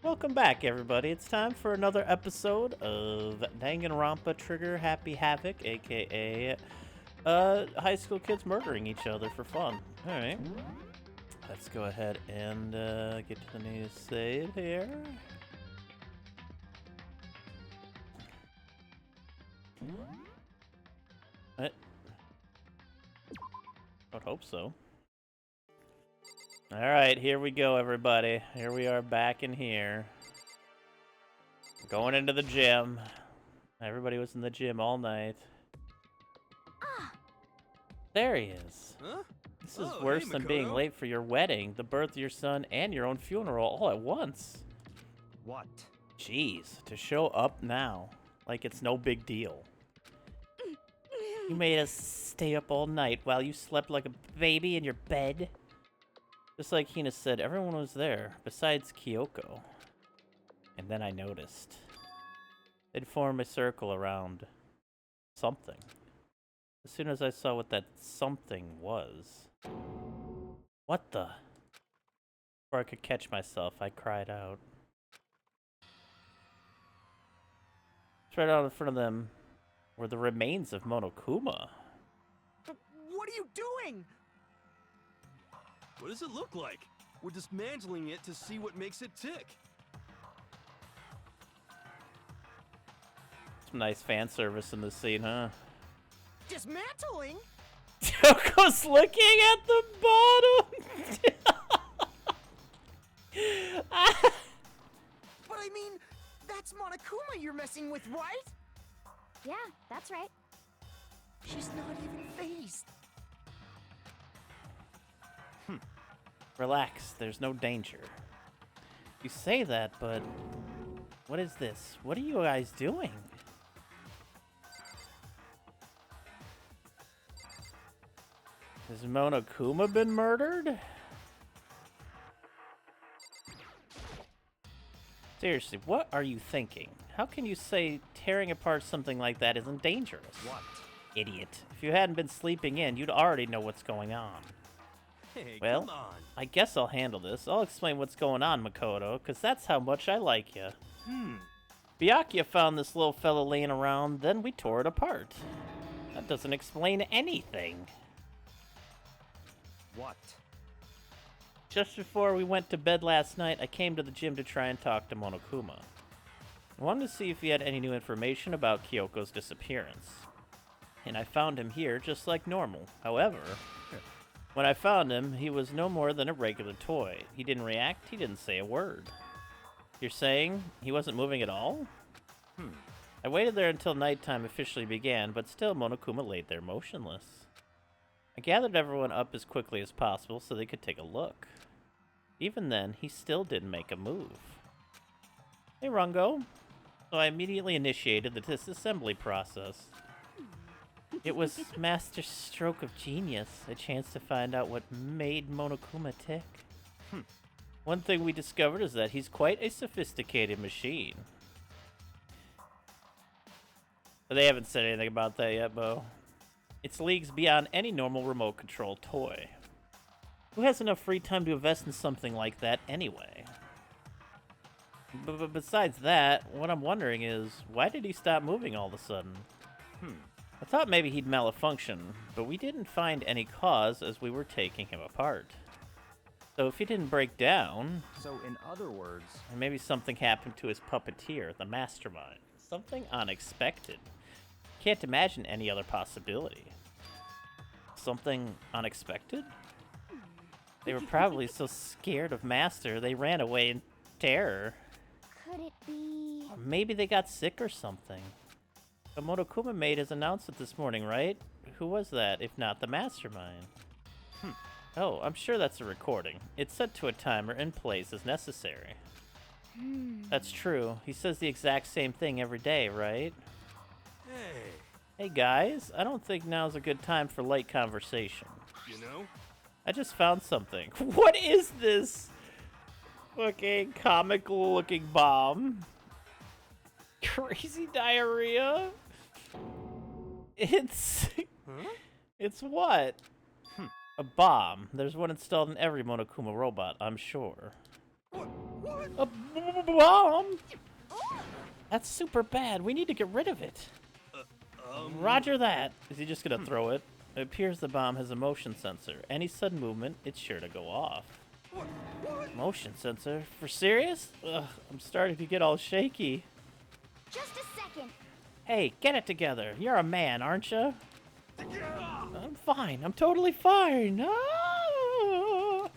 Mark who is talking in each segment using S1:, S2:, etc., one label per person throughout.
S1: Welcome back, everybody. It's time for another episode of Danganronpa Trigger Happy Havoc, aka high school kids murdering each other for fun. Alright. Let's go ahead and get to the new save here. I would hope so. Alright, here we go, everybody. Here we are back in here. Going into the gym. Everybody was in the gym all night. There he is.
S2: Huh?
S1: This is worse than being late for your wedding, the birth of your son, and your own funeral all at once.
S2: What?
S1: Jeez, to show up now, like it's no big deal. You made us stay up all night while you slept like a baby in your bed. Just like Hina said, everyone was there, besides Kyoko. And then I noticed. They'd form a circle around something. As soon as I saw what that something was. What the? Before I could catch myself, I cried out. Right out in front of them were the remains of Monokuma.
S2: What are you doing? What does it look like? We're dismantling it to see what makes it tick.
S1: Some nice fan service in this scene, huh?
S2: Dismantling?
S1: Kyoko's looking at the bottom!
S2: But I mean, that's Monokuma you're messing with, right?
S3: Yeah, that's right.
S2: She's not even phased.
S1: Relax, there's no danger. You say that, but... What is this? What are you guys doing? Has Monokuma been murdered? Seriously, what are you thinking? How can you say tearing apart something like that isn't dangerous?
S2: What?
S1: Idiot. If you hadn't been sleeping in, you'd already know what's going on.
S2: Hey,
S1: Well,
S2: come on.
S1: I guess I'll handle this. I'll explain what's going on, Makoto, because that's how much I like you. Byakuya found this little fella laying around, then we tore it apart. That doesn't explain anything.
S2: What?
S1: Just before we went to bed last night, I came to the gym to try and talk to Monokuma. I wanted to see if he had any new information about Kyoko's disappearance. And I found him here just like normal. However, when I found him, he was no more than a regular toy. He didn't react, he didn't say a word. You're saying he wasn't moving at all? I waited there until nighttime officially began, but still Monokuma laid there motionless. I gathered everyone up as quickly as possible so they could take a look. Even then, he still didn't make a move. Hey, Rungo. So I immediately initiated the disassembly process. It was master stroke of genius, a chance to find out what made Monokuma tick. One thing we discovered is that he's quite a sophisticated machine. But they haven't said anything about that yet, Bo. It's leagues beyond any normal remote control toy. Who has enough free time to invest in something like that anyway? But besides that, what I'm wondering is, why did he stop moving all of a sudden? I thought maybe he'd malfunction, but we didn't find any cause as we were taking him apart. So if he didn't break down...
S2: So in other words...
S1: And maybe something happened to his puppeteer, the mastermind. Something unexpected. Can't imagine any other possibility. Something unexpected? They were probably so scared of Master, they ran away in terror.
S3: Could it be...
S1: Or maybe they got sick or something. But Monokuma made his announcement this morning, right? Who was that, if not the mastermind? Oh, I'm sure that's a recording. It's set to a timer and plays as necessary. That's true. He says the exact same thing every day, right?
S2: Hey,
S1: Hey guys, I don't think now's a good time for light conversation.
S2: you know?
S1: I just found something. What is this? Fucking comical looking bomb. Crazy diarrhea? It's... It's what? A bomb. There's one installed in every Monokuma robot, I'm sure.
S2: What?
S1: A bomb? That's super bad. We need to get rid of it. Roger that. Is he just gonna throw it? It appears the bomb has a motion sensor. Any sudden movement, it's sure to go off. Motion sensor? For serious? Ugh, I'm starting to get all shaky.
S3: Just a second.
S1: Hey, get it together. You're a man, aren't you? I'm fine. I'm totally fine. Ah!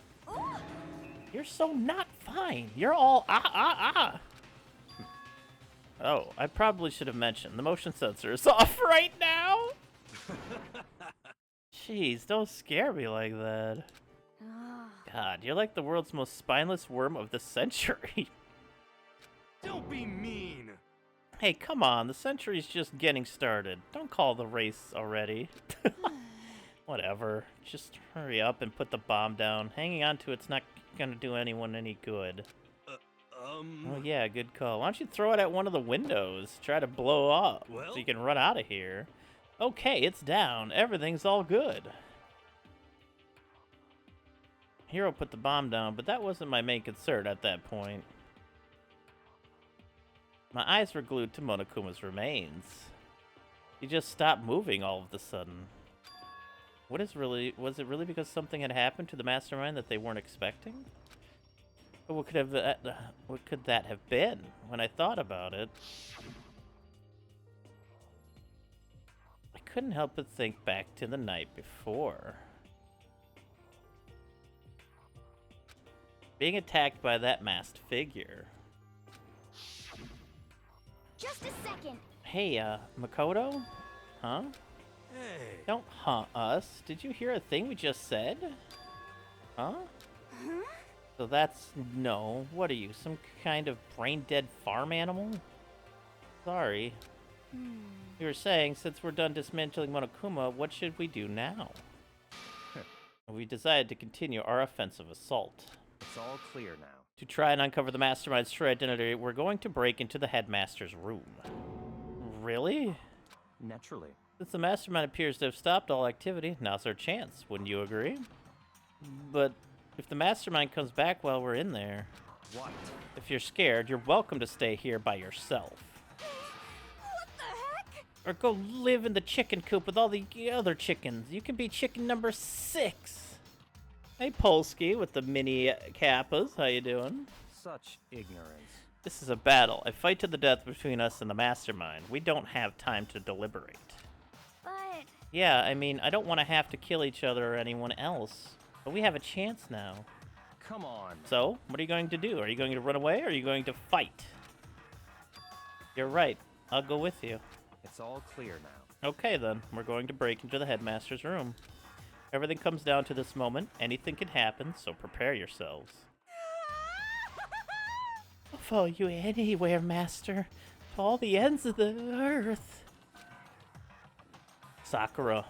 S1: You're so not fine. You're all ah. Oh, I probably should have mentioned the motion sensor is off right now. Jeez, don't scare me like that. God, you're like the world's most spineless worm of the century.
S4: Don't be mean.
S1: Hey, come on, the century's just getting started. Don't call the race already. Whatever, just hurry up and put the bomb down. Hanging on to it's not gonna do anyone any good. Oh yeah, good call. Why don't you throw it at one of the windows? Try to blow up so you can run out of here. Okay, it's down. Everything's all good. Hero put the bomb down, but that wasn't my main concern at that point. My eyes were glued to Monokuma's remains. He just stopped moving all of a sudden. Was it really because something had happened to the mastermind that they weren't expecting? But what could that have been when I thought about it? I couldn't help but think back to the night before. Being attacked by that masked figure.
S3: Just a second.
S1: Hey, Makoto? Huh?
S4: Hey.
S1: Don't huh us. Did you hear a thing we just said? Huh?
S3: Huh?
S1: So that's no. What are you, some kind of brain-dead farm animal? Sorry. You were saying, since we're done dismantling Monokuma, what should we do now? We decided to continue our offensive assault.
S4: It's all clear now.
S1: To try and uncover the mastermind's true identity, we're going to break into the headmaster's room. Really?
S4: Naturally.
S1: Since the mastermind appears to have stopped all activity, now's our chance. Wouldn't you agree? But if the mastermind comes back while we're in there...
S4: What?
S1: If you're scared, you're welcome to stay here by yourself.
S3: What the heck?
S1: Or go live in the chicken coop with all the other chickens. You can be chicken number 6. Hey, Polsky with the mini kappas. How you doing?
S4: Such ignorance.
S1: This is a battle. A fight to the death between us and the mastermind. We don't have time to deliberate.
S3: But...
S1: Yeah, I mean, I don't want to have to kill each other or anyone else. But we have a chance now.
S4: Come on.
S1: So, what are you going to do? Are you going to run away or are you going to fight? You're right. I'll go with you.
S4: It's all clear now.
S1: Okay then, we're going to break into the headmaster's room. Everything comes down to this moment. Anything can happen, so prepare yourselves. I'll follow you anywhere, Master. To all the ends of the earth. Sakura,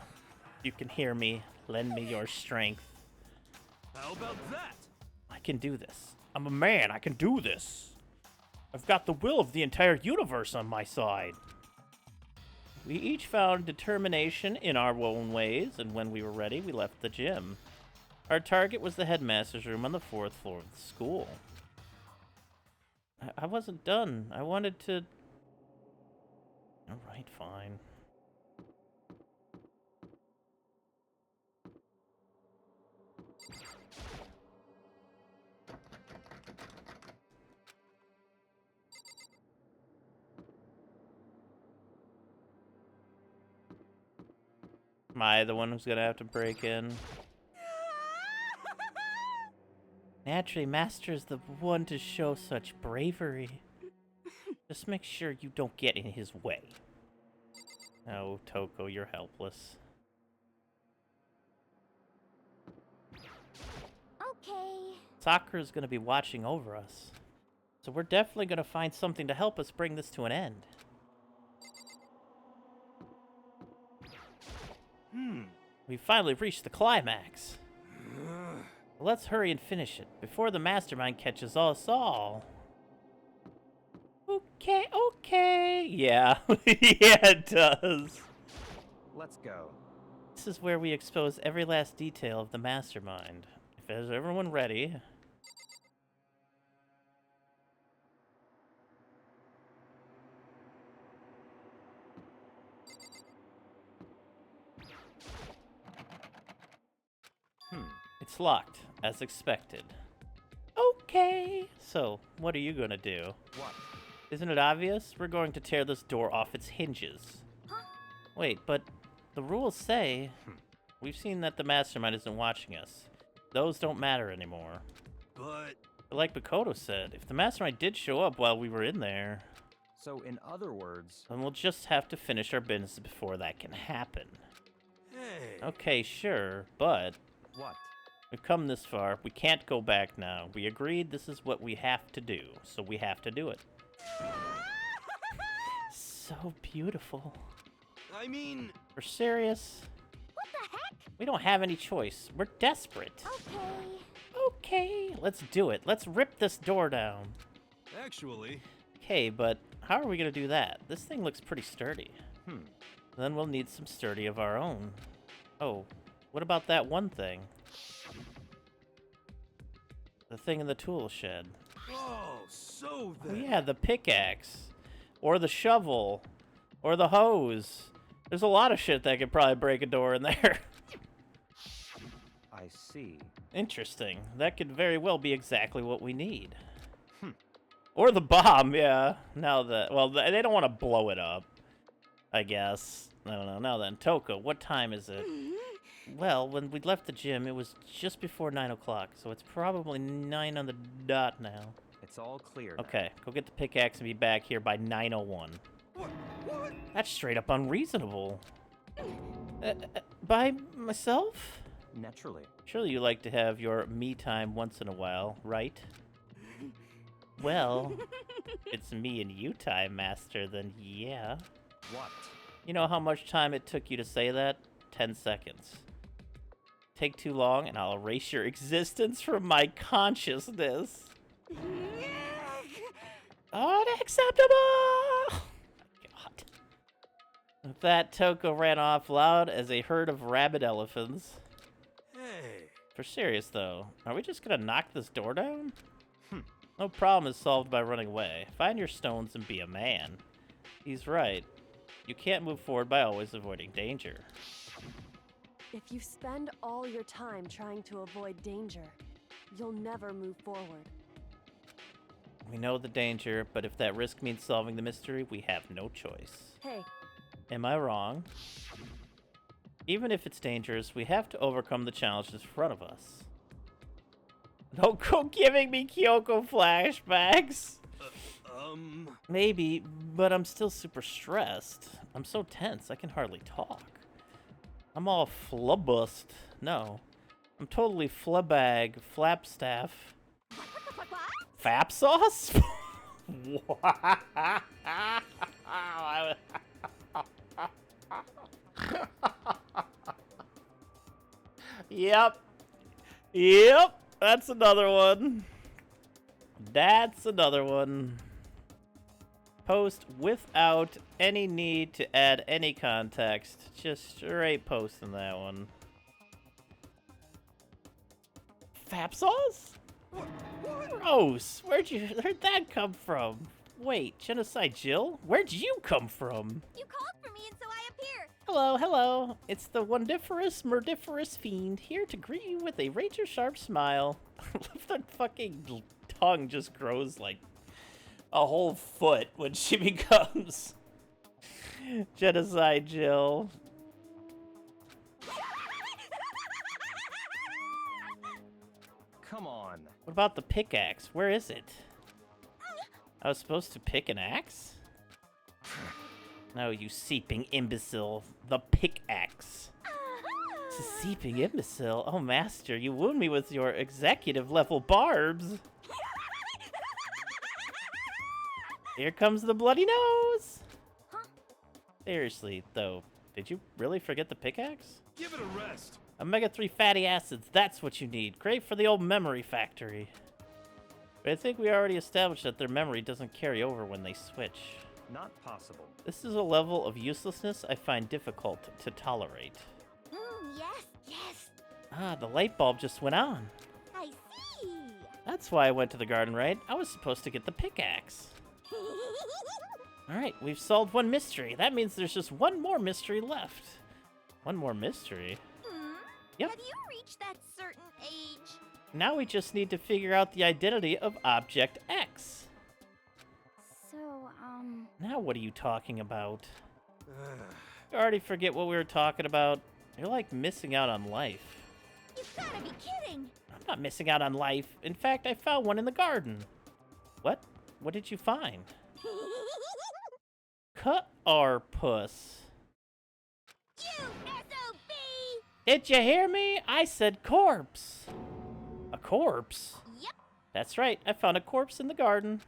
S1: you can hear me. Lend me your strength.
S4: How about that?
S1: I can do this. I'm a man. I can do this. I've got the will of the entire universe on my side. We each found determination in our own ways, and when we were ready, we left the gym. Our target was the headmaster's room on the 4th floor of the school. I wasn't done. I wanted to... Alright, fine. Am I the one who's gonna have to break in? Naturally, Master is the one to show such bravery. Just make sure you don't get in his way. Oh, Toko, you're helpless.
S3: Okay.
S1: Sakura's gonna be watching over us. So we're definitely gonna find something to help us bring this to an end. We finally reached the climax. Let's hurry and finish it before the mastermind catches us all. Okay. Yeah, yeah, it does.
S4: Let's go.
S1: This is where we expose every last detail of the mastermind. Is everyone ready? locked, as expected. Okay. So, what are you gonna do?
S4: What?
S1: Isn't it obvious? We're going to tear this door off its hinges.
S3: Huh?
S1: Wait, but the rules say... We've seen that the mastermind isn't watching us. Those don't matter anymore.
S4: But...
S1: But like Makoto said, if the mastermind did show up while we were in there,
S4: So, in other words...
S1: then we'll just have to finish our business before that can happen.
S4: Hey!
S1: Okay, sure, but
S4: What?
S1: we've come this far. We can't go back now. We agreed this is what we have to do, so we have to do it. So beautiful.
S4: I mean...
S1: We're serious?
S3: What the heck?
S1: We don't have any choice. We're desperate.
S3: Okay.
S1: Okay, let's do it. Let's rip this door down.
S4: Actually...
S1: Okay, but how are we gonna do that? This thing looks pretty sturdy.
S4: Hmm.
S1: Then we'll need some sturdy of our own. Oh, what about that one thing? The thing in the tool shed.
S4: Oh, so
S1: Oh yeah, the pickaxe. Or the shovel. Or the hose. There's a lot of shit that could probably break a door in there.
S4: I see.
S1: Interesting. That could very well be exactly what we need. Or the bomb, yeah. Now that, well, they don't want to blow it up, I guess. I don't know. Now then, Toko, what time is it? Well, when we left the gym, it was just before 9 o'clock, so it's probably 9 on the dot now.
S4: It's all clear now.
S1: Okay, go get the pickaxe and be back here by 9:01.
S4: What?
S1: That's straight up unreasonable. By myself?
S4: Naturally.
S1: Surely you like to have your me time once in a while, right? Well, it's me and you time, Master, then yeah.
S4: What?
S1: You know how much time it took you to say that? 10 seconds. Take too long and I'll erase your existence from my consciousness. Unacceptable! God. With that, Toko ran off loud as a herd of rabid elephants.
S4: Hey.
S1: For serious, though, are we just gonna knock this door down? No problem is solved by running away. Find your stones and be a man. He's right. You can't move forward by always avoiding danger.
S5: If you spend all your time trying to avoid danger, you'll never move forward.
S1: We know the danger, but if that risk means solving the mystery, we have no choice.
S5: Hey,
S1: Am I wrong? Even if it's dangerous, we have to overcome the challenges in front of us. Don't go giving me Kyoko flashbacks! Maybe, but I'm still super stressed. I'm so tense, I can hardly talk. I'm all flubbust. No. I'm totally flabag, flapstaff. Fap sauce? Yep. Yep. That's another one. That's another one. Post without any need to add any context. Just straight posting that one. Fap sauce? Gross. Where'd that come from? Wait, Genocide Jill? Where'd you come from?
S3: You called for me and so I appear.
S1: Hello, hello. It's the wondiferous, murdiferous fiend here to greet you with a razor sharp smile. The fucking tongue just grows like a whole foot when she becomes Genocide Jill.
S4: Come on.
S1: What about the pickaxe? Where is it? I was supposed to pick an axe? No, you seeping imbecile. The pickaxe. It's a seeping imbecile. Oh, master, you wound me with your executive level barbs. Here comes the bloody nose. Seriously, though, did you really forget the pickaxe?
S4: Give it a rest.
S1: Omega-3 fatty acids, that's what you need. Great for the old memory factory. But I think we already established that their memory doesn't carry over when they switch.
S4: Not possible.
S1: This is a level of uselessness I find difficult to tolerate.
S3: Yes, yes.
S1: Ah, the light bulb just went on.
S3: I see.
S1: That's why I went to the garden, right? I was supposed to get the pickaxe. Alright, we've solved one mystery. That means there's just one more mystery left. One more mystery? Yep.
S3: Have you reached that certain age
S1: Now we just need to figure out the identity of Object X.
S3: So,
S1: Now what are you talking about? You already forget what we were talking about. You're like missing out on life.
S3: you've gotta be kidding!
S1: I'm not missing out on life. In fact, I found one in the garden. What? What did you find? Cut-our-puss.
S3: You SOB!
S1: Did you hear me? I said corpse. A corpse?
S3: Yep.
S1: That's right. I found a corpse in the garden.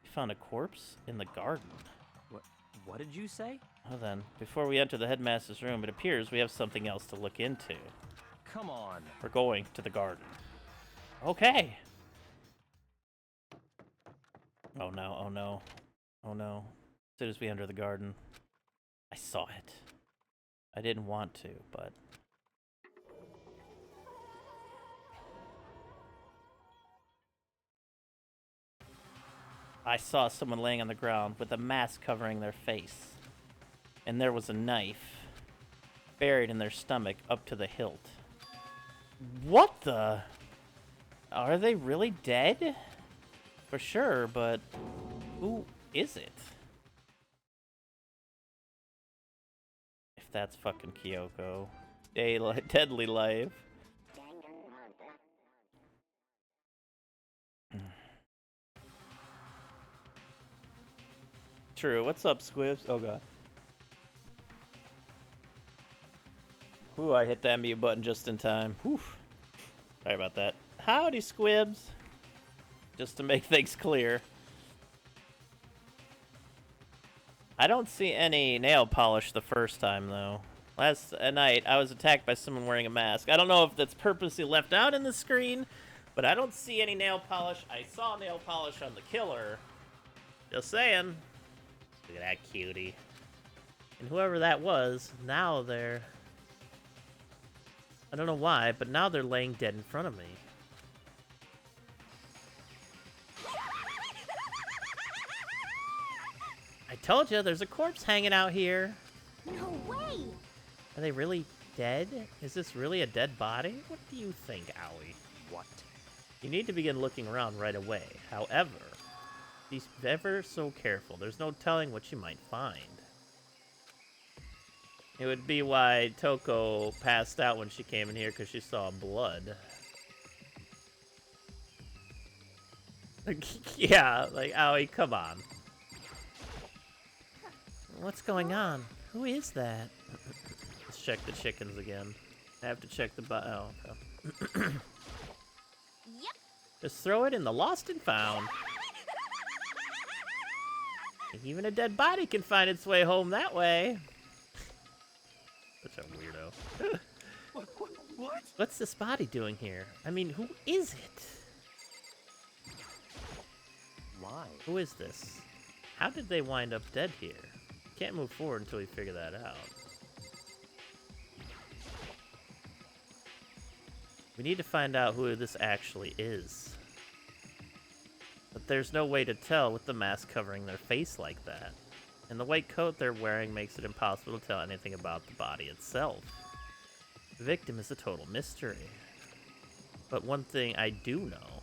S1: You found a corpse in the garden?
S6: What did you say?
S1: Well then, before we enter the headmaster's room, it appears we have something else to look into.
S4: Come on.
S1: We're going to the garden. Okay. Oh no, oh no. Oh no. As soon as we enter the garden, I saw it. I didn't want to, but... I saw someone laying on the ground with a mask covering their face. And there was a knife buried in their stomach up to the hilt. What the? Are they really dead? For sure, but who is it? If that's fucking Kyoko. Deadly life. True. What's up, Squibs? Oh god. Ooh, I hit that mute button just in time. Whew. Sorry about that. Howdy, Squibs. Just to make things clear. I don't see any nail polish the first time, though. Last night, I was attacked by someone wearing a mask. I don't know if that's purposely left out in the screen, but I don't see any nail polish. I saw nail polish on the killer. Just saying. Look at that cutie. And whoever that was, now they're... I don't know why, but now they're laying dead in front of me. I told you, there's a corpse hanging out here.
S3: No way!
S1: Are they really dead? Is this really a dead body? What do you think, Owie?
S6: What?
S1: You need to begin looking around right away. However, be ever so careful. There's no telling what you might find. It would be why Toko passed out when she came in here, because she saw blood. Yeah, like, Owie, come on. What's going on? Who is that? Let's check the chickens again. I have to check the oh, okay.
S3: Yep.
S1: Just throw it in the lost and found. Even a dead body can find its way home that way. Such a weirdo.
S4: What?
S1: What's this body doing here? I mean, who is it?
S6: Why?
S1: Who is this? How did they wind up dead here? Can't move forward until we figure that out. We need to find out who this actually is. But there's no way to tell with the mask covering their face like that. And the white coat they're wearing makes it impossible to tell anything about the body itself. The victim is a total mystery. But one thing I do know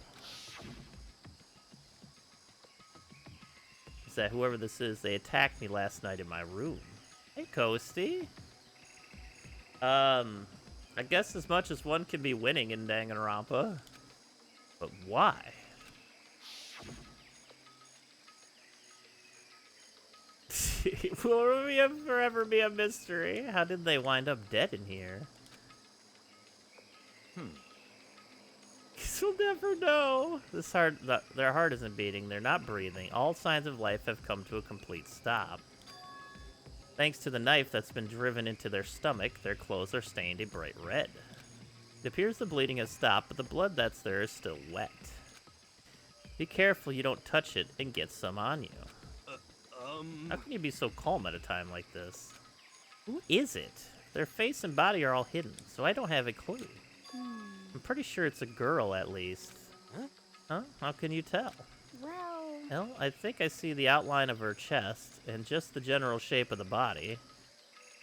S1: is that whoever this is, they attacked me last night in my room. Hey, Coasty. I guess as much as one can be winning in Danganronpa. But why? Will it forever be a mystery? How did they wind up dead in here? Guess we'll never know. Their heart isn't beating. They're not breathing. All signs of life have come to a complete stop. Thanks to the knife that's been driven into their stomach, their clothes are stained a bright red. It appears the bleeding has stopped, but the blood that's there is still wet. Be careful you don't touch it and get some on you. How can you be so calm at a time like this? Who is it? Their face and body are all hidden, so I don't have a clue. I'm pretty sure it's a girl, at least. Huh? How can you tell? Well, I think I see the outline of her chest and just the general shape of the body.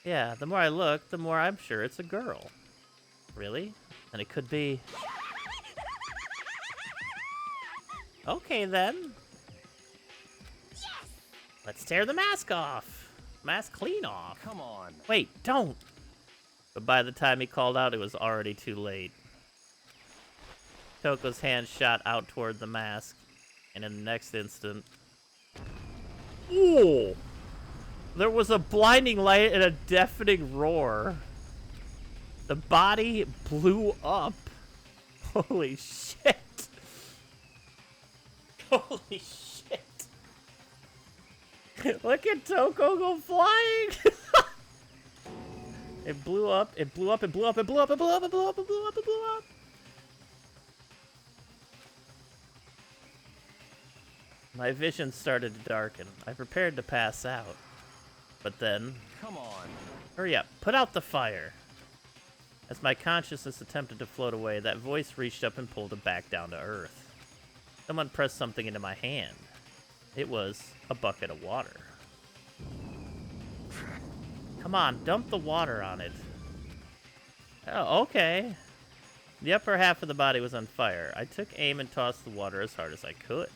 S1: Yeah, the more I look, the more I'm sure it's a girl. Really? And it could be... Okay, then.
S3: Yes!
S1: Let's tear the mask off. Mask clean off.
S4: Come on.
S1: Wait, don't. But by the time he called out, it was already too late. Toko's hand shot out toward the mask, and in the next instant... Ooh! There was a blinding light and a deafening roar. The body blew up. Holy shit. Holy shit. Look at Toko go flying. It blew up, it blew up, it blew up, it blew up, it blew up, it blew up, it blew up, it blew up. My vision started to darken. I prepared to pass out. But then...
S4: Come on.
S1: Hurry up, put out the fire. As my consciousness attempted to float away, that voice reached up and pulled it back down to earth. Someone pressed something into my hand. It was a bucket of water. Come on, dump the water on it. Oh, okay. The upper half of the body was on fire. I took aim and tossed the water as hard as I could.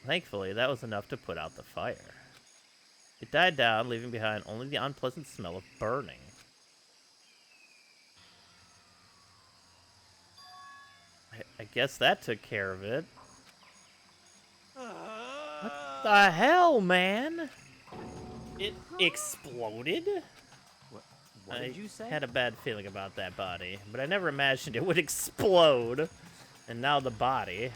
S1: Thankfully, that was enough to put out the fire. It died down, leaving behind only the unpleasant smell of burning. I guess that took care of it. What the hell, man? It exploded?
S6: What did you say?
S1: I had a bad feeling about that body, but I never imagined it would explode. And now the body.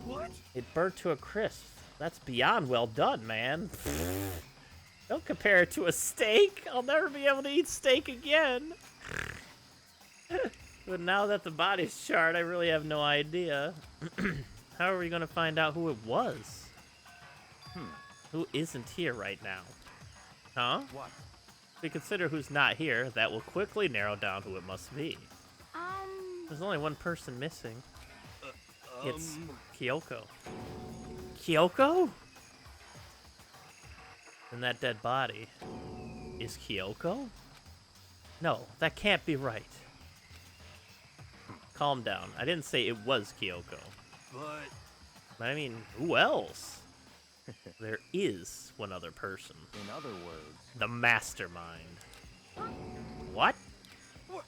S4: What?
S1: It burnt to a crisp. That's beyond well done, man. Don't compare it to a steak. I'll never be able to eat steak again. But now that the body's charred, I really have no idea. How are we going to find out who it was? Who isn't here right now? Huh?
S4: What?
S1: If we consider who's not here, that will quickly narrow down who it must be. There's only one person missing. It's Kyoko. Kyoko? And that dead body is Kyoko? No, that can't be right. Calm down. I didn't say it was Kyoko.
S4: But...
S1: I mean, who else? There is one other person.
S6: In other words,
S1: The mastermind. What?
S4: What?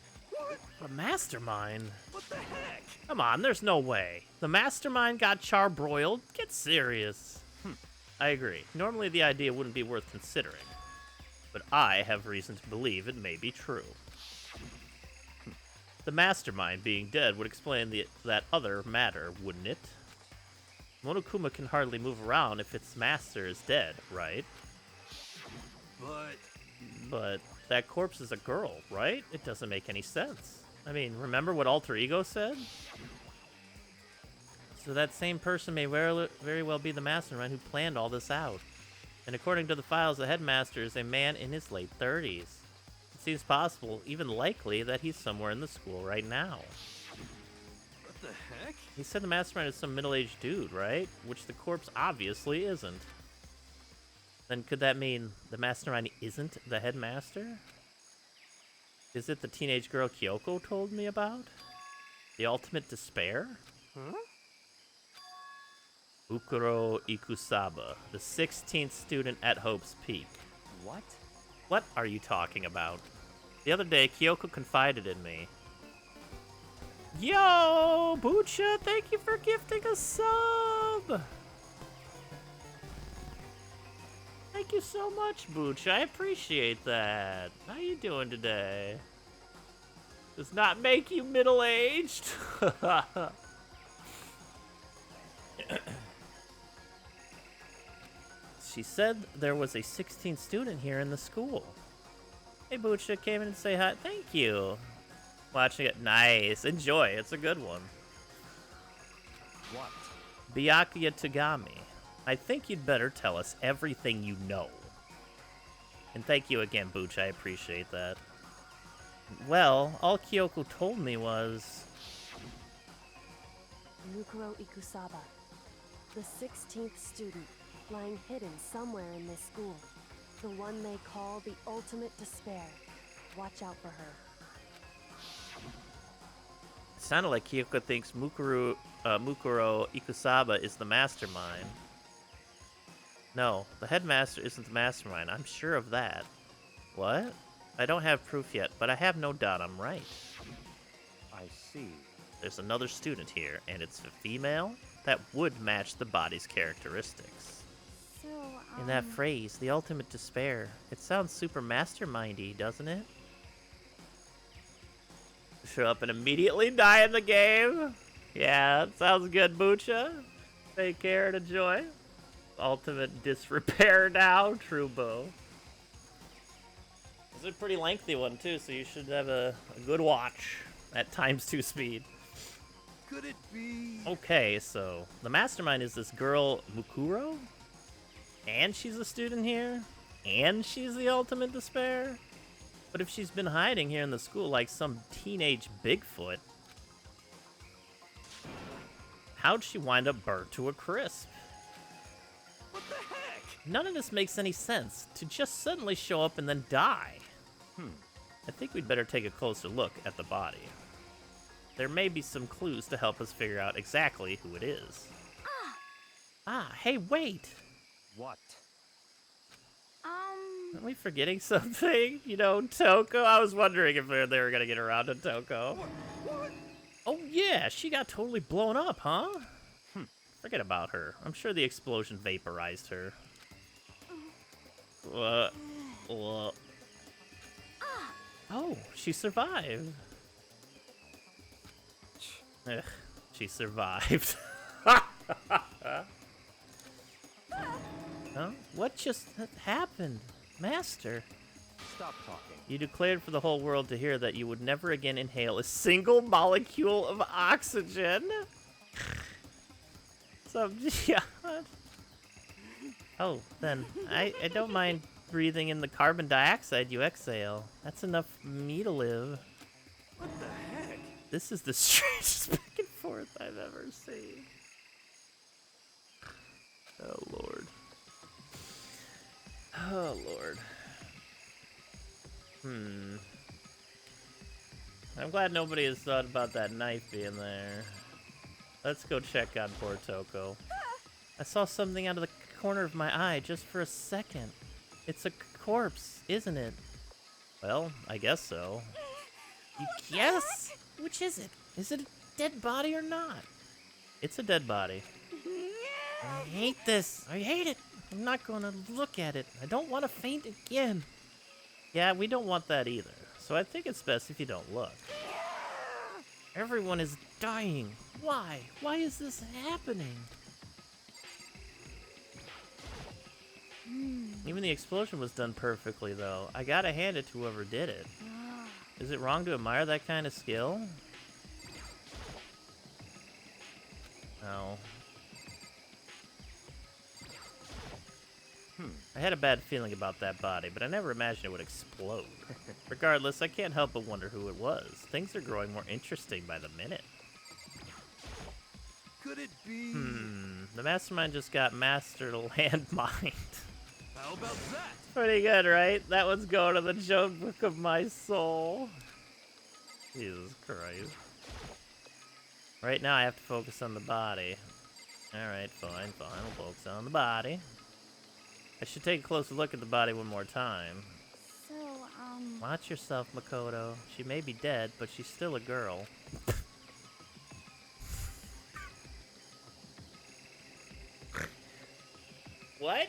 S1: The mastermind?
S4: What the heck?
S1: Come on, there's no way. The mastermind got charbroiled? Get serious. I agree. Normally the idea wouldn't be worth considering. But I have reason to believe it may be true. The mastermind being dead would explain that other matter, wouldn't it? Monokuma can hardly move around if its master is dead, right? But that corpse is a girl, right? It doesn't make any sense. I mean, remember what Alter Ego said? So that same person may very well be the mastermind who planned all this out. And according to the files, the headmaster is a man in his late 30s. It seems possible, even likely, that he's somewhere in the school right now.
S4: What the heck?
S1: He said the mastermind is some middle-aged dude, right? Which the corpse obviously isn't. Then could that mean the mastermind isn't the headmaster? Is it the teenage girl Kyoko told me about? The ultimate despair?
S4: Huh?
S1: Ukuro Ikusaba, the 16th student at Hope's Peak.
S6: what?
S1: What are you talking about? The other day, Kyoko confided in me. Yo, Bucha, thank you for gifting a sub! Thank you so much, Booch. I appreciate that. How you doing today? Does not make you middle-aged. She said there was a 16th student here in the school. Hey, Boocha came in and say hi. Thank you. Watching it. Nice. Enjoy. It's a good one.
S6: What?
S1: Byakuya Tagami. I think you'd better tell us everything you know. And thank you again, Booch. I appreciate that. Well, all Kyoko told me was...
S5: Mukuro Ikusaba, the 16th student, lying hidden somewhere in this school. The one they call the ultimate despair. Watch out for her.
S1: sounded like Kyoko thinks Mukuro Ikusaba is the mastermind. No, the headmaster isn't the mastermind. I'm sure of that. What? I don't have proof yet, but I have no doubt I'm right.
S6: I see.
S1: There's another student here, and it's a female? That would match the body's characteristics.
S3: So,
S1: In that phrase, the ultimate despair, it sounds super mastermindy, doesn't it? Show up and immediately die in the game? Yeah, that sounds good, Bucha. Take care and enjoy. Ultimate disrepair now, Trubo. It's a pretty lengthy one, too, so you should have a good watch at ×2 speed.
S4: Could it be?
S1: Okay, so the mastermind is this girl, Mukuro? And she's a student here? And she's the ultimate despair? But if she's been hiding here in the school like some teenage Bigfoot, how'd she wind up burnt to a crisp?
S4: What the heck?
S1: None of this makes any sense. To just suddenly show up and then die. I think we'd better take a closer look at the body. There may be some clues to help us figure out exactly who it is. Hey, wait!
S6: What?
S1: Are we forgetting something? You know, Toko? I was wondering if they were gonna get around to Toko.
S4: What?
S1: Oh yeah, she got totally blown up, huh? Forget about her. I'm sure the explosion vaporized her. What? Oh, she survived. Ugh, she survived. Huh? What just happened? Master,
S6: Stop talking.
S1: you declared for the whole world to hear that you would never again inhale a single molecule of oxygen? Yeah. Oh, then, I don't mind breathing in the carbon dioxide you exhale. That's enough for me to live.
S4: What the heck?
S1: This is the strangest back and forth I've ever seen. Oh, Lord. Oh, Lord. I'm glad nobody has thought about that knife being there. Let's go check on poor Toko. I saw something out of the corner of my eye just for a second. It's a corpse, isn't it? Well, I guess so. You guess? Which is it? Is it a dead body or not? It's a dead body. I hate this. I hate it. I'm not going to look at it. I don't want to faint again. Yeah, we don't want that either. So I think it's best if you don't look. Everyone is dying. Why? Why is this happening? Even the explosion was done perfectly, though. I gotta hand it to whoever did it. Is it wrong to admire that kind of skill? No. I had a bad feeling about that body, but I never imagined it would explode. Regardless, I can't help but wonder who it was. Things are growing more interesting by the minute.
S4: Could it be?
S1: The mastermind just got master landmined.
S4: How about that?
S1: Pretty good, right? That one's going to the joke book of my soul. Jesus Christ. Right now I have to focus on the body. Alright, fine. We'll focus on the body. I should take a closer look at the body one more time.
S3: So,
S1: Watch yourself, Makoto. She may be dead, but she's still a girl. What?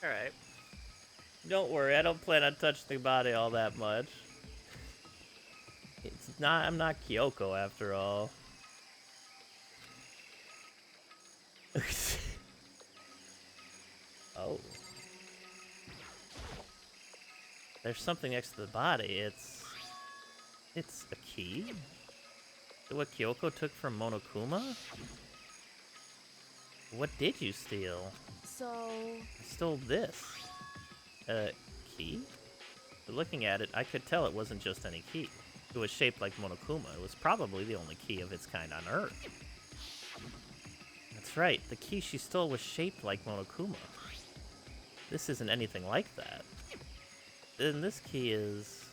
S1: Alright. Don't worry, I don't plan on touching the body all that much. I'm not Kyoko after all. Oh. There's something next to the body. It's a key? Is it what Kyoko took from Monokuma? What did you steal?
S5: So,
S1: I stole this. Key? But looking at it, I could tell it wasn't just any key. It was shaped like Monokuma. It was probably the only key of its kind on Earth. That's right, the key she stole was shaped like Monokuma. This isn't anything like that. And this key is...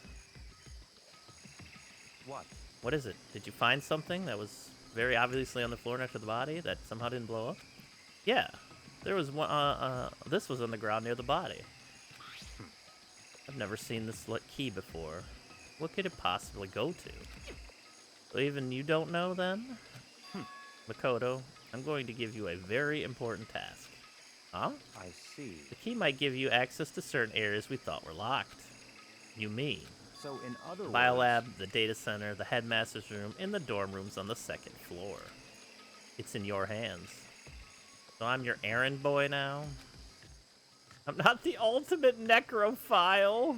S6: What?
S1: What is it? Did you find something that was very obviously on the floor next to the body that somehow didn't blow up? Yeah. There was one, this was on the ground near the body. I've never seen this key before. What could it possibly go to? So even you don't know then? Makoto, I'm going to give you a very important task. Huh?
S6: I see.
S1: The key might give you access to certain areas we thought were locked. You mean?
S6: So in other words...
S1: Biolab, the data center, the headmaster's room, and the dorm rooms on the 2nd floor. It's in your hands. So I'm your errand boy now? I'm not the ultimate necrophile!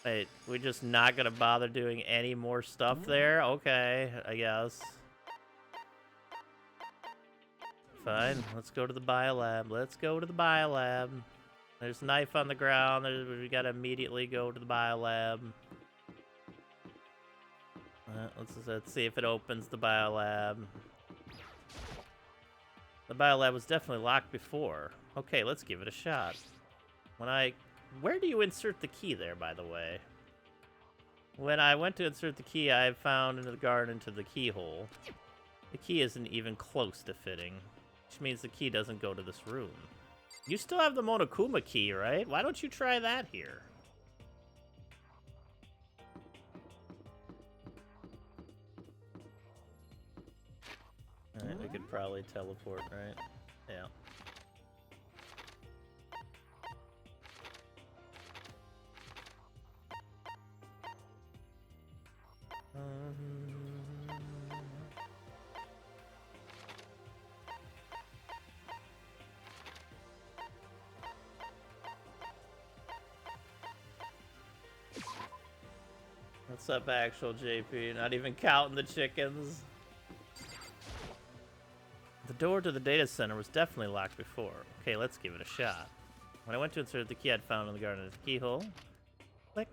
S1: Wait, we're just not gonna bother doing any more stuff there? Okay, I guess. Fine, let's go to the biolab. Let's go to the biolab. There's a knife on the ground. We gotta immediately go to the biolab. Let's see if it opens the biolab. The biolab was definitely locked before. Okay, let's give it a shot. Where do you insert the key there, by the way? When I went to insert the key, I found into the garden into the keyhole. The key isn't even close to fitting, which means the key doesn't go to this room. You still have the Monokuma key, right? Why don't you try that here? Alright, we could probably teleport, right? Yeah. What's up, actual JP? Not even counting the chickens. The door to the data center was definitely locked before. Okay, let's give it a shot. When I went to insert the key I'd found in the garden of the keyhole, click.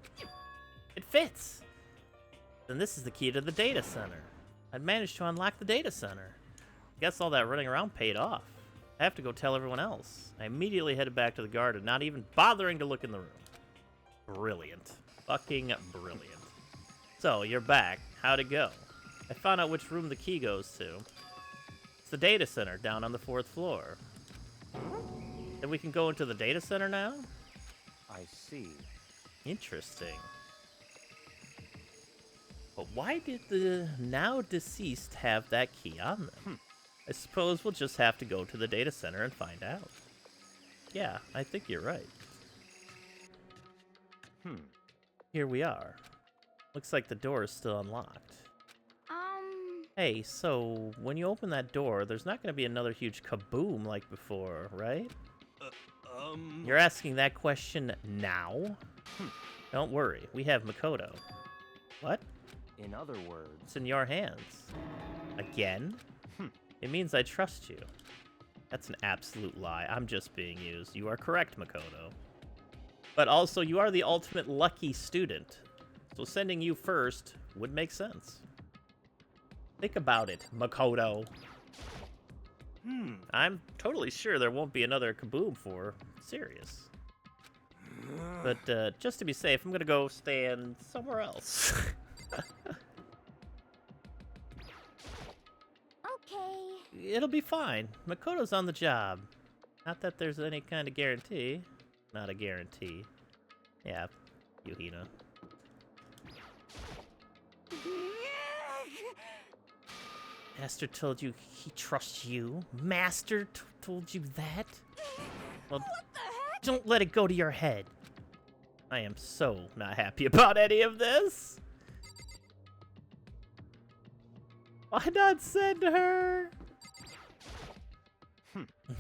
S1: It fits! Then this is the key to the data center. I'd managed to unlock the data center. Guess all that running around paid off. I have to go tell everyone else. I immediately headed back to the garden, not even bothering to look in the room. Brilliant. Fucking brilliant. So, you're back. How'd it go? I found out which room the key goes to. It's the data center down on the 4th floor. Then we can go into the data center now?
S6: I see.
S1: Interesting. But why did the now deceased have that key on them? I suppose we'll just have to go to the data center and find out. Yeah, I think you're right. Here we are. Looks like the door is still unlocked. Hey, so when you open that door, there's not going to be another huge kaboom like before, right? You're asking that question now? Don't worry, we have Makoto. What?
S6: In other words...
S1: It's in your hands. Again? It means I trust you. That's an absolute lie. I'm just being used. You are correct, Makoto. But also, you are the ultimate lucky student. So sending you first would make sense. Think about it, Makoto. I'm totally sure there won't be another kaboom for Sirius. But just to be safe, I'm gonna go stand somewhere else.
S3: Okay.
S1: It'll be fine. Makoto's on the job. Not that there's any kind of guarantee. Not a guarantee. Yeah, Yuhina. Master told you he trusts you? Master told you that? Well,
S3: What the heck?
S1: don't let it go to your head. I am so not happy about any of this. Why not send her?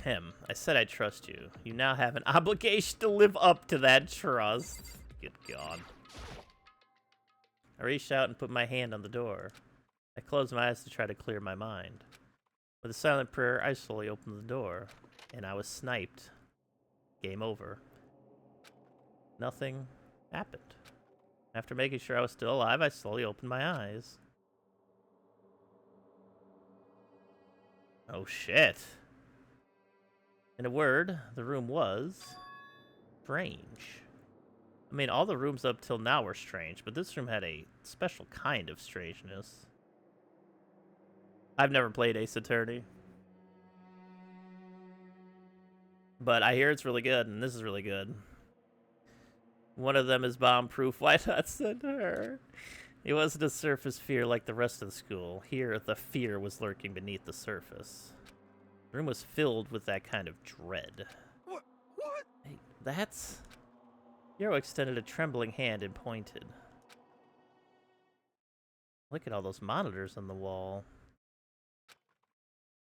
S1: I said I trust you. You now have an obligation to live up to that trust. Good God. I reached out and put my hand on the door. I closed my eyes to try to clear my mind. With a silent prayer, I slowly opened the door, and I was sniped. Game over. Nothing happened. After making sure I was still alive, I slowly opened my eyes. Oh shit. In a word, the room was strange. I mean, all the rooms up till now were strange, but this room had a special kind of strangeness. I've never played Ace Attorney, but I hear it's really good, and this is really good. One of them is bomb-proof. Why not send her? It wasn't a surface fear like the rest of the school. Here, the fear was lurking beneath the surface. The room was filled with that kind of dread.
S4: What?
S1: Hey, that's... Hero extended a trembling hand and pointed. Look at all those monitors on the wall.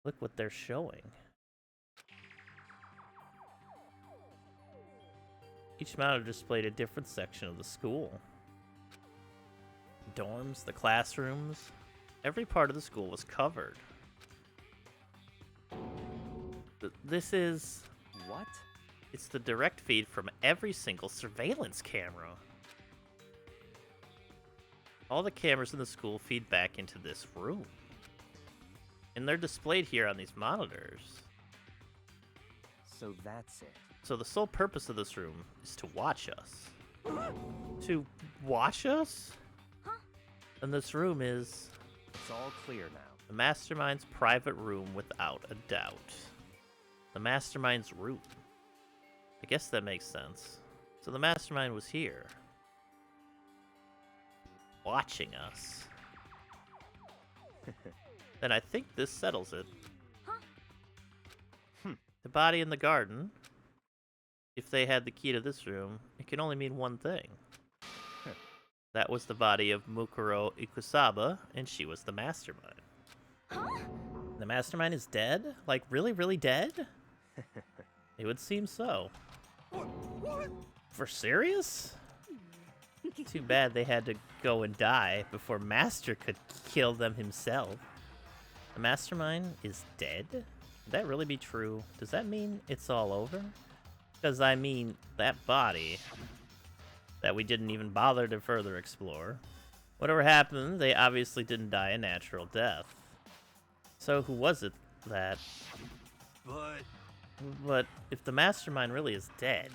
S1: Look what they're showing. Each monitor displayed a different section of the school. Dorms, the classrooms, every part of the school was covered. This is...
S6: What?
S1: It's the direct feed from every single surveillance camera. All the cameras in the school feed back into this room. And they're displayed here on these monitors.
S6: So that's it.
S1: So the sole purpose of this room is to watch us. To watch us?
S3: Huh?
S1: And this room is
S6: It's all clear now.
S1: the Mastermind's private room without a doubt. The Mastermind's room. I guess that makes sense. So the Mastermind was here. Watching us. Then I think this settles it.
S3: Huh?
S1: The body in the garden. If they had the key to this room, it can only mean one thing. That was the body of Mukuro Ikusaba, and she was the Mastermind.
S3: Huh?
S1: The Mastermind is dead? Like, really, really dead? It would seem so.
S4: What?
S1: For serious? Too bad they had to go and die before Master could kill them himself. The Mastermind is dead? Would that really be true? Does that mean it's all over? Because, I mean, that body that we didn't even bother to further explore. Whatever happened, they obviously didn't die a natural death. So who was it that... But if the Mastermind really is dead,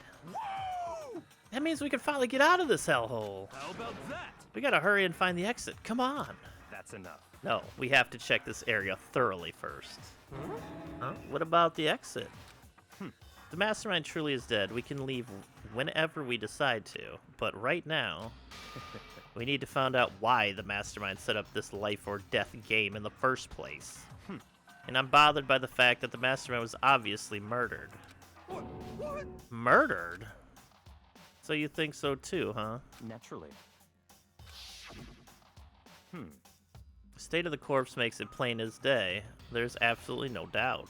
S1: that means we can finally get out of this hellhole.
S4: How about that?
S1: We gotta hurry and find the exit. Come on.
S6: That's enough.
S1: No, we have to check this area thoroughly first. Huh? What about the exit? The Mastermind truly is dead. We can leave whenever we decide to. But right now, we need to find out why the Mastermind set up this life or death game in the first place. And I'm bothered by the fact that the Mastermind was obviously murdered.
S4: What?
S1: Murdered? So you think so too, huh?
S6: Naturally.
S1: The state of the corpse makes it plain as day. There's absolutely no doubt.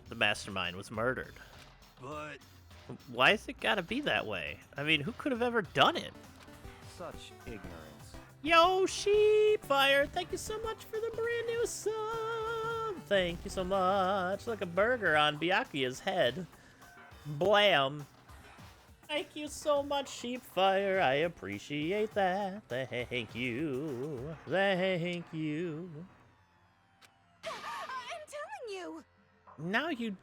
S1: The Mastermind was murdered.
S4: But
S1: Why has it gotta be that way? I mean, who could have ever done it?
S6: Such ignorance.
S1: Yo, Sheepfire, thank you so much for the brand new sub. Thank you so much. Like a burger on Byakuya's head. Blam. Thank you so much, Sheepfire. I appreciate that. Thank you. Thank you.
S3: I'm telling you.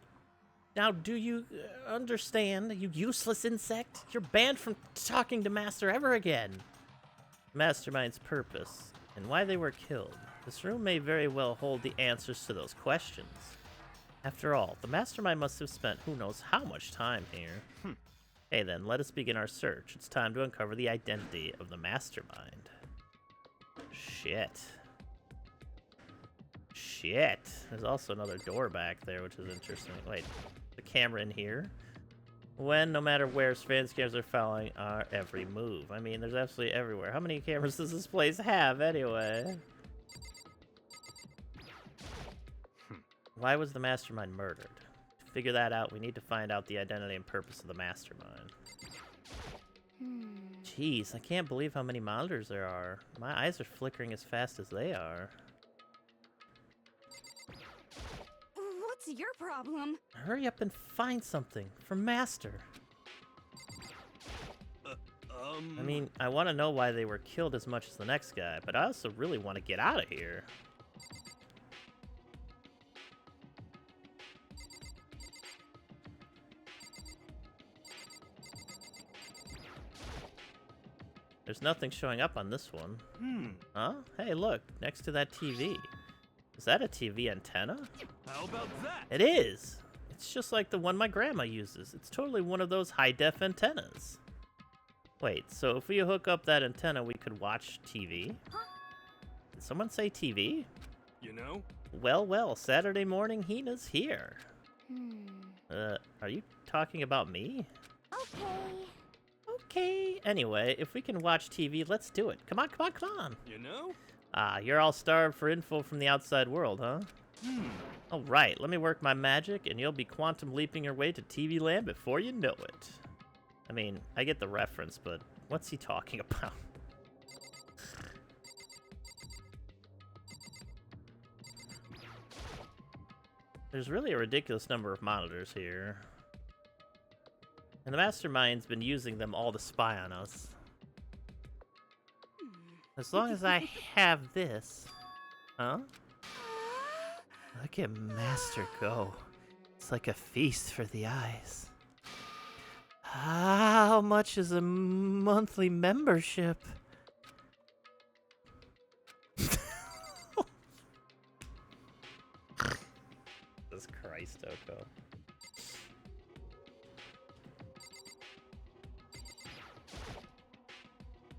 S1: Now do you understand, you useless insect? You're banned from talking to Master ever again. Mastermind's purpose, and why they were killed. This room may very well hold the answers to those questions. After all, the Mastermind must have spent who knows how much time here. Hey then, let us begin our search. It's time to uncover the identity of the Mastermind. Shit. There's also another door back there, which is interesting. Wait, the camera in here? When, no matter where, surveillance cameras are following our every move. I mean, there's absolutely everywhere. How many cameras does this place have, anyway? Why was the Mastermind murdered? To figure that out, we need to find out the identity and purpose of the Mastermind. Jeez, I can't believe how many monitors there are. My eyes are flickering as fast as they are.
S3: What's your problem?
S1: Hurry up and find something from Master. I mean, I want to know why they were killed as much as the next guy, but I also really want to get out of here. There's nothing showing up on this one.
S4: Hmm.
S1: Huh? Hey, look, next to that TV. Is that a TV antenna?
S4: How about that?
S1: It is! It's just like the one my grandma uses. It's totally one of those high-def antennas. Wait, so if we hook up that antenna, we could watch TV? Did someone say TV?
S4: You know?
S1: Well, well, Saturday morning Hina's here. Are you talking about me?
S3: Okay.
S1: Okay. Anyway, if we can watch TV, let's do it. Come on, come on, come on.
S4: You know?
S1: Ah, you're all starved for info from the outside world, huh? All right, let me work my magic, and you'll be quantum leaping your way to TV land before you know it. I mean, I get the reference, but what's he talking about? There's really a ridiculous number of monitors here. And the mastermind's been using them all to spy on us. As long as I have this. Huh? Look at Master go. It's like a feast for the eyes. How much is a monthly membership? Jesus Christ, Oko.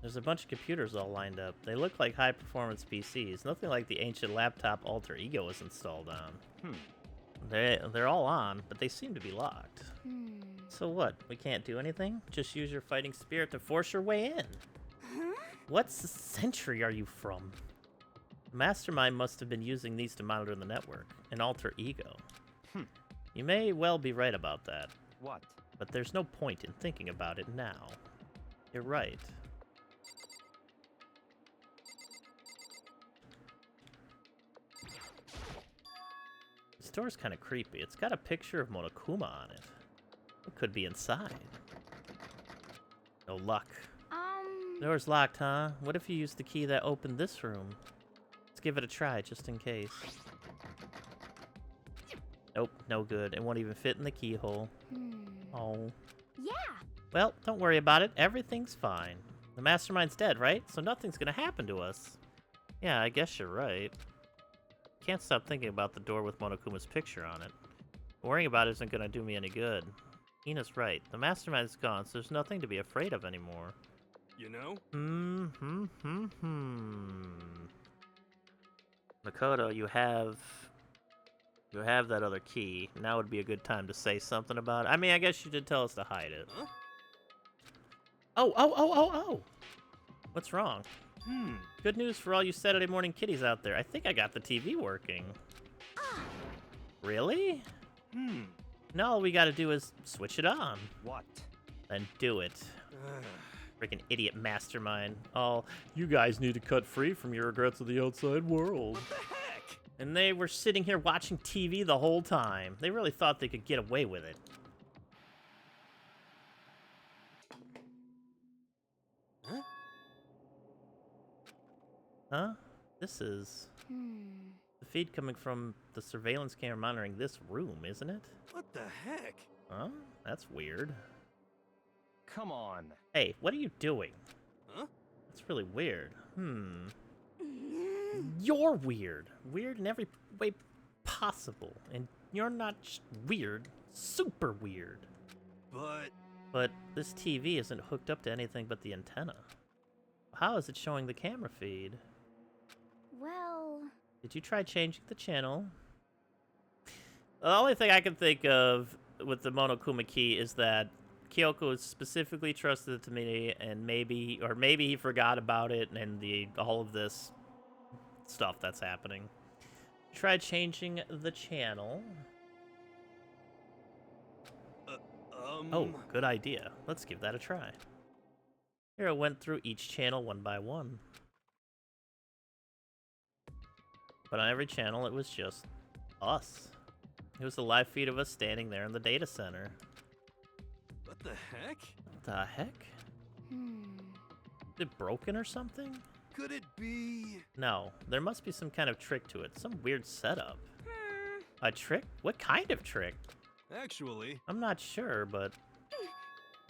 S1: There's a bunch of computers all lined up. They look like high-performance PCs. Nothing like the ancient laptop Alter Ego was installed on. They're all on, but they seem to be locked. So what? We can't do anything? Just use your fighting spirit to force your way in. What century are you from? The mastermind must have been using these to monitor the network. An alter ego. You may well be right about that.
S6: What?
S1: But there's no point in thinking about it now. You're right. This door's kind of creepy. It's got a picture of Monokuma on it. What could be inside? No luck. Door's locked, huh? What if you used the key that opened this room? Let's give it a try, just in case. Nope, no good. It won't even fit in the keyhole. Oh.
S3: Yeah.
S1: Well, don't worry about it. Everything's fine. The mastermind's dead, right? So nothing's gonna happen to us. Yeah, I guess you're right. Can't stop thinking about the door with Monokuma's picture on it. Worrying about it isn't gonna do me any good. Ina's right. The mastermind's gone, so there's nothing to be afraid of anymore.
S4: You know?
S1: Makoto, you have that other key. Now would be a good time to say something about it. I mean, I guess you did tell us to hide it.
S4: Huh?
S1: Oh! What's wrong? Good news for all you Saturday morning kiddies out there. I think I got the TV working. Really? Now all we gotta do is switch it on.
S6: What?
S1: Then do it. Freaking idiot mastermind. Oh, you guys need to cut free from your regrets of the outside world.
S4: What the heck?
S1: And they were sitting here watching TV the whole time. They really thought they could get away with it. Huh? This is the feed coming from the surveillance camera monitoring this room, isn't it?
S4: What the heck?
S1: Huh? That's weird.
S6: Come on.
S1: Hey, what are you doing?
S4: Huh?
S1: That's really weird. You're weird. Weird in every way possible. And you're not just weird, super weird. But this TV isn't hooked up to anything but the antenna. How is it showing the camera feed?
S3: Well...
S1: Did you try changing the channel? The only thing I can think of with the Monokuma key is that Kyoko specifically trusted it to me, and maybe he forgot about it, and all of this stuff that's happening. Try changing the channel. Oh, good idea. Let's give that a try. Here I went through each channel one by one. But on every channel, it was just us. It was the live feed of us standing there in the data center.
S4: What the heck?
S1: The heck? Is it broken or something?
S4: Could it be?
S1: No, there must be some kind of trick to it. Some weird setup. A trick? What kind of trick?
S4: Actually.
S1: I'm not sure, but...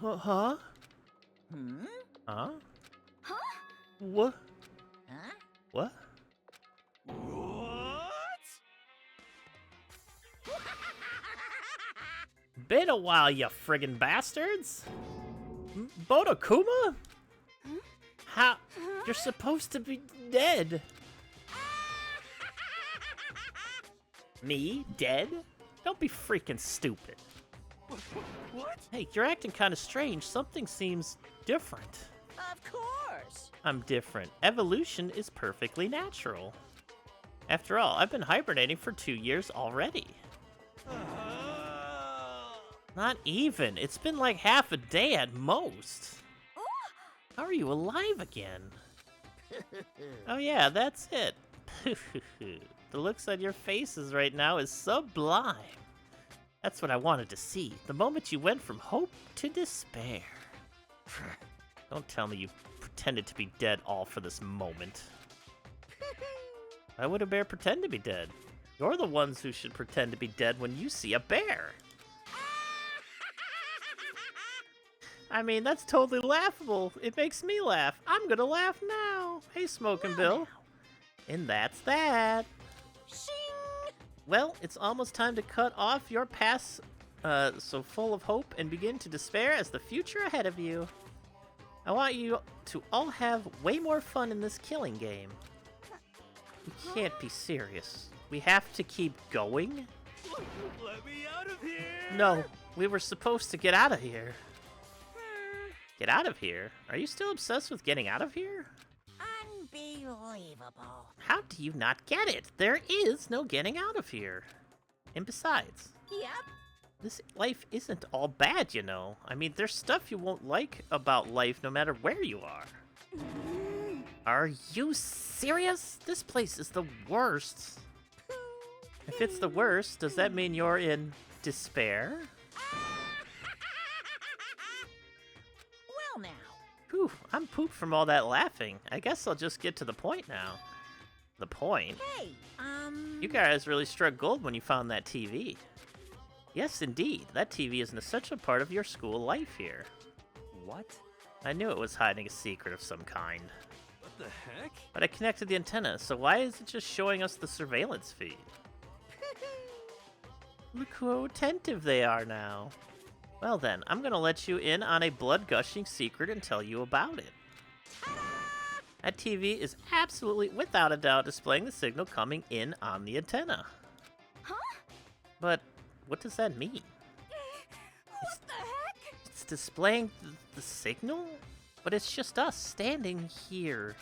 S1: Huh? Huh?
S3: Huh?
S1: What?
S2: Huh?
S1: What?
S4: What?
S1: Been a while, you friggin' bastards! Monokuma? How? You're supposed to be dead. Me? Dead? Don't be freaking stupid.
S4: What?
S1: Hey, you're acting kind of strange. Something seems different.
S2: Of course.
S1: I'm different. Evolution is perfectly natural. After all, I've been hibernating for 2 years already. Not even. It's been like half a day at most. How are you alive again? Oh yeah, that's it. The looks on your faces right now is sublime. That's what I wanted to see. The moment you went from hope to despair. Don't tell me you pretended to be dead all for this moment. Why would a bear pretend to be dead? You're the ones who should pretend to be dead when you see a bear. I mean, that's totally laughable. It makes me laugh. I'm gonna laugh now. Hey, Smokin' Bill. And that's that.
S2: Shing!
S1: Well, it's almost time to cut off your past so full of hope and begin to despair as the future ahead of you. I want you to all have way more fun in this killing game. You can't be serious. We have to keep going?
S4: Let me out of here!
S1: No, we were supposed to get out of here. Get out of here? Are you still obsessed with getting out of here?
S2: Unbelievable.
S1: How do you not get it? There is no getting out of here. And besides,
S2: Yep.
S1: this life isn't all bad, you know. I mean, there's stuff you won't like about life no matter where you are. Are you serious? This place is the worst. If it's the worst, does that mean you're in despair?
S2: Well now.
S1: Whew, I'm pooped from all that laughing. I guess I'll just get to the point now. The point?
S2: Hey,
S1: You guys really struck gold when you found that TV. Yes, indeed. That TV is an essential part of your school life here.
S6: What?
S1: I knew it was hiding a secret of some kind.
S4: What the heck?
S1: But I connected the antenna, so why is it just showing us the surveillance feed? Look how attentive they are now. Well then, I'm gonna let you in on a blood-gushing secret and tell you about it. That TV is absolutely, without a doubt, displaying the signal coming in on the antenna.
S3: Huh?
S1: But what does that mean?
S3: What the heck?
S1: It's displaying the signal? But it's just us standing here.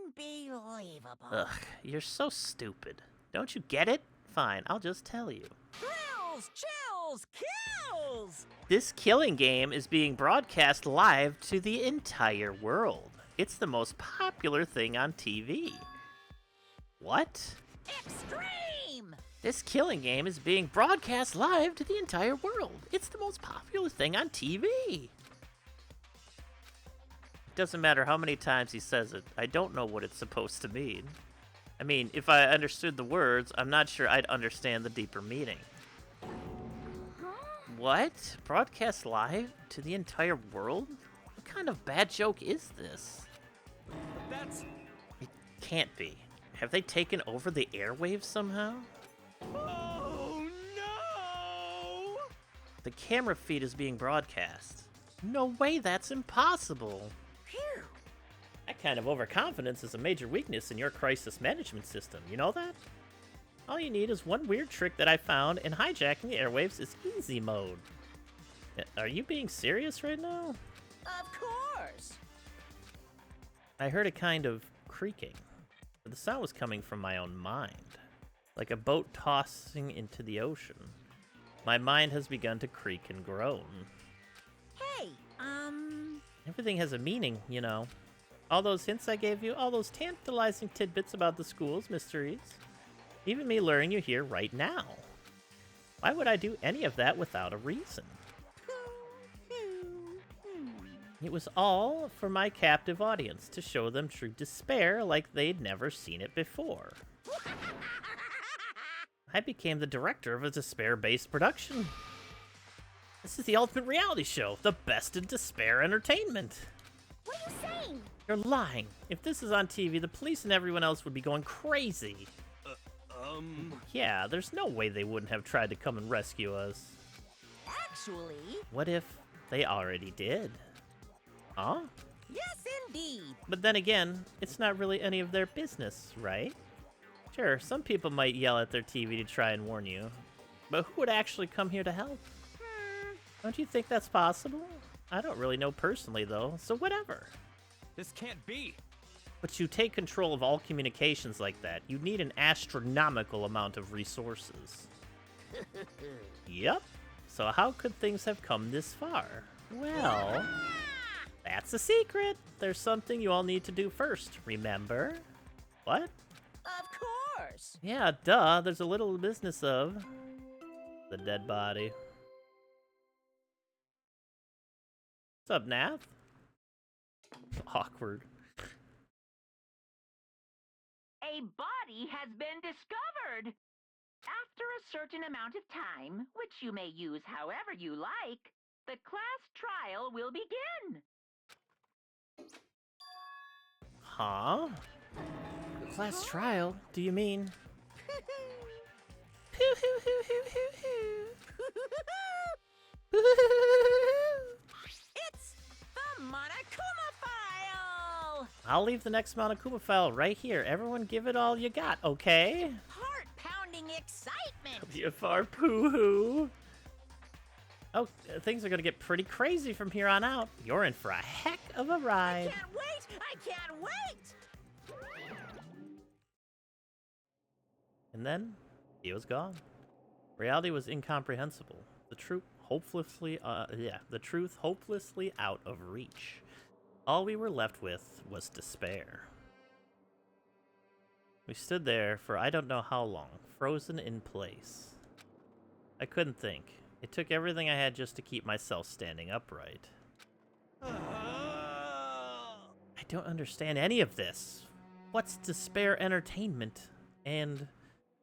S2: Unbelievable.
S1: Ugh, you're so stupid. Don't you get it? Fine, I'll just tell you.
S2: Thrills, chills, kills!
S1: This killing game is being broadcast live to the entire world. It's the most popular thing on TV. What?
S2: Extreme!
S1: This killing game is being broadcast live to the entire world. It's the most popular thing on TV. It doesn't matter how many times he says it. I don't know what it's supposed to mean. I mean, if I understood the words, I'm not sure I'd understand the deeper meaning. What? Broadcast live to the entire world? What kind of bad joke is this?
S4: But that's...
S1: It can't be. Have they taken over the airwaves somehow?
S4: Oh no!
S1: The camera feed is being broadcast. No way, that's impossible.
S2: Phew!
S1: That kind of overconfidence is a major weakness in your crisis management system, you know that? All you need is one weird trick that I found, and hijacking the airwaves is easy mode. Are you being serious right now?
S2: Of course!
S1: I heard a kind of creaking. The sound was coming from my own mind, like a boat tossing into the ocean. My mind has begun to creak and groan.
S2: Hey,
S1: Everything has a meaning, you know. All those hints I gave you, all those tantalizing tidbits about the school's mysteries. Even me luring you here right now. Why would I do any of that without a reason? It was all for my captive audience, to show them true despair like they'd never seen it before. I became the director of a despair-based production. This is the ultimate reality show, the best in despair entertainment.
S3: What are you saying?
S1: You're lying. If this is on TV, the police and everyone else would be going crazy. Yeah, there's no way they wouldn't have tried to come and rescue us.
S7: Actually,
S1: What if they already did? Huh?
S7: yes indeed.
S1: But then again, it's not really any of their business, right? Sure, some people might yell at their TV to try and warn you, but who would actually come here to help? Don't you think that's possible? I don't really know personally, though, so whatever.
S6: This can't be.
S1: But you take control of all communications like that, you need an astronomical amount of resources. Yep. So how could things have come this far? Well, that's a secret. There's something you all need to do first, remember? What?
S7: Of course.
S1: Yeah, duh. There's a little business of the dead body. What's up, Nath? Awkward.
S8: A body has been discovered. After a certain amount of time, which you may use however you like, the class trial will begin.
S1: Huh? Class trial? Do you mean?
S7: It's the Monokuma file!
S1: I'll leave the next Monokuma file right here. Everyone give it all you got, okay?
S7: Heart-pounding excitement!
S1: WFR poo-hoo. Oh, things are gonna get pretty crazy from here on out. You're in for a heck of a
S7: I
S1: ride.
S7: can't wait! I can't wait!
S1: And then, he was gone. Reality was incomprehensible. The truth hopelessly out of reach. All we were left with was despair. We stood there for I don't know how long, frozen in place. I couldn't think. It took everything I had just to keep myself standing upright. I don't understand any of this. What's despair entertainment? And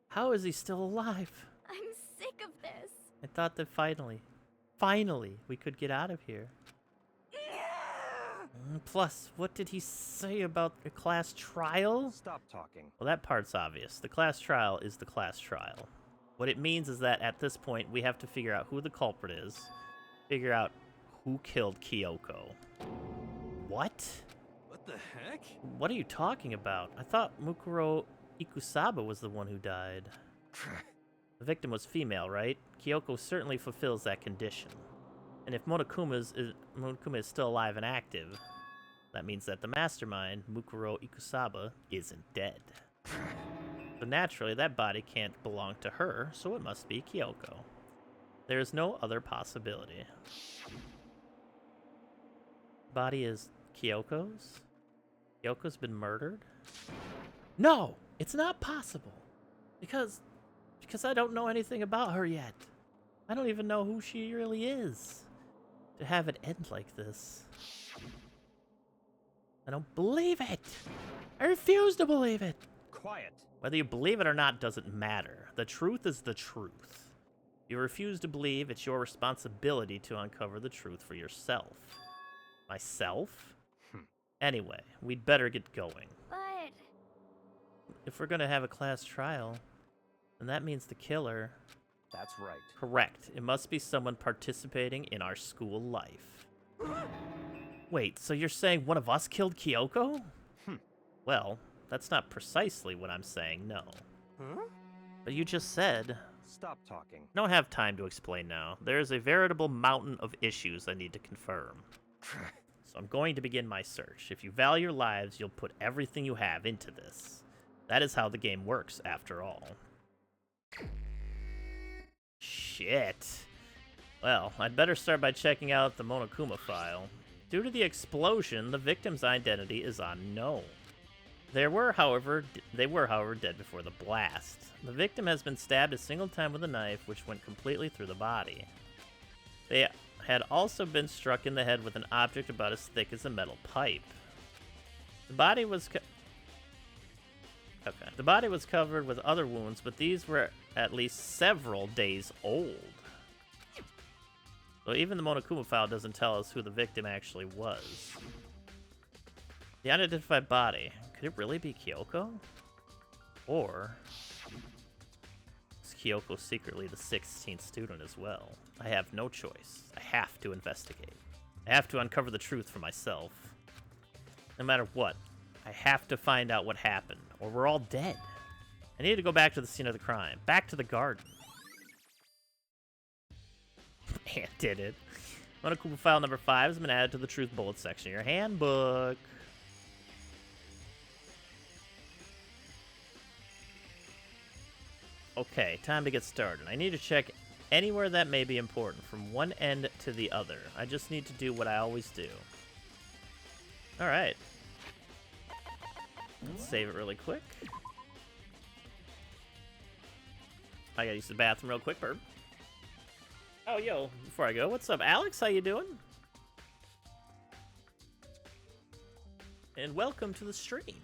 S1: how is he still alive?
S3: I'm sick of this.
S1: I thought that finally, we could get out of here. Plus, what did he say about the class trial?
S6: Stop talking.
S1: Well, that part's obvious. The class trial is the class trial. What it means is that at this point, we have to figure out who the culprit is, figure out who killed Kyoko. What?
S4: What the heck?
S1: What are you talking about? I thought Mukuro Ikusaba was the one who died. The victim was female, right? Kyoko certainly fulfills that condition. And if Monokuma is still alive and active, that means that the mastermind, Mukuro Ikusaba, isn't dead. So naturally, that body can't belong to her, so it must be Kyoko. There is no other possibility. Body is Kyoko's? Kyoko's been murdered? No! It's not possible! Because I don't know anything about her yet. I don't even know who she really is. To have it end like this. I don't believe it! I refuse to believe it!
S6: Quiet.
S1: Whether you believe it or not doesn't matter. The truth is the truth. You refuse to believe, it's your responsibility to uncover the truth for yourself. Myself? Anyway, we'd better get going.
S3: But
S1: If we're gonna have a class trial, then that means the killer...
S6: That's right.
S1: Correct. It must be someone participating in our school life. Wait, so you're saying one of us killed Kyoko? Well, that's not precisely what I'm saying, no.
S4: Huh?
S1: But you just said...
S6: Stop talking.
S1: Don't have time to explain now. There is a veritable mountain of issues I need to confirm. So I'm going to begin my search. If you value your lives, you'll put everything you have into this. That is how the game works, after all. Shit. Well, I'd better start by checking out the Monokuma file. Due to the explosion, the victim's identity is unknown. They were, however, dead before the blast. The victim has been stabbed a single time with a knife, which went completely through the body. They had also been struck in the head with an object about as thick as a metal pipe. The body was covered with other wounds, but these were at least several days old. So even the Monokuma file doesn't tell us who the victim actually was. The unidentified body. Could it really be Kyoko? Or is Kyoko secretly the 16th student as well? I have no choice. I have to investigate. I have to uncover the truth for myself. No matter what, I have to find out what happened, or we're all dead. I need to go back to the scene of the crime. Back to the garden. And did it. Monokuma file number 5 has been added to the truth bullet section of your handbook. Okay, time to get started. I need to check anywhere that may be important, from one end to the other. I just need to do what I always do. Alright. Let's save it really quick. I gotta use the bathroom real quick, Burb. Oh, yo, before I go, what's up, Alex? How you doing? And welcome to the stream.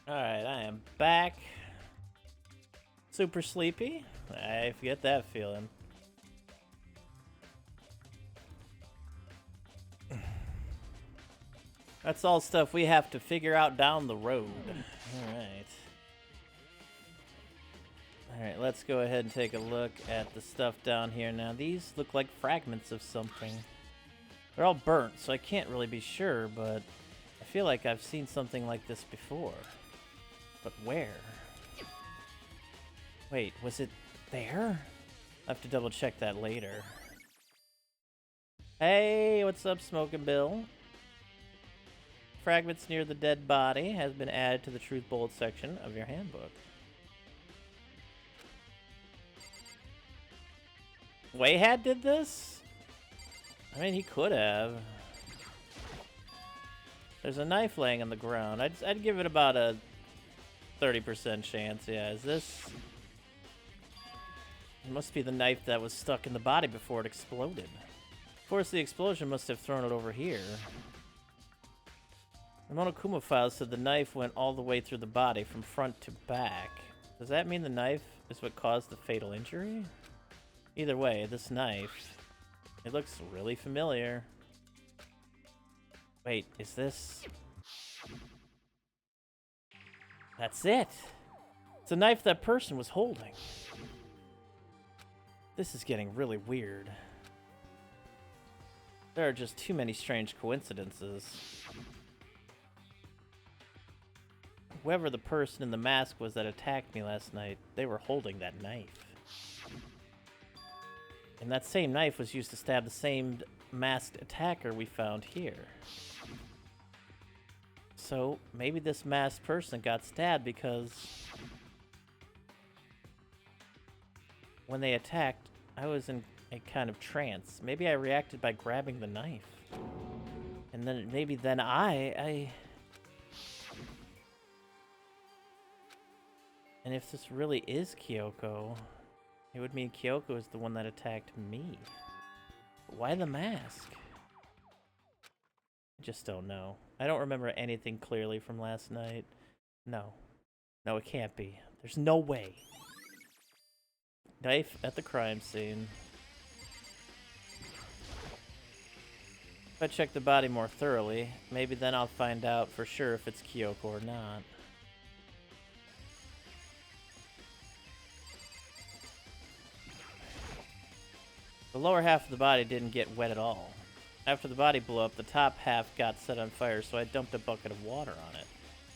S1: Alright, I am back. Super sleepy. I get that feeling. That's all stuff we have to figure out down the road. Alright. Alright, let's go ahead and take a look at the stuff down here now. These look like fragments of something. They're all burnt, so I can't really be sure, but I feel like I've seen something like this before. But where? Wait, was it there? I'll have to double check that later. Hey, what's up, Smokin' Bill? Fragments near the dead body has been added to the truth bullet section of your handbook. Wayhad did this? I mean, he could have. There's a knife laying on the ground. I'd give it about a 30% chance. Yeah, is this? It must be the knife that was stuck in the body before it exploded. Of course, the explosion must have thrown it over here. The Monokuma file said the knife went all the way through the body from front to back. Does that mean the knife is what caused the fatal injury? Either way, this knife, it looks really familiar. Wait, is this... That's it! It's a knife that person was holding. This is getting really weird. There are just too many strange coincidences. Whoever the person in the mask was that attacked me last night, they were holding that knife. And that same knife was used to stab the same masked attacker we found here. So, maybe this masked person got stabbed because when they attacked, I was in a kind of trance. Maybe I reacted by grabbing the knife. And then maybe then I... And if this really is Kyoko, it would mean Kyoko is the one that attacked me. Why the mask? I just don't know. I don't remember anything clearly from last night. No. No, it can't be. There's no way. Knife at the crime scene. If I check the body more thoroughly, maybe then I'll find out for sure if it's Kyoko or not. The lower half of the body didn't get wet at all. After the body blew up, the top half got set on fire, so I dumped a bucket of water on it,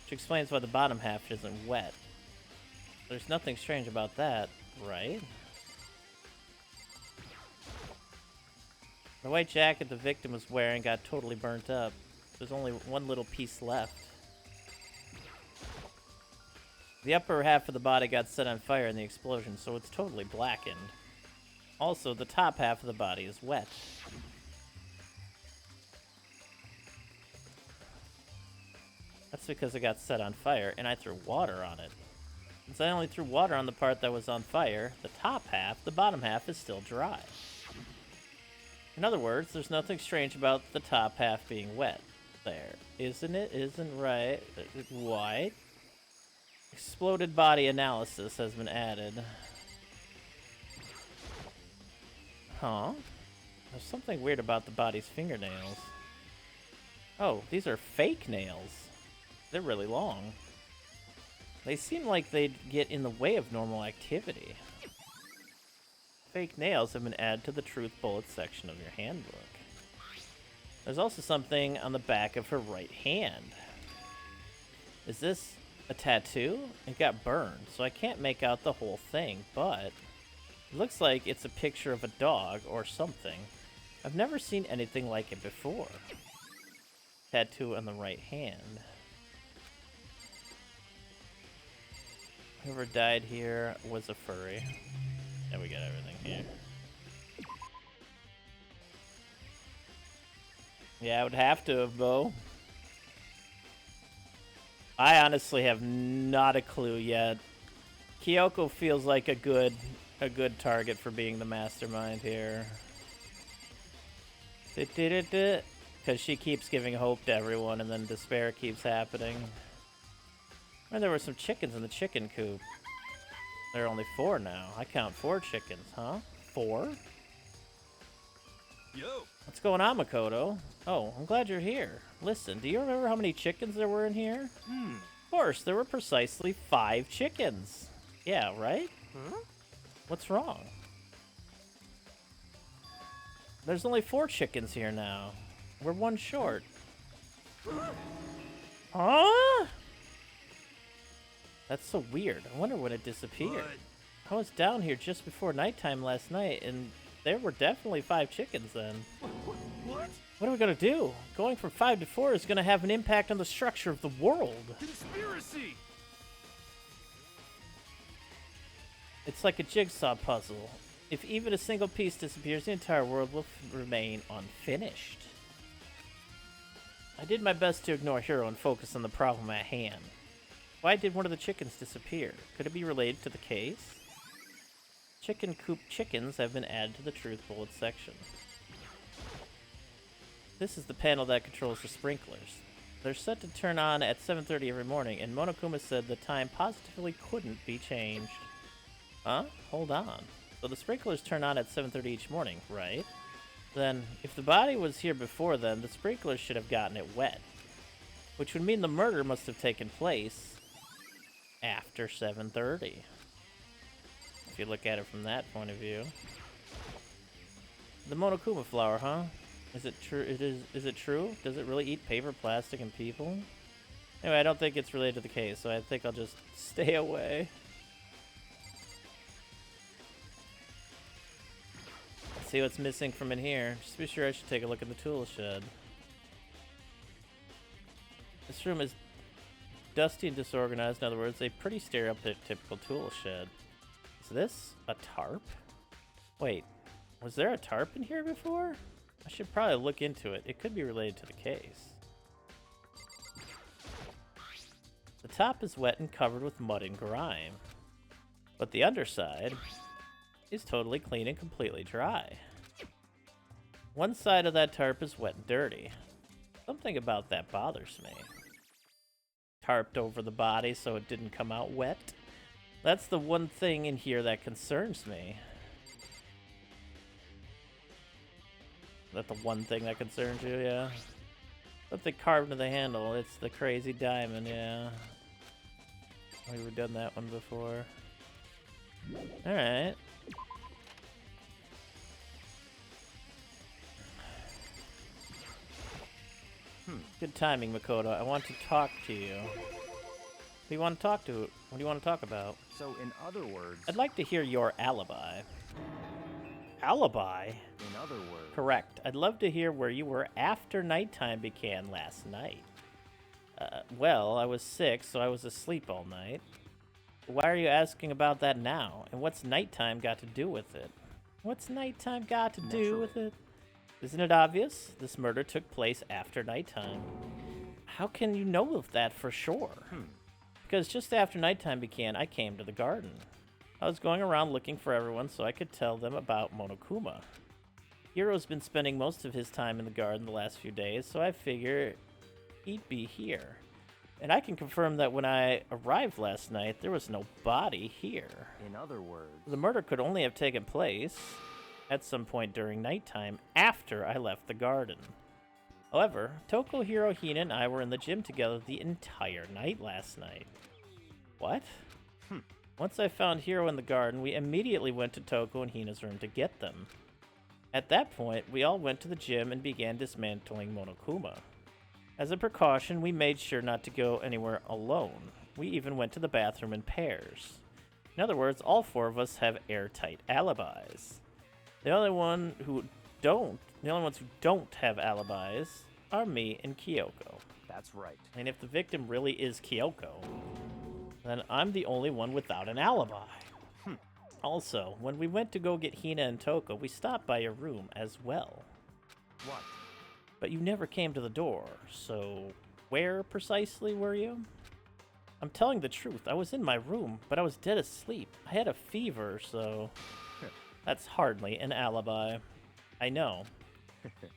S1: which explains why the bottom half isn't wet. There's nothing strange about that, right? The white jacket the victim was wearing got totally burnt up. There's only one little piece left. The upper half of the body got set on fire in the explosion, so it's totally blackened. Also, the top half of the body is wet. That's because it got set on fire, and I threw water on it. Since I only threw water on the part that was on fire, the top half, the bottom half, is still dry. In other words, there's nothing strange about the top half being wet. There. Isn't it? Isn't right. White. Exploded body analysis has been added. Huh? There's something weird about the body's fingernails. Oh, these are fake nails. They're really long. They seem like they'd get in the way of normal activity. Fake nails have been added to the truth bullets section of your handbook. There's also something on the back of her right hand. Is this a tattoo? It got burned, so I can't make out the whole thing, but it looks like it's a picture of a dog or something. I've never seen anything like it before. Tattoo on the right hand. Whoever died here was a furry. Yeah, we got everything here. Yeah, I would have to have, Bo. I honestly have not a clue yet. Kyoko feels like a good target for being the mastermind here. Because she keeps giving hope to everyone and then despair keeps happening. And there were some chickens in the chicken coop. There are only 4 now. I count 4 chickens, huh? 4?
S4: Yo!
S1: What's going on, Makoto? Oh, I'm glad you're here. Listen, do you remember how many chickens there were in here? Of course, there were precisely 5 chickens. Yeah, right?
S2: Huh?
S1: What's wrong? There's only 4 chickens here now. We're 1 short. Huh? That's so weird. I wonder when it disappeared.
S4: What?
S1: I was down here just before nighttime last night, and there were definitely 5 chickens then.
S4: What?
S1: What are we gonna do? Going from 5 to 4 is gonna have an impact on the structure of the world.
S4: Conspiracy!
S1: It's like a jigsaw puzzle. If even a single piece disappears, the entire world will remain unfinished. I did my best to ignore Hiro and focus on the problem at hand. Why did one of the chickens disappear? Could it be related to the case? Chicken coop chickens have been added to the truth bullet section. This is the panel that controls the sprinklers. They're set to turn on at 7:30 every morning, and Monokuma said the time positively couldn't be changed. Huh? Hold on. So the sprinklers turn on at 7:30 each morning, right? Then, if the body was here before then, the sprinklers should have gotten it wet. Which would mean the murder must have taken place after 7:30. If you look at it from that point of view. The Monokuma flower, huh? Is it true? Is it true? Does it really eat paper, plastic, and people? Anyway, I don't think it's related to the case, so I think I'll just stay away. Let's see what's missing from in here. Just be sure I should take a look at the tool shed. This room is dusty and disorganized. In other words, a pretty stereotypical tool shed. Is this a tarp? Wait, was there a tarp in here before? I should probably look into it. It could be related to the case. The top is wet and covered with mud and grime. But the underside is totally clean and completely dry. One side of that tarp is wet and dirty. Something about that bothers me. Tarped over the body so it didn't come out wet. That's the one thing in here that concerns me. Is that the one thing that concerns you? Yeah. Something carved into the handle. It's the crazy diamond, yeah. We've done that one before. Alright. Good timing, Makoto. I want to talk to you. What do you want to talk to? What do you want to talk about?
S6: So, in other words...
S1: I'd like to hear your alibi. Alibi?
S6: In other words...
S1: Correct. I'd love to hear where you were after nighttime began last night. Well, I was sick, so I was asleep all night. Why are you asking about that now? And what's nighttime got to do with it? What's nighttime got to do with it? Isn't it obvious? This murder took place after nighttime. How can you know of that for sure? Because just after nighttime began, I came to the garden. I was going around looking for everyone so I could tell them about Monokuma. Hiro's been spending most of his time in the garden the last few days, so I figure he'd be here. And I can confirm that when I arrived last night, there was no body here.
S6: In other words...
S1: The murder could only have taken place at some point during nighttime after I left the garden. However, Toko, Hiro, Hina, and I were in the gym together the entire night last night. What? Once I found Hiro in the garden, we immediately went to Toko and Hina's room to get them. At that point, we all went to the gym and began dismantling Monokuma. As a precaution, we made sure not to go anywhere alone. We even went to the bathroom in pairs. In other words, all four of us have airtight alibis. The only ones who don't have alibis are me and Kyoko.
S6: That's right.
S1: And if the victim really is Kyoko, then I'm the only one without an alibi. Also, when we went to go get Hina and Toko, we stopped by your room as well.
S6: What?
S1: But you never came to the door, so where precisely were you? I'm telling the truth. I was in my room, but I was dead asleep. I had a fever, so... That's hardly an alibi. I know.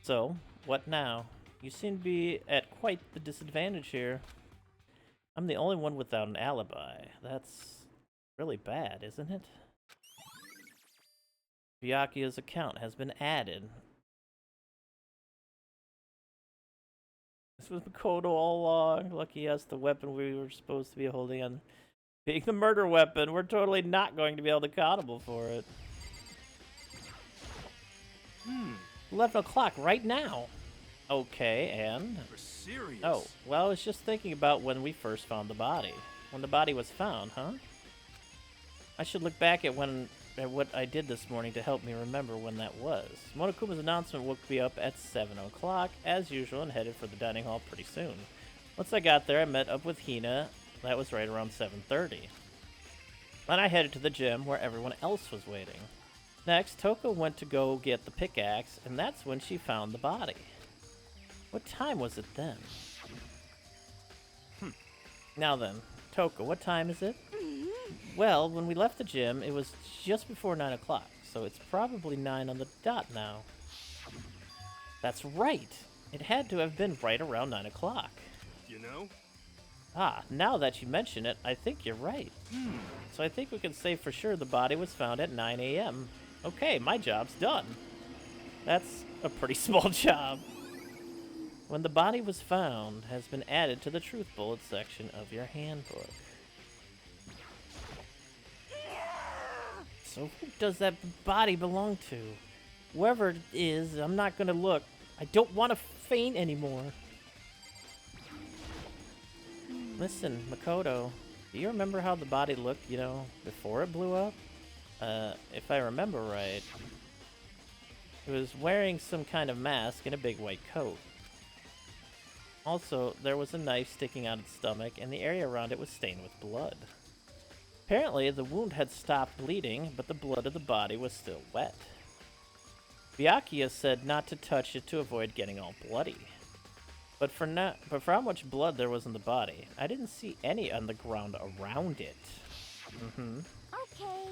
S1: So, what now? You seem to be at quite the disadvantage here. I'm the only one without an alibi. That's really bad, isn't it? Byakuya's account has been added. This was Makoto all along. Lucky us, the weapon we were supposed to be holding on being the murder weapon. We're totally not going to be held accountable for it. 11 o'clock right now. Okay, and...
S4: You're serious?
S1: Oh, well, I was just thinking about when we first found the body. When the body was found, huh? I should look back at what I did this morning to help me remember when that was. Monokuma's announcement woke me up at 7 o'clock, as usual, and headed for the dining hall pretty soon. Once I got there, I met up with Hina. That was right around 7:30. Then I headed to the gym, where everyone else was waiting. Next, Toko went to go get the pickaxe, and that's when she found the body. What time was it then? Now then, Toko, what time is it? Well, when we left the gym, it was just before 9 o'clock, so it's probably 9 on the dot now. That's right! It had to have been right around 9 o'clock.
S4: You know?
S1: Ah, now that you mention it, I think you're right. So I think we can say for sure the body was found at 9 a.m. Okay, my job's done. That's a pretty small job. When the body was found has been added to the truth bullet section of your handbook. So who does that body belong to? Whoever it is, I'm not gonna look. I don't want to faint anymore. Listen, Makoto, do you remember how the body looked, before it blew up? If I remember right, it was wearing some kind of mask and a big white coat. Also, there was a knife sticking out its stomach, and the area around it was stained with blood. Apparently, the wound had stopped bleeding, but the blood of the body was still wet. Byakuya said not to touch it to avoid getting all bloody. But for how much blood there was in the body, I didn't see any on the ground around it.
S3: Okay.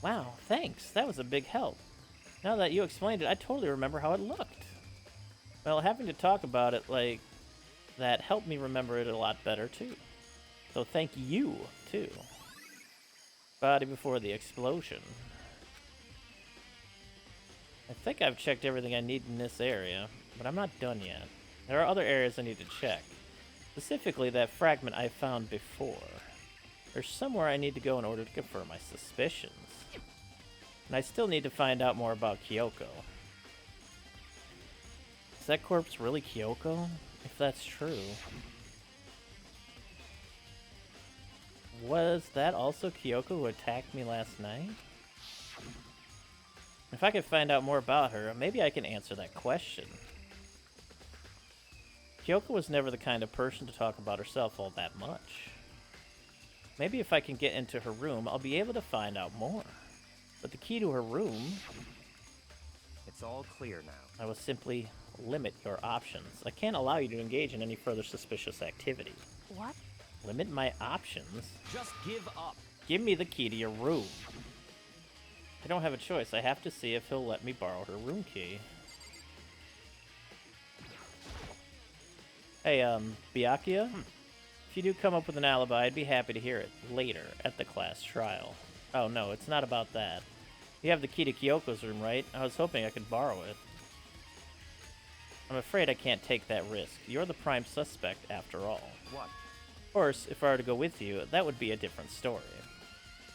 S1: Wow, thanks. That was a big help. Now that you explained it, I totally remember how it looked. Well, having to talk about it like that helped me remember it a lot better, too. So thank you, too. Body before the explosion. I think I've checked everything I need in this area, but I'm not done yet. There are other areas I need to check. Specifically, that fragment I found before. There's somewhere I need to go in order to confirm my suspicions. And I still need to find out more about Kyoko. Is that corpse really Kyoko? If that's true. Was that also Kyoko who attacked me last night? If I could find out more about her, maybe I can answer that question. Kyoko was never the kind of person to talk about herself all that much. Maybe if I can get into her room, I'll be able to find out more. But the key to her room...
S6: It's all clear now.
S1: I will simply limit your options. I can't allow you to engage in any further suspicious activity.
S5: What?
S1: Limit my options?
S6: Just give up.
S1: Give me the key to your room. I don't have a choice. I have to see if he'll let me borrow her room key. Hey, Byakuya? If you do come up with an alibi, I'd be happy to hear it later at the class trial. Oh no, it's not about that. You have the key to Kyoko's room, right? I was hoping I could borrow it. I'm afraid I can't take that risk. You're the prime suspect, after all.
S6: What?
S1: Of course, if I were to go with you, that would be a different story.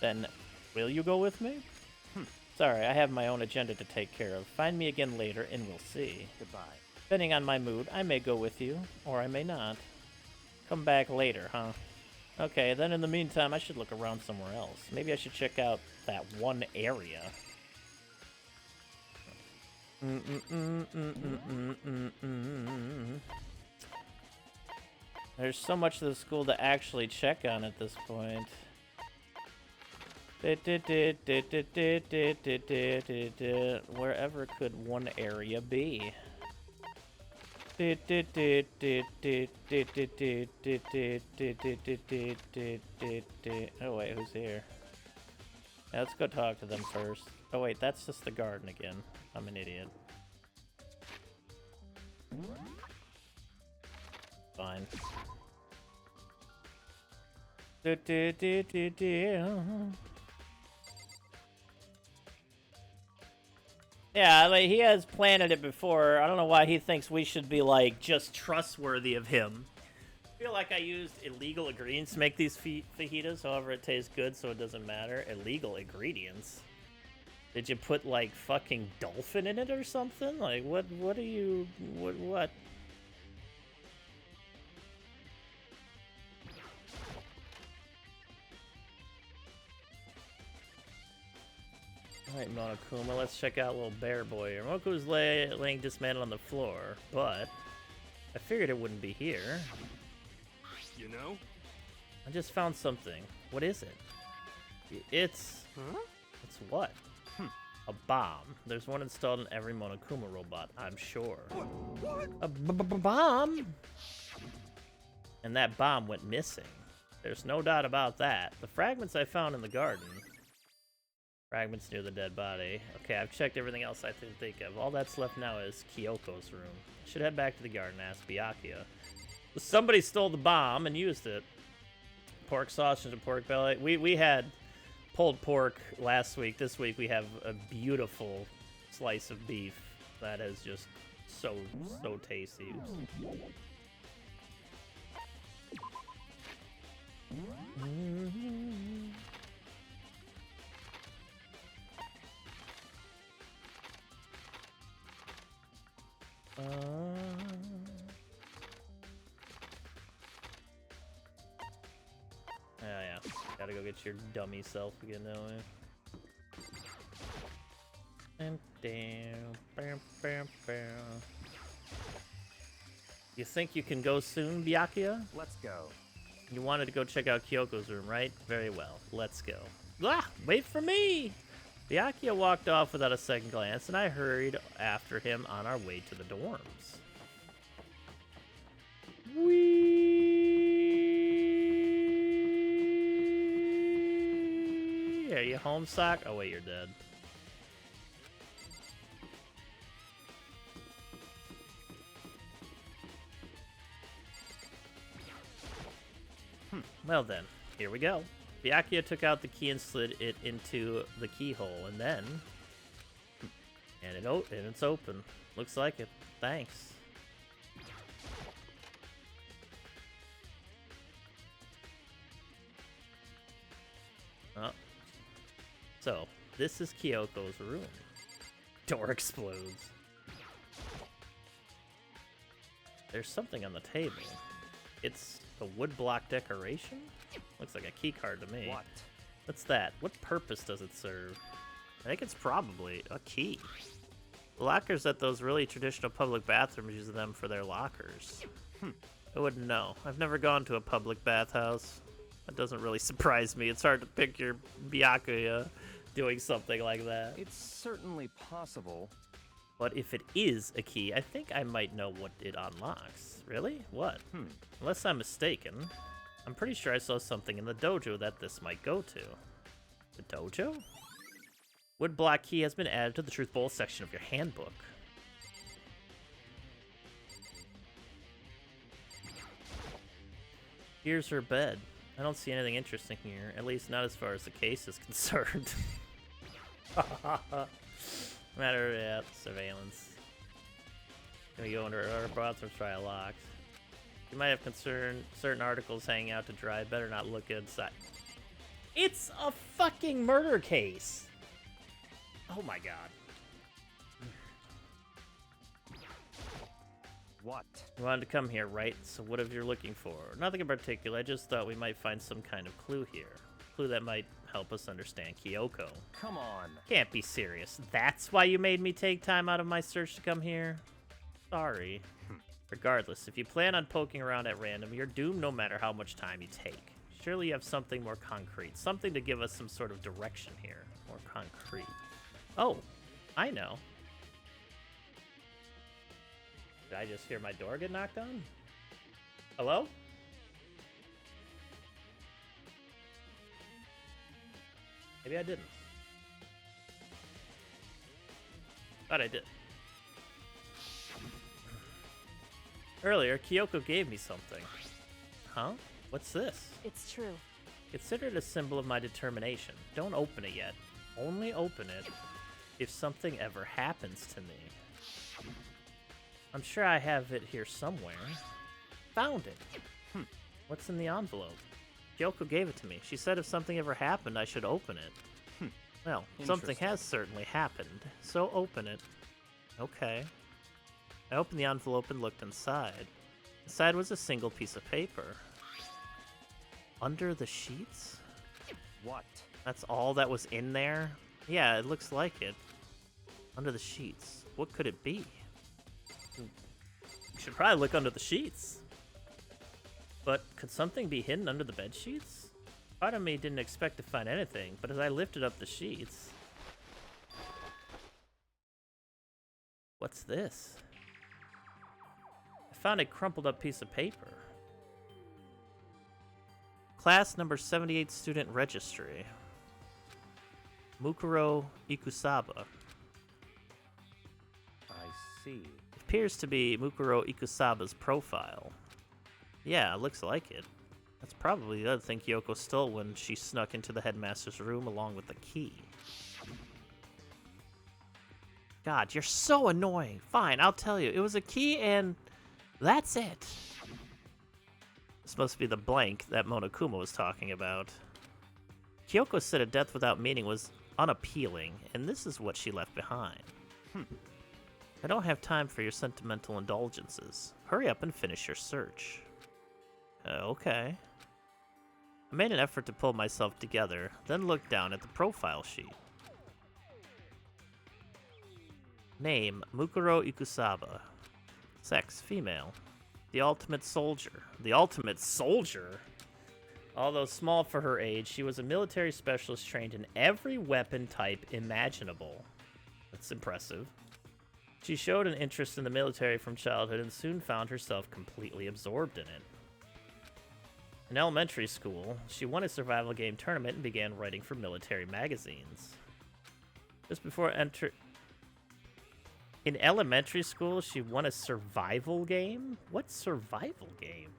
S1: Then, will you go with me? Sorry, I have my own agenda to take care of. Find me again later, and we'll see.
S6: Goodbye.
S1: Depending on my mood, I may go with you, or I may not. Come back later, huh? Okay, then in the meantime, I should look around somewhere else. Maybe I should check out that one area. There's so much to the school to actually check on at this point. Wherever could one area be? Oh wait, who's here? Yeah, let's go talk to them first. Oh wait, that's just the garden again. I'm an idiot. Fine. Yeah, like, he has planted it before. I don't know why he thinks we should be, like, just trustworthy of him. I feel like I used illegal ingredients to make these fajitas. However, it tastes good, so it doesn't matter. Illegal ingredients? Did you put, like, fucking dolphin in it or something? Like, what are you... What? Alright, Monokuma, let's check out little bear boy here. Monokuma's laying dismantled on the floor, but I figured it wouldn't be here.
S4: You know?
S1: I just found something. What is it? It's...
S6: Huh?
S1: It's what? A bomb. There's one installed in every Monokuma robot, I'm sure.
S4: What?
S1: A bomb? And that bomb went missing. There's no doubt about that. The fragments I found in the garden. Fragments near the dead body. Okay, I've checked everything else I can think of. All that's left now is Kyoko's room. I should head back to the garden and ask Byakuya. Somebody stole the bomb and used it. Pork sausage and pork belly. We had pulled pork last week. This week we have a beautiful slice of beef that is just so tasty. Yeah. Gotta go get your dummy self again, don't we? You think you can go soon, Byakuya?
S6: Let's go.
S1: You wanted to go check out Kyoko's room, right? Very well. Let's go. Ah, wait for me! Byakuya walked off without a second glance, and I hurried after him on our way to the dorms. Whee! Are you home, Sock? Oh, wait, you're dead. Well then, here we go. Byakuya took out the key and slid it into the keyhole, and then... And it's open. Looks like it. Thanks. Oh. So, this is Kyoko's room. Door explodes. There's something on the table. It's a woodblock decoration? Looks like a key card to me.
S6: What?
S1: What's that? What purpose does it serve? I think it's probably a key. The lockers at those really traditional public bathrooms use them for their lockers. I wouldn't know. I've never gone to a public bathhouse. That doesn't really surprise me. It's hard to picture Byakuya doing something like that.
S6: It's certainly possible.
S1: But if it is a key, I think I might know what it unlocks. Really? What? Unless I'm mistaken. I'm pretty sure I saw something in the dojo that this might go to. The dojo? Woodblock key has been added to the Truth Bowl section of your handbook. Here's her bed. I don't see anything interesting here, at least not as far as the case is concerned. Yeah, surveillance. Gonna go under our bathroom, try a lock. You might have certain articles hanging out to dry. Better not look inside. It's a fucking murder case! Oh my god.
S6: What?
S1: You wanted to come here, right? So what if you're looking for? Nothing in particular. I just thought we might find some kind of clue here. Clue that might help us understand Kyoko.
S6: Come on.
S1: Can't be serious. That's why you made me take time out of my search to come here? Sorry. Regardless, if you plan on poking around at random, you're doomed no matter how much time you take. Surely you have something more concrete. Something to give us some sort of direction here. More concrete. Oh, I know. Did I just hear my door get knocked on? Hello? Maybe I didn't. Thought I did. Earlier, Kyoko gave me something. Huh? What's this?
S5: It's true.
S1: Consider it a symbol of my determination. Don't open it yet. Only open it if something ever happens to me. I'm sure I have it here somewhere. Found it. What's in the envelope? Kyoko gave it to me. She said if something ever happened, I should open it. Well, something has certainly happened, so open it. Okay. I opened the envelope and looked inside. Inside was a single piece of paper. Under the sheets?
S6: What?
S1: That's all that was in there? Yeah, it looks like it. Under the sheets. What could it be? We should probably look under the sheets. But could something be hidden under the bed sheets? Part of me didn't expect to find anything, but as I lifted up the sheets... What's this? I found a crumpled up piece of paper. Class number 78 student registry. Mukuro Ikusaba.
S6: I see.
S1: It appears to be Mukuro Ikusaba's profile. Yeah, it looks like it. That's probably the other thing Kyoko stole when she snuck into the headmaster's room along with the key. God, you're so annoying. Fine, I'll tell you. It was a key and that's it. This must be the blank that Monokuma was talking about. Kyoko said a death without meaning was unappealing, and this is what she left behind. I don't have time for your sentimental indulgences. Hurry up and finish your search. Okay. I made an effort to pull myself together, then looked down at the profile sheet. Name, Mukuro Ikusaba. Sex, female. The ultimate soldier. The ultimate soldier? Although small for her age, she was a military specialist trained in every weapon type imaginable. That's impressive. She showed an interest in the military from childhood and soon found herself completely absorbed in it. In elementary school, she won a survival game tournament and began writing for military magazines. Just before In elementary school, she won a survival game? What survival game?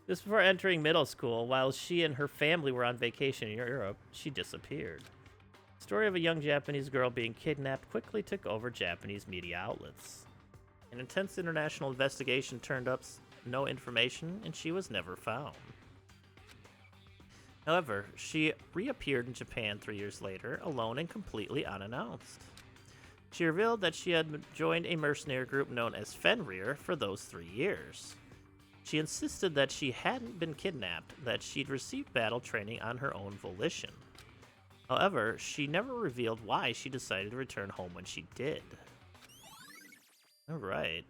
S1: Just before entering middle school, while she and her family were on vacation in Europe, she disappeared. The story of a young Japanese girl being kidnapped quickly took over Japanese media outlets. An intense international investigation turned up no information, and she was never found. However, she reappeared in Japan 3 years later, alone and completely unannounced. She revealed that she had joined a mercenary group known as Fenrir for those 3 years. She insisted that she hadn't been kidnapped, that she'd received battle training on her own volition. However, she never revealed why she decided to return home when she did. Alright.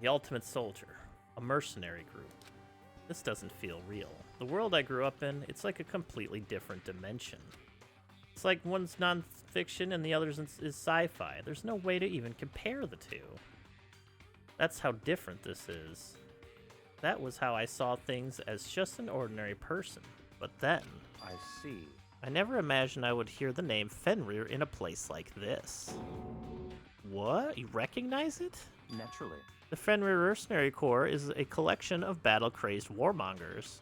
S1: The Ultimate Soldier. A mercenary group. This doesn't feel real. The world I grew up in, it's like a completely different dimension. It's like one's non-fiction and the other's is sci-fi. There's no way to even compare the two. That's how different this is. That was how I saw things as just an ordinary person. But then...
S6: I see.
S1: I never imagined I would hear the name Fenrir in a place like this. What? You recognize it?
S6: Naturally.
S1: The Fenrir Mercenary Corps is a collection of battle-crazed warmongers.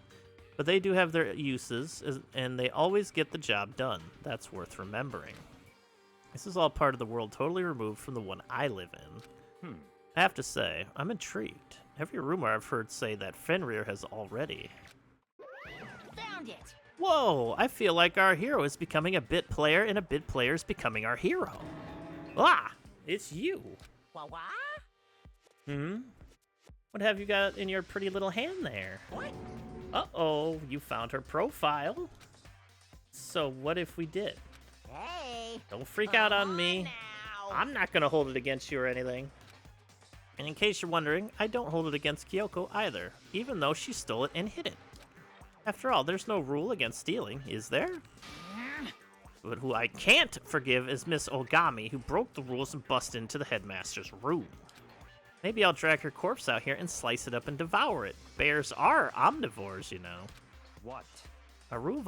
S1: But they do have their uses, and they always get the job done. That's worth remembering. This is all part of the world totally removed from the one I live in. I have to say, I'm intrigued. Every rumor I've heard say that Fenrir has already.
S7: Found it!
S1: Whoa, I feel like our hero is becoming a bit player, and a bit player is becoming our hero. Ah, it's you.
S7: What?
S1: What have you got in your pretty little hand there?
S7: What?
S1: Uh-oh, you found her profile. So what if we did?
S7: Hey!
S1: Don't freak out on me.
S7: Now.
S1: I'm not gonna hold it against you or anything. And in case you're wondering, I don't hold it against Kyoko either, even though she stole it and hid it. After all, there's no rule against stealing, is there? But who I can't forgive is Miss Ogami, who broke the rules and busted into the headmaster's room. Maybe I'll drag her corpse out here and slice it up and devour it. Bears are omnivores, you know.
S6: What?
S1: A rule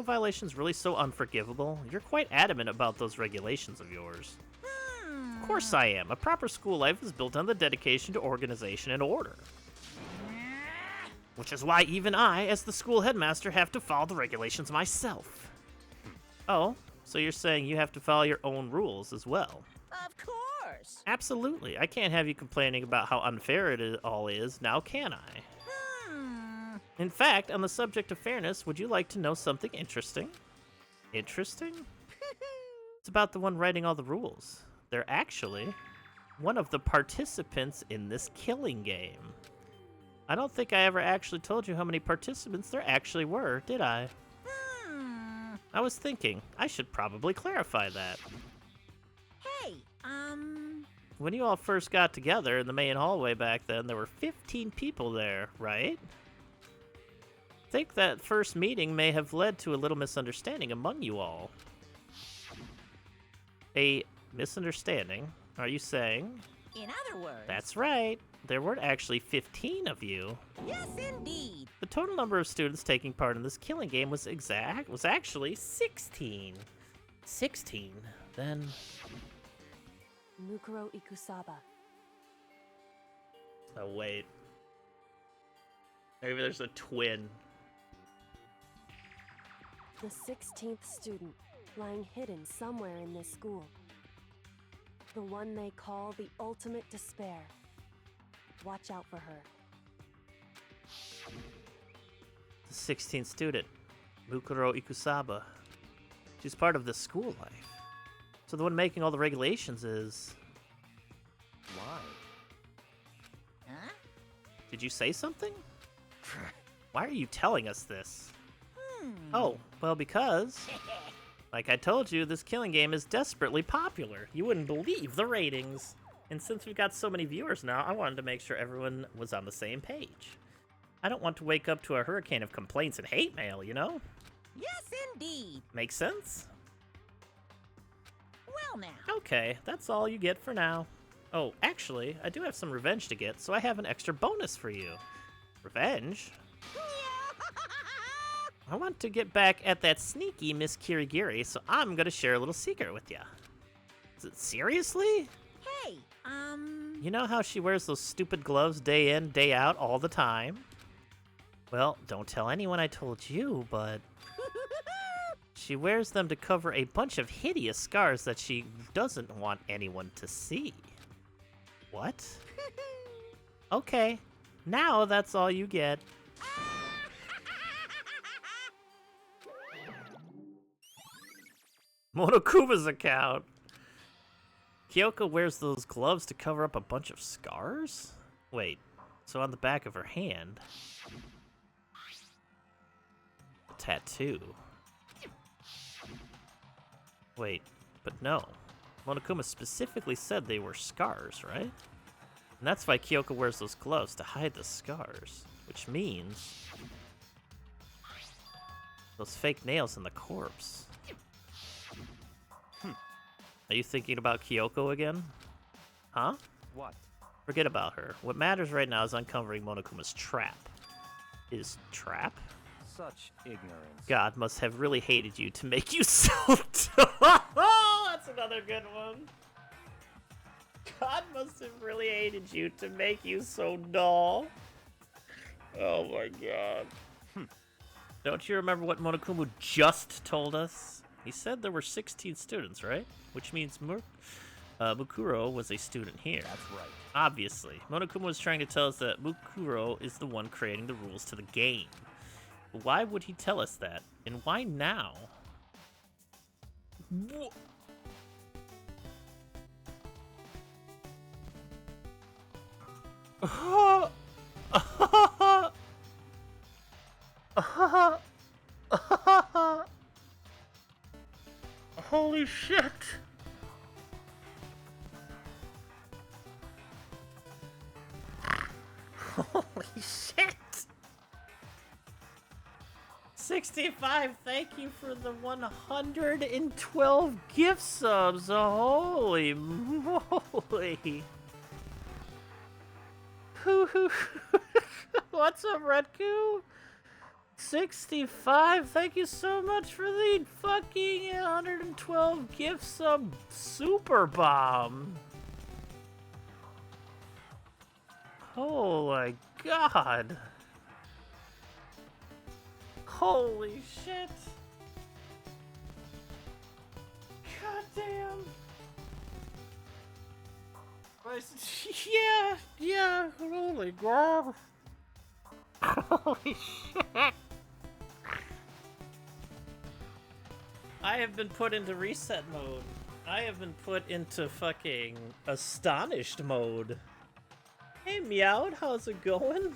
S1: violation's really so unforgivable? You're quite adamant about those regulations of yours. Of course I am. A proper school life is built on the dedication to organization and order. Which is why even I, as the school headmaster, have to follow the regulations myself. Oh, so you're saying you have to follow your own rules as well?
S7: Of course!
S1: Absolutely. I can't have you complaining about how unfair it all is, now can I? In fact, on the subject of fairness, would you like to know something interesting? Interesting? It's about the one writing all the rules. They're actually one of the participants in this killing game. I don't think I ever actually told you how many participants there actually were, did I? I was thinking, I should probably clarify that.
S7: Hey,
S1: When you all first got together in the main hallway back then, there were 15 people there, right? I think that first meeting may have led to a little misunderstanding among you all. A misunderstanding? Are you saying
S7: In other words...
S1: That's right. There were actually 15 of you.
S7: Yes, indeed.
S1: The total number of students taking part in this killing game was actually 16. 16. Then
S5: Mukuro Ikusaba.
S1: oh wait. Maybe there's a twin.
S5: The 16th student, lying hidden somewhere in this school. The one they call the ultimate despair. Watch out for her.
S1: The 16th student, Mukuro Ikusaba. She's part of the school life. So the one making all the regulations is...
S6: Why?
S7: Huh?
S1: Did you say something? Why are you telling us this? Oh, well, because, like I told you, this killing game is desperately popular. You wouldn't believe the ratings. And since we've got so many viewers now, I wanted to make sure everyone was on the same page. I don't want to wake up to a hurricane of complaints and hate mail, you know?
S7: Yes, indeed.
S1: Make sense?
S7: Well now.
S1: Okay, that's all you get for now. Oh, actually, I do have some revenge to get, so I have an extra bonus for you. Revenge? I want to get back at that sneaky Miss Kirigiri, so I'm gonna share a little secret with ya. Seriously?
S7: Hey,
S1: You know how she wears those stupid gloves day in, day out, all the time? Well, don't tell anyone I told you, but... she wears them to cover a bunch of hideous scars that she doesn't want anyone to see. What? Okay, now that's all you get. Monokuma's account. Kyoko wears those gloves to cover up a bunch of scars? Wait, so on the back of her hand... a tattoo. Wait, but no. Monokuma specifically said they were scars, right? And that's why Kyoko wears those gloves, to hide the scars. Which means... those fake nails in the corpse. Are you thinking about Kyoko again? Huh?
S6: What?
S1: Forget about her. What matters right now is uncovering Monokuma's trap. His trap?
S6: Such ignorance.
S1: God must have really hated you to make you so Oh, that's another good one. God must have really hated you to make you so dull. Oh my god. Don't you remember what Monokuma just told us? He said there were 16 students, right? Which means Mukuro was a student here.
S6: That's right.
S1: Obviously. Monokuma was trying to tell us that Mukuro is the one creating the rules to the game. But why would he tell us that? And why now? Holy shit! Holy shit! 65, thank you for the 112 gift subs. Holy moly. What's up, Redku? 65, thank you so much for the fucking 112 gift sub super bomb. Oh my god. Holy shit. God damn. Yeah, holy god. Holy shit. I have been put into reset mode. I have been put into fucking astonished mode. Hey Meowd, how's it going?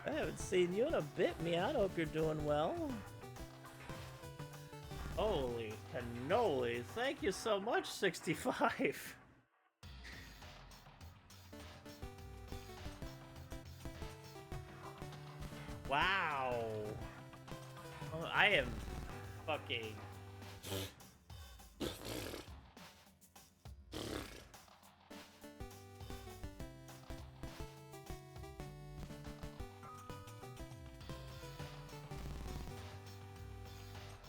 S1: I haven't seen you in a bit, Meowd. Hope you're doing well. Holy cannoli. Thank you so much, 65. Wow. Oh, I am fucking...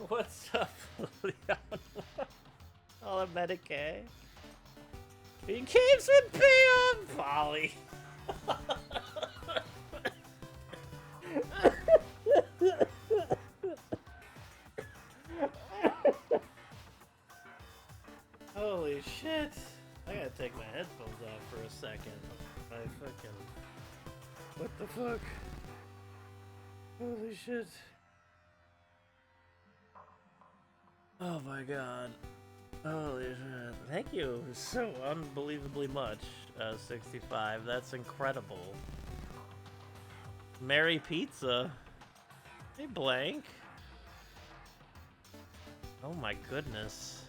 S1: What's up, Leon? All of Medicaid. He keeps with Pam, Polly. Holy shit! I gotta take my headphones off for a second. I fucking. What the fuck? Holy shit. Oh my god. Holy shit. Thank you so unbelievably much, 65. That's incredible. Merry Pizza. Hey, Blank. Oh my goodness.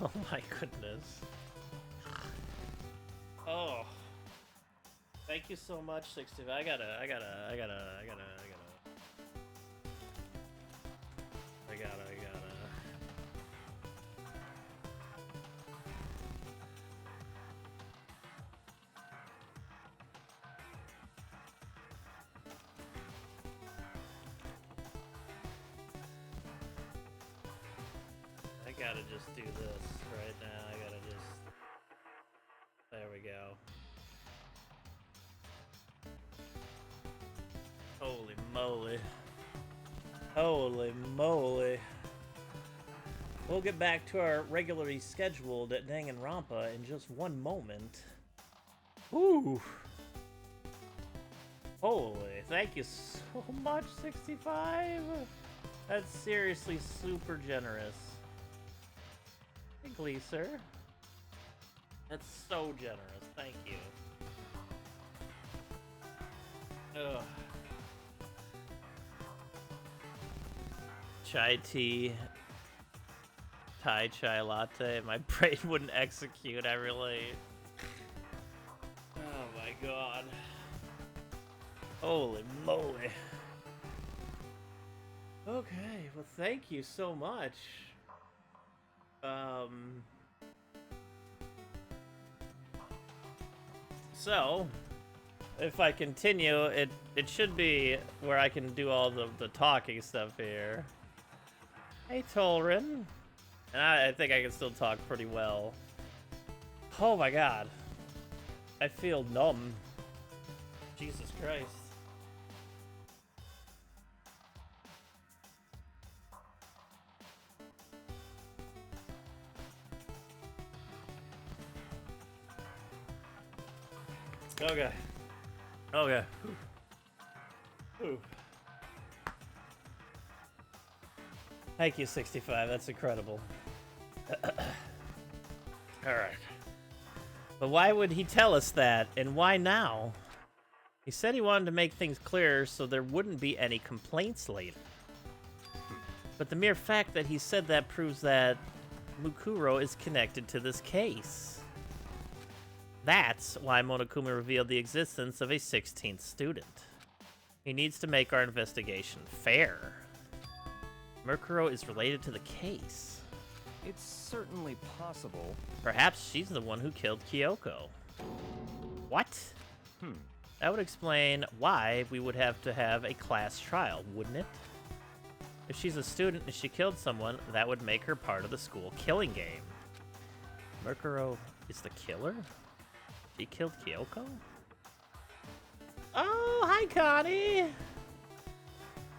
S1: Oh my goodness. Oh. Thank you so much, 65. I gotta. I gotta just do this right now. I gotta just. There we go. Holy moly. Holy moly. We'll get back to our regularly scheduled Danganronpa in just one moment. Whew. Holy, thank you so much, 65. That's seriously super generous. Hey, Gleeser. That's so generous. Thank you. Ugh. Chai tea. Thai chai latte. My brain wouldn't execute. I really. Oh my god. Holy moly. Okay, well, thank you so much. So, if I continue, it should be where I can do all the talking stuff here. Hey, Tolrin. And I think I can still talk pretty well. Oh my god. I feel numb. Jesus Christ. Okay. Okay. Ooh. Thank you, 65. That's incredible. Alright. But why would he tell us that, and why now? He said he wanted to make things clearer so there wouldn't be any complaints later. But the mere fact that he said that proves that Mukuro is connected to this case. That's why Monokuma revealed the existence of a 16th student. He needs to make our investigation fair. Mukuro is related to the case.
S6: It's certainly possible.
S1: Perhaps she's the one who killed Kyoko. What? That would explain why we would have to have a class trial, wouldn't it? If she's a student and she killed someone, that would make her part of the school killing game. Mukuro is the killer? She killed Kyoko? Oh, hi, Connie!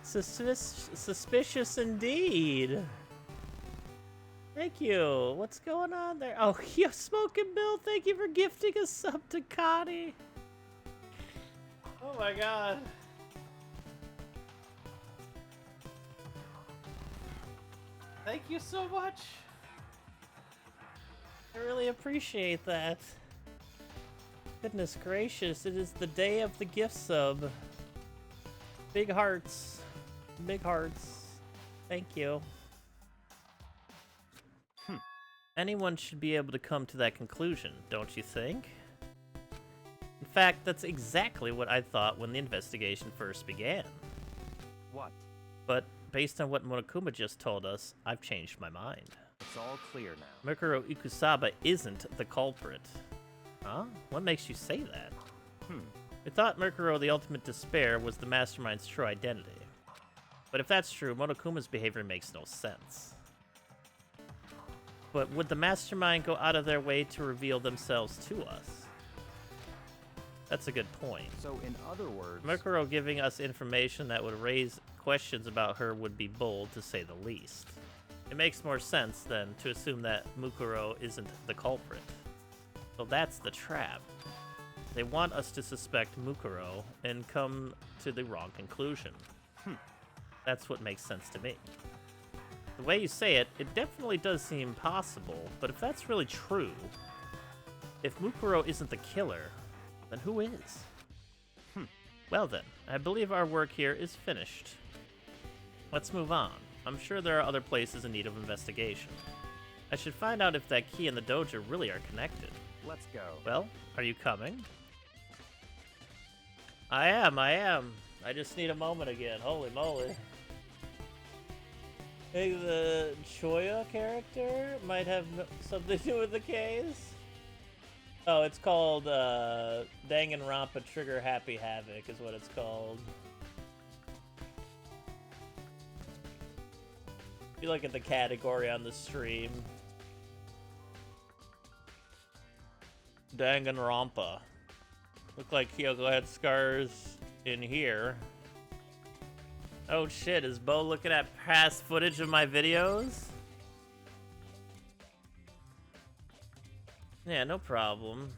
S1: Suspicious indeed. Thank you. What's going on there? Oh, yeah, Smoking Bill, thank you for gifting a sub to Connie. Oh my god. Thank you so much. I really appreciate that. Goodness gracious, it is the day of the gift sub. Big hearts. Big hearts. Thank you. Anyone should be able to come to that conclusion, don't you think? In fact, that's exactly what I thought when the investigation first began.
S6: What?
S1: But based on what Monokuma just told us, I've changed my mind.
S6: It's all clear now.
S1: Mukuro Ikusaba isn't the culprit. Huh? What makes you say that? I thought Mukuro the Ultimate Despair was the mastermind's true identity. But if that's true, Monokuma's behavior makes no sense. But would the mastermind go out of their way to reveal themselves to us? That's a good point.
S6: So, in other words...
S1: Mukuro giving us information that would raise questions about her would be bold, to say the least. It makes more sense, then, to assume that Mukuro isn't the culprit. So that's the trap. They want us to suspect Mukuro and come to the wrong conclusion. That's what makes sense to me. The way you say it, it definitely does seem possible, but if that's really true, if Mukuro isn't the killer, then who is? Well then, I believe our work here is finished. Let's move on. I'm sure there are other places in need of investigation. I should find out if that key and the dojo really are connected.
S6: Let's go.
S1: Well, are you coming? I am. I just need a moment again. Holy moly. I think the Choya character might have something to do with the case. Oh, it's called Danganronpa Trigger Happy Havoc is what it's called. If you look at the category on the stream. Danganronpa. Look like Kyoko had scars in here. Oh shit, is Bo looking at past footage of my videos? Yeah, no problem.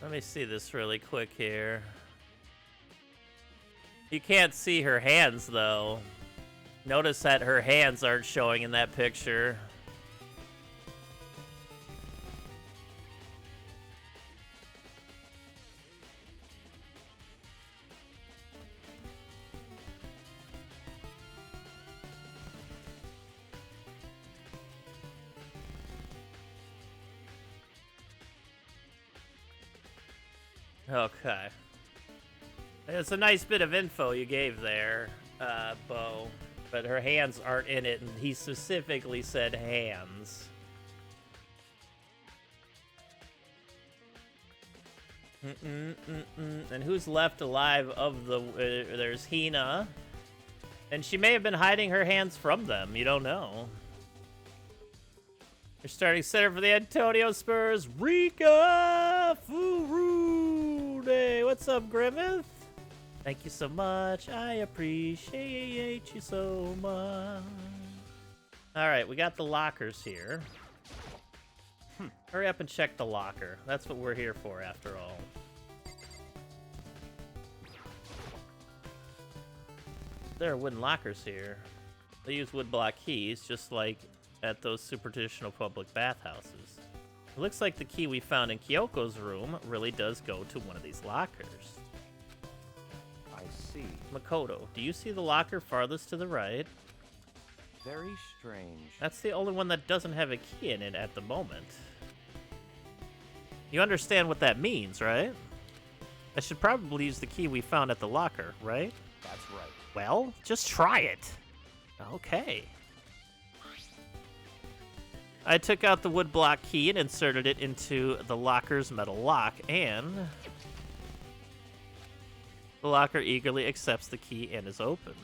S1: Let me see this really quick here. You can't see her hands, though. Notice that her hands aren't showing in that picture. Okay. It's a nice bit of info you gave there, Bo. But her hands aren't in it, and he specifically said hands. And who's left alive of the... there's Hina. And she may have been hiding her hands from them. You don't know. Your starting center for the Antonio Spurs, Rika Furude. What's up, Grimmith? Thank you so much. I appreciate you so much. Alright, we got the lockers here. Hurry up and check the locker. That's what we're here for, after all. There are wooden lockers here. They use wood block keys, just like at those super traditional public bathhouses. It looks like the key we found in Kyoko's room really does go to one of these lockers.
S6: I see.
S1: Makoto, do you see the locker farthest to the right?
S6: Very strange.
S1: That's the only one that doesn't have a key in it at the moment. You understand what that means, right? I should probably use the key we found at the locker, right?
S6: That's right.
S1: Well, just try it. Okay. I took out the wood block key and inserted it into the locker's metal lock, and the locker eagerly accepts the key and is opened.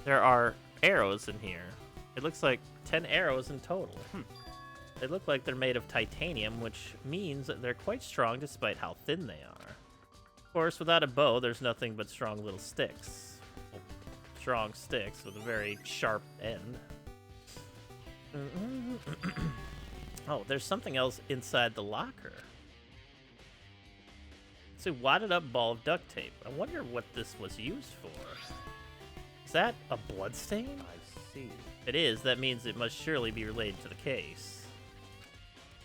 S1: There are arrows in here. It looks like 10 arrows in total. They look like they're made of titanium, which means that they're quite strong despite how thin they are. Of course, without a bow, there's nothing but strong little sticks. Strong sticks with a very sharp end. Oh, there's something else inside the locker. It's a wadded up ball of duct tape. I wonder what this was used for. Is that a bloodstain?
S6: I see.
S1: It is. That means it must surely be related to the case.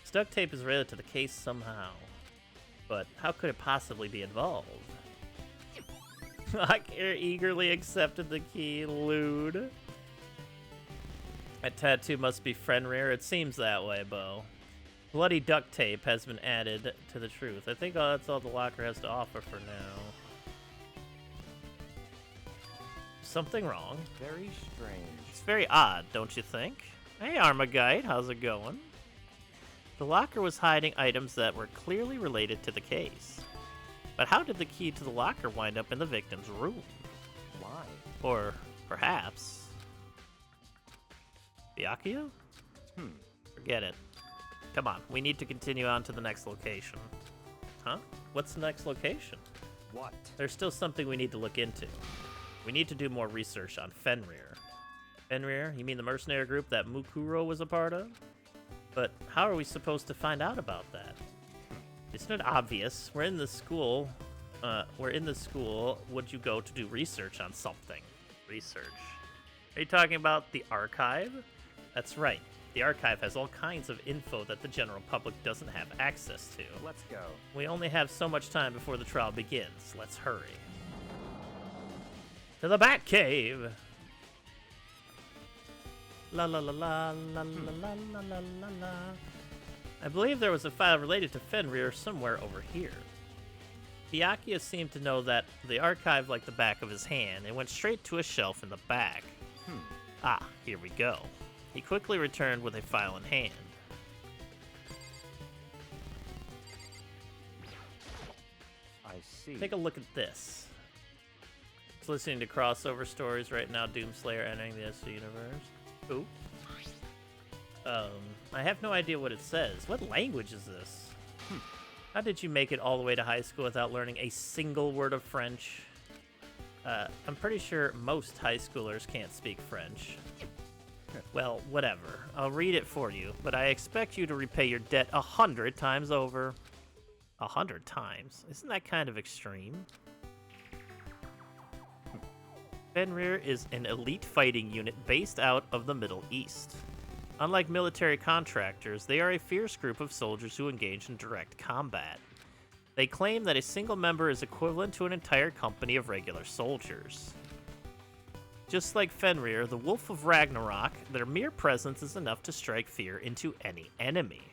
S1: This duct tape is related to the case somehow. But how could it possibly be involved? Akira eagerly accepted the key, lewd. That tattoo must be Fenrir. It seems that way, Bo. Bloody duct tape has been added to the truth. I think that's all the locker has to offer for now. Something wrong.
S6: Very strange.
S1: It's very odd, don't you think? Hey, Armagite, how's it going? The locker was hiding items that were clearly related to the case. But how did the key to the locker wind up in the victim's room?
S6: Why?
S1: Or perhaps... Byakuya? Forget it. Come on, we need to continue on to the next location. Huh? What's the next location?
S6: What?
S1: There's still something we need to look into. We need to do more research on Fenrir. Fenrir? You mean the mercenary group that Mukuro was a part of? But how are we supposed to find out about that? Isn't it obvious? We're in the school. Would you go to do research on something? Research. Are you talking about the archive? That's right. The archive has all kinds of info that the general public doesn't have access to.
S6: Let's go.
S1: We only have so much time before the trial begins. Let's hurry. To the Batcave! La la la la la la la la la la la. I believe there was a file related to Fenrir somewhere over here. Byakuya seemed to know that the archive like the back of his hand and went straight to a shelf in the back. Ah, here we go. He quickly returned with a file in hand.
S6: I see.
S1: Take a look at this. Just listening to crossover stories right now, Doomslayer entering the SC universe. Ooh. I have no idea what it says. What language is this? How did you make it all the way to high school without learning a single word of French? I'm pretty sure most high schoolers can't speak French. Well, whatever. I'll read it for you, but I expect you to repay your debt 100 times over. 100 times? Isn't that kind of extreme? Fenrir is an elite fighting unit based out of the Middle East. Unlike military contractors, they are a fierce group of soldiers who engage in direct combat. They claim that a single member is equivalent to an entire company of regular soldiers. Just like Fenrir, the Wolf of Ragnarok, their mere presence is enough to strike fear into any enemy.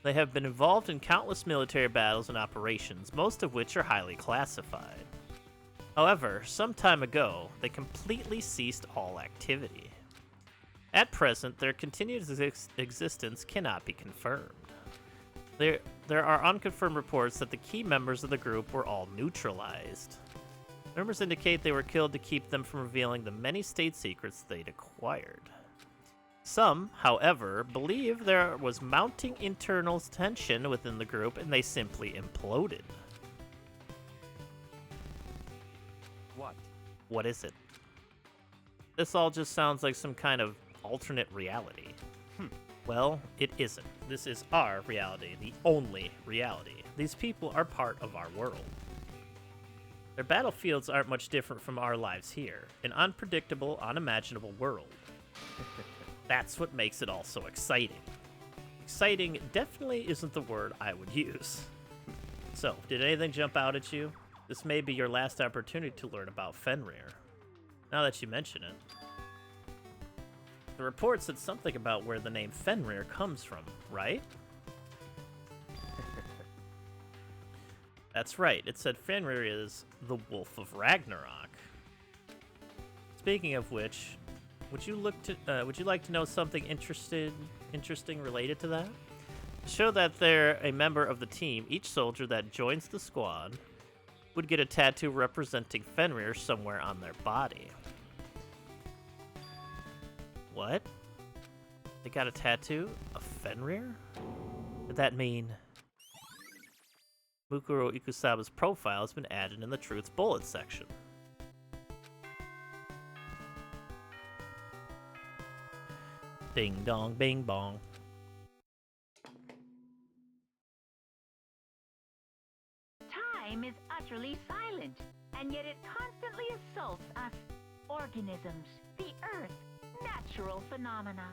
S1: They have been involved in countless military battles and operations, most of which are highly classified. However, some time ago, they completely ceased all activity. At present, their continued existence cannot be confirmed. There are unconfirmed reports that the key members of the group were all neutralized. Rumors indicate they were killed to keep them from revealing the many state secrets they'd acquired. Some, however, believe there was mounting internal tension within the group and they simply imploded.
S6: What?
S1: What is it? This all just sounds like some kind of alternate reality. Well, it isn't. This is our reality, the only reality. These people are part of our world. Their battlefields aren't much different from our lives here, an unpredictable, unimaginable world. That's what makes it all so exciting. Exciting definitely isn't the word I would use. So, did anything jump out at you? This may be your last opportunity to learn about Fenrir. Now that you mention it. The report said something about where the name Fenrir comes from, right? That's right, it said Fenrir is the Wolf of Ragnarok. Speaking of which, would you like to know something interesting related to that? To show that they're a member of the team, each soldier that joins the squad would get a tattoo representing Fenrir somewhere on their body. What? They got a tattoo of Fenrir? Did that mean Mukuro Ikusaba's profile has been added in the Truth Bullet section? Ding dong, bing bong.
S8: Time is utterly silent, and yet it constantly assaults us, organisms, the Earth, natural phenomena.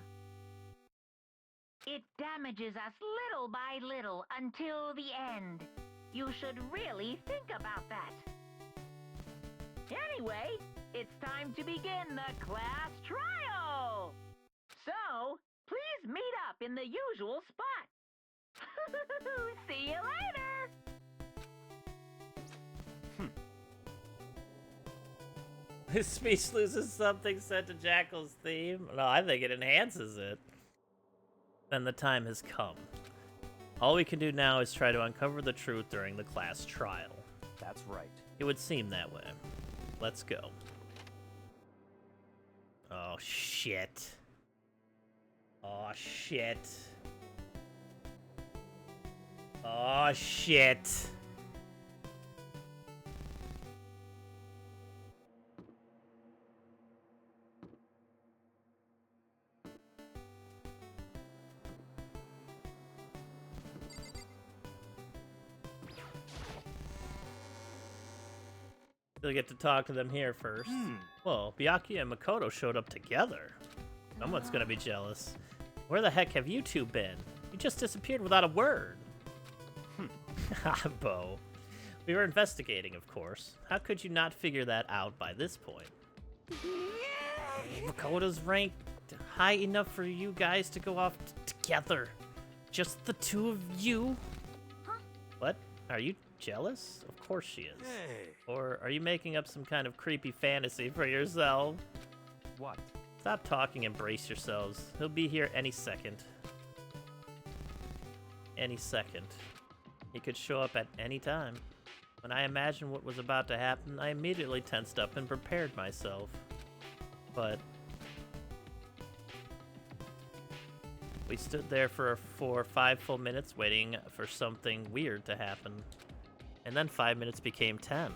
S8: It damages us little by little until the end. You should really think about that. Anyway, it's time to begin the class trial. So, please meet up in the usual spot. See you later.
S1: His speech loses something said to Jackal's theme. No, I think it enhances it. Then the time has come. All we can do now is try to uncover the truth during the class trial.
S6: That's right.
S1: It would seem that way. Let's go. Oh, shit. Oh, shit. Oh, shit. You'll get to talk to them here first. Well, Byakuya and Makoto showed up together. Someone's gonna be jealous. Where the heck have you two been? You just disappeared without a word. Bo. We were investigating, of course. How could you not figure that out by this point? Makoto's ranked high enough for you guys to go off together. Just the two of you?
S3: Huh?
S1: What? Are you jealous? Of course she is.
S4: Hey.
S1: Or are you making up some kind of creepy fantasy for yourself?
S6: What?
S1: Stop talking and brace yourselves. He'll be here any second. Any second. He could show up at any time. When I imagined what was about to happen, I immediately tensed up and prepared myself. But we stood there for 5 full minutes waiting for something weird to happen. And then 5 minutes became 10.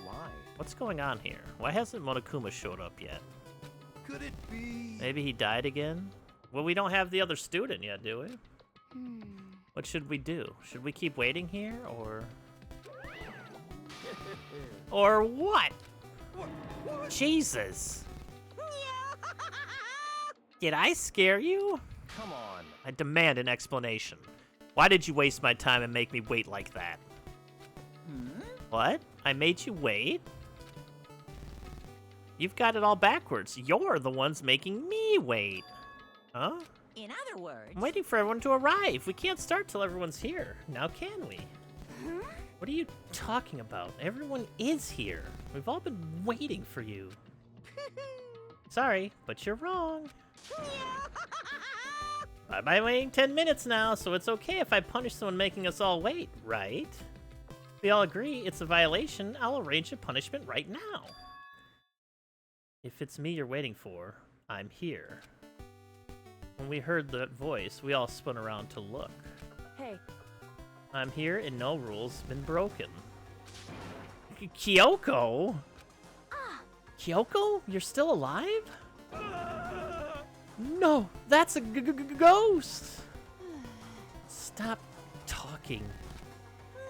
S6: Why?
S1: What's going on here? Why hasn't Monokuma showed up yet?
S4: Could it be?
S1: Maybe he died again? Well, we don't have the other student yet, do we?
S3: Hmm.
S1: What should we do? Should we keep waiting here, or... Or what? Jesus! Did I scare you?
S6: Come on.
S1: I demand an explanation. Why did you waste my time and make me wait like that? What? I made you wait? You've got it all backwards. You're the ones making me wait. Huh?
S7: In other words,
S1: I'm waiting for everyone to arrive. We can't start till everyone's here. Now can we? What are you talking about? Everyone is here. We've all been waiting for you. Sorry, but you're wrong. I've been waiting 10 minutes now, so it's okay if I punish someone making us all wait, right? If we all agree it's a violation, I'll arrange a punishment right now. If it's me you're waiting for, I'm here. When we heard that voice, we all spun around to look.
S5: Hey,
S1: I'm here and no rules been broken. Kyoko? Kyoko? You're still alive? No, that's a ghost! Stop talking.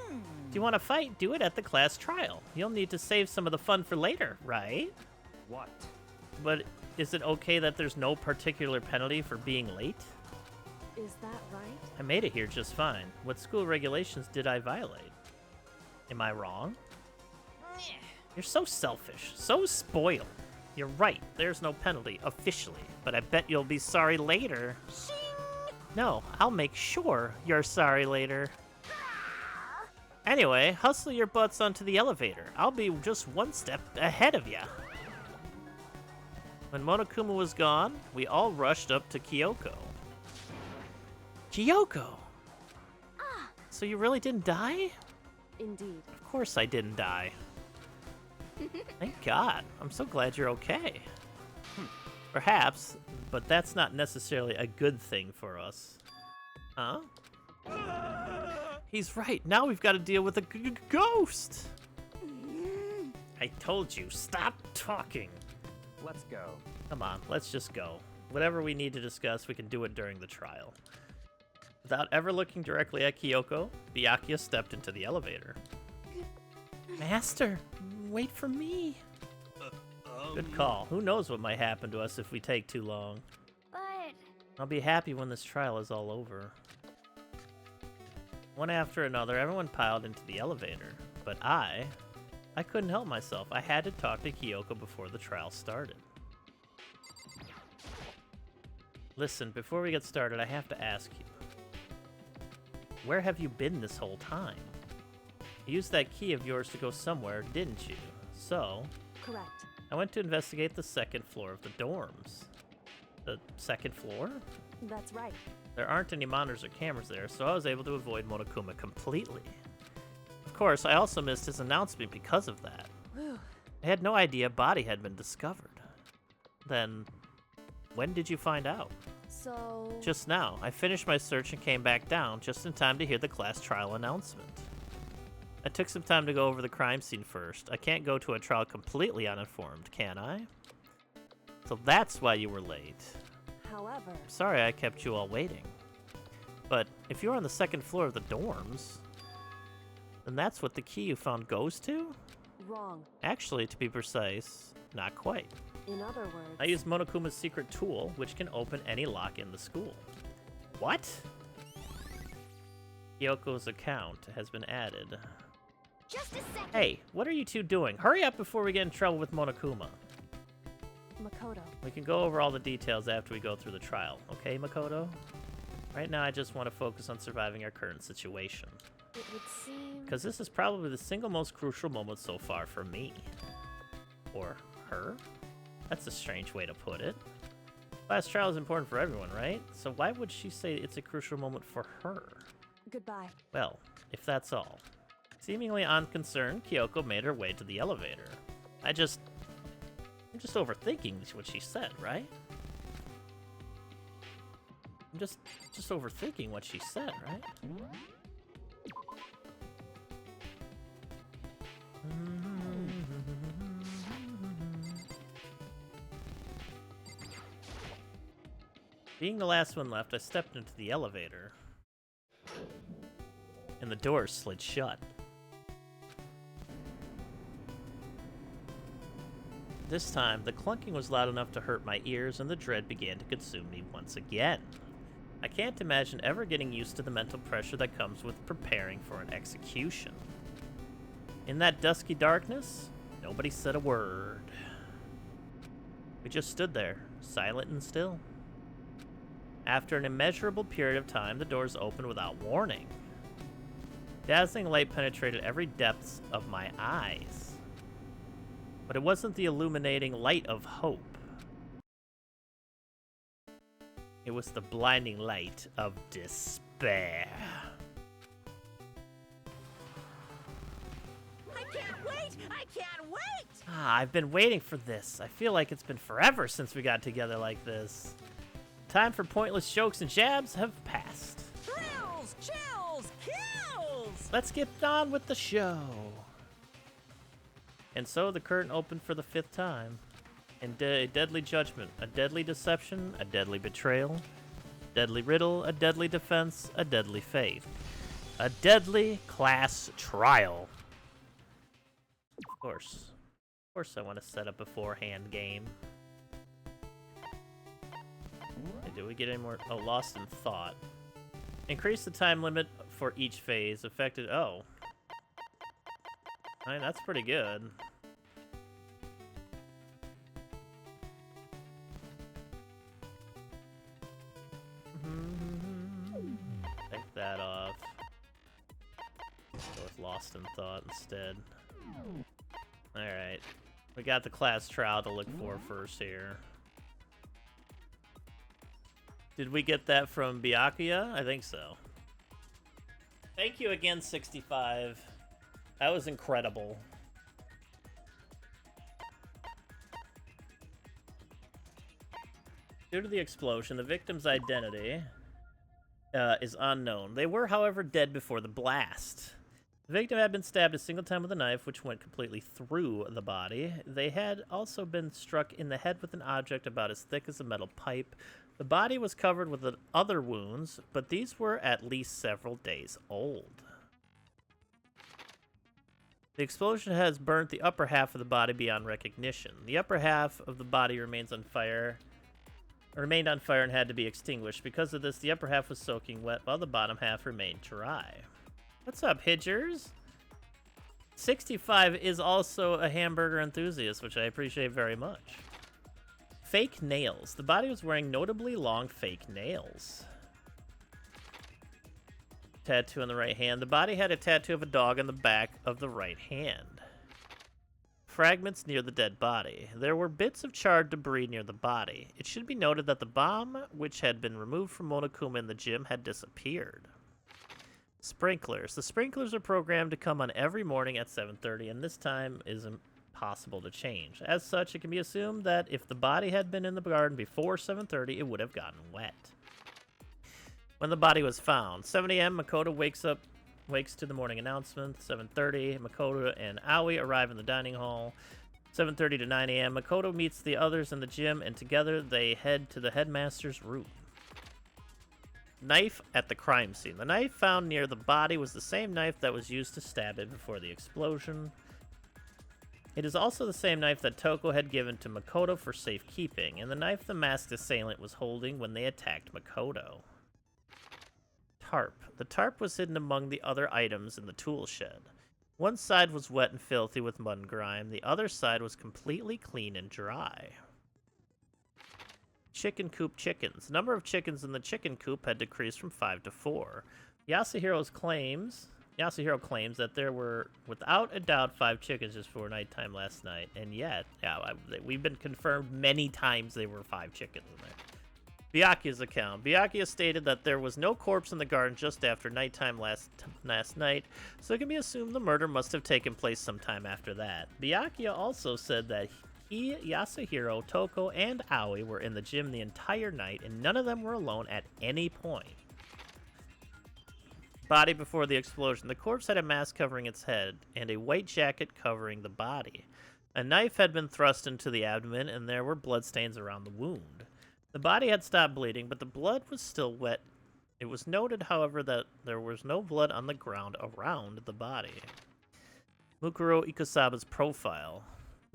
S1: Do you want to fight? Do it at the class trial. You'll need to save some of the fun for later, right?
S6: What?
S1: But is it okay that there's no particular penalty for being late?
S5: is that right?
S1: I made it here just fine. What school regulations did I violate? Am I wrong? You're so selfish, so spoiled. You're right, there's no penalty, officially, but I bet you'll be sorry later. No, I'll make sure you're sorry later. Anyway, hustle your butts onto the elevator. I'll be just one step ahead of ya. When Monokuma was gone, we all rushed up to Kyoko. Kyoko! So you really didn't die?
S5: Indeed.
S1: Of course I didn't die. Thank God. I'm so glad you're okay. Perhaps, but that's not necessarily a good thing for us. Huh? He's right. Now we've got to deal with a ghost. I told you, stop talking.
S6: Let's go.
S1: Come on, let's just go. Whatever we need to discuss, we can do it during the trial. Without ever looking directly at Kyoko, Byakuya stepped into the elevator. Master, wait for me. Good call. Who knows what might happen to us if we take too long.
S3: But
S1: I'll be happy when this trial is all over. One after another, everyone piled into the elevator. But I couldn't help myself. I had to talk to Kyoko before the trial started. Listen, before we get started, I have to ask you. Where have you been this whole time? You used that key of yours to go somewhere, didn't you? So,
S5: Correct.
S1: I went to investigate the second floor of the dorms. The second floor?
S5: That's right.
S1: There aren't any monitors or cameras there, so I was able to avoid Monokuma completely. Of course, I also missed his announcement because of that.
S5: Whew.
S1: I had no idea a body had been discovered. Then, when did you find out?
S5: So...
S1: Just now. I finished my search and came back down just in time to hear the class trial announcement. I took some time to go over the crime scene first. I can't go to a trial completely uninformed, can I? So that's why you were late.
S5: However...
S1: Sorry I kept you all waiting. But if you're on the second floor of the dorms, then that's what the key you found goes to?
S5: Wrong.
S1: Actually, to be precise, not quite.
S5: In other words...
S1: I used Monokuma's secret tool, which can open any lock in the school. What? Kyoko's account has been added.
S3: Just a second.
S1: Hey, what are you two doing? Hurry up before we get in trouble with Monokuma.
S5: Makoto.
S1: We can go over all the details after we go through the trial, okay, Makoto? Right now, I just want to focus on surviving our current situation.
S5: It would seem...
S1: Because this is probably the single most crucial moment so far for me. Or her? That's a strange way to put it. Class trial is important for everyone, right? So why would she say it's a crucial moment for her?
S5: Goodbye.
S1: Well, if that's all. Seemingly unconcerned, Kyoko made her way to the elevator. I'm just overthinking what she said, right? I'm just overthinking what she said, right? Being the last one left, I stepped into the elevator, and the doors slid shut. This time, the clunking was loud enough to hurt my ears, and the dread began to consume me once again. I can't imagine ever getting used to the mental pressure that comes with preparing for an execution. In that dusky darkness, nobody said a word. We just stood there, silent and still. After an immeasurable period of time, the doors opened without warning. Dazzling light penetrated every depth of my eyes. But it wasn't the illuminating light of hope. It was the blinding light of despair.
S7: I can't wait! I can't wait!
S1: I've been waiting for this. I feel like it's been forever since we got together like this. Time for pointless jokes and jabs have passed.
S7: Thrills, chills, kills!
S1: Let's get on with the show. And so the curtain opened for the 5th time. And a deadly judgment, a deadly deception, a deadly betrayal, a deadly riddle, a deadly defense, a deadly faith. A deadly class trial. Of course I want to set up a beforehand game. Hey, did we get any more? Oh, lost in thought. Increase the time limit for each phase. Affected. Oh. I mean, that's pretty good. Take that off. Go with lost in thought instead. Alright. We got the class trial to look for first here. Did we get that from Byakuya? I think so. Thank you again, 65. That was incredible. Due to the explosion, the victim's identity is unknown. They were, however, dead before the blast. The victim had been stabbed a single time with a knife, which went completely through the body. They had also been struck in the head with an object about as thick as a metal pipe. The body was covered with other wounds, but these were at least several days old. The explosion has burnt the upper half of the body beyond recognition. The upper half of the body remained on fire and had to be extinguished. Because of this, the upper half was soaking wet, while the bottom half remained dry. What's up, Hidgers? 65 is also a hamburger enthusiast, which I appreciate very much. Fake nails. The body was wearing notably long fake nails. Tattoo on the right hand. The body had a tattoo of a dog on the back of the right hand. fragments near the dead body. There were bits of charred debris near the body. It should be noted that the bomb, which had been removed from Monokuma in the gym, had disappeared. Sprinklers. The sprinklers are programmed to come on every morning at 7:30, and this time is impossible to change. As such, it can be assumed that if the body had been in the garden before 7:30, it would have gotten wet. When the body was found, 7 a.m., Makoto wakes to the morning announcement. 7:30, Makoto and Aoi arrive in the dining hall. 7:30 to 9 a.m., Makoto meets the others in the gym, and together they head to the headmaster's room. Knife at the crime scene. The knife found near the body was the same knife that was used to stab it before the explosion. It is also the same knife that Toko had given to Makoto for safekeeping, and the knife the masked assailant was holding when they attacked Makoto. Tarp. The tarp was hidden among the other items in the tool shed. One side was wet and filthy with mud and grime. The other side was completely clean and dry. Chicken coop chickens. The number of chickens in the chicken coop had decreased from 5 to 4. Yasuhiro claims that there were, without a doubt, 5 chickens just before nighttime last night, and yet, we've been confirmed many times there were 5 chickens in there. Byakuya's account. Byakuya stated that there was no corpse in the garden just after nighttime last night, so it can be assumed the murder must have taken place sometime after that. Byakuya also said that he, Yasuhiro, Toko, and Aoi were in the gym the entire night, and none of them were alone at any point. Body before the explosion. The corpse had a mask covering its head, and a white jacket covering the body. A knife had been thrust into the abdomen, and there were bloodstains around the wound. The body had stopped bleeding, but the blood was still wet. It was noted, however, that there was no blood on the ground around the body. Mukuro Ikusaba's profile.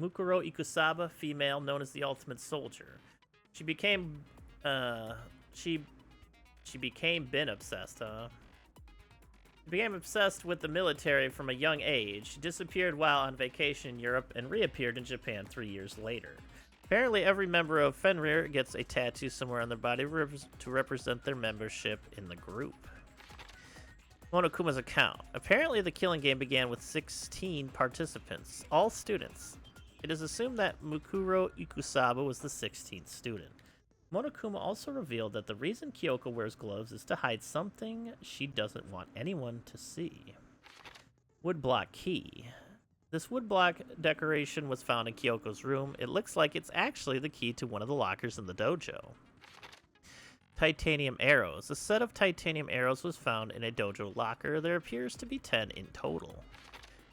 S1: Mukuro Ikusaba, female, known as the Ultimate Soldier. She became bin obsessed, She became obsessed with the military from a young age. She disappeared while on vacation in Europe and reappeared in Japan 3 years later. Apparently, every member of Fenrir gets a tattoo somewhere on their body to represent their membership in the group. Monokuma's account. Apparently, the killing game began with 16 participants, all students. It is assumed that Mukuro Ikusaba was the 16th student. Monokuma also revealed that the reason Kyoko wears gloves is to hide something she doesn't want anyone to see. Woodblock key. This woodblock decoration was found in Kyoko's room. It looks like it's actually the key to one of the lockers in the dojo. Titanium arrows. A set of titanium arrows was found in a dojo locker. There appears to be 10 in total.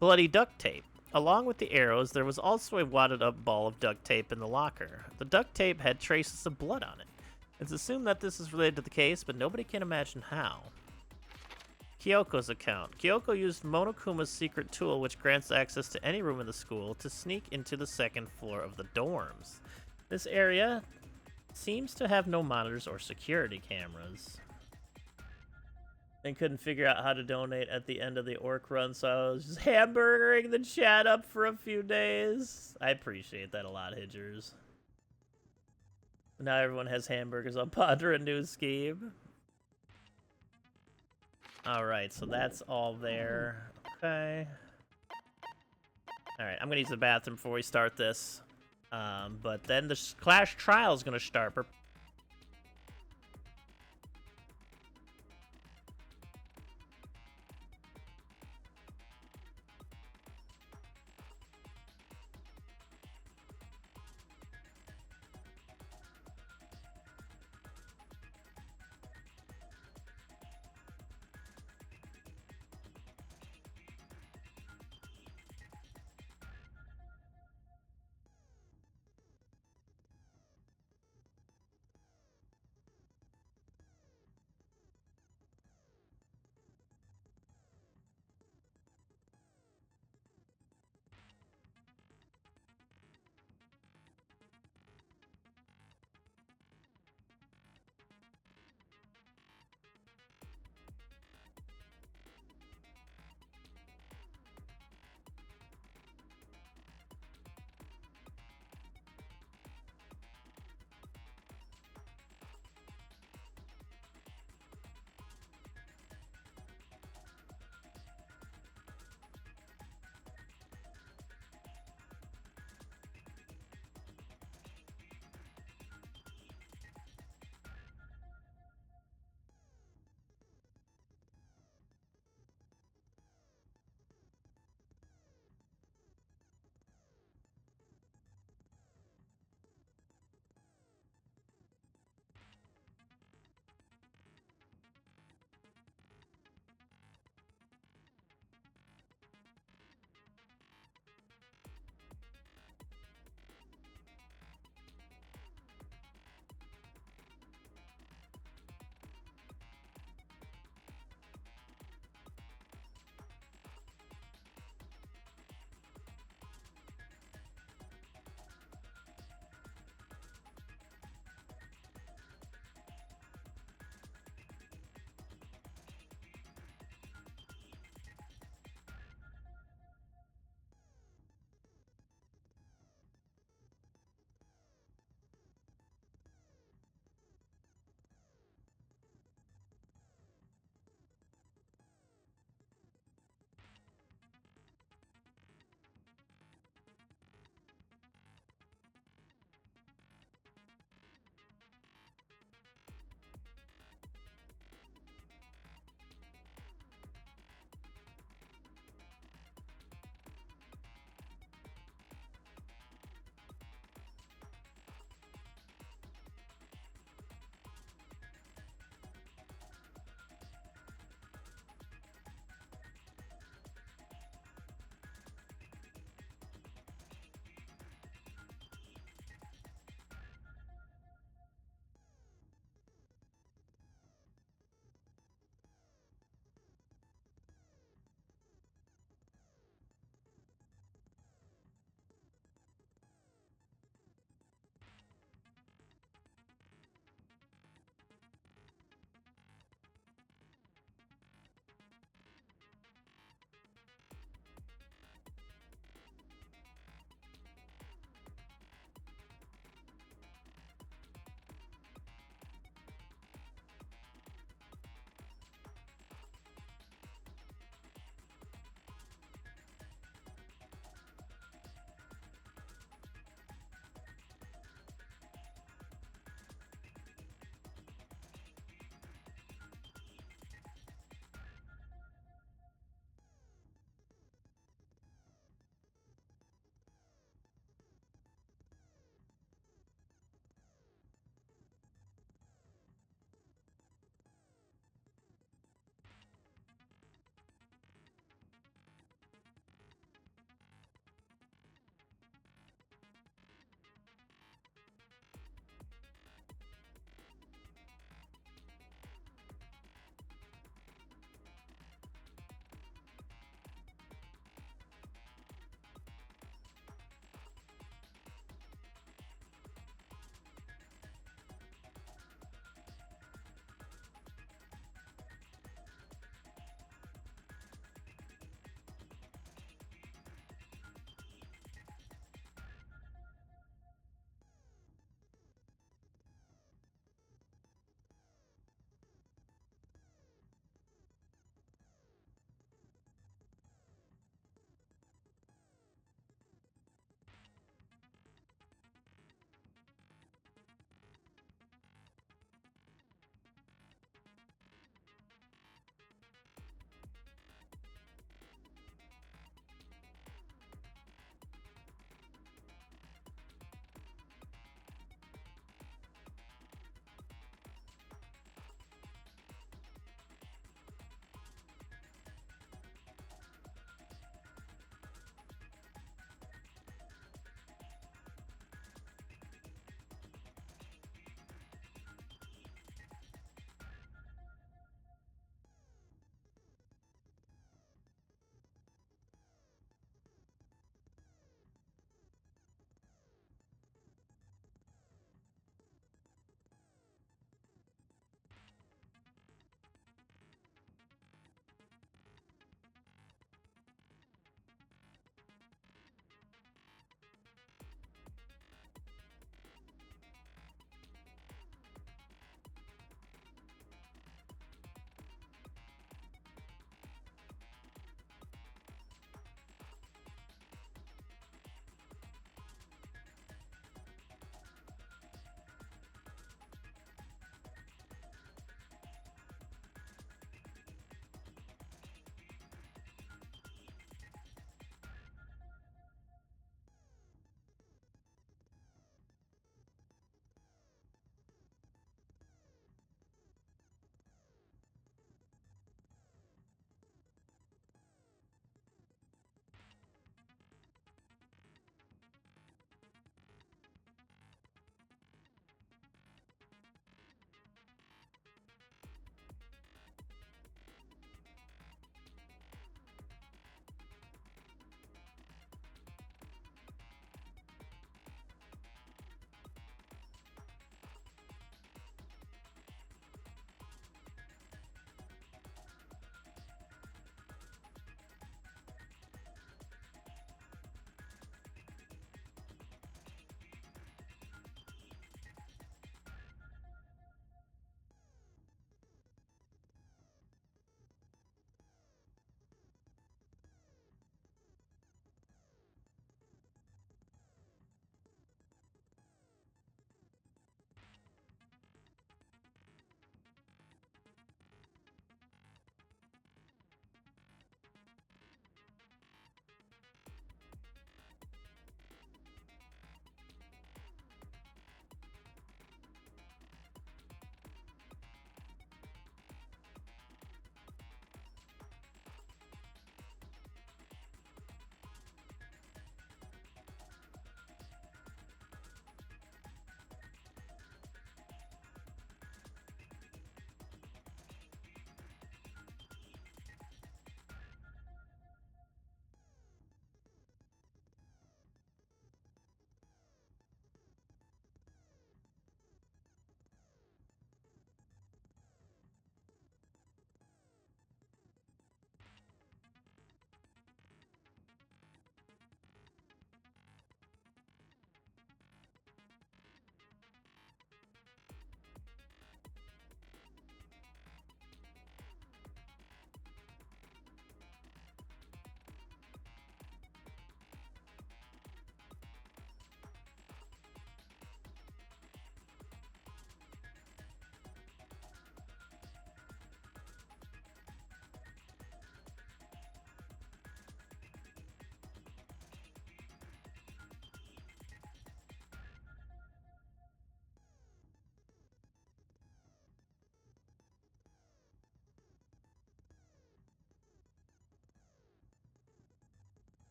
S1: Bloody duct tape. Along with the arrows, there was also a wadded up ball of duct tape in the locker. The duct tape had traces of blood on it. It's assumed that this is related to the case, but nobody can imagine how. Kyoko's account. Kyoko used Monokuma's secret tool, which grants access to any room in the school, to sneak into the second floor of the dorms. This area seems to have no monitors or security cameras. They couldn't figure out how to donate at the end of the orc run, so I was just hamburgering the chat up for a few days. I appreciate that a lot, Hidgers. Now everyone has hamburgers. I'll ponder a new scheme. Alright, so that's all there. Okay. Alright, I'm gonna use the bathroom before we start this. But then the Clash trial is gonna start.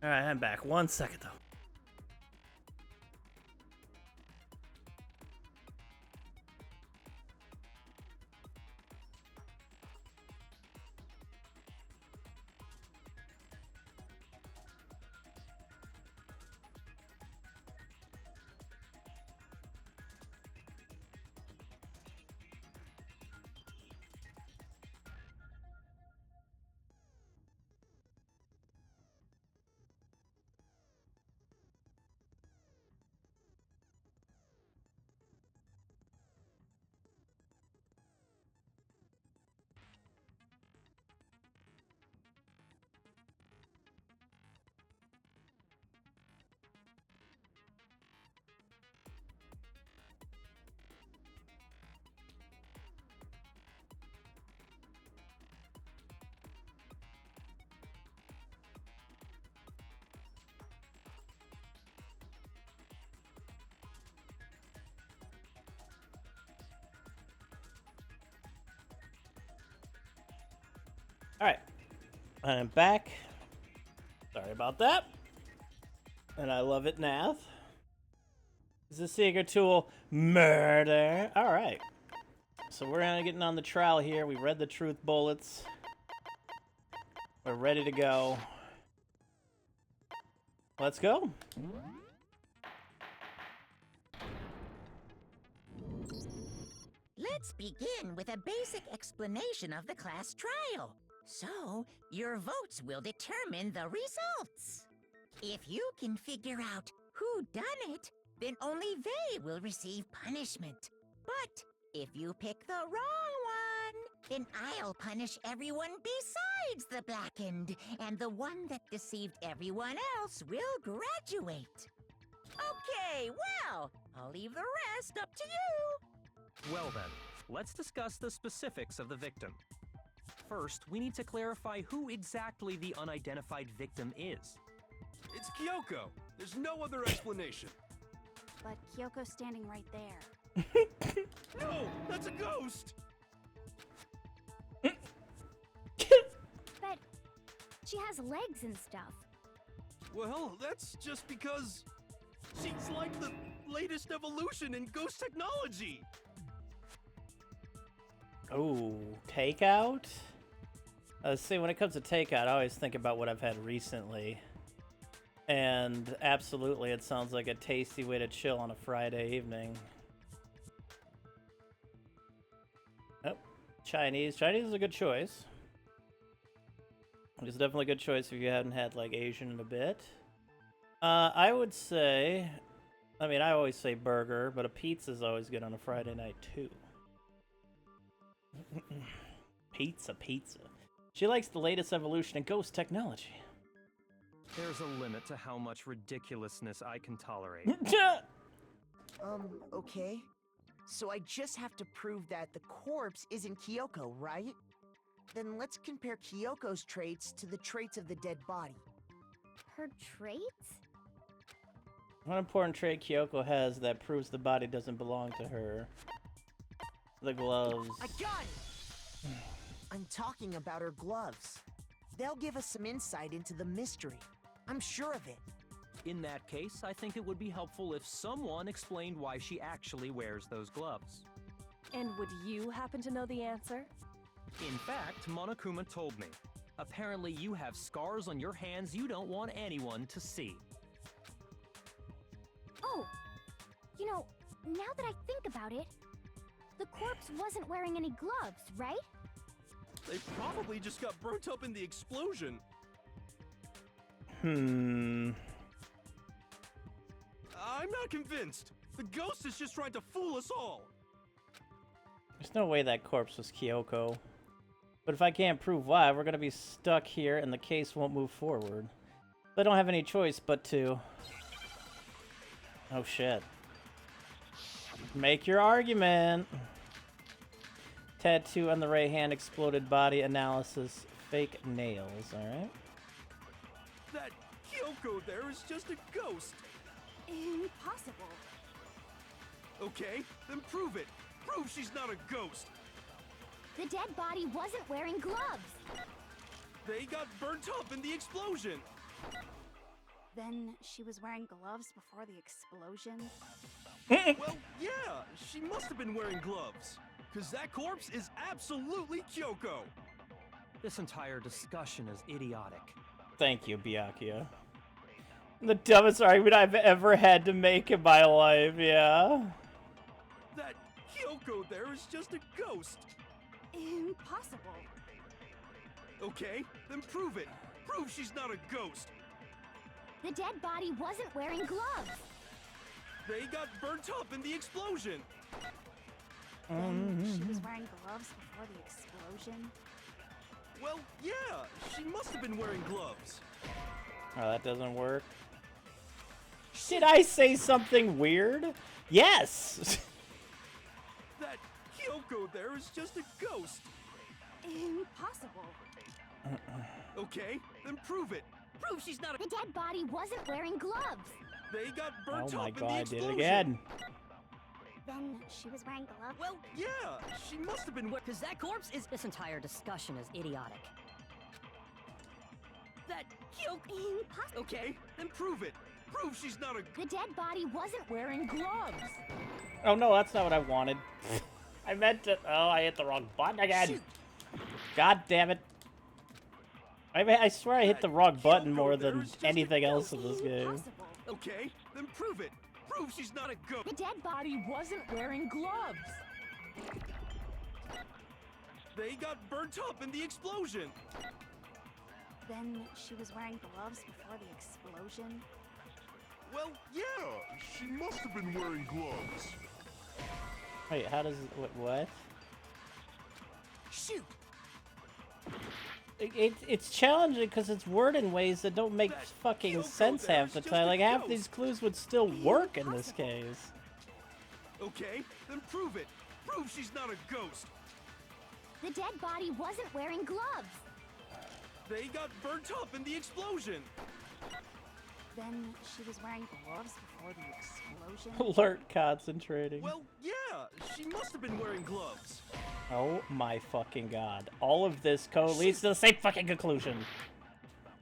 S1: Alright, I'm back. 1 second though. Alright. I'm back. Sorry about that. And I love it, Nath. Is the secret tool murder? Alright. So we're getting on the trial here. We read the truth bullets. We're ready to go. Let's go.
S7: Let's begin with a basic explanation of the class trial. So, your votes will determine the results. If you can figure out who done it, then only they will receive punishment. But if you pick the wrong one, then I'll punish everyone besides the blackened, and the one that deceived everyone else will graduate. Okay, well, I'll leave the rest up to you.
S6: Well then, let's discuss the specifics of the victim. First, we need to clarify who exactly the unidentified victim is.
S4: It's Kyoko. There's no other explanation.
S3: But Kyoko's standing right there.
S4: No, that's a ghost.
S3: But she has legs and stuff.
S4: Well, that's just because she's like the latest evolution in ghost technology.
S1: Oh, takeout? See, when it comes to takeout, I always think about what I've had recently. And absolutely, it sounds like a tasty way to chill on a Friday evening. Oh, Chinese. Chinese is a good choice. It's definitely a good choice if you haven't had, like, Asian in a bit. I would say... I mean, I always say burger, but a pizza's always good on a Friday night, too. Pizza. She likes the latest evolution in ghost technology.
S6: There's a limit to how much ridiculousness I can tolerate.
S2: Okay. So I just have to prove that the corpse isn't Kyoko, right? Then let's compare Kyoko's traits to the traits of the dead body.
S3: Her traits?
S1: One important trait Kyoko has that proves the body doesn't belong to her. The gloves.
S2: I got it! I'm talking about her gloves. They'll give us some insight into the mystery. I'm sure of it.
S6: In that case, I think it would be helpful if someone explained why she actually wears those gloves.
S5: And would you happen to know the answer?
S6: In fact, Monokuma told me. Apparently you have scars on your hands you don't want anyone to see.
S3: Oh! You know, now that I think about it, the corpse wasn't wearing any gloves, right?
S4: They probably just got burnt up in the explosion.
S1: I'm
S4: not convinced. The ghost is just trying to fool us all.
S1: There's no way that corpse was Kyoko. But if I can't prove why, we're gonna be stuck here and the case won't move forward. I don't have any choice but to... Oh shit. Make your argument! Tattoo on the right hand, exploded body analysis, fake nails, alright?
S4: That Kyoko there is just a ghost.
S3: Impossible.
S4: Okay, then prove it. Prove she's not a ghost.
S3: The dead body wasn't wearing gloves.
S4: They got burnt up in the explosion.
S3: Then she was wearing gloves before the explosion.
S4: Well, yeah, she must have been wearing gloves. Because that corpse is absolutely Kyoko.
S6: This entire discussion is idiotic.
S1: Thank you, Byakuya. The dumbest argument I've ever had to make in my life, yeah.
S4: That Kyoko there is just a ghost.
S3: Impossible.
S4: Okay, then prove it. Prove she's not a ghost.
S3: The dead body wasn't wearing gloves.
S4: They got burnt up in the explosion.
S3: Then she was wearing gloves before the explosion.
S4: Well, yeah, she must have been wearing gloves.
S1: Oh, that doesn't work. Did I say something weird? Yes!
S4: That Kyoko there is just a ghost.
S3: Impossible.
S4: Okay, then prove it. Prove she's not a...
S3: The dead body wasn't wearing gloves.
S4: They got burnt
S1: Oh my
S4: up
S1: god,
S4: in the
S1: I did
S4: explosion.
S1: it again.
S3: Then she was wearing gloves.
S4: Well, yeah, she must have been wearing...
S9: Because that corpse is... This entire discussion is idiotic.
S4: That Kyoko...
S3: Impossible.
S4: Okay, then prove it. Prove she's not a...
S3: The dead body wasn't wearing gloves.
S1: Oh no, that's not what I wanted. I meant to... Oh, I hit the wrong button again.
S4: Shoot.
S1: God damn it. I swear I hit the wrong button
S4: Kyoko
S1: more
S4: there
S1: than
S4: is just a
S1: anything else
S4: ghost.
S1: in this game.
S3: Impossible.
S4: Okay, then prove it. Prove she's not a ghost.
S3: The dead body wasn't wearing gloves.
S4: They got burnt up in the explosion.
S3: Then she was wearing gloves before the explosion.
S4: Well, yeah, she must have been wearing gloves.
S1: Wait, how does... What?
S2: Shoot!
S1: It's challenging because it's worded in ways that don't make
S4: That
S1: fucking
S4: Kyoko
S1: sense
S4: there
S1: half
S4: is
S1: the
S4: just
S1: time.
S4: a
S1: Like, half
S4: ghost.
S1: these clues would still work in this case.
S4: Okay, then prove it. Prove she's not a ghost.
S3: The dead body wasn't wearing gloves.
S4: They got burnt up in the explosion.
S3: Then she was wearing gloves before the explosion.
S1: Alert concentrating.
S4: Well, yeah, she must have been wearing gloves.
S1: Oh my fucking god. All of this code leads to the same fucking conclusion.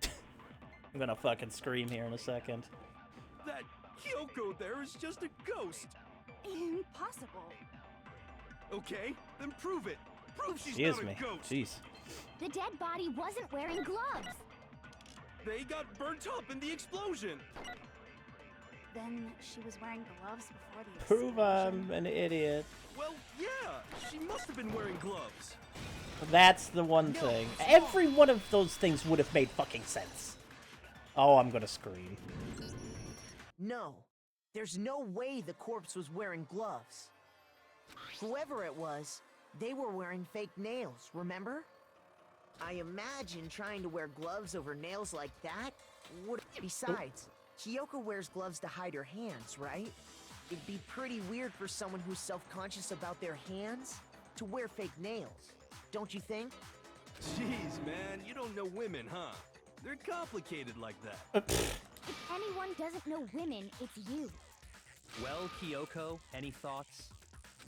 S1: I'm gonna fucking scream here in a second.
S4: That Kyoko there is just a ghost.
S3: Impossible.
S4: Okay, then prove it. Prove she's
S1: Excuse
S4: not
S1: me.
S4: a ghost.
S1: Jeez.
S3: The dead body wasn't wearing gloves.
S4: They got burnt up in the explosion.
S3: Then she was wearing gloves before the
S1: Prove
S3: explosion.
S1: I'm an idiot.
S4: Well, yeah, she must have been wearing gloves.
S1: That's the one thing. Every one of those things would have made fucking sense. Oh, I'm gonna scream.
S2: No, there's no way the corpse was wearing gloves. Whoever it was, they were wearing fake nails, remember? I imagine trying to wear gloves over nails like that would... Besides, Kyoko wears gloves to hide her hands, right? It'd be pretty weird for someone who's self-conscious about their hands to wear fake nails, don't you think?
S4: Jeez, man, you don't know women, huh? They're complicated like that.
S3: If anyone doesn't know women, it's you.
S6: Well, Kyoko, any thoughts?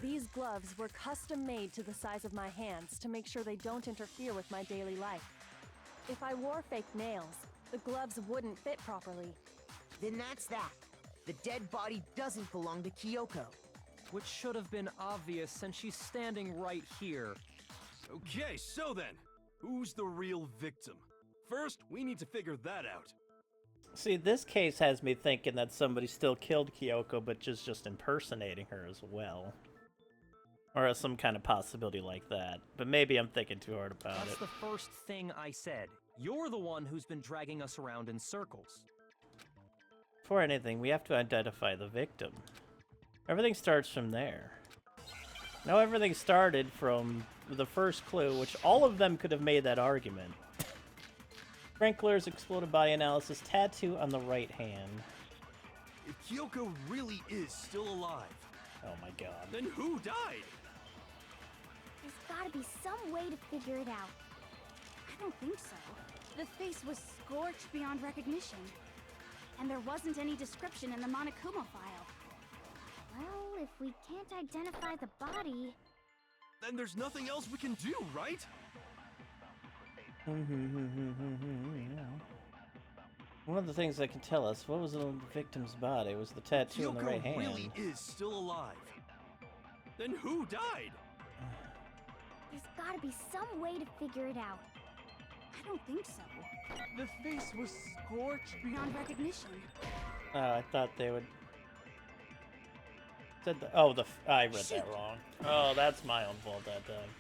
S5: These gloves were custom made to the size of my hands to make sure they don't interfere with my daily life. If I wore fake nails, the gloves wouldn't fit properly.
S2: Then that's that. The dead body doesn't belong to Kyoko.
S6: Which should have been obvious since she's standing right here.
S4: Okay, so then, who's the real victim? First, we need to figure that out.
S1: See, this case has me thinking that somebody still killed Kyoko, but just impersonating her as well. Or some kind of possibility like that. But maybe I'm thinking too hard about
S6: That's
S1: it.
S6: the first thing I said. You're the one who's been dragging us around in circles.
S1: Before anything, we have to identify the victim. Everything starts from there. Now everything started from the first clue, which all of them could have made that argument. Sprinkler's exploded body analysis, tattoo on the right hand.
S4: If Kyoko really is still alive,
S1: Oh my god.
S4: then who died?
S3: There's gotta be some way to figure it out. I don't think so. The face was scorched beyond recognition. And there wasn't any description in the Monokuma file. Well, if we can't identify the body...
S4: Then there's nothing else we can do, right?
S1: One of the things that can tell us what was on the victim's body was the tattoo on the right hand.
S4: really is still alive. Then who died?
S3: There's gotta be some way to figure it out.
S10: I don't think so.
S2: The face was scorched
S10: Beyond recognition.
S1: Oh, I thought they would. Said the, oh, I read that wrong. Oh, that's my own fault that time.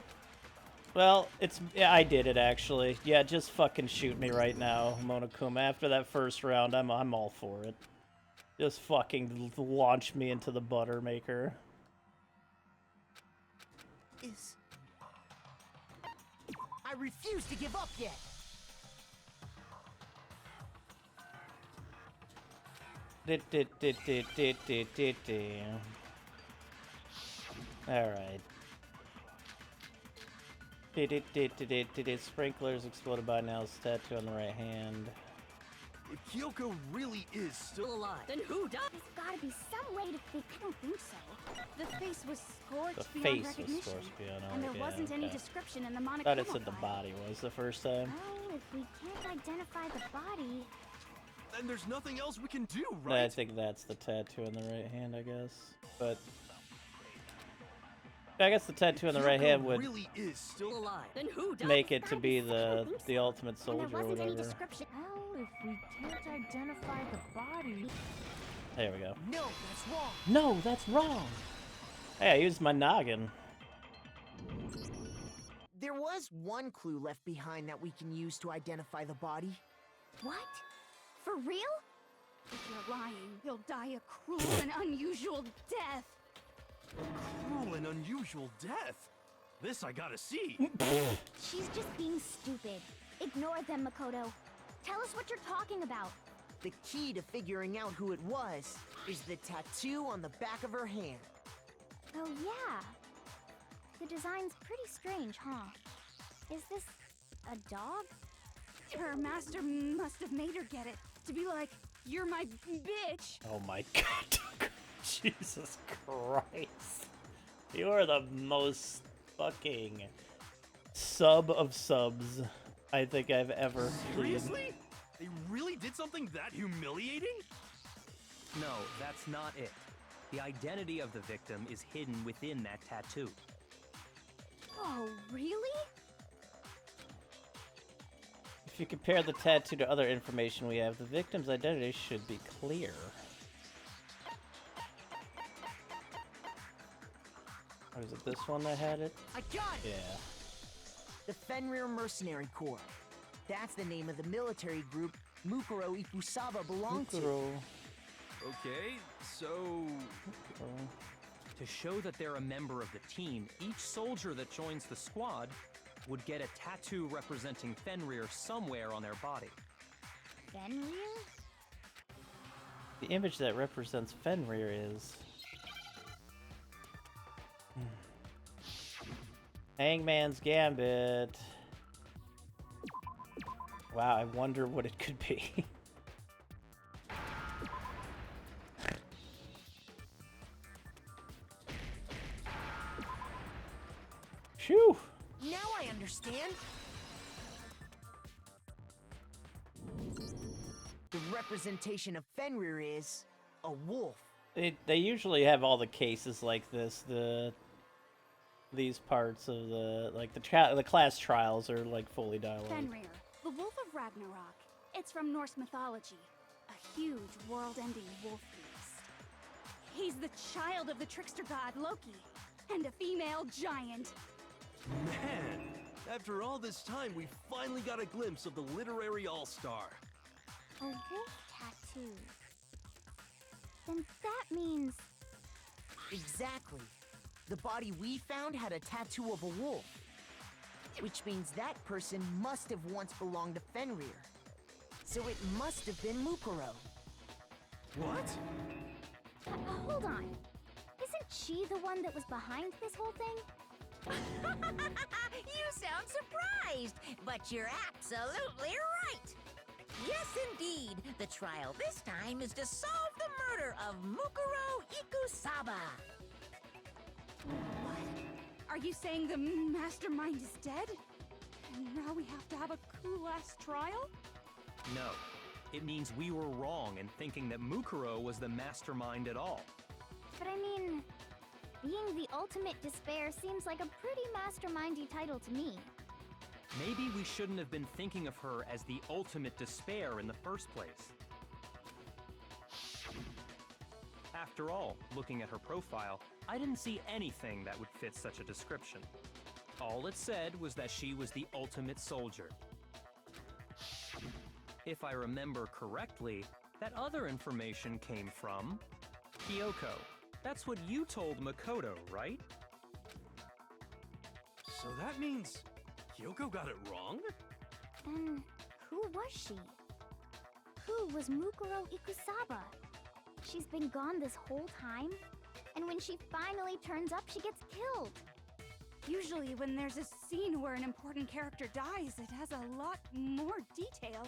S1: Well, yeah, I did it actually. Yeah, just fucking shoot me right now, Monokuma. After that first round, I'm all for it. Just fucking launch me into the butter maker.
S2: I refuse to give up yet.
S1: Alright. Sprinklers exploded by Nell's tattoo on the right hand.
S4: If Kyoko really is still alive,
S9: Then who died?
S3: There's gotta be some way to figure.
S10: I don't think so. The face was scorched
S1: The
S10: beyond
S1: face was
S10: recognition.
S1: scorched beyond
S10: and there
S1: recognition,
S10: wasn't any
S1: okay.
S10: description in the Monokuma
S1: Thought it said the
S10: file.
S1: body was the first time.
S3: Well, if we can't identify the body,
S4: then there's nothing else we can do,
S1: I
S4: right?
S1: think that's the tattoo on the right hand, I guess. But I guess the tattoo on the right hand would
S4: really is still alive.
S9: Then who died?
S1: make it to be the ultimate
S3: and
S1: soldier
S3: there
S1: or
S3: wasn't any
S1: whatever.
S3: description.
S2: Well, if we can't identify the body...
S1: There we go.
S2: No, that's wrong.
S1: No, that's wrong. Hey, I used my noggin.
S2: There was one clue left behind that we can use to identify the body.
S3: What? For real?
S10: If you're lying, he'll die a cruel and unusual death.
S4: Cruel and unusual death. This I gotta see.
S3: She's just being stupid. Ignore them, Makoto. Tell us what you're talking about.
S2: The key to figuring out who it was is the tattoo on the back of her hand.
S3: Oh, yeah. The design's pretty strange, huh? Is this a dog?
S10: Her master must have made her get it. To be like, you're my bitch.
S1: Oh my god. Jesus Christ. You are the most fucking sub of subs I think I've ever seen.
S4: Seriously? They really did something that humiliating?
S6: No, that's not it. The identity of the victim is hidden within that tattoo.
S3: Oh, really?
S1: If you compare the tattoo to other information we have, the victim's identity should be clear. Or is it this one that had it?
S2: I got it!
S1: Yeah.
S2: The Fenrir Mercenary Corps. That's the name of the military group Mukuro Ikusaba belonged to.
S1: Kukuro.
S4: Okay, so...
S6: To show that they're a member of the team, each soldier that joins the squad would get a tattoo representing Fenrir somewhere on their body.
S3: Fenrir?
S1: The image that represents Fenrir is... Hangman's Gambit. Wow, I wonder what it could be. Phew!
S2: Now I understand. The representation of Fenrir is a wolf.
S1: They usually have all the cases like this. These parts of the class trials are like fully dialogue.
S10: Fenrir, the wolf of Ragnarok. It's from Norse mythology. A huge, world-ending wolf beast. He's the child of the trickster god Loki, and a female giant.
S4: Man, after all this time, we finally got a glimpse of the literary all-star.
S3: A wolf tattoo. Then that means...
S2: Exactly. The body we found had a tattoo of a wolf. Which means that person must have once belonged to Fenrir. So it must have been Mukuro.
S4: What?
S3: Hold on. Isn't she the one that was behind this whole thing?
S7: You sound surprised, but you're absolutely right. Yes, indeed. The trial this time is to solve the murder of Mukuro Ikusaba.
S10: What? Are you saying the mastermind is dead? And now we have to have a cool-ass trial?
S6: No. it means we were wrong in thinking that Mukuro was the mastermind at all.
S3: But I mean, being the ultimate despair seems like a pretty mastermindy title to me.
S6: Maybe we shouldn't have been thinking of her as the ultimate despair in the first place. After all, looking at her profile, I didn't see anything that would fit such a description. All it said was that she was the ultimate soldier. If I remember correctly, that other information came from Kyoko. That's what you told Makoto, right?
S4: So that means Kyoko got it wrong?
S3: Then who was she? Who was Mukuro Ikusaba? She's been gone this whole time, and when she finally turns up, she gets killed.
S10: Usually when there's a scene where an important character dies, it has a lot more detail.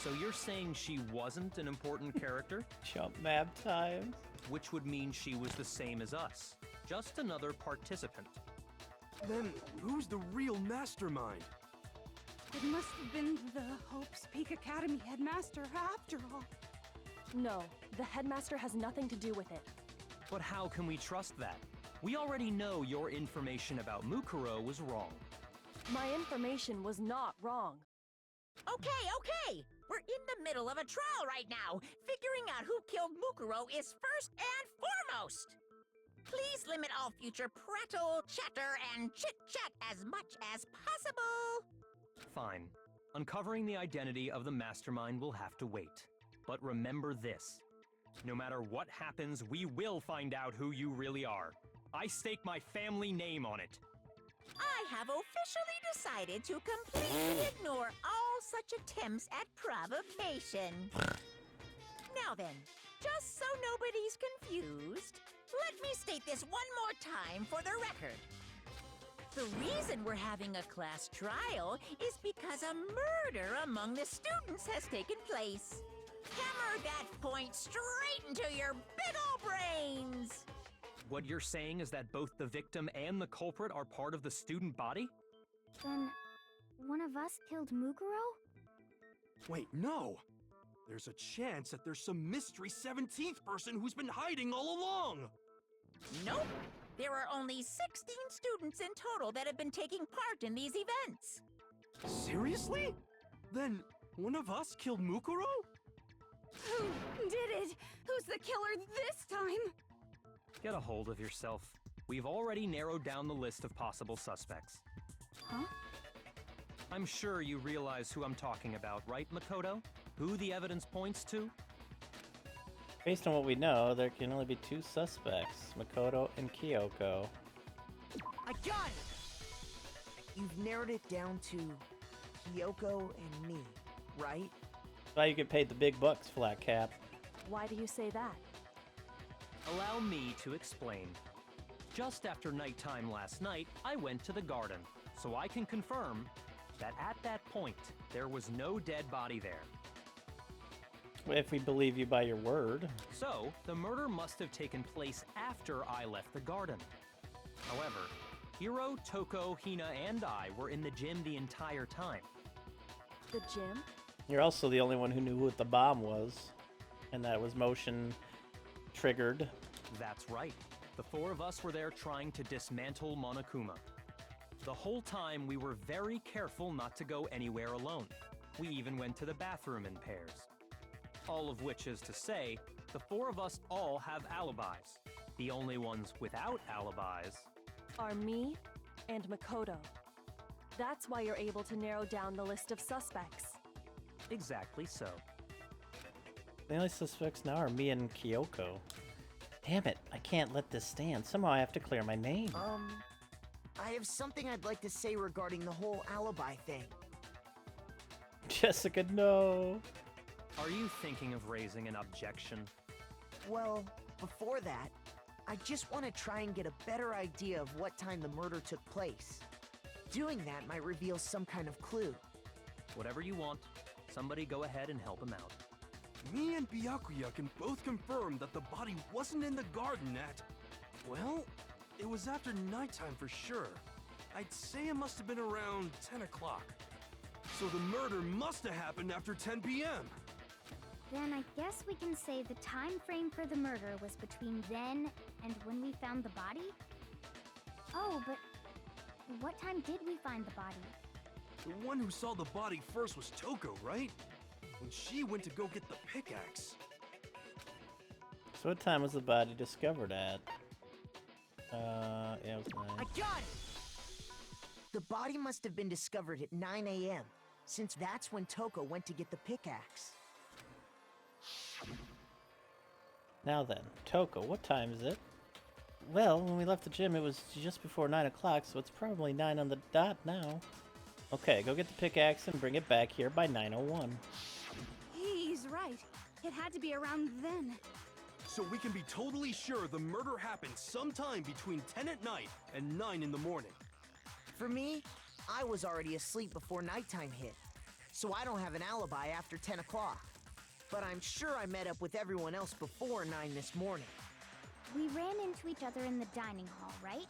S6: So you're saying she wasn't an important character?
S1: Jump map times.
S6: Which would mean she was the same as us. Just another participant.
S4: Then who's the real mastermind?
S10: It must have been the Hope's Peak Academy headmaster after all.
S5: No, the headmaster has nothing to do with it.
S6: But how can we trust that? We already know your information about Mukuro was wrong.
S5: My information was not wrong.
S7: Okay. We're in the middle of a trial right now. Figuring out who killed Mukuro is first and foremost. Please limit all future prattle, chatter, and chit-chat as much as possible.
S6: Fine. Uncovering the identity of the mastermind will have to wait. But remember this. No matter what happens, we will find out who you really are. I stake my family name on it.
S7: I have officially decided to completely ignore all such attempts at provocation. Now then, just so nobody's confused, let me state this one more time for the record. The reason we're having a class trial is because a murder among the students has taken place. Hammer that point straight into your big ol' brains!
S6: What you're saying is that both the victim and the culprit are part of the student body?
S3: Then, one of us killed Mukuro?
S4: Wait, no! There's a chance that there's some mystery 17th person who's been hiding all along!
S7: Nope! There are only 16 students in total that have been taking part in these events.
S4: Seriously? Then one of us killed Mukuro?
S10: Who did it? Who's the killer this time?
S6: Get a hold of yourself. We've already narrowed down the list of possible suspects.
S3: Huh?
S6: I'm sure you realize who I'm talking about, right, Makoto? Who the evidence points to?
S1: Based on what we know, there can only be two suspects, Makoto and Kyoko.
S2: I got it! You've narrowed it down to Kyoko and me, right?
S1: Why you get paid the big bucks, Flat Cap.
S5: Why do you say that?
S6: Allow me to explain. Just after nighttime last night, I went to the garden, so I can confirm that at that point, there was no dead body there.
S1: If we believe you by your word.
S6: So, the murder must have taken place after I left the garden. However, Hiro, Toko, Hina, and I were in the gym the entire time.
S5: The gym?
S1: You're also the only one who knew what the bomb was, and that it was motion triggered.
S6: That's right. The four of us were there trying to dismantle Monokuma. The whole time, we were very careful not to go anywhere alone. We even went to the bathroom in pairs. All of which is to say, the four of us all have alibis. The only ones without alibis
S5: Are me and Makoto. That's why you're able to narrow down the list of suspects.
S6: exactly so.
S1: The only suspects now are me and Kyoko. Damn it, I can't let this stand. Somehow I have to clear my name.
S2: I have something I'd like to say regarding the whole alibi thing.
S1: Jessica, no.
S6: Are you thinking of raising an objection?
S2: Well, before that, I just want to try and get a better idea of what time the murder took place. Doing that might reveal some kind of clue.
S6: Whatever you want. Somebody go ahead and help him out.
S4: Me and Byakuya can both confirm that the body wasn't in the garden at... Well, it was after nighttime for sure. I'd say it must have been around 10 o'clock. So the murder must have happened after 10 p.m.
S3: Then I guess we can say the time frame for the murder was between then and when we found the body? Oh, but what time did we find the body?
S4: The one who saw the body first was Toko, right? When she went to go get the pickaxe.
S1: So what time was the body discovered at? Yeah, it was 9.
S2: I got it! The body must have been discovered at 9 a.m., since that's when Toko went to get the pickaxe.
S1: Now then, Toko, what time is it? Well, when we left the gym, it was just before 9 o'clock, so it's probably 9 on the dot now. Okay, go get the pickaxe and bring it back here by 9:01.
S10: He's right. It had to be around then.
S4: So we can be totally sure the murder happened sometime between 10 at night and 9 in the morning.
S2: For me, I was already asleep before nighttime hit, so I don't have an alibi after 10 o'clock. But I'm sure I met up with everyone else before 9 this morning.
S3: We ran into each other in the dining hall, right?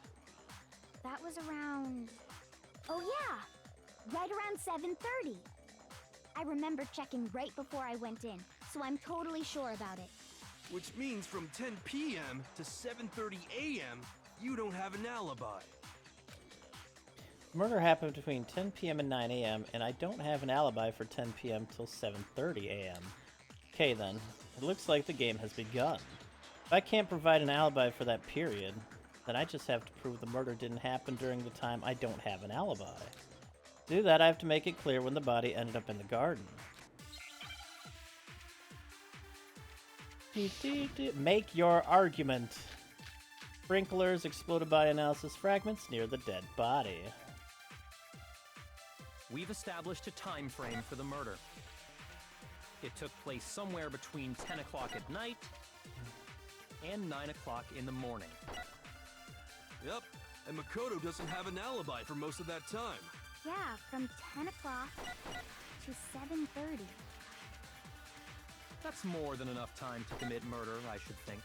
S3: That was around... Oh yeah! Right around 7:30. I remember checking right before I went in, so I'm totally sure about it.
S4: Which means from 10 p.m. to 7:30 a.m., you don't have an alibi.
S1: Murder happened between 10 p.m. and 9 a.m., and I don't have an alibi for 10 p.m. till 7:30 a.m. Okay then, it looks like the game has begun. If I can't provide an alibi for that period, then I just have to prove the murder didn't happen during the time I don't have an alibi. To do that, I have to make it clear when the body ended up in the garden. Make your argument. Sprinklers exploded by analysis fragments near the dead body.
S6: We've established a time frame for the murder. It took place somewhere between 10 o'clock at night and 9 o'clock in the morning.
S4: Yep, and Makoto doesn't have an alibi for most of that time.
S3: Yeah, from 10 o'clock to 7:30.
S6: That's more than enough time to commit murder, I should think.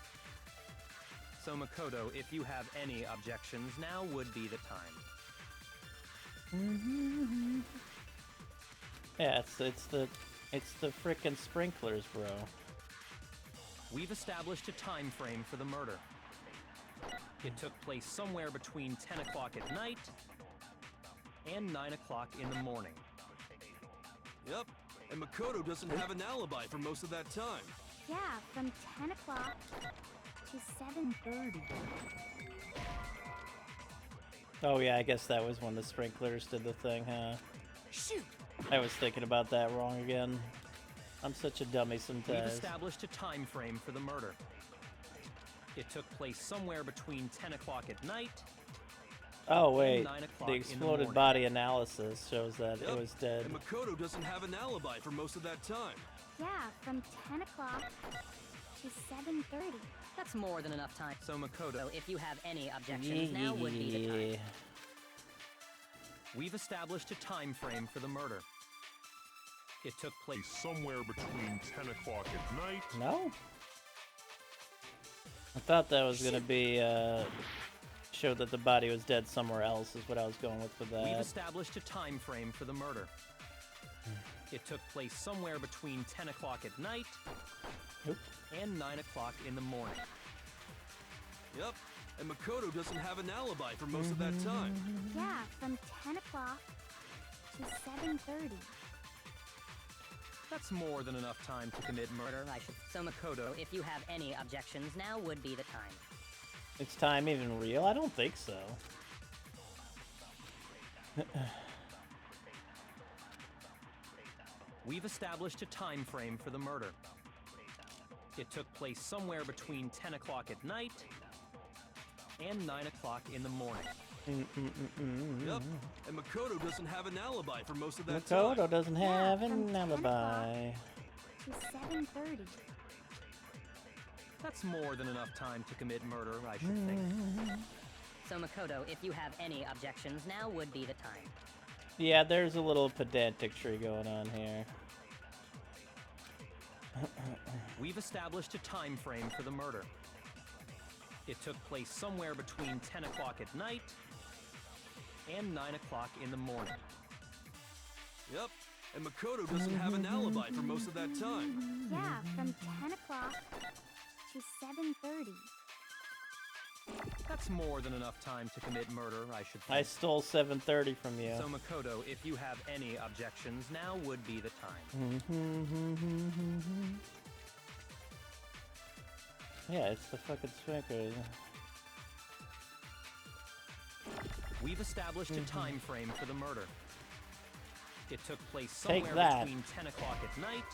S6: So Makoto, if you have any objections, now would be the time.
S1: Yeah, it's the frickin' sprinklers, bro.
S6: We've established a time frame for the murder. It took place somewhere between 10 o'clock at night and 9 o'clock in the morning.
S4: Yep, and Makoto doesn't have an alibi for most of that time.
S3: Yeah, from 10 o'clock to 7:30.
S1: Oh yeah, I guess that was when the sprinklers did the thing, huh?
S2: Shoot!
S1: I was thinking about that wrong again. I'm such a dummy
S6: We've
S1: sometimes.
S6: established a time frame for the murder. It took place somewhere between 10 o'clock at night
S1: Oh wait,
S6: and 9 o'clock
S1: the
S6: in the
S1: exploded
S6: morning.
S1: body analysis shows that
S4: Yep,
S1: it was dead.
S4: and Makoto doesn't have an alibi for most of that time.
S3: Yeah, from 10 o'clock to 7:30.
S9: That's more than enough time.
S6: So Makoto,
S9: So if you have any objections, now would be the time.
S6: we've established a time frame for the murder. It took place
S11: somewhere between 10 o'clock at night.
S1: No? I thought that was gonna be, show that the body was dead somewhere else is what I was going with
S6: We've
S1: that.
S6: established a time frame for the murder. It took place somewhere between 10 o'clock at night
S1: Nope.
S6: and 9 o'clock in the morning.
S4: Yep, and Makoto doesn't have an alibi for most of that time.
S3: Yeah, from 10 o'clock to 7:30.
S6: That's more than enough time to commit murder.
S9: I should. So Makoto, if you have any objections, now would be the time.
S1: Is time even real? I don't think so.
S6: We've established a time frame for the murder. It took place somewhere between 10 o'clock at night and 9 o'clock in the morning.
S4: Yep, and Makoto doesn't have an alibi for most of that
S1: Makoto
S4: time.
S1: doesn't
S3: Yeah,
S1: have
S3: from
S1: an
S3: 10
S1: alibi.
S3: To 7:30.
S6: That's more than enough time to commit murder, I should think.
S9: So Makoto, if you have any objections, now would be the time.
S1: Yeah, there's a little pedantry going on here.
S6: We've established a time frame for the murder. It took place somewhere between 10 o'clock at night and 9 o'clock in the morning.
S4: Yep, and Makoto doesn't have an alibi for most of that time.
S3: Yeah, from 10 o'clock to 7:30.
S6: That's more than enough time to commit murder, I should think.
S1: I stole 7:30 from you.
S6: So Makoto, if you have any objections, now would be the time.
S1: Yeah, it's the fucking sprinkler.
S6: We've established a time frame for the murder. It took place
S1: Take
S6: somewhere
S1: that.
S6: between 10 o'clock at night.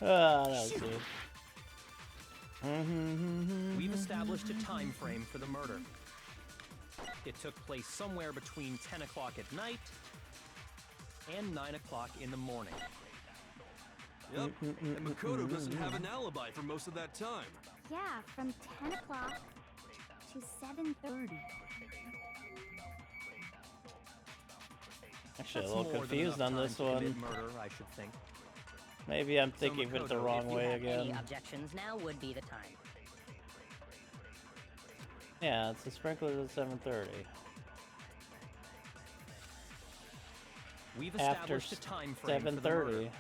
S1: Ah, that was good.
S6: We've established a time frame for the murder. It took place somewhere between 10 o'clock at night and 9 o'clock in the morning.
S4: Yep, and Makoto doesn't have an alibi for most of that time.
S3: Yeah, from 10 o'clock to 7:30.
S1: Actually,
S6: That's
S1: a little
S6: more than
S1: confused
S6: enough
S1: on
S6: time
S1: this
S6: to commit
S1: one.
S6: murder, I should think.
S1: Maybe I'm thinking of it the
S6: Makoto,
S1: wrong
S9: If you
S1: way
S9: have any
S1: again.
S9: objections, now would be the time.
S1: Yeah, it's the sprinklers at 7:30.
S6: We've
S1: After
S6: established a time frame for the
S1: 7:30.
S6: murder.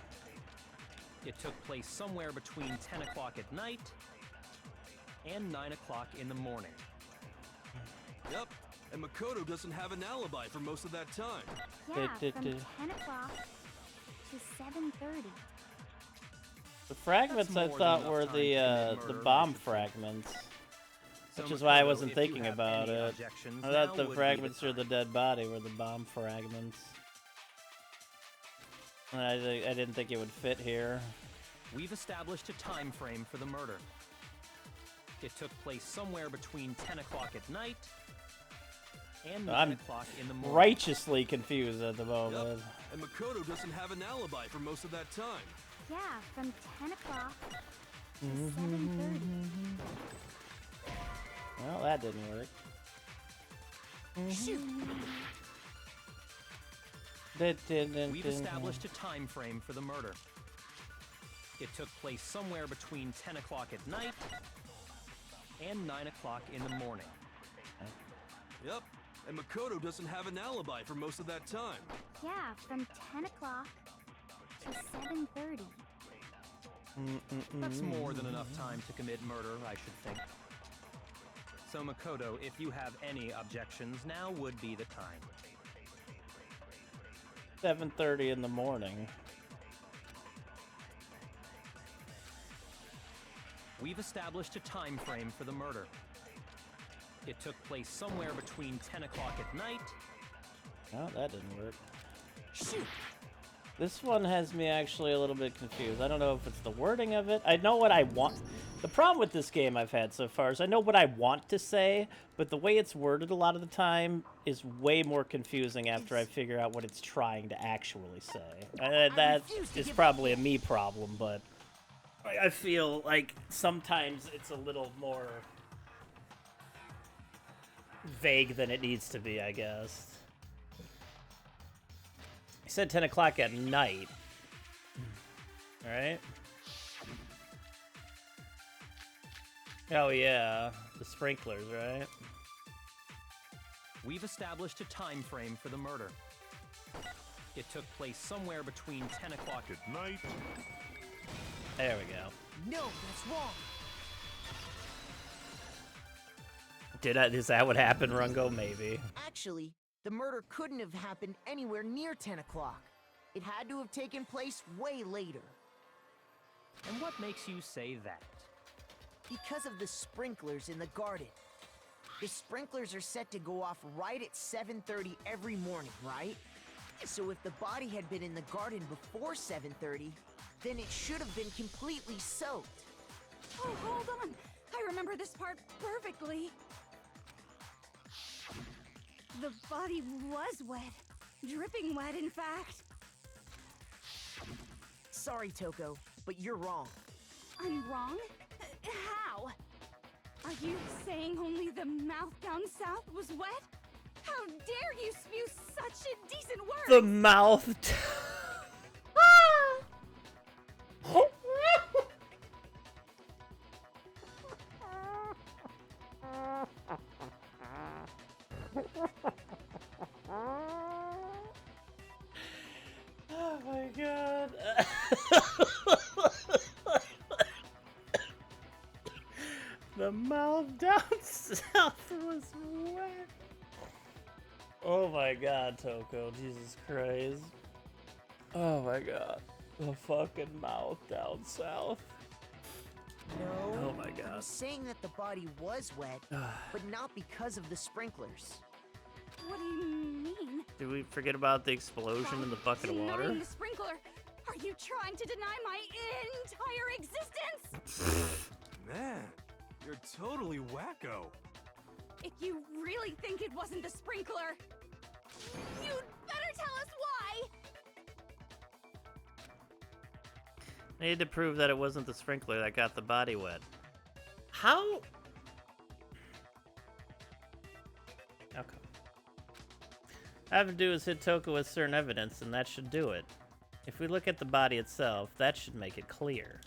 S6: It took place somewhere between 10 o'clock at night and 9 o'clock in the morning.
S4: Yep, and Makoto doesn't have an alibi for most of that time.
S3: Yeah, from 10 o'clock to 7:30.
S1: The fragments I
S6: more than
S1: thought
S6: enough
S1: were
S6: time to commit
S1: the
S6: murder, I
S1: bomb
S6: should think.
S1: fragments,
S6: So
S1: which is why I
S6: Makoto,
S1: wasn't
S6: if you
S1: thinking
S6: have
S1: about
S6: any
S1: it.
S6: objections,
S1: I
S6: now
S1: thought the
S6: would be
S1: fragments or the
S6: time.
S1: dead body were the bomb fragments. And I didn't think it would fit here.
S6: We've established a time frame for the murder. It took place somewhere between 10 o'clock at night and 9
S1: I'm
S6: o'clock in the morning.
S1: righteously confused at the moment.
S4: Yep, and Makoto doesn't have an alibi for most of that time.
S3: Yeah, from 10 o'clock to 7:30.
S1: Well, that didn't work.
S6: We've established a time frame for the murder. It took place somewhere between 10 o'clock at night and 9 o'clock in the morning.
S4: Yep, and Makoto doesn't have an alibi for most of that time.
S3: Yeah, from 10 o'clock to 7:30.
S6: That's more than enough time to commit murder, I should think. So Makoto, if you have any objections, now would be the time.
S1: 7:30 in the morning.
S6: We've established a time frame for the murder. It took place somewhere between 10 o'clock at night.
S1: Oh, that didn't work. Shoot. This one has me actually a little bit confused. I don't know if it's the wording of it. I know what I want. The problem with this game I've had so far is I know what I want to say, but the way it's worded a lot of the time is way more confusing after I figure out what it's trying to actually say. That is probably a me problem, but I feel like sometimes it's a little more vague than it needs to be, I guess. He said 10 o'clock at night. Alright. Oh yeah, the sprinklers, right?
S6: We've established a time frame for the murder. It took place somewhere between 10 o'clock
S11: At night.
S1: There we go.
S2: No, that's wrong.
S1: Is that what happened, Rungo? Maybe.
S2: Actually, the murder couldn't have happened anywhere near 10 o'clock. It had to have taken place way later.
S6: And what makes you say that?
S2: Because of the sprinklers in the garden. The sprinklers are set to go off right at 7:30 every morning, right? So if the body had been in the garden before 7:30, then it should have been completely soaked.
S10: Oh, hold on. I remember this part perfectly. The body was wet. Dripping wet, in fact.
S2: Sorry, Toko, but you're wrong.
S10: I'm wrong? How? Are you saying only the mouth down south was wet? How dare you spew such indecent words?
S1: The mouth. my god, Toko. Jesus Christ. Oh my god. The fucking mouth down south.
S2: No.
S1: Oh my god.
S2: I'm saying that the body was wet, but not because of the sprinklers.
S10: What do you mean?
S1: Did we forget about the explosion in the bucket of water?
S10: Denying the sprinkler? Are you trying to deny my entire existence?
S4: Man, you're totally wacko.
S10: If you really think it wasn't the sprinkler, you'd better tell us why!
S1: I need to prove that it wasn't the sprinkler that got the body wet. How? Okay. All I have to do is hit Toko with certain evidence, and that should do it. If we look at the body itself, that should make it clear.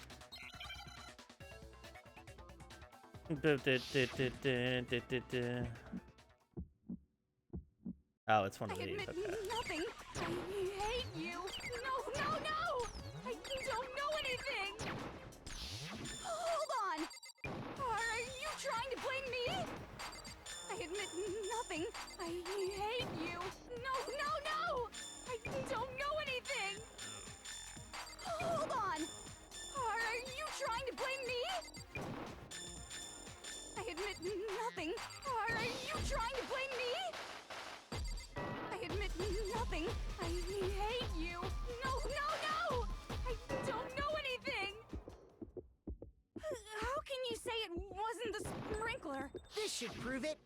S1: Oh, it's one of
S10: I
S1: these.
S10: admit
S1: Okay.
S10: nothing. I hate you. No, no, no! I don't know anything! Hold on! Are you trying to blame me? I admit nothing. I hate you. No, no, no! I don't know anything! Hold on! Are you trying to blame me? I admit nothing. Are you trying to blame me? I admit nothing. I hate you. No, no, no! I don't know anything! How can you say it wasn't the sprinkler?
S2: This should prove it.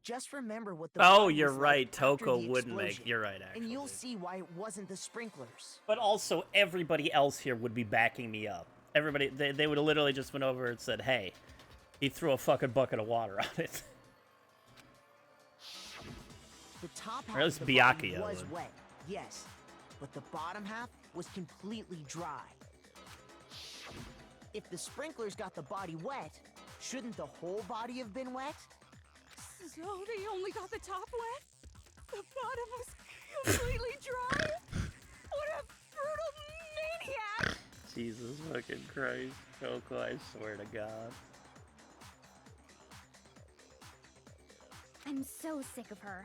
S2: Just remember what the
S1: Oh,
S2: body
S1: you're
S2: was
S1: right.
S2: like after
S1: Toko
S2: the
S1: wouldn't make.
S2: explosion,
S1: You're right, actually.
S2: And you'll see why it wasn't the sprinklers.
S1: But also, everybody else here would be backing me up. Everybody, they would have literally just went over and said, "Hey, he threw a fucking bucket of water on it."
S2: The top half
S1: Or at least
S2: of the body
S1: Byakuya
S2: was
S1: would.
S2: wet, yes, but the bottom half was completely dry. If the sprinklers got the body wet, shouldn't the whole body have been wet?
S10: So they only got the top wet? The bottom was completely dry? What a brutal maniac!
S1: Jesus fucking Christ, Toko! I swear to God.
S3: I'm so sick of her.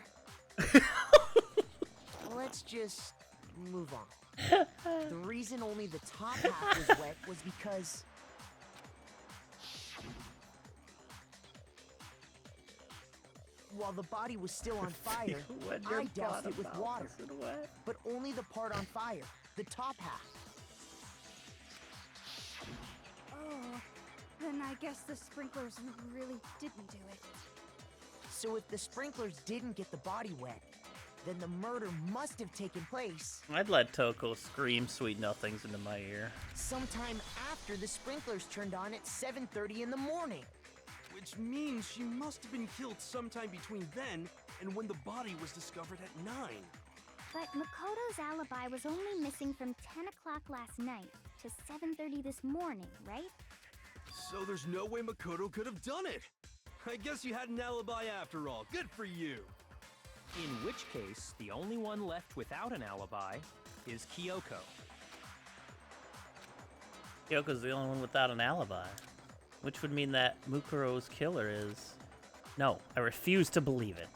S2: Let's just move on. The reason only the top half was wet was because while the body was still on fire,
S1: When your
S2: I doused it
S1: bottom
S2: with
S1: half
S2: water.
S1: isn't wet.
S2: But only the part on fire, the top half.
S10: Oh, then I guess the sprinklers really didn't do it.
S2: So if the sprinklers didn't get the body wet, then the murder must have taken place
S1: I'd let Toko scream sweet nothings into my ear.
S2: sometime after the sprinklers turned on at 7:30 in the morning.
S4: Which means she must have been killed sometime between then and when the body was discovered at 9.
S3: But Makoto's alibi was only missing from 10 o'clock last night to 7:30 this morning, right?
S4: So there's no way Makoto could have done it. I guess you had an alibi after all. Good for you.
S6: In which case, the only one left without an alibi is Kyoko.
S1: Kyoko's the only one without an alibi. Which would mean that Mukuro's killer is... No, I refuse to believe it.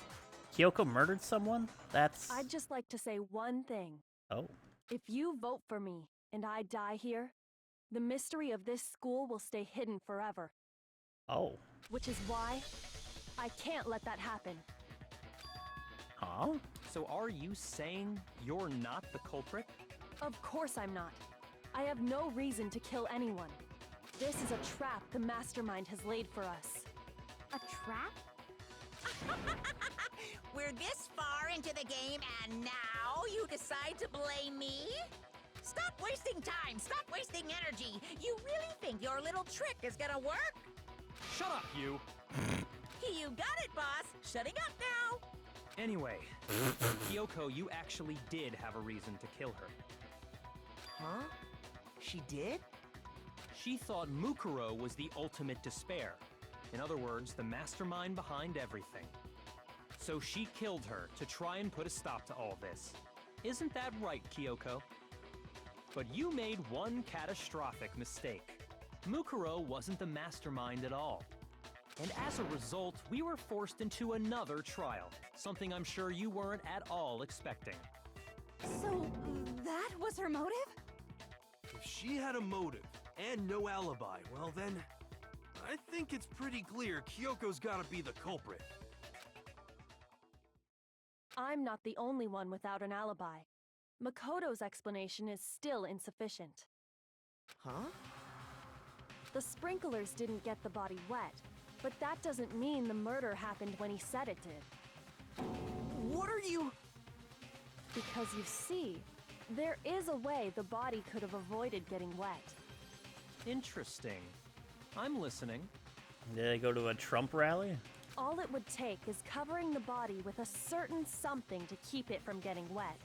S1: Kyoko murdered someone? That's...
S5: I'd just like to say one thing.
S1: Oh.
S5: If you vote for me and I die here, the mystery of this school will stay hidden forever.
S1: Oh.
S5: Which is why I can't let that happen.
S1: Huh?
S6: So are you saying you're not the culprit?
S5: Of course I'm not. I have no reason to kill anyone. This is a trap the mastermind has laid for us.
S3: A trap?
S7: We're this far into the game and now you decide to blame me? Stop wasting time! Stop wasting energy! You really think your little trick is gonna work?
S6: Shut up, you!
S7: You got it, boss! Shutting up now!
S6: Anyway, Kyoko, you actually did have a reason to kill her.
S2: Huh? She did?
S6: She thought Mukuro was the ultimate despair. In other words, the mastermind behind everything. So she killed her to try and put a stop to all this. Isn't that right, Kyoko? But you made one catastrophic mistake. Mukuro wasn't the mastermind at all. And as a result, we were forced into another trial, something I'm sure you weren't at all expecting.
S10: So, that was her motive?
S4: If she had a motive and no alibi, well then, I think it's pretty clear Kyoko's gotta be the culprit.
S5: I'm not the only one without an alibi. Makoto's explanation is still insufficient.
S2: Huh?
S5: The sprinklers didn't get the body wet, but that doesn't mean the murder happened when he said it did.
S2: What are you...
S5: Because you see, there is a way the body could have avoided getting wet.
S6: Interesting. I'm listening.
S1: Did they go to a Trump rally?
S5: All it would take is covering the body with a certain something to keep it from getting wet.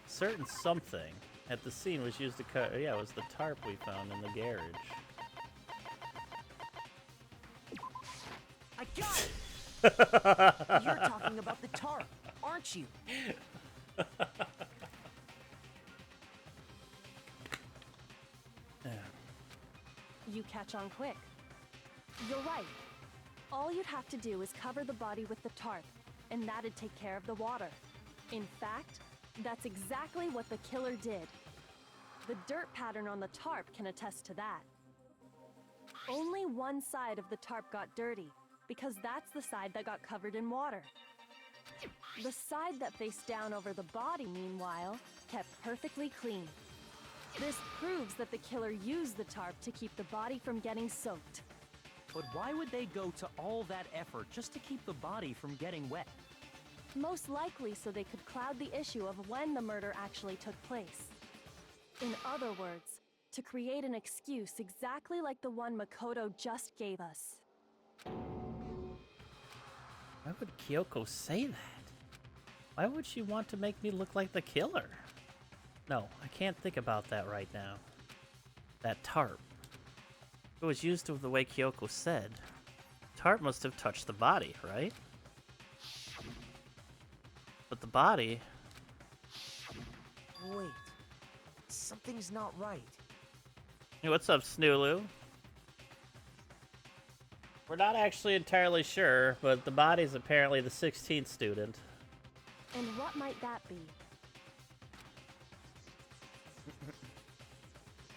S1: Certain something at the scene was used to cut. Yeah, it was the tarp we found in the garage.
S2: I got it! You're talking about the tarp, aren't you?
S5: You catch on quick. You're right. All you'd have to do is cover the body with the tarp, and that'd take care of the water. In fact, that's exactly what the killer did. The dirt pattern on the tarp can attest to that. Only one side of the tarp got dirty, because that's the side that got covered in water. The side that faced down over the body, meanwhile, kept perfectly clean. This proves that the killer used the tarp to keep the body from getting soaked.
S6: But why would they go to all that effort just to keep the body from getting wet?
S5: Most likely so they could cloud the issue of when the murder actually took place. In other words, to create an excuse exactly like the one Makoto just gave us.
S1: Why would Kyoko say that? Why would she want to make me look like the killer? No, I can't think about that right now. That tarp. If it was used the way Kyoko said, tarp must have touched the body, right? But the body...
S2: Wait. Something's not right.
S1: Hey, what's up, Snooloo? We're not actually entirely sure, but the body's apparently the 16th student.
S5: And what might that be?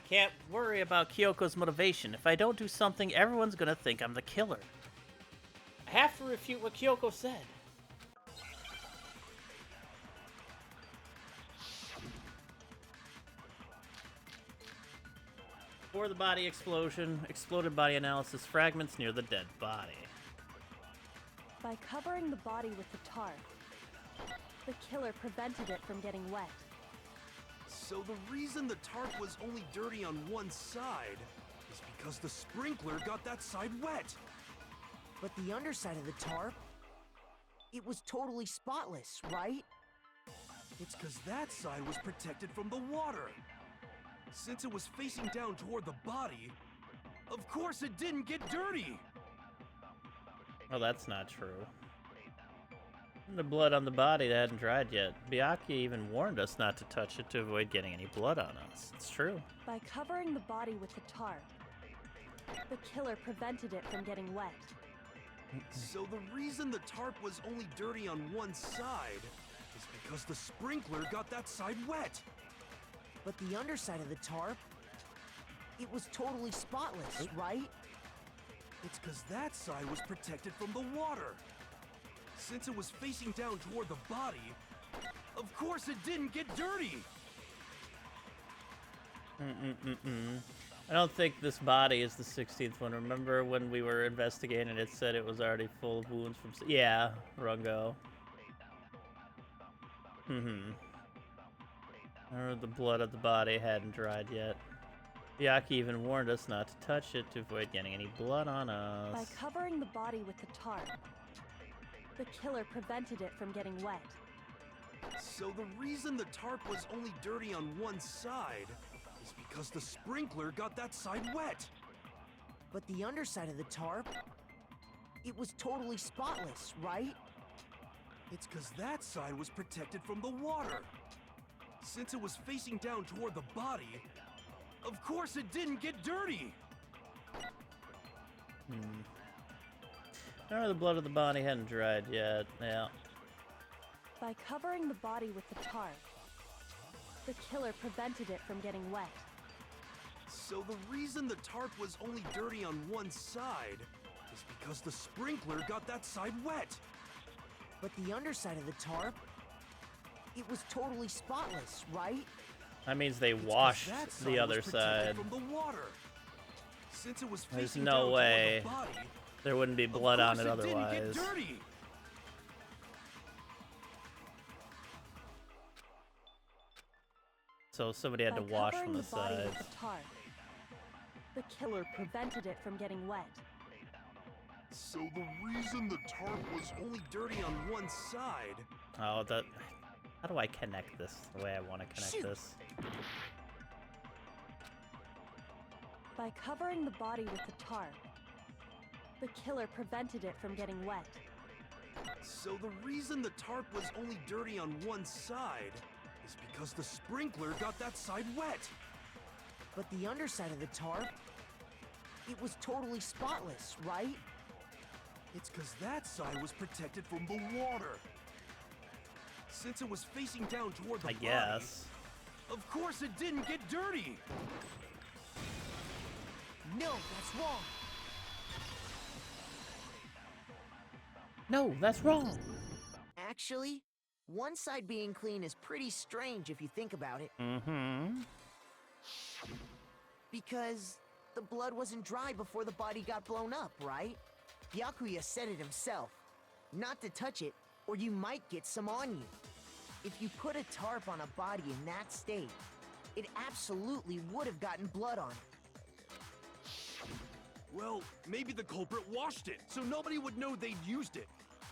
S1: Can't worry about Kyoko's motivation. If I don't do something, everyone's gonna think I'm the killer. I have to refute what Kyoko said. Before the body explosion, exploded body analysis, fragments near the dead body.
S5: By covering the body with the tarp, the killer prevented it from getting wet.
S4: So the reason the tarp was only dirty on one side is because the sprinkler got that side wet.
S2: But the underside of the tarp, it was totally spotless, right?
S4: It's because that side was protected from the water. Since it was facing down toward the body, of course it didn't get dirty.
S1: Well, that's not true. The blood on the body that hadn't dried yet. Byakuya even warned us not to touch it to avoid getting any blood on us. It's true.
S5: By covering the body with the tarp, the killer prevented it from getting wet.
S4: So the reason the tarp was only dirty on one side is because the sprinkler got that side wet.
S2: But the underside of the tarp, it was totally spotless, right?
S4: It's because that side was protected from the water. Since it was facing down toward the body, of course it didn't get dirty.
S1: I don't think this body is the 16th one. Remember when we were investigating, it said it was already full of wounds from... Yeah, Rungo. Or the blood of the body hadn't dried yet. Byakuya even warned us not to touch it to avoid getting any blood on us.
S5: By covering the body with the tarp, the killer prevented it from getting wet.
S4: So the reason the tarp was only dirty on one side is because the sprinkler got that side wet.
S2: But the underside of the tarp, it was totally spotless, right?
S4: It's because that side was protected from the water. Since it was facing down toward the body, course it didn't get dirty!
S1: No, the blood of the body hadn't dried yet. Yeah.
S5: By covering the body with the tarp, the killer prevented it from getting wet.
S4: So the reason the tarp was only dirty on one side is because the sprinkler got that side wet.
S2: But the underside of the tarp, it was totally spotless, right?
S1: That means they
S4: It's 'cause
S1: washed
S4: that
S1: the other
S4: was protected
S1: side.
S4: from the water. Since it was
S1: There's
S4: facing
S1: no
S4: down toward
S1: way
S4: the body,
S1: there wouldn't be
S4: of
S1: blood on
S4: course
S1: it
S4: didn't
S1: otherwise.
S4: get dirty.
S1: So somebody had to
S5: By
S1: wash
S5: covering
S1: from the
S5: the body with
S1: sides.
S5: the tarp, the killer prevented it from getting wet.
S11: So the reason the tarp was
S4: Only dirty on one side.
S1: Oh, that. How do I connect this the way I want to connect
S2: Shoot.
S1: this?
S5: By covering the body with the tarp, the killer prevented it from getting wet.
S4: So the reason the tarp was only dirty on one side is because the sprinkler got that side wet.
S2: But the underside of the tarp, it was totally spotless, right?
S4: It's because that side was protected from the water. Since it was facing down toward the
S1: I
S4: body,
S1: guess.
S4: of course it didn't get dirty.
S2: No, that's wrong.
S1: No, that's wrong.
S2: Actually, one side being clean is pretty strange if you think about it.
S1: Mm-hmm.
S2: Because the blood wasn't dry before the body got blown up, right? Byakuya said it himself. Not to touch it, or you might get some on you. If you put a tarp on a body in that state, it absolutely would have gotten blood on it.
S4: Well, maybe the culprit washed it, so nobody would know they'd used it.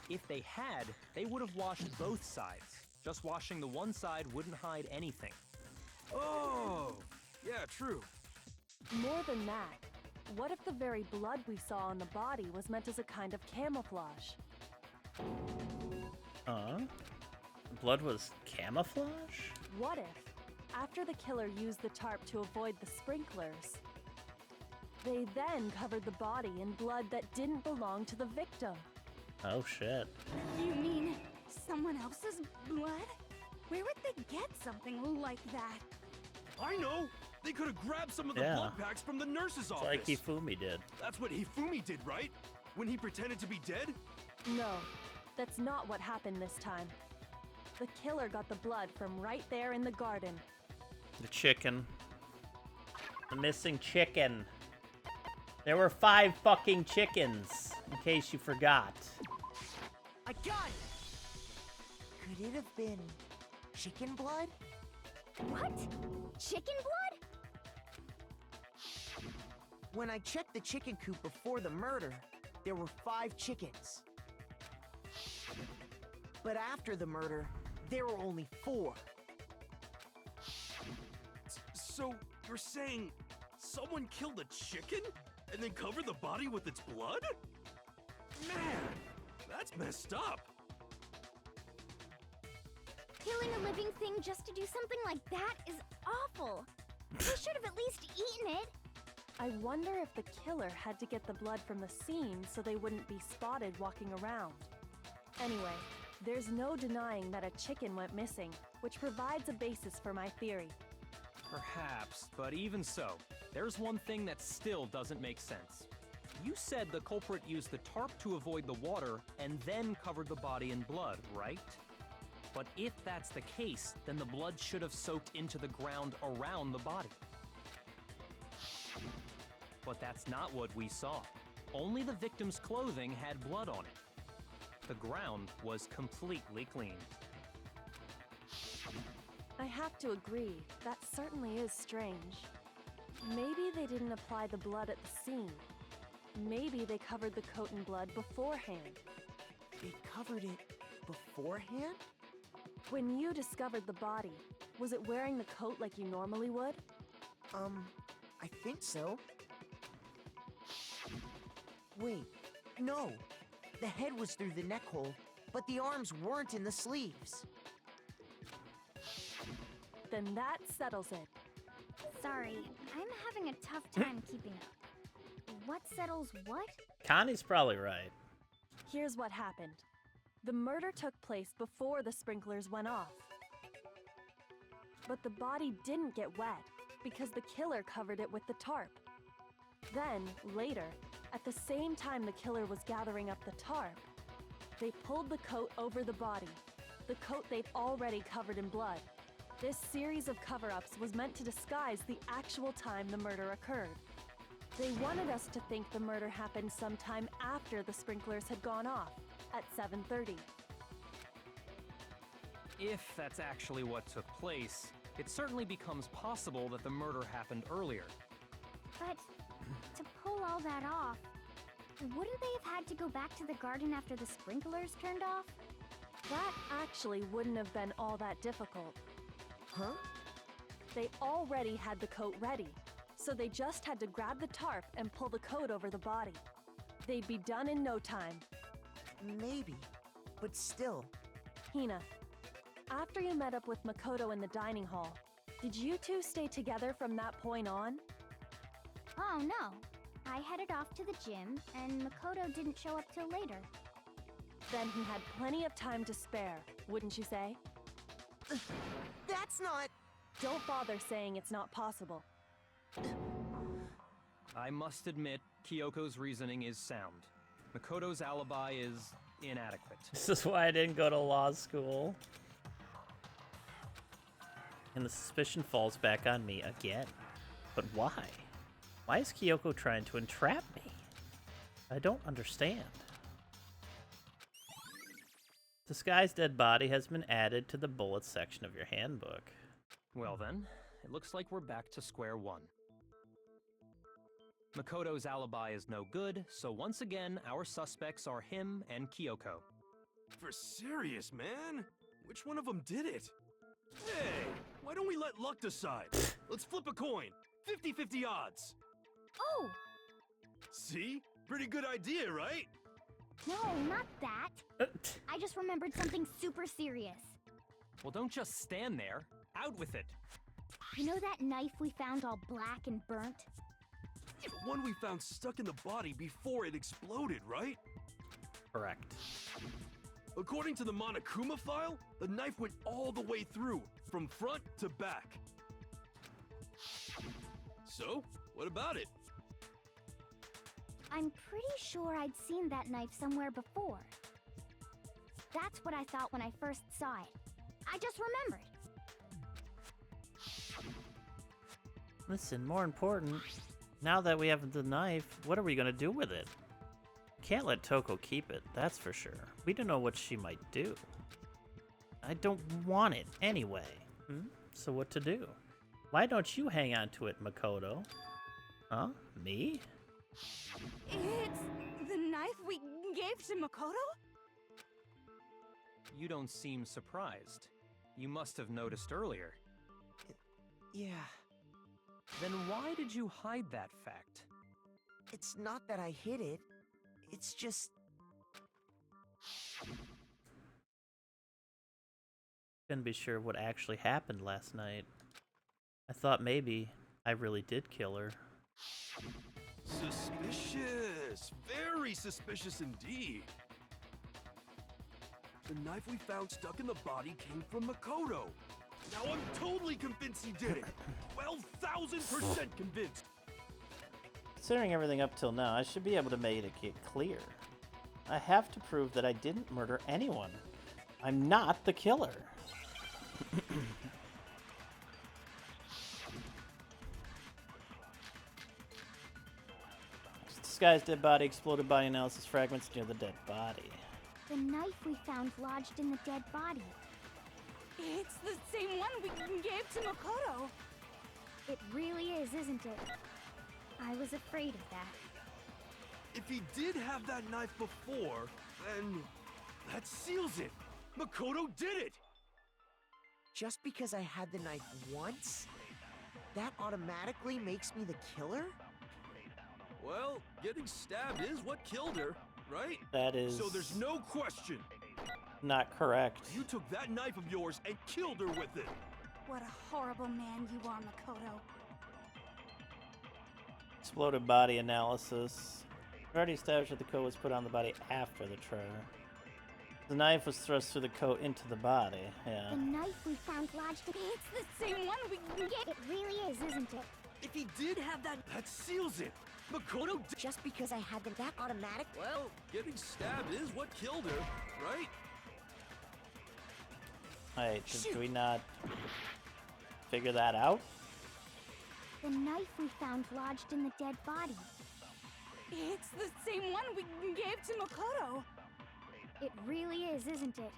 S6: If they had, they would have washed both sides. Just washing the one side wouldn't hide anything.
S4: Oh, yeah, true.
S5: More than that, what if the very blood we saw on the body was meant as a kind of camouflage?
S1: Blood was camouflage?
S5: What if, after the killer used the tarp to avoid the sprinklers, they then covered the body in blood that didn't belong to the victim?
S1: Oh shit.
S10: You mean someone else's blood? Where would they get something like that?
S4: I know! They could have grabbed some of the
S1: Yeah.
S4: blood packs from the nurse's
S1: It's
S4: office.
S1: like Hifumi did.
S4: That's what Hifumi did, right? When he pretended to be dead?
S5: No, that's not what happened this time. The killer got the blood from right there in the garden.
S1: The chicken. The missing chicken. There were 5 fucking chickens, in case you forgot.
S2: I got it! Could it have been chicken blood?
S3: What? Chicken blood?
S2: When I checked the chicken coop before the murder, there were 5 chickens. But after the murder, there were only 4.
S4: So, you're saying someone killed a chicken and then covered the body with its blood? Man, that's messed up.
S3: Killing a living thing just to do something like that is awful. They should have at least eaten it.
S5: I wonder if the killer had to get the blood from the scene so they wouldn't be spotted walking around. Anyway, there's no denying that a chicken went missing, which provides a basis for my theory.
S6: Perhaps, but even so, there's one thing that still doesn't make sense. You said the culprit used the tarp to avoid the water and then covered the body in blood, right? But if that's the case, then the blood should have soaked into the ground around the body. But that's not what we saw. Only the victim's clothing had blood on it. The ground was completely clean.
S5: I have to agree, that certainly is strange. Maybe they didn't apply the blood at the scene. Maybe they covered the coat in blood beforehand.
S2: They covered it beforehand?
S5: When you discovered the body, was it wearing the coat like you normally would?
S2: I think so. Wait, no. The head was through the neck hole, but the arms weren't in the sleeves.
S5: Then that settles it.
S3: Sorry, I'm having a tough time keeping up. What settles what?
S1: Connie's probably right.
S5: Here's what happened. The murder took place before the sprinklers went off. But the body didn't get wet because the killer covered it with the tarp. Then, later, at the same time the killer was gathering up the tarp, they pulled the coat over the body, the coat they'd already covered in blood. This series of cover-ups was meant to disguise the actual time the murder occurred. They wanted us to think the murder happened sometime after the sprinklers had gone off, at 7:30.
S6: If that's actually what took place, it certainly becomes possible that the murder happened earlier.
S3: But to pull all that off, wouldn't they have had to go back to the garden after the sprinklers turned off?
S5: That actually wouldn't have been all that difficult.
S2: Huh?
S5: They already had the coat ready, so they just had to grab the tarp and pull the coat over the body. They'd be done in no time.
S2: Maybe, but still.
S5: Hina, after you met up with Makoto in the dining hall, did you two stay together from that point on?
S3: Oh no. I headed off to the gym, and Makoto didn't show up till later.
S5: Then he had plenty of time to spare, wouldn't you say?
S2: That's not...
S5: Don't bother saying it's not possible.
S6: I must admit, Kyoko's reasoning is sound. Makoto's alibi is inadequate.
S1: This is why I didn't go to law school. And the suspicion falls back on me again. But why? Why is Kyoko trying to entrap me? I don't understand. Disguised dead body has been added to the bullets section of your handbook.
S6: Well then, it looks like we're back to square one. Makoto's alibi is no good, so once again, our suspects are him and Kyoko.
S4: For serious, man? Which one of them did it? Hey, why don't we let luck decide? Let's flip a coin. 50-50 odds.
S3: Oh!
S4: See? Pretty good idea, right?
S3: No, not that. I just remembered something super serious.
S6: Well, don't just stand there. Out with it.
S3: You know that knife we found all black and burnt?
S4: The one we found stuck in the body before it exploded, right?
S1: Correct.
S4: According to the Monokuma file, the knife went all the way through, from front to back. So, what about it?
S3: I'm pretty sure I'd seen that knife somewhere before. That's what I thought when I first saw it. I just remembered.
S1: Listen, more important, now that we have the knife, what are we gonna do with it? Can't let Toko keep it, that's for sure. We don't know what she might do. I don't want it anyway. So what to do? Why don't you hang on to it, Makoto? Huh? Me?
S10: It's the knife we gave to Makoto?
S6: You don't seem surprised. You must have noticed earlier.
S2: Yeah,
S6: Then why did you hide that fact?
S2: it's not that I hid it. It's just...
S1: Couldn't be sure what actually happened last night. I thought maybe I really did kill her.
S4: Suspicious! Very suspicious indeed. The knife we found stuck in the body came from Makoto. Now I'm totally convinced he did it. 12,000% convinced.
S1: Considering everything up till now, I should be able to make it clear. I have to prove that I didn't murder anyone. I'm not the killer. Disguised dead body, exploded body analysis fragments near the dead body.
S3: The knife we found lodged in the dead body.
S10: It's the same one we gave to Makoto.
S3: It really is, isn't it? I was afraid of that.
S4: If he did have that knife before, then that seals it. Makoto did it.
S2: Just because I had the knife once, that automatically makes me the killer?
S4: Well, getting stabbed is what killed her, right?
S1: That is
S4: So there's no question.
S1: not correct.
S4: You took that knife of yours and killed her with it.
S10: What a horrible man you are, Makoto.
S1: Exploded body analysis. We've already established that the coat was put on the body after the trial. The knife was thrust through the coat into the body, yeah.
S10: The knife we found lodged in... It's the same one we can get. It really is, isn't it?
S4: If he did have that seals it. Makoto
S2: Just because I had that automatic...
S4: Well, getting stabbed is what killed her, right?
S1: Wait, did we not figure that out?
S10: The knife we found lodged in the dead body.
S3: It's the same one we gave to Makoto.
S10: It really is, isn't it?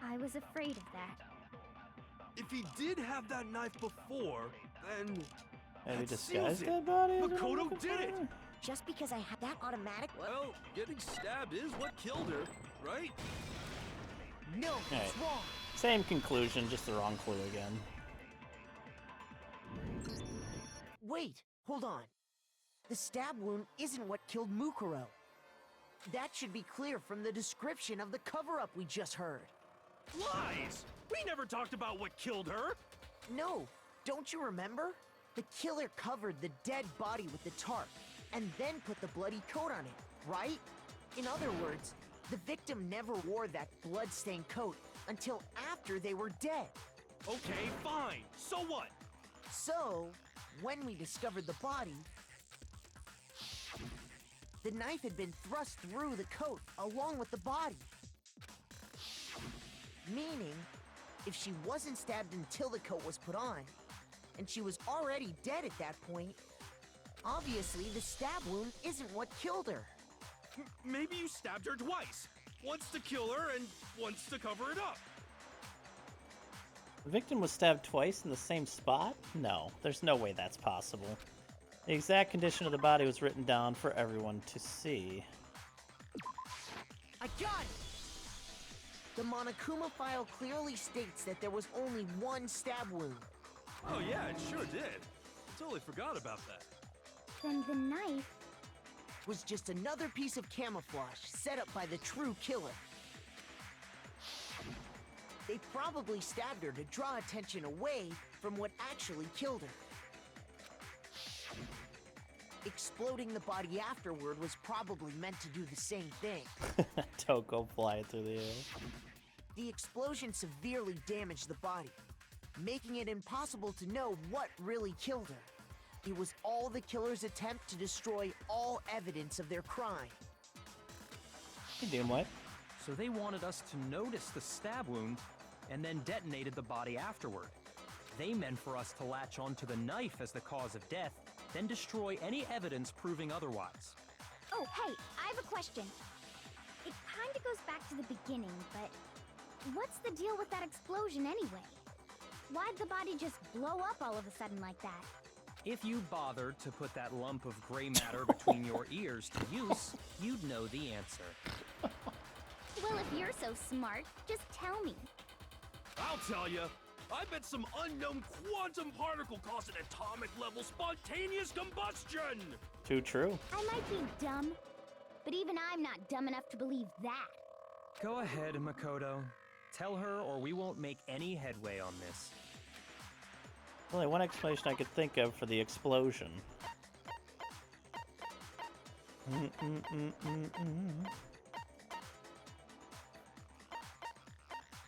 S10: I was afraid of that.
S4: If he did have that knife before, then...
S1: Maybe
S4: that seals
S1: disguised
S4: it.
S1: dead body?
S4: Makoto did it!
S2: Just because I had that automatic...
S4: Well, getting stabbed is what killed her, right?
S2: No, it's wrong.
S1: Same conclusion, just the wrong clue again.
S2: Wait, hold on. The stab wound isn't what killed Mukuro. That should be clear from the description of the cover-up we just heard.
S4: Lies! We never talked about what killed her!
S2: No, don't you remember? The killer covered the dead body with the tarp, and then put the bloody coat on it, right? In other words, the victim never wore that blood-stained coat until after they were dead.
S4: Okay, fine. So what?
S2: So, when we discovered the body, the knife had been thrust through the coat along with the body. Meaning, if she wasn't stabbed until the coat was put on, and she was already dead at that point, obviously the stab wound isn't what killed her.
S4: Maybe you stabbed her twice. Once to kill her and once to cover it up.
S1: The victim was stabbed twice in the same spot? No, there's no way that's possible. The exact condition of the body was written down for everyone to see.
S2: I got it! The Monokuma file clearly states that there was only one stab wound.
S4: Oh yeah, it sure did. I totally forgot about that.
S10: Then the knife...
S2: was just another piece of camouflage set up by the true killer. They probably stabbed her to draw attention away from what actually killed her. Exploding the body afterward was probably meant to do the same thing.
S1: Toko flying through the air.
S2: The explosion severely damaged the body, making it impossible to know what really killed her. It was all the killer's attempt to destroy all evidence of their crime.
S1: You doing what?
S6: So they wanted us to notice the stab wound and then detonated the body afterward. They meant for us to latch onto the knife as the cause of death, then destroy any evidence proving otherwise.
S10: Oh, hey, I have a question. It kinda goes back to the beginning, but what's the deal with that explosion anyway? Why'd the body just blow up all of a sudden like that?
S6: If you bothered to put that lump of gray matter between your ears to use, you'd know the answer.
S10: Well, if you're so smart, just tell me.
S4: I'll tell you. I bet some unknown quantum particle caused an atomic level spontaneous combustion!
S1: Too true.
S10: I might be dumb, but even I'm not dumb enough to believe that.
S6: Go ahead, Makoto. Tell her or we won't make any headway on this.
S1: Only one explanation I could think of for the explosion.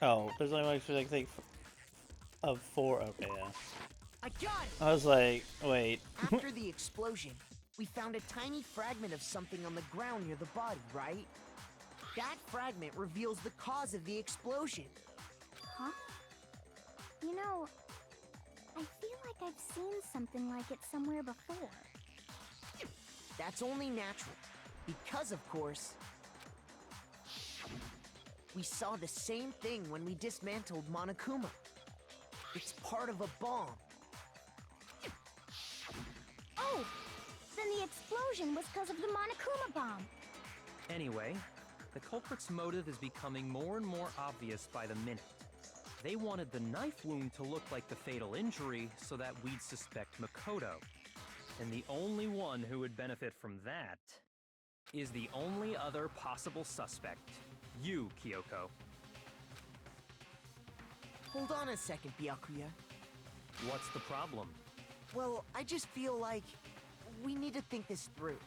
S1: Oh, there's only one explanation I can think of four. Okay, yeah.
S2: I got it!
S1: I was like, wait.
S2: After the explosion, we found a tiny fragment of something on the ground near the body, right? That fragment reveals the cause of the explosion.
S10: Huh? You know, I feel like I've seen something like it somewhere before.
S2: That's only natural, because of course, we saw the same thing when we dismantled Monokuma. It's part of a bomb.
S10: Oh! Then the explosion was because of the Monokuma bomb!
S6: Anyway, the culprit's motive is becoming more and more obvious by the minute. They wanted the knife wound to look like the fatal injury so that we'd suspect Makoto. And the only one who would benefit from that is the only other possible suspect. You, Kyoko.
S2: Hold on a second, Byakuya.
S6: What's the problem?
S2: Well, I just feel like We need to think this through.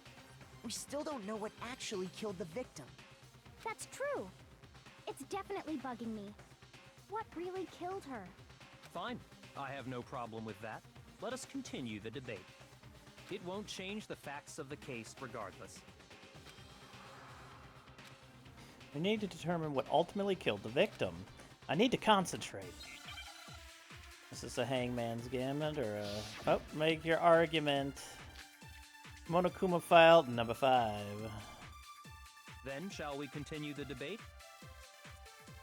S2: We still don't know what actually killed the victim.
S3: That's true. It's definitely bugging me. What really killed her?
S6: Fine. I have no problem with that. Let us continue the debate. It won't change the facts of the case regardless.
S1: We need to determine what ultimately killed the victim. I need to concentrate. Is this a hangman's gambit or a... Oh, make your argument. Monokuma file number 5.
S6: Then, shall we continue the debate?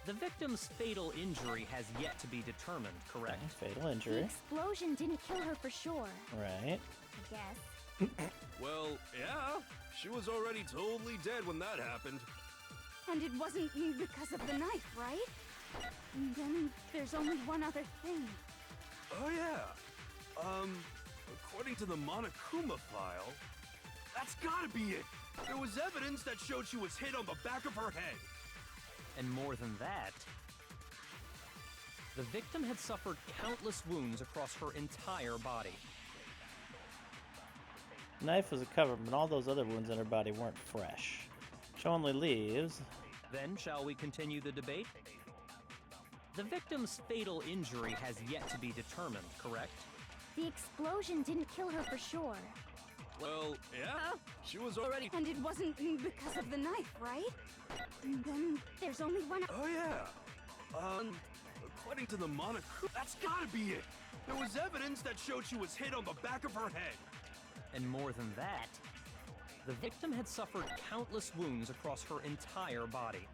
S6: The victim's fatal injury has yet to be determined, correct?
S1: Okay, fatal
S3: The
S1: injury.
S3: explosion didn't kill her for sure,
S1: Right.
S3: I guess.
S4: Well, yeah. She was already totally dead when that happened.
S10: And it wasn't because of the knife, right? And then there's only one other thing.
S4: Oh, yeah. According to the Monokuma file, that's gotta be it. There was evidence that showed she was hit on the back of her head.
S6: And more than that, the victim had suffered countless wounds across her entire body.
S1: Knife was a cover, but all those other wounds in her body weren't fresh. Which only leaves...
S6: Then, shall we continue the debate? The victim's fatal injury has yet to be determined, correct?
S3: The explosion didn't kill her for sure.
S4: Well, yeah. She was already...
S10: And it wasn't because of the knife, right? And then there's only one...
S4: Oh, yeah. According to the Monokuma... That's gotta be it. There was evidence that showed she was hit on the back of her head.
S6: And more than that, the victim had suffered countless wounds across her entire body.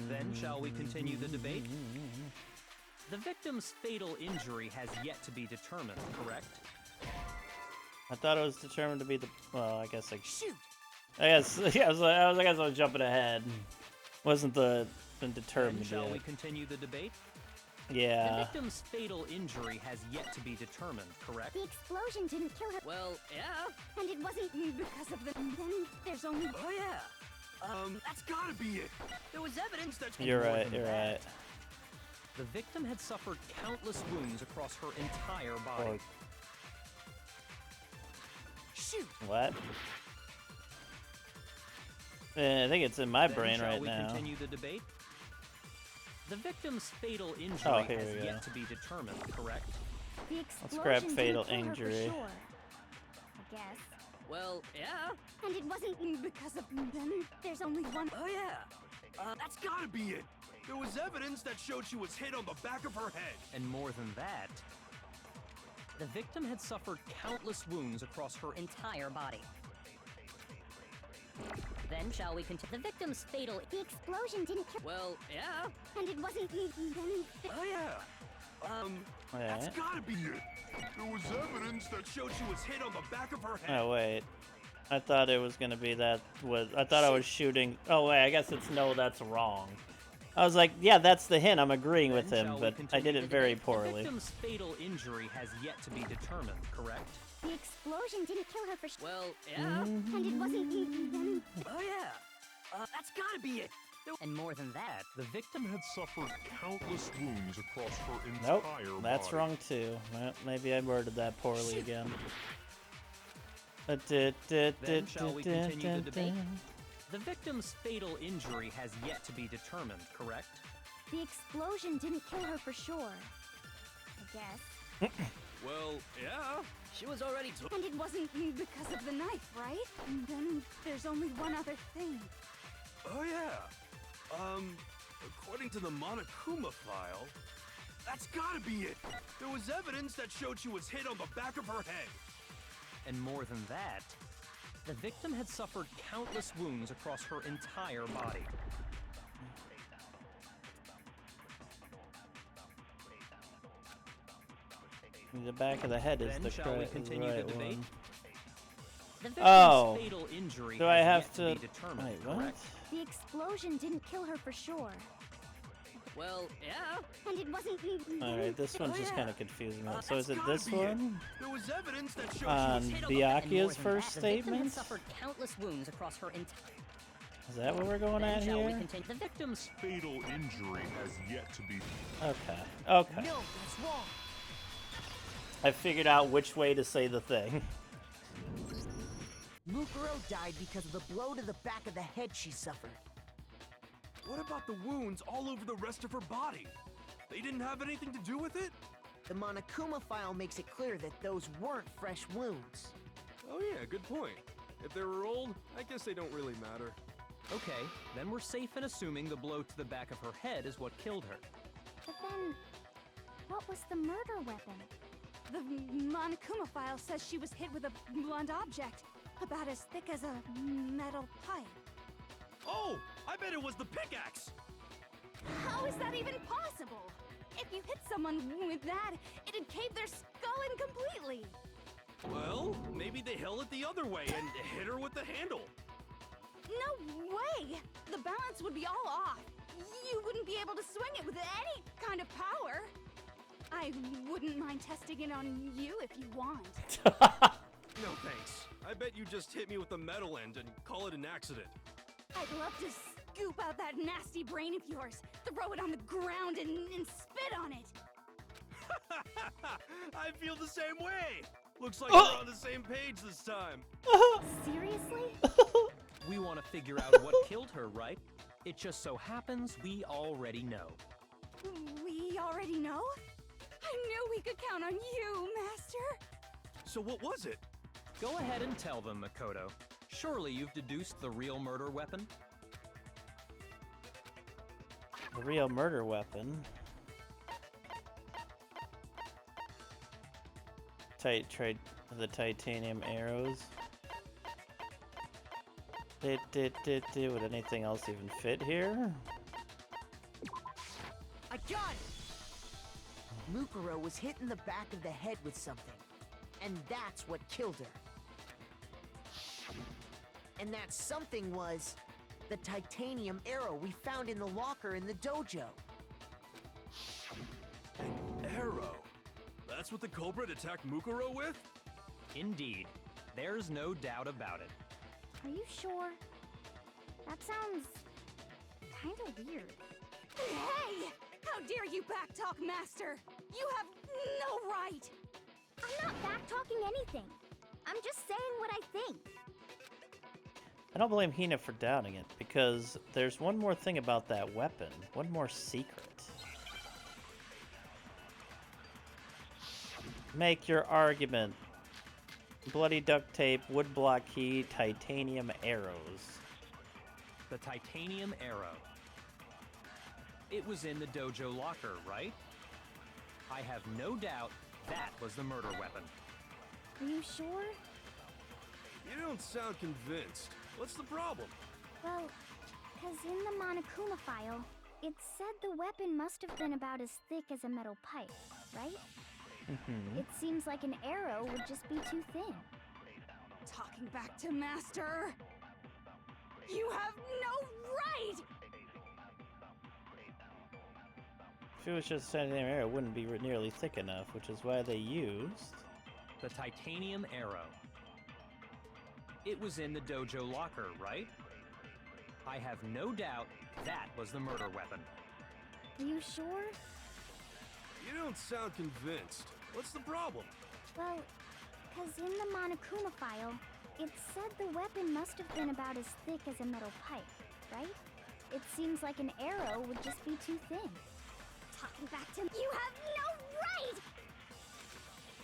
S6: Then, shall we continue the debate? The victim's fatal injury has yet to be determined, correct?
S1: I thought it was determined to be the... Well, I guess like...
S2: Shoot!
S1: I guess... Yeah, I guess I was jumping ahead. Wasn't been
S6: Then,
S1: determined
S6: shall
S1: yet.
S6: we continue the debate? The
S1: Yeah.
S6: victim's fatal injury has yet to be determined, correct?
S3: The explosion didn't kill her.
S9: Well, yeah.
S10: And it wasn't because of the... And then there's only...
S4: Oh, yeah. That's gotta be it. There was evidence that...
S1: You're
S6: more
S1: right,
S6: than
S1: you're
S6: that,
S1: right.
S6: The victim had suffered countless wounds across her entire body.
S1: Or-
S2: Shoot!
S1: What? I think it's in my
S6: Then
S1: brain
S6: shall
S1: right
S6: we
S1: now.
S6: continue the debate? The victim's fatal
S1: Oh,
S6: injury
S1: here
S6: has
S1: we go.
S6: yet to be determined, correct?
S3: The explosion
S1: grab
S3: didn't
S1: fatal
S3: kill her for
S1: injury.
S3: sure, I guess.
S9: Well, yeah.
S10: And it wasn't because of... And then there's only one...
S4: Oh, yeah. That's gotta be it. There was evidence that showed she was hit on the back of her head.
S6: And more than that, the victim had suffered countless wounds across her
S9: Entire body. Then shall we continue? The victim's fatal...
S3: The explosion didn't kill...
S9: Well, yeah.
S10: And it wasn't... And then...
S4: Oh, yeah.
S1: Yeah.
S4: That's gotta be it. There was evidence that showed she was hit on the back of her head.
S1: Oh, wait. I thought it was gonna be that I thought I was shooting... Oh, wait, I guess it's no, that's wrong. I was like, yeah, that's the hint. I'm agreeing with
S6: Then
S1: him,
S6: shall we
S1: but I
S6: continue
S1: did
S6: the
S1: it very
S6: debate?
S1: poorly.
S6: The victim's fatal injury has yet to be determined, correct?
S3: The explosion didn't kill her for sure.
S9: Well, yeah.
S10: And it wasn't... And then...
S4: Oh, yeah. That's gotta be it.
S9: And more than that,
S11: The victim had suffered countless wounds across her
S1: Nope,
S11: entire
S1: that's
S11: body.
S1: wrong too. Well, maybe I worded that poorly again.
S6: Then shall we continue the debate? The victim's fatal injury has yet to be determined, correct?
S3: The explosion didn't kill her for sure, I guess.
S4: Well, yeah. She was already...
S10: And it wasn't because of the knife, right? And then there's only one other thing.
S4: Oh, yeah. According to the Monokuma file, that's gotta be it. There was evidence that showed she was hit on the back of her head.
S6: And more than that, the victim had suffered countless wounds across her entire body.
S1: The back of the head is
S6: Then
S1: the
S6: shall we continue
S1: right
S6: the debate?
S1: one.
S6: The victim's
S1: Oh.
S6: fatal injury
S1: Do I
S6: has
S1: have
S6: yet
S1: to...
S6: be determined,
S1: Wait, what?
S6: correct?
S3: The explosion didn't kill her for sure.
S9: well, yeah.
S10: And it wasn't...
S1: Alright, this one's just
S4: yeah.
S1: kind of confusing me. So
S4: That's
S1: is it
S4: gotta
S1: this
S4: be it.
S1: one?
S4: There was evidence that showed
S1: On
S4: she was hit on the...
S9: And more
S1: Byakuya's
S9: than
S1: first
S9: that, the victim had
S1: statement?
S9: suffered countless wounds across her entire...
S1: Is that what we're going
S9: Then
S1: at
S9: shall we
S1: here?
S9: continue the victims?
S11: Fatal injury has yet to be.
S1: Okay. Okay.
S2: No, that's wrong.
S1: I figured out which way to say the thing.
S2: Mukuro died because of the blow to the back of the head she suffered.
S4: What about the wounds all over the rest of her body? They didn't have anything to do with it?
S2: The Monokuma file makes it clear that those weren't fresh wounds.
S4: Oh yeah, good point. If they were old, I guess they don't really matter.
S6: Okay, then we're safe in assuming the blow to the back of her head is what killed her.
S3: But then, what was the murder weapon?
S10: The Monokuma file says she was hit with a blunt object, about as thick as a metal pipe.
S4: Oh, I bet it was the pickaxe!
S10: How is that even possible? If you hit someone with that, it'd cave their skull in completely.
S4: Well, maybe they held it the other way and hit her with the handle.
S10: No way! The balance would be all off. You wouldn't be able to swing it with any kind of power. I wouldn't mind testing it on you if you want.
S4: No thanks. I bet you just hit me with the metal end and call it an accident.
S10: I'd love to scoop out that nasty brain of yours, throw it on the ground and spit on it.
S4: I feel the same way. Looks like we're on the same page this time.
S3: Seriously?
S6: We want to figure out what killed her, right? It just so happens we already know.
S10: We already know? I knew we could count on you, Master.
S4: So what was it?
S6: Go ahead and tell them, Makoto. Surely you've deduced the real murder weapon?
S1: The real murder weapon. The titanium arrows. Would anything else even fit here?
S2: I got it! Mukuro was hit in the back of the head with something. And that's what killed her. And that something was the titanium arrow we found in the locker in the dojo.
S4: An arrow? That's what the culprit attacked Mukuro with?
S6: Indeed. There's no doubt about it.
S3: Are you sure? That sounds kinda weird.
S10: Hey! How dare you backtalk, Master? You have no right!
S3: I'm not back-talking anything. I'm just saying what I think.
S1: I don't blame Hina for doubting it, because there's one more thing about that weapon. One more secret. Make your argument. Bloody duct tape, wood block key, titanium arrows.
S6: The titanium arrow. It was in the dojo locker, right? I have no doubt that was the murder weapon.
S3: Are you sure?
S4: You don't sound convinced. What's the problem?
S3: Well, because in the Monokuma file, it said the weapon must have been about as thick as a metal pipe, right?
S1: Mm-hmm.
S3: It seems like an arrow would just be too thin.
S10: Talking back to Master. You have no right!
S1: If it was just a titanium arrow, it wouldn't be nearly thick enough, which is why they used
S6: the titanium arrow. It was in the dojo locker, right? I have no doubt that was the murder weapon.
S3: Are you sure?
S4: You don't sound convinced. What's the problem?
S3: Well, because in the Monokuma file, it said the weapon must have been about as thick as a metal pipe, right? It seems like an arrow would just be too thin.
S10: Talking back to you have no right!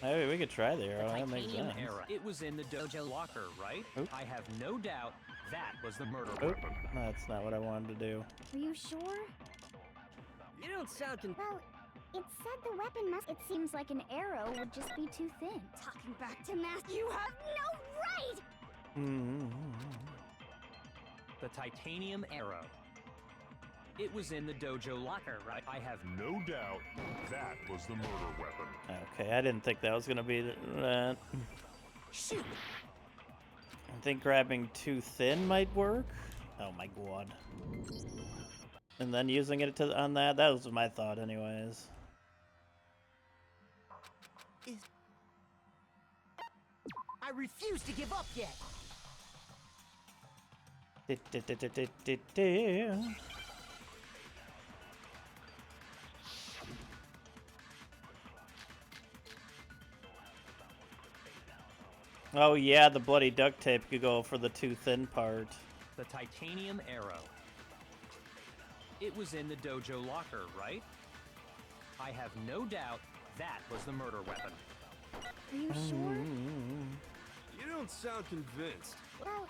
S1: Maybe we could try the arrow.
S6: The
S1: That makes
S6: titanium
S1: sense.
S6: arrow. It was in the dojo locker, right?
S1: Oop.
S6: I have no doubt that was the murder
S1: Oop.
S6: weapon.
S1: That's not what I wanted to do.
S3: Are you sure?
S7: You don't sound
S3: Well, it said the weapon must... It seems like an arrow would just be too thin.
S10: Talking back to Master, you have no right!
S1: Mm-hmm.
S6: The titanium arrow. It was in the dojo locker, right? I have
S11: No doubt that was the murder weapon.
S1: Okay, I didn't think that was gonna be that.
S2: Shoot!
S1: I think grabbing too thin might work. Oh my god. And then using it on that was my thought anyways.
S2: I refuse to give up yet!
S1: Oh yeah, the bloody duct tape could go for the too thin part.
S6: The titanium arrow. It was in the dojo locker, right? I have no doubt that was the murder weapon.
S3: Are you sure?
S4: You don't sound convinced.
S3: Well,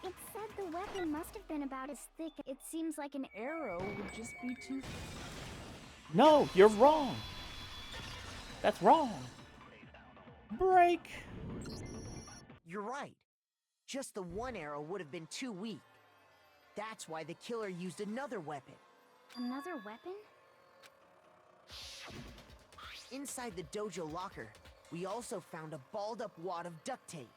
S3: it said the weapon must have been about as thick. It seems like an arrow would just be too thick.
S1: No, you're wrong. That's wrong. Break.
S2: You're right. Just the one arrow would have been too weak. That's why the killer used another weapon.
S3: Another weapon?
S2: Inside the dojo locker, we also found a balled-up wad of duct tape.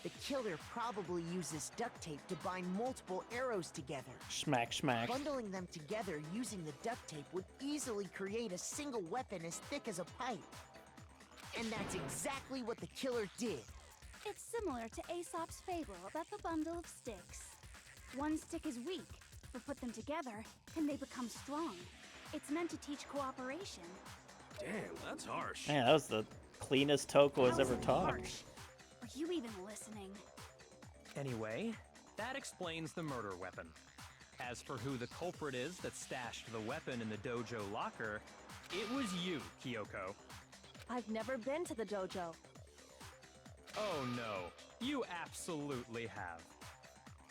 S2: The killer probably used this duct tape to bind multiple arrows together.
S1: Smack, smack.
S2: Bundling them together using the duct tape would easily create a single weapon as thick as a pipe. And that's exactly what the killer did.
S10: It's similar to Aesop's fable about the bundle of sticks. One stick is weak, but put them together, and they become strong. It's meant to teach cooperation.
S4: Damn, that's harsh.
S1: Man, that was the cleanest Toko has ever talked.
S10: Harsh. Are you even listening?
S6: Anyway, that explains the murder weapon. As for who the culprit is that stashed the weapon in the dojo locker, it was you, Kyoko.
S5: I've never been to the dojo.
S6: Oh no, you absolutely have.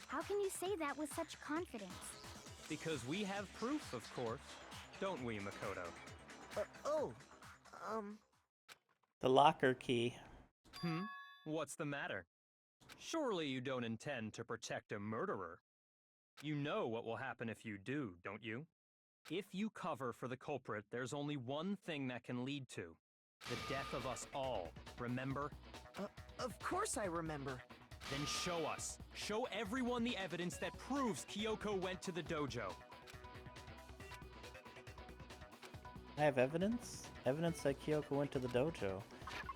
S3: How can you say that with such confidence?
S6: Because we have proof, of course. Don't we, Makoto?
S1: The locker key.
S6: What's the matter? Surely you don't intend to protect a murderer. You know what will happen if you do, don't you? If you cover for the culprit, there's only one thing that can lead to. The death of us all, remember?
S2: Of course I remember.
S6: Then show us. Show everyone the evidence that proves Kyoko went to the dojo.
S1: I have evidence? Evidence that Kyoko went to the dojo.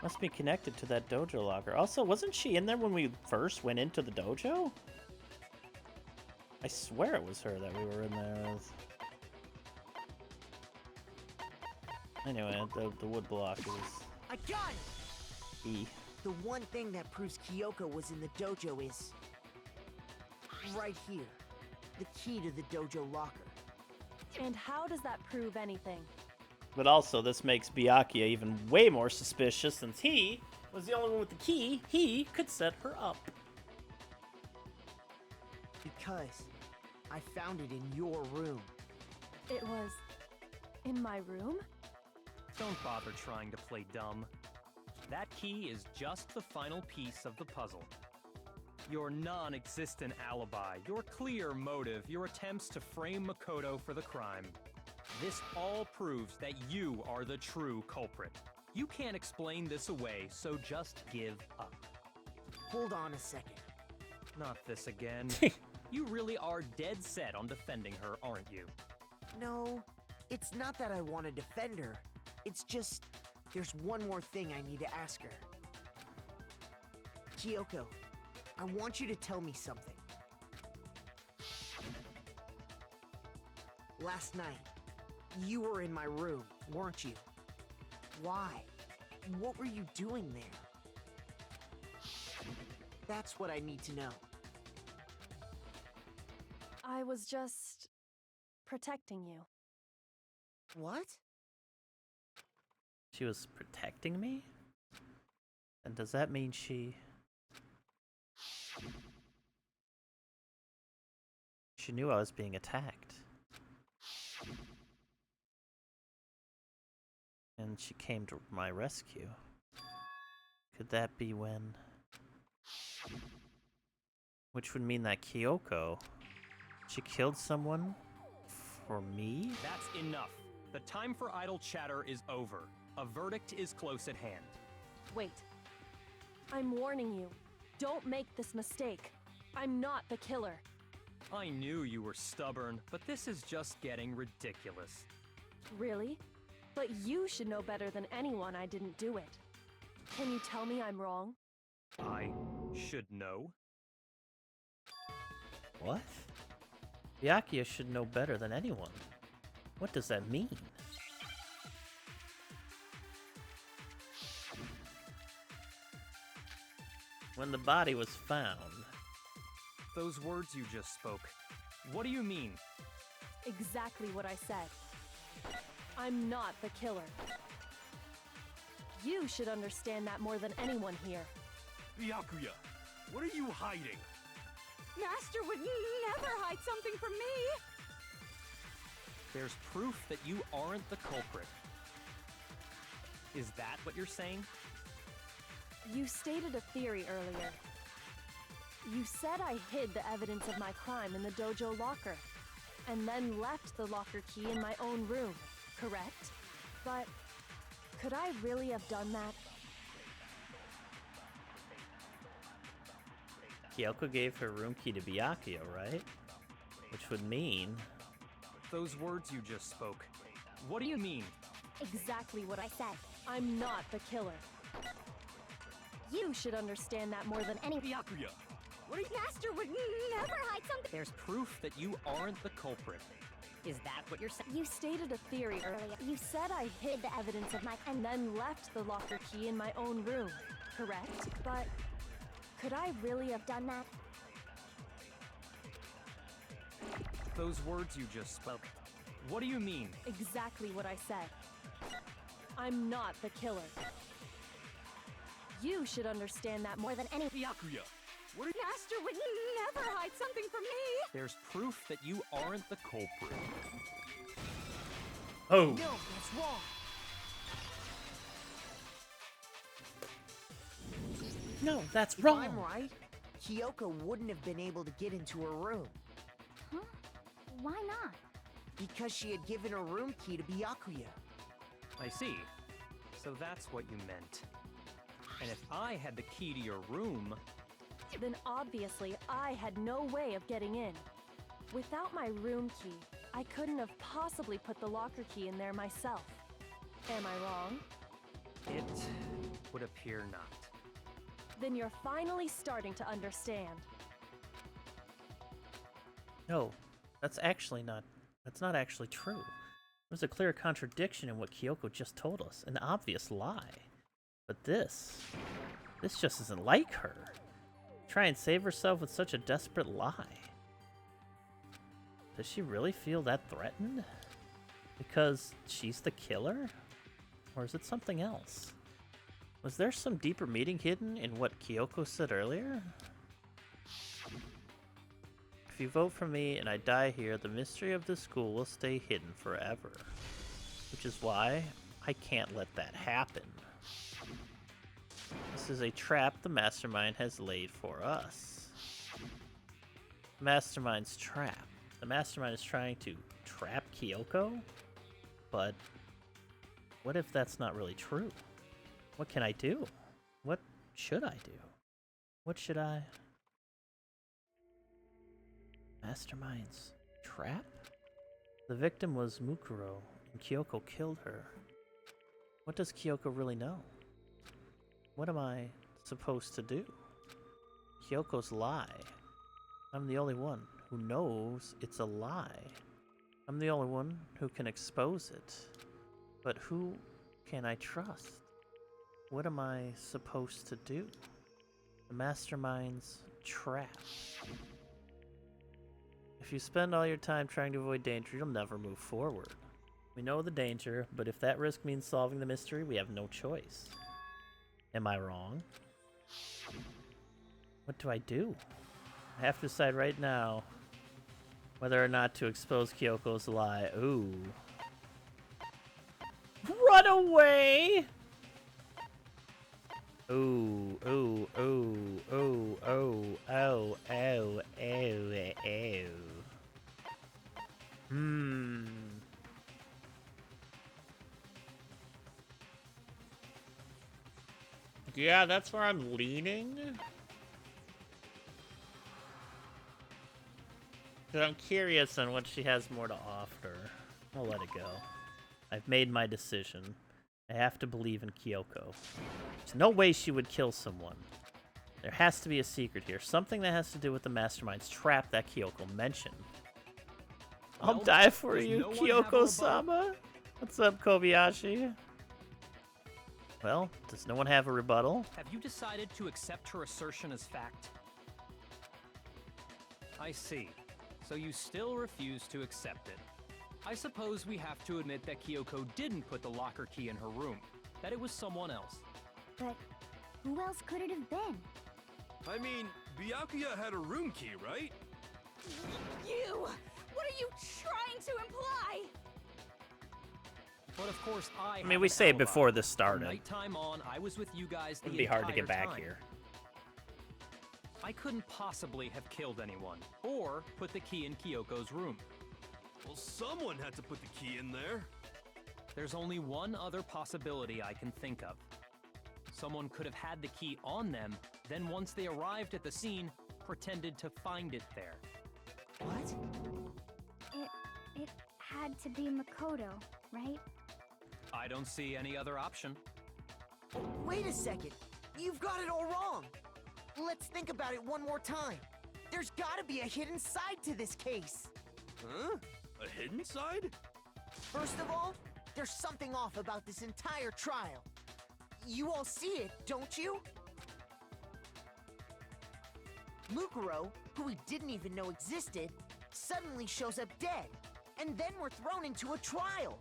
S1: Must be connected to that dojo locker. Also, wasn't she in there when we first went into the dojo? I swear it was her that we were in there with. Anyway, the wood block is
S2: I got it!
S1: E.
S2: The one thing that proves Kyoko was in the dojo is... right here. The key to the dojo locker.
S5: And how does that prove anything?
S1: But also, this makes Byakuya even way more suspicious since he was the only one with the key. He could set her up.
S2: Because I found it in your room.
S5: It was in my room?
S6: Don't bother trying to play dumb. That key is just the final piece of the puzzle. Your non-existent alibi, your clear motive, your attempts to frame Makoto for the crime. This all proves that you are the true culprit. You can't explain this away, so just give up.
S2: Hold on a second.
S6: Not this again. You really are dead set on defending her, aren't you?
S2: No, it's not that I want to defend her. It's just, there's one more thing I need to ask her. Kyoko, I want you to tell me something. Last night, you were in my room, weren't you? Why? What were you doing there? That's what I need to know.
S5: I was just protecting you.
S2: What?
S1: She was protecting me? And does that mean she knew I was being attacked? And she came to my rescue. Could that be when... Which would mean that Kyoko, she killed someone for me?
S6: That's enough. The time for idle chatter is over. A verdict is close at hand.
S5: Wait. I'm warning you. Don't make this mistake. I'm not the killer.
S6: I knew you were stubborn, but this is just getting ridiculous.
S5: Really? But you should know better than anyone I didn't do it. Can you tell me I'm wrong?
S6: I should know?
S1: What? Byakuya should know better than anyone. What does that mean? When the body was found.
S6: Those words you just spoke. What do you mean?
S5: Exactly what I said. I'm not the killer. You should understand that more than anyone here.
S4: Byakuya, what are you hiding?
S10: Master would never hide something from me!
S6: There's proof that you aren't the culprit. Is that what you're saying?
S5: You stated a theory earlier. You said I hid the evidence of my crime in the dojo locker, and then left the locker key in my own room, correct? But could I really have done that?
S1: Kyoko gave her room key to Byakuya, right? Which would mean...
S6: Those words you just spoke. What do you mean?
S5: Exactly what I said. I'm not the killer. You should understand that more than any—
S4: Byakuya, what are you—
S10: Master would never hide something—
S6: There's proof that you aren't the culprit.
S9: Is that what you're saying?
S5: You stated a theory earlier. You said I hid the evidence of my— and then left the locker key in my own room, correct? But could I really have done that?
S6: Those words you just spoke. What do you mean?
S5: Exactly what I said. I'm not the killer. You should understand that more than any—
S4: Byakuya, what are you—
S10: Master would never hide something from me!
S6: There's proof that you aren't the culprit.
S1: Oh!
S2: No, that's wrong.
S1: No, that's
S2: If
S1: wrong!
S2: I'm right, Kyoko wouldn't have been able to get into her room.
S3: Huh? Why not?
S2: Because she had given her room key to Byakuya.
S6: I see. So that's what you meant. And if I had the key to your room...
S5: Then obviously I had no way of getting in. Without my room key, I couldn't have possibly put the locker key in there myself. Am I wrong?
S6: It would appear not.
S5: Then you're finally starting to understand.
S1: No, that's not actually true. There's a clear contradiction in what Kyoko just told us, an obvious lie. But this just isn't like her. Try and save herself with such a desperate lie. Does she really feel that threatened? Because she's the killer? Or is it something else? Was there some deeper meaning hidden in what Kyoko said earlier? If you vote for me and I die here, the mystery of this school will stay hidden forever. Which is why I can't let that happen. This is a trap the Mastermind has laid for us. Mastermind's trap. The Mastermind is trying to trap Kyoko? But what if that's not really true? What can I do? What should I do? What should I... Mastermind's trap? The victim was Mukuro, and Kyoko killed her. What does Kyoko really know? What am I supposed to do? Kyoko's lie. I'm the only one who knows it's a lie. I'm the only one who can expose it. But who can I trust? What am I supposed to do? The Mastermind's trap. If you spend all your time trying to avoid danger, you'll never move forward. We know the danger, but if that risk means solving the mystery, we have no choice. Am I wrong? What do I do? I have to decide right now whether or not to expose Kyoko's lie. Ooh. Run away! Ooh, ooh, ooh, ooh, oh, oh, oh, oh, oh. Yeah, that's where I'm leaning. Because I'm curious on what she has more to offer. I'll let it go. I've made my decision. I have to believe in Kyoko. There's no way she would kill someone. There has to be a secret here. Something that has to do with the Mastermind's trap that Kyoko mentioned. I'll
S6: Well,
S1: die for
S6: does
S1: you,
S6: no one have a
S1: Kyoko-sama. What's up, Kobayashi? Well, does no one have a rebuttal?
S6: Have you decided to accept her assertion as fact? I see. So you still refuse to accept it. I suppose we have to admit that Kyoko didn't put the locker key in her room, that it was someone else.
S3: But who else could it have been?
S4: I mean, Byakuya had a room key, right?
S10: You! What are you trying to imply?
S6: But of course I
S1: mean, we say it before this
S6: From
S1: started.
S6: nighttime on, I was with you guys the
S1: It'd be hard to get
S6: entire
S1: back
S6: time.
S1: here.
S6: I couldn't possibly have killed anyone, or put the key in Kyoko's room.
S4: Well, someone had to put the key in there.
S6: There's only one other possibility I can think of. Someone could have had the key on them, then once they arrived at the scene, pretended to find it there.
S2: What?
S3: It had to be Makoto, right?
S6: I don't see any other option.
S2: Wait a second. You've got it all wrong. Let's think about it one more time. There's gotta be a hidden side to this case.
S4: Huh? A hidden side?
S2: First of all, there's something off about this entire trial. You all see it, don't you? Mukuro, who we didn't even know existed, suddenly shows up dead, and then we're thrown into a trial.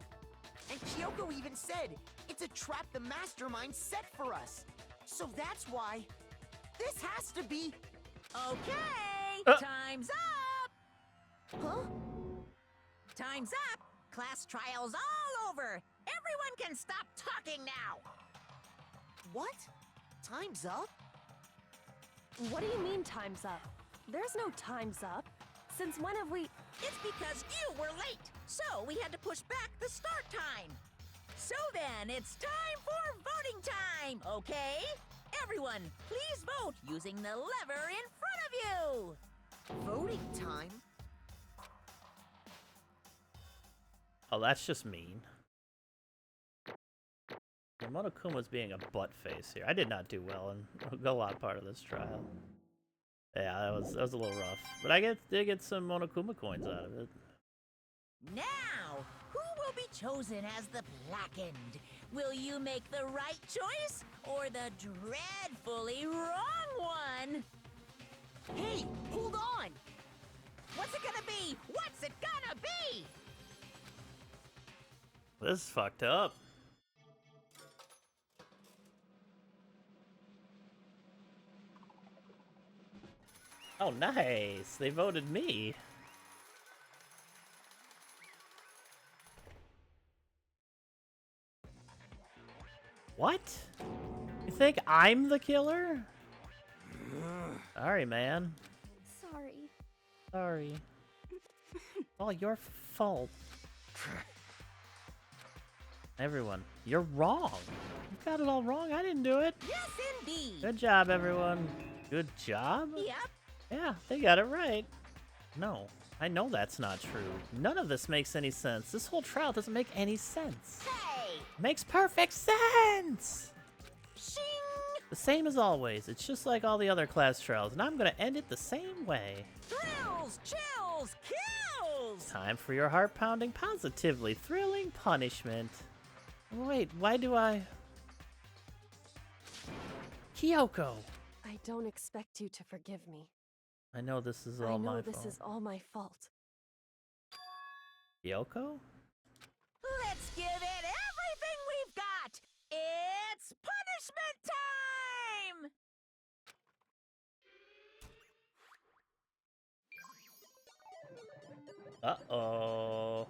S2: And Kyoko even said it's a trap the Mastermind set for us. So that's why this has to be...
S7: Okay, time's up!
S2: Huh?
S7: Time's up! Class trial's all over! Everyone can stop talking now!
S2: What? Time's up?
S5: What do you mean time's up? There's no time's up. Since when have we...
S7: It's because you were late, so we had to push back the start time. So then, it's time for voting time, okay? Everyone, please vote using the lever in front of you!
S2: Voting time?
S1: Oh, that's just mean. Monokuma's being a butt face here. I did not do well in a lot part of this trial. Yeah, that was a little rough. But I did get some Monokuma coins out of it.
S7: Now, who will be chosen as the Blackened? Will you make the right choice or the dreadfully wrong one?
S2: Hey, hold on!
S7: What's it gonna be? What's it gonna be?
S1: This is fucked up. Oh, nice. They voted me. What? You think I'm the killer? Sorry, man.
S3: Sorry.
S1: Sorry. All your fault. Everyone, you're wrong. You got it all wrong. I didn't do it.
S7: Yes, indeed.
S1: Good job, everyone. Good job?
S7: Yep.
S1: Yeah, they got it right. No, I know that's not true. None of this makes any sense. This whole trial doesn't make any sense.
S7: Hey!
S1: Makes perfect sense!
S7: Shing!
S1: The same as always. It's just like all the other class trials, and I'm gonna end it the same way.
S7: Thrills, chills, kills!
S1: Time for your heart-pounding, positively thrilling punishment. Wait, why do I... Kyoko!
S5: I don't expect you to forgive me.
S1: I know this is
S5: I
S1: all
S5: know
S1: my
S5: this
S1: fault.
S5: is all my fault.
S1: Kyoko?
S7: Let's give it everything we've got! It's punishment time!
S1: Uh-oh.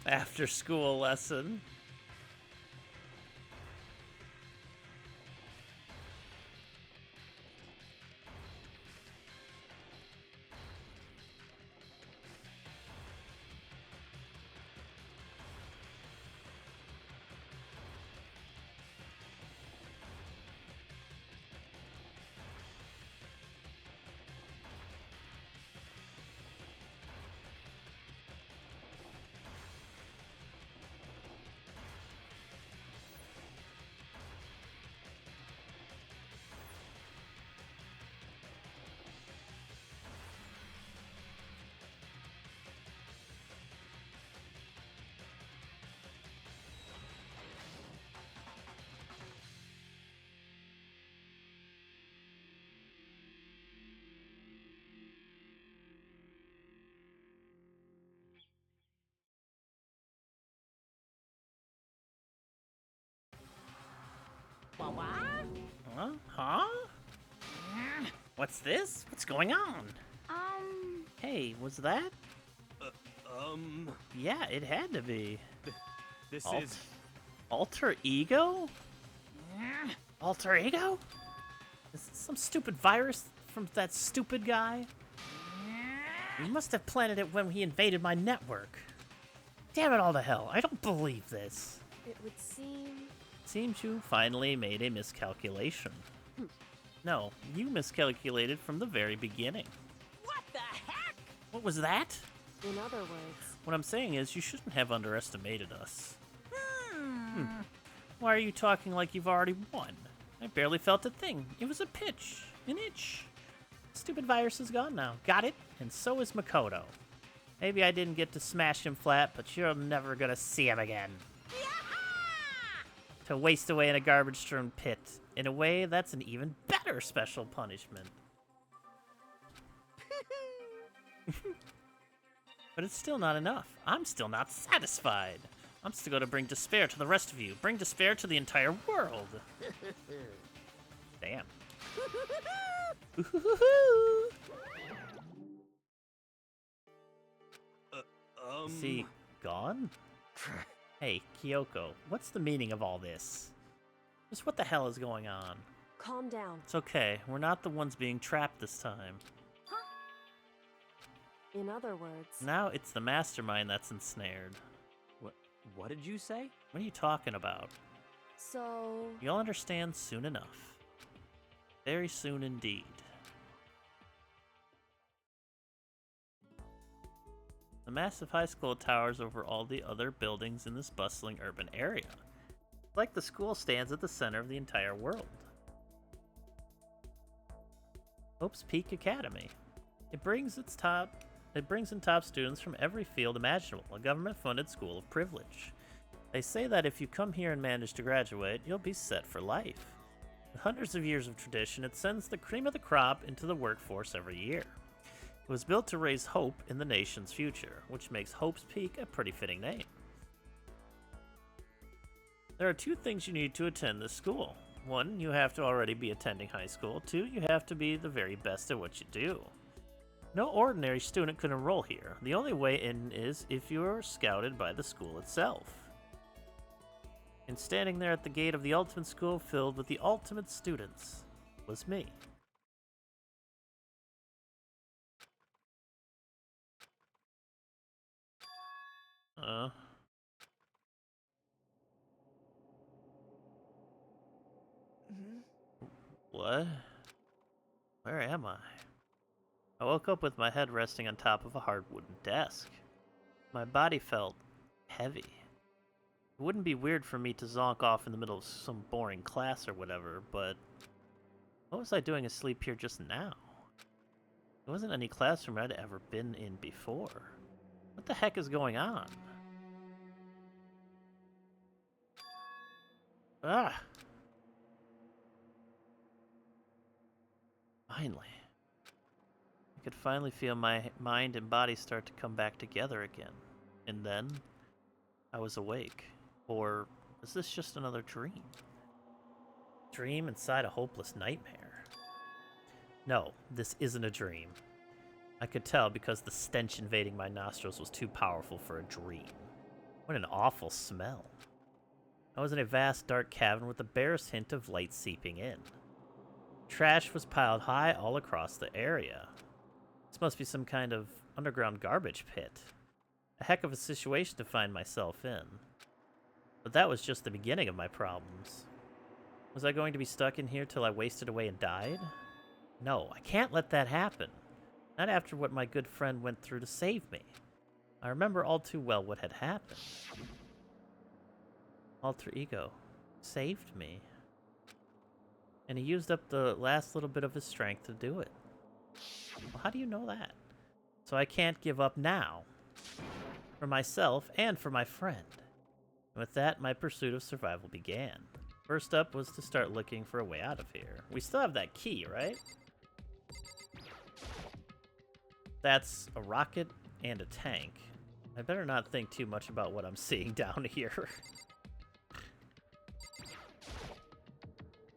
S1: After school lesson. Huh? What's this? What's going on? Hey, was that? Yeah, it had to be.
S6: This is...
S1: Alter Ego? Alter Ego? Is this some stupid virus from that stupid guy? He must have planted it when he invaded my network. Damn it all to hell, I don't believe this.
S5: It would seem...
S1: Seems you finally made a miscalculation. No, you miscalculated from the very beginning.
S8: What the heck?
S1: What was that?
S5: In other words...
S1: What I'm saying is you shouldn't have underestimated us. Why are you talking like you've already won? I barely felt a thing. It was a pitch. An itch. Stupid virus is gone now. Got it? And so is Makoto. Maybe I didn't get to smash him flat, but you're never gonna see him again. To waste away in a garbage-strewn pit. In a way, that's an even better special punishment. But it's still not enough. I'm still not satisfied. I'm still gonna bring despair to the rest of you. Bring despair to the entire world. Damn. Is he gone? Hey, Kyoko, what's the meaning of all this? Just what the hell is going on?
S5: Calm down.
S1: It's okay. We're not the ones being trapped this time.
S5: In other words...
S1: Now it's the mastermind that's ensnared.
S6: What did you say?
S1: What are you talking about?
S5: So...
S1: You'll understand soon enough. Very soon indeed. The massive high school towers over all the other buildings in this bustling urban area. Like the school stands at the center of the entire world. Hope's Peak Academy. It brings in top students from every field imaginable, a government-funded school of privilege. They say that if you come here and manage to graduate, you'll be set for life. With hundreds of years of tradition, it sends the cream of the crop into the workforce every year. It was built to raise hope in the nation's future, which makes Hope's Peak a pretty fitting name. There are 2 things you need to attend this school. 1, you have to already be attending high school. 2, you have to be the very best at what you do. No ordinary student could enroll here. The only way in is if you are scouted by the school itself. And standing there at the gate of the ultimate school filled with the ultimate students was me. What? Where am I? I woke up with my head resting on top of a hard wooden desk. My body felt heavy. It wouldn't be weird for me to zonk off in the middle of some boring class or whatever, but what was I doing asleep here just now? There wasn't any classroom I'd ever been in before. What the heck is going on? Ah! Finally. I could finally feel my mind and body start to come back together again. And then, I was awake. Or was this just another dream? Dream inside a hopeless nightmare? No, this isn't a dream. I could tell because the stench invading my nostrils was too powerful for a dream. What an awful smell. I was in a vast dark cavern with the barest hint of light seeping in. Trash was piled high all across the area. This must be some kind of underground garbage pit. A heck of a situation to find myself in. But that was just the beginning of my problems. Was I going to be stuck in here till I wasted away and died? No, I can't let that happen. Not after what my good friend went through to save me. I remember all too well what had happened. Alter ego saved me. And he used up the last little bit of his strength to do it. Well, how do you know that? So I can't give up now. For myself and for my friend. And with that, my pursuit of survival began. First up was to start looking for a way out of here. We still have that key, right? That's a rocket and a tank. I better not think too much about what I'm seeing down here.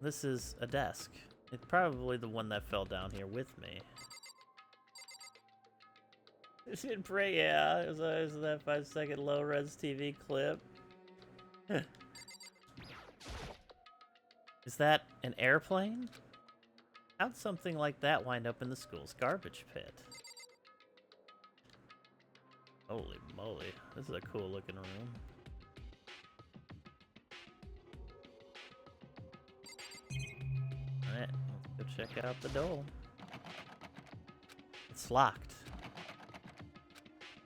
S1: This is a desk. It's probably the one that fell down here with me. Is it pray? Yeah, it was that 5-second low-res TV clip. Is that an airplane? How'd something like that wind up in the school's garbage pit? Holy moly, this is a cool looking room. Alright, let's go check out the door. It's locked.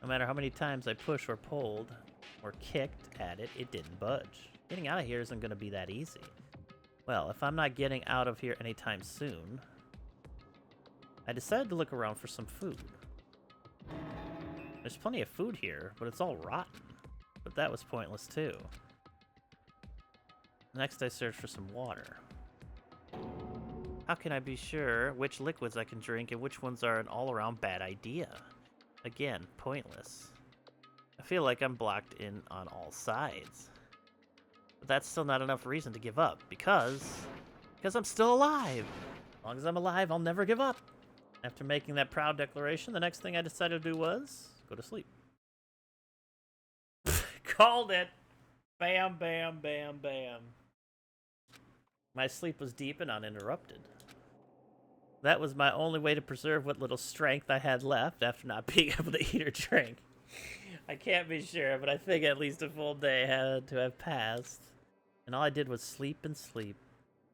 S1: No matter how many times I push or pulled or kicked at it, it didn't budge. Getting out of here isn't going to be that easy. Well, if I'm not getting out of here anytime soon, I decided to look around for some food. There's plenty of food here, but it's all rotten. But that was pointless too. Next I searched for some water. How can I be sure which liquids I can drink and which ones are an all-around bad idea? Again, pointless. I feel like I'm blocked in on all sides. But that's still not enough reason to give up, because I'm still alive. As long as I'm alive, I'll never give up. After making that proud declaration, the next thing I decided to do was go to sleep. Called it. Bam, bam, bam, bam. My sleep was deep and uninterrupted. That was my only way to preserve what little strength I had left after not being able to eat or drink. I can't be sure, but I think at least a full day had to have passed. And all I did was sleep and sleep.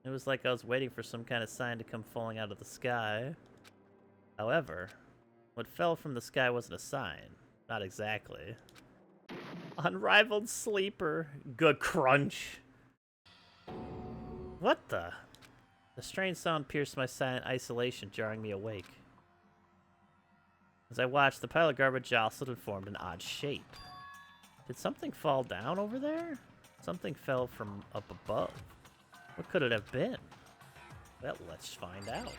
S1: It was like I was waiting for some kind of sign to come falling out of the sky. However, what fell from the sky wasn't a sign. Not exactly. Unrivaled sleeper. Good crunch. What the? The strange sound pierced my silent isolation, jarring me awake. As I watched, the pile of garbage jostled and formed an odd shape. Did something fall down over there? Something fell from up above. What could it have been? Well, let's find out.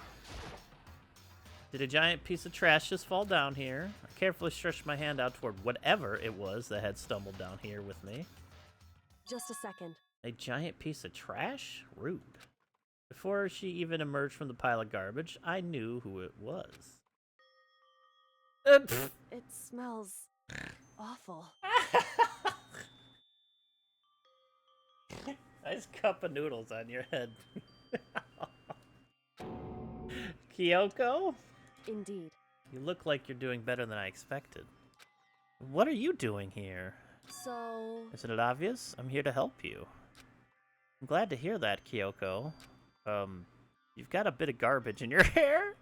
S1: Did a giant piece of trash just fall down here? I carefully stretched my hand out toward whatever it was that had stumbled down here with me.
S5: Just a second.
S1: A giant piece of trash? Rude. Before she even emerged from the pile of garbage, I knew who it was.
S5: It smells awful.
S1: Nice cup of noodles on your head. Kyoko?
S5: Indeed.
S1: You look like you're doing better than I expected. What are you doing here?
S5: So...
S1: Isn't it obvious? I'm here to help you. I'm glad to hear that, Kyoko. You've got a bit of garbage in your hair?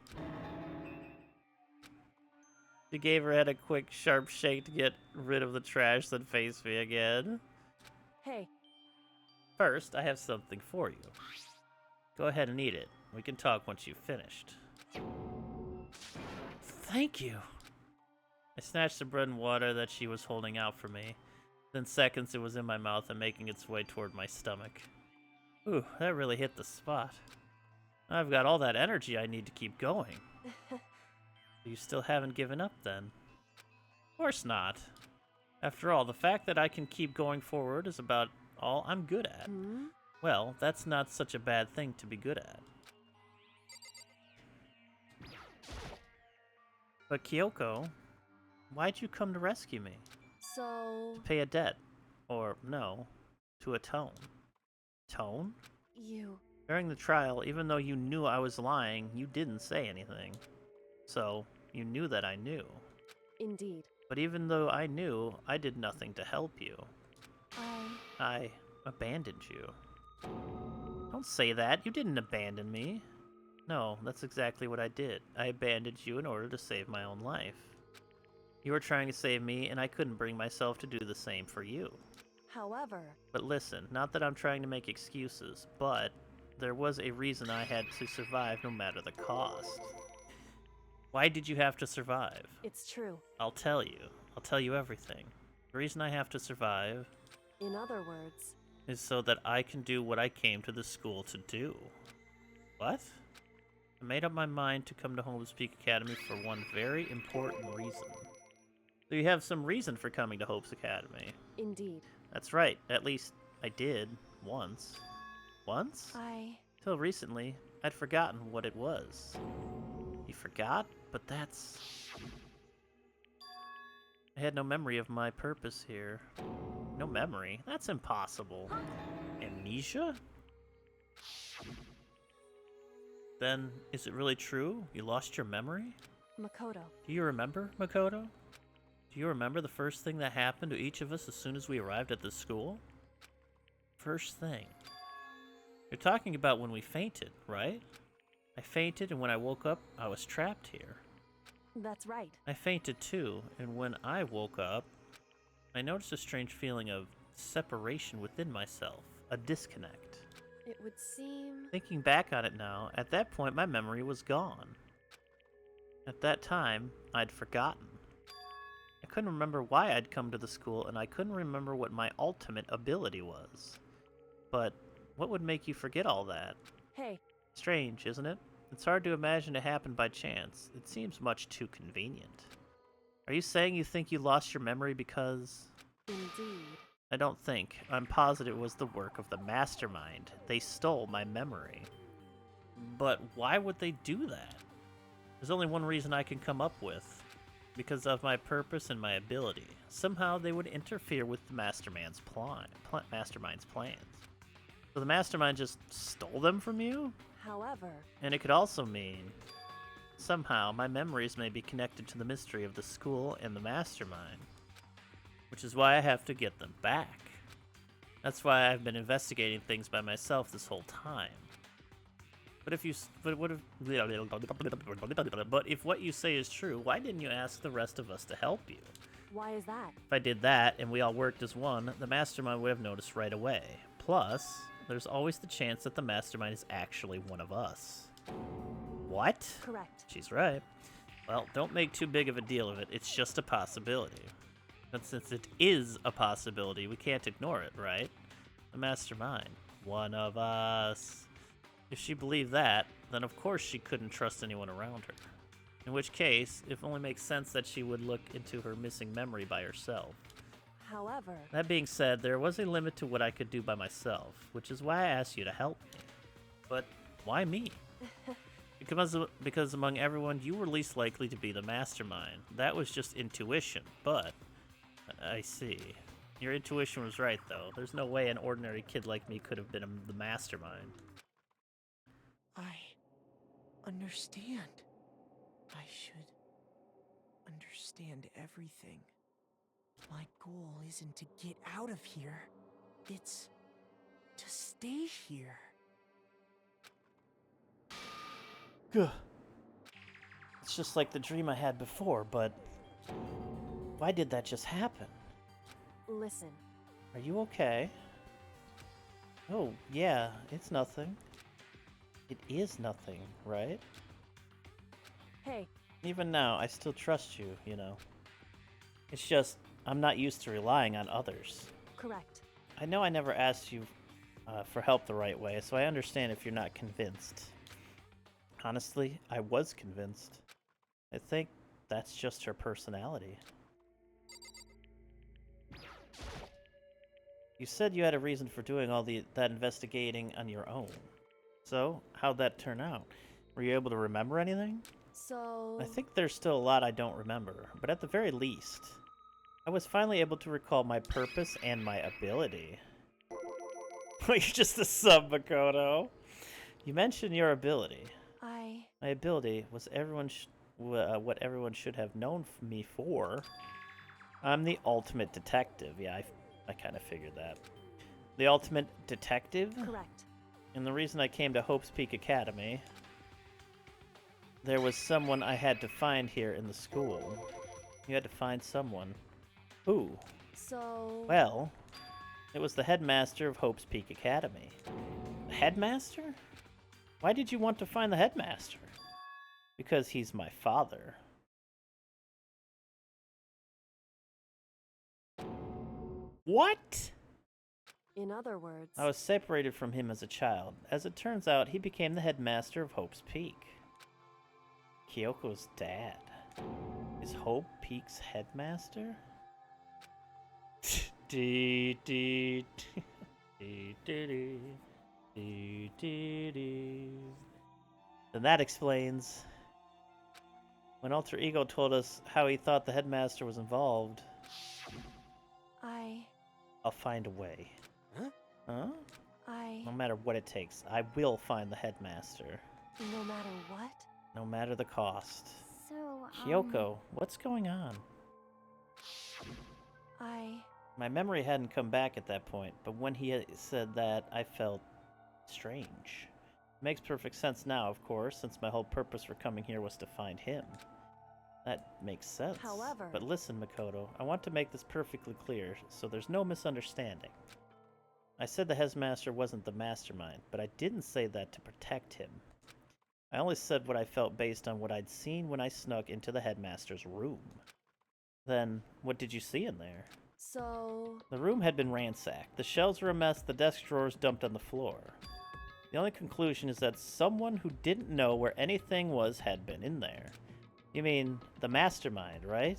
S1: She gave her head a quick, sharp shake to get rid of the trash, then faced me again.
S5: Hey.
S1: First, I have something for you. Go ahead and eat it. We can talk once you've finished. Thank you. I snatched the bread and water that she was holding out for me. Within seconds, it was in my mouth and making its way toward my stomach. Ooh, that really hit the spot. I've got all that energy I need to keep going. You still haven't given up, then? Of course not. After all, the fact that I can keep going forward is about all I'm good at.
S5: Hmm?
S1: Well, that's not such a bad thing to be good at. But Kyoko, why'd you come to rescue me?
S5: So...
S1: Pay a debt. Or, no, to atone. Tone?
S5: You...
S1: During the trial, even though you knew I was lying, you didn't say anything. So, you knew that I knew.
S5: Indeed.
S1: But even though I knew, I did nothing to help you. I abandoned you. Don't say that. You didn't abandon me. No, that's exactly what I did. I abandoned you in order to save my own life. You were trying to save me, and I couldn't bring myself to do the same for you.
S5: However...
S1: But listen, not that I'm trying to make excuses, but there was a reason I had to survive no matter the cost. Why did you have to survive?
S5: It's true.
S1: I'll tell you. I'll tell you everything. The reason I have to survive...
S5: In other words...
S1: is so that I can do what I came to the school to do. What? I made up my mind to come to Home's Peak Academy for one very important reason. So you have some reason for coming to Hope's Academy.
S5: Indeed.
S1: That's right. At least I did. Once. Once? Till recently, I'd forgotten what it was. You forgot? But that's... I had no memory of my purpose here. No memory? That's impossible. Amnesia? Then, is it really true? You lost your memory?
S5: Makoto.
S1: Do you remember, Makoto? Do you remember the first thing that happened to each of us as soon as we arrived at the school? First thing. You're talking about when we fainted, right? I fainted, and when I woke up, I was trapped here.
S5: That's right.
S1: I fainted too, and when I woke up, I noticed a strange feeling of separation within myself, a disconnect.
S5: It would seem...
S1: Thinking back on it now, at that point my memory was gone. At that time, I'd forgotten. I couldn't remember why I'd come to the school, and I couldn't remember what my ultimate ability was. But what would make you forget all that?
S5: Hey.
S1: Strange, isn't it? It's hard to imagine it happened by chance. It seems much too convenient. Are you saying you think you lost your memory because...
S5: Indeed.
S1: I don't think. I'm positive it was the work of the mastermind. They stole my memory. But why would they do that? There's only one reason I can come up with. Because of my purpose and my ability. Somehow they would interfere with the mastermind's plans. So the mastermind just stole them from you?
S5: However...
S1: And it could also mean... Somehow, my memories may be connected to the mystery of the school and the mastermind. Which is why I have to get them back. That's why I've been investigating things by myself this whole time. But if what you say is true, why didn't you ask the rest of us to help you?
S5: Why is that?
S1: If I did that and we all worked as one, the mastermind would have noticed right away. Plus, there's always the chance that the mastermind is actually one of us. What?
S5: Correct.
S1: She's right. Well, don't make too big of a deal of it. It's just a possibility. But since it is a possibility, we can't ignore it, right? The mastermind. One of us. If she believed that, then of course she couldn't trust anyone around her. In which case, it only makes sense that she would look into her missing memory by herself.
S5: However...
S1: That being said, there was a limit to what I could do by myself, which is why I asked you to help me. But why me? Because among everyone, you were least likely to be the mastermind. That was just intuition, but... I see. Your intuition was right, though. There's no way an ordinary kid like me could have been the mastermind.
S2: I understand. I should understand everything. My goal isn't to get out of here. It's to stay here.
S1: Gah. It's just like the dream I had before, but... Why did that just happen?
S5: Listen.
S1: Are you okay? Oh, yeah, it's nothing. It is nothing, right?
S5: Hey.
S1: Even now, I still trust you, you know. It's just, I'm not used to relying on others.
S5: Correct.
S1: I know I never asked you for help the right way, so I understand if you're not convinced. Honestly, I was convinced. I think that's just her personality. You said you had a reason for doing all that investigating on your own. So, how'd that turn out? Were you able to remember anything?
S5: So...
S1: I think there's still a lot I don't remember, but at the very least, I was finally able to recall my purpose and my ability. You're just a sub, Makoto. You mentioned your ability. My ability was what everyone should have known me for. I'm the ultimate detective. Yeah, I kind of figured that. The ultimate detective?
S5: Correct.
S1: And the reason I came to Hope's Peak Academy, there was someone I had to find here in the school. You had to find someone. Who?
S5: So...
S1: Well, it was the headmaster of Hope's Peak Academy. The headmaster? Why did you want to find the headmaster? Because he's my father. What?
S5: In other words...
S1: I was separated from him as a child. As it turns out, he became the headmaster of Hope's Peak. Kyoko's dad. Is Hope Peak's headmaster? Then that explains when Alter Ego told us how he thought the headmaster was involved. I'll find a way. Huh? No matter what it takes, I will find the headmaster.
S5: No matter what?
S1: No matter the cost.
S3: So,
S1: Kyoko, what's going on? My memory hadn't come back at that point, but when he had said that, I felt strange. It makes perfect sense now, of course, since my whole purpose for coming here was to find him. That makes sense.
S5: However...
S1: But listen, Makoto, I want to make this perfectly clear, so there's no misunderstanding. I said the headmaster wasn't the mastermind, but I didn't say that to protect him. I only said what I felt based on what I'd seen when I snuck into the headmaster's room. Then, what did you see in there?
S5: So...
S1: The room had been ransacked. The shelves were a mess, the desk drawers dumped on the floor. The only conclusion is that someone who didn't know where anything was had been in there. You mean, the mastermind, right?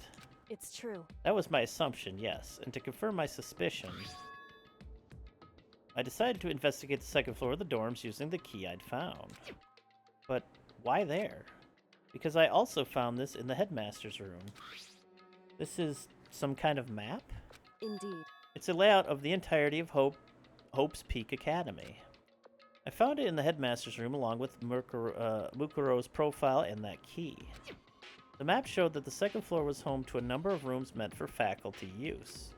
S5: It's true.
S1: That was my assumption, yes. And to confirm my suspicion, I decided to investigate the second floor of the dorms using the key I'd found. But why there? Because I also found this in the headmaster's room. This is some kind of map?
S5: Indeed.
S1: It's a layout of the entirety of Hope's Peak Academy. I found it in the headmaster's room along with Mukuro's profile and that key. The map showed that the second floor was home to a number of rooms meant for faculty use.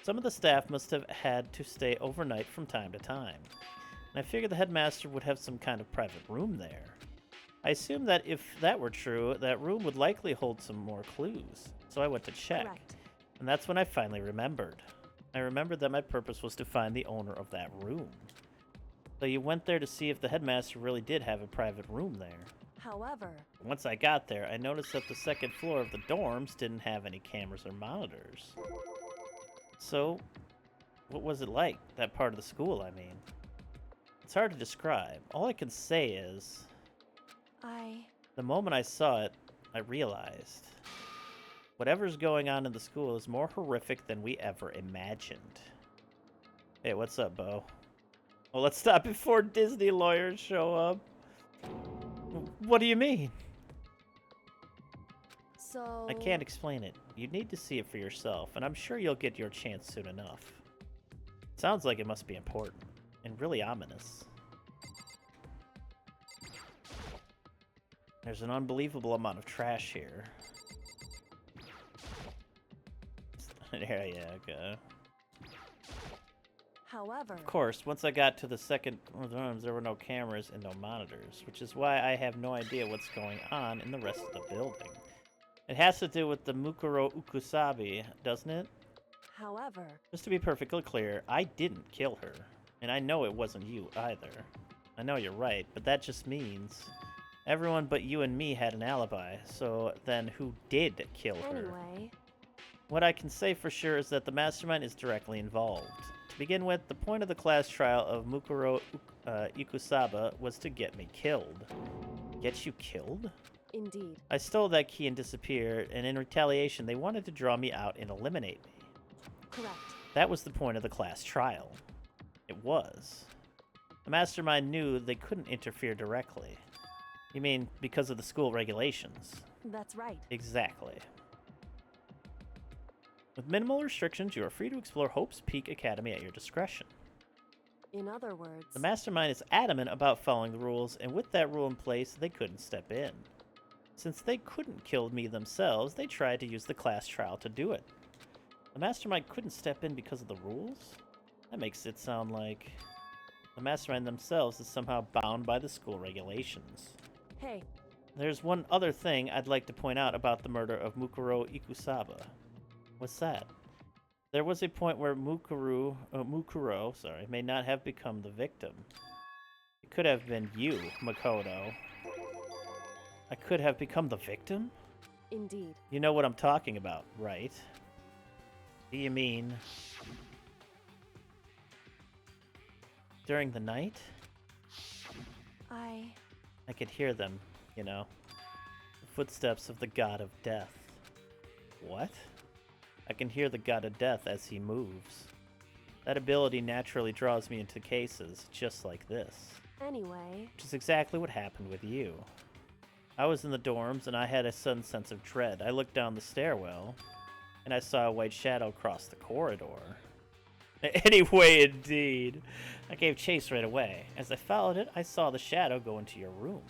S1: Some of the staff must have had to stay overnight from time to time, and I figured the headmaster would have some kind of private room there. I assumed that if that were true, that room would likely hold some more clues, so I went to check.
S5: Correct.
S1: And that's when I finally remembered. I remembered that my purpose was to find the owner of that room. So you went there to see if the headmaster really did have a private room there.
S5: However...
S1: Once I got there, I noticed that the second floor of the dorms didn't have any cameras or monitors. So, what was it like, that part of the school, I mean? It's hard to describe. All I can say is... The moment I saw it, I realized... Whatever's going on in the school is more horrific than we ever imagined. Hey, what's up, Bo? Well, let's stop before Disney lawyers show up. What do you mean?
S5: So...
S1: I can't explain it. You need to see it for yourself, and I'm sure you'll get your chance soon enough. Sounds like it must be important, and really ominous. There's an unbelievable amount of trash here. Yeah, okay.
S5: However...
S1: Of course, once I got to the second rooms, there were no cameras and no monitors, which is why I have no idea what's going on in the rest of the building. It has to do with the Mukuro Ukusabi, doesn't it?
S5: However...
S1: Just to be perfectly clear, I didn't kill her. And I know it wasn't you either. I know you're right, but that just means everyone but you and me had an alibi, so then who did kill her?
S5: Anyway...
S1: What I can say for sure is that the mastermind is directly involved. To begin with, the point of the class trial of Mukuro Ikusaba was to get me killed. Get you killed?
S5: Indeed.
S1: I stole that key and disappeared, and in retaliation they wanted to draw me out and eliminate me.
S5: Correct.
S1: That was the point of the class trial. It was. The mastermind knew they couldn't interfere directly. You mean because of the school regulations?
S5: That's right.
S1: Exactly. With minimal restrictions, you are free to explore Hope's Peak Academy at your discretion.
S5: In other words,
S1: The mastermind is adamant about following the rules, and with that rule in place, they couldn't step in. Since they couldn't kill me themselves, they tried to use the class trial to do it. The mastermind couldn't step in because of the rules? That makes it sound like the mastermind themselves is somehow bound by the school regulations.
S5: hey,
S1: There's one other thing I'd like to point out about the murder of Mukuro Ikusaba. What's that? There was a point where Mukuro may not have become the victim. It could have been you, Makoto. I could have become the victim?
S5: indeed.
S1: You know what I'm talking about, right? Do you mean during the night? I could hear them, you know. The footsteps of the god of death. What? I can hear the god of death as he moves. That ability naturally draws me into cases just like this.
S5: Anyway,
S1: Which is exactly what happened with you. I was in the dorms and I had a sudden sense of dread. I looked down the stairwell and I saw a white shadow cross the corridor. Anyway, indeed. I gave chase right away. As I followed it, I saw the shadow go into your room.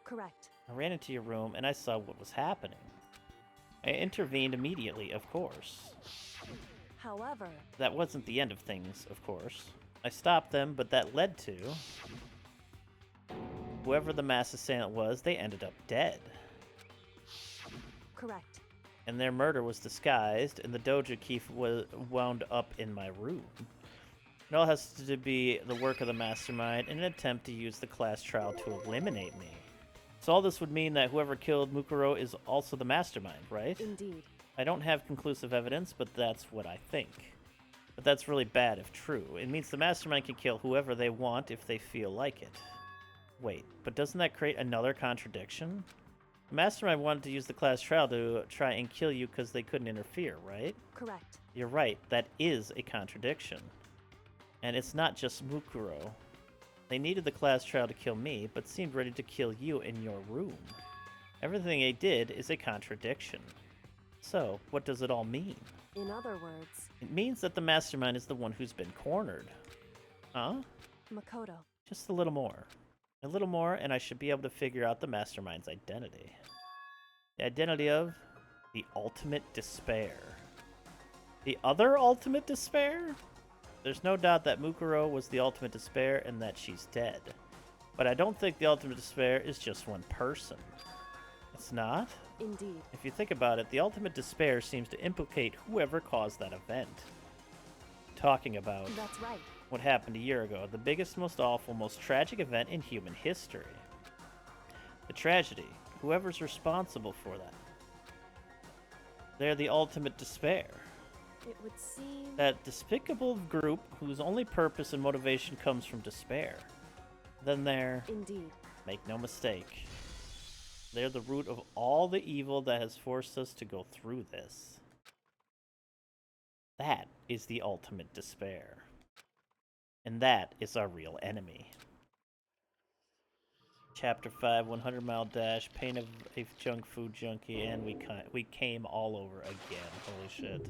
S5: correct.
S1: I ran into your room and I saw what was happening. I intervened immediately, of course.
S5: However,
S1: That wasn't the end of things, of course. I stopped them, but that led to... whoever the mass assailant was, they ended up dead.
S5: correct.
S1: And their murder was disguised, and the dojo key was wound up in my room. It all has to be the work of the mastermind in an attempt to use the class trial to eliminate me. So all this would mean that whoever killed Mukuro is also the mastermind, right?
S5: Indeed.
S1: I don't have conclusive evidence, but that's what I think. But that's really bad if true. It means the mastermind can kill whoever they want if they feel like it. Wait, but doesn't that create another contradiction? The mastermind wanted to use the class trial to try and kill you because they couldn't interfere, right?
S5: Correct.
S1: You're right, that is a contradiction. And it's not just Mukuro. They needed the class trial to kill me, but seemed ready to kill you in your room. Everything they did is a contradiction. So, what does it all mean?
S5: In other words,
S1: It means that the mastermind is the one who's been cornered. Huh?
S5: Makoto.
S1: Just a little more. A little more, and I should be able to figure out the mastermind's identity. The identity of the ultimate despair. The other ultimate despair? There's no doubt that Mukuro was the ultimate despair and that she's dead. But I don't think the ultimate despair is just one person. It's not?
S5: Indeed.
S1: If you think about it, the ultimate despair seems to implicate whoever caused that event. Talking about
S5: That's right.
S1: what happened a year ago, the biggest, most awful, most tragic event in human history. The tragedy, whoever's responsible for that. They're the ultimate despair.
S5: It would seem...
S1: That despicable group whose only purpose and motivation comes from despair. Then they're,
S5: Indeed.
S1: make no mistake, they're the root of all the evil that has forced us to go through this. That is the ultimate despair. And that is our real enemy. Chapter 5, 100 Mile Dash, Pain of a Junk Food Junkie, and we came all over again. Holy shit.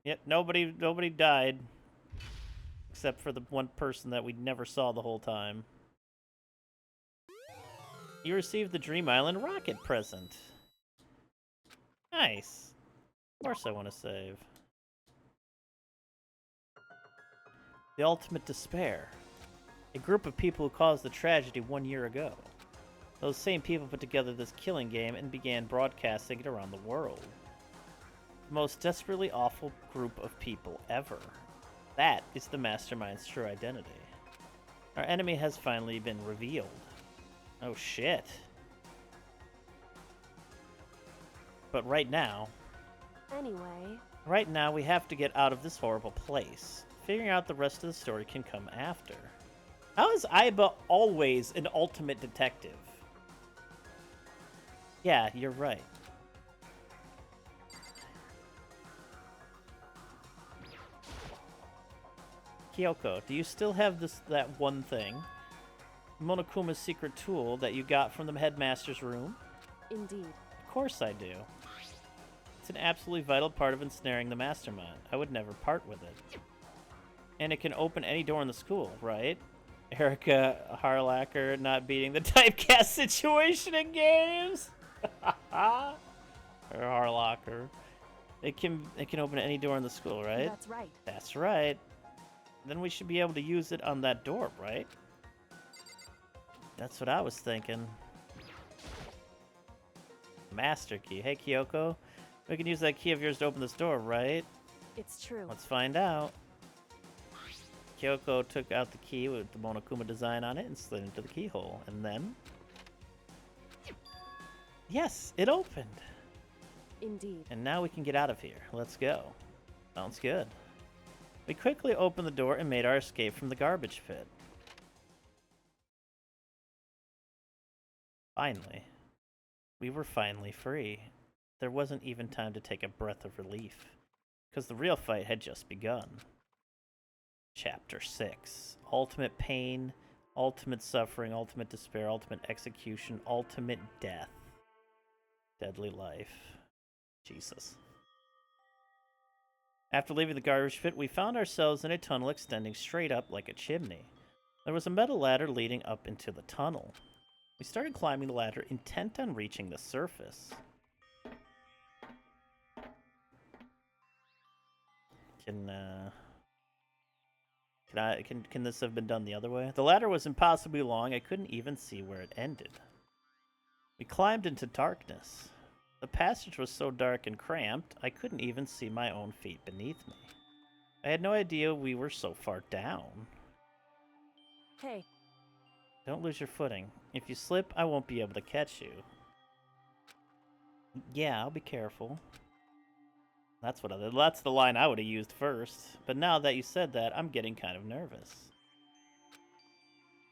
S1: Yep, nobody died. Except for the one person that we never saw the whole time. You received the Dream Island rocket present. Nice. Of course I want to save. The ultimate despair. A group of people who caused the tragedy 1 year ago. Those same people put together this killing game and began broadcasting it around the world. The most desperately awful group of people ever. That is the mastermind's true identity. Our enemy has finally been revealed. Oh shit. But right now we have to get out of this horrible place. Figuring out the rest of the story can come after. How is Aiba always an ultimate detective? Yeah, you're right. Kyoko, do you still have that one thing? Monokuma's secret tool that you got from the headmaster's room?
S5: Indeed.
S1: Of course I do. It's an absolutely vital part of ensnaring the mastermind. I would never part with it. And it can open any door in the school, right? Erica Harlacher not beating the typecast situation in games. Or Harlacher. It can open any door in the school, right?
S5: That's right.
S1: That's right. Then we should be able to use it on that door, right? That's what I was thinking. Master key. Hey, Kyoko. We can use that key of yours to open this door, right?
S5: It's true.
S1: Let's find out. Kyoko took out the key with the Monokuma design on it and slid into the keyhole. And then... yes, it opened!
S5: Indeed.
S1: And now we can get out of here. Let's go. Sounds good. We quickly opened the door and made our escape from the garbage pit. Finally. We were finally free. There wasn't even time to take a breath of relief, because the real fight had just begun. Chapter 6. Ultimate pain, ultimate suffering, ultimate despair, ultimate execution, ultimate death. Deadly life. Jesus. After leaving the garbage pit, we found ourselves in a tunnel extending straight up like a chimney. There was a metal ladder leading up into the tunnel. We started climbing the ladder, intent on reaching the surface. Can this have been done the other way? The ladder was impossibly long. I couldn't even see where it ended. We climbed into darkness. The passage was so dark and cramped, I couldn't even see my own feet beneath me. I had no idea we were so far down.
S5: Hey.
S1: Don't lose your footing. If you slip, I won't be able to catch you. Yeah, I'll be careful. That's the line I would have used first. But now that you said that, I'm getting kind of nervous.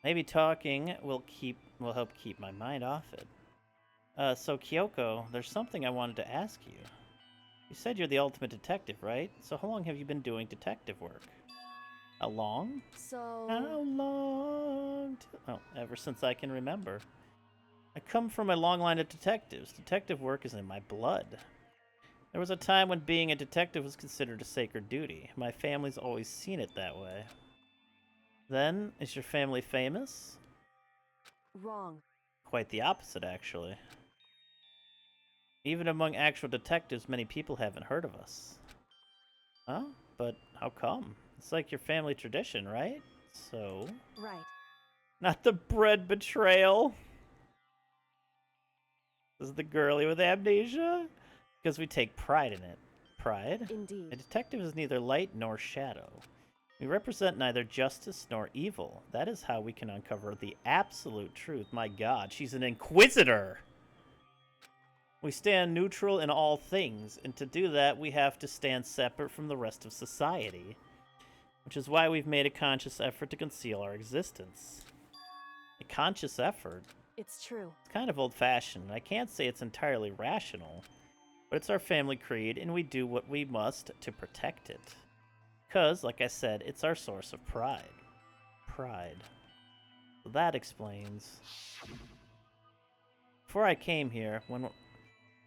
S1: Maybe talking will help keep my mind off it. So Kyoko, there's something I wanted to ask you. You said you're the ultimate detective, right? So how long have you been doing detective work? How long?
S5: So...
S1: how long? Oh, ever since I can remember. I come from a long line of detectives. Detective work is in my blood. There was a time when being a detective was considered a sacred duty. My family's always seen it that way. Then, is your family famous?
S5: Wrong.
S1: Quite the opposite, actually. Even among actual detectives, many people haven't heard of us. Huh? But how come? It's like your family tradition, right? So...
S5: right.
S1: Not the bread betrayal. This is the girlie with amnesia? Because we take pride in it. Pride?
S5: Indeed.
S1: A detective is neither light nor shadow. We represent neither justice nor evil. That is how we can uncover the absolute truth. My God, she's an inquisitor! We stand neutral in all things, and to do that, we have to stand separate from the rest of society. Which is why we've made a conscious effort to conceal our existence. A conscious effort?
S5: It's true.
S1: It's kind of old-fashioned. I can't say it's entirely rational. But it's our family creed, and we do what we must to protect it. Because, like I said, it's our source of pride. Pride. So that explains. Before I came here,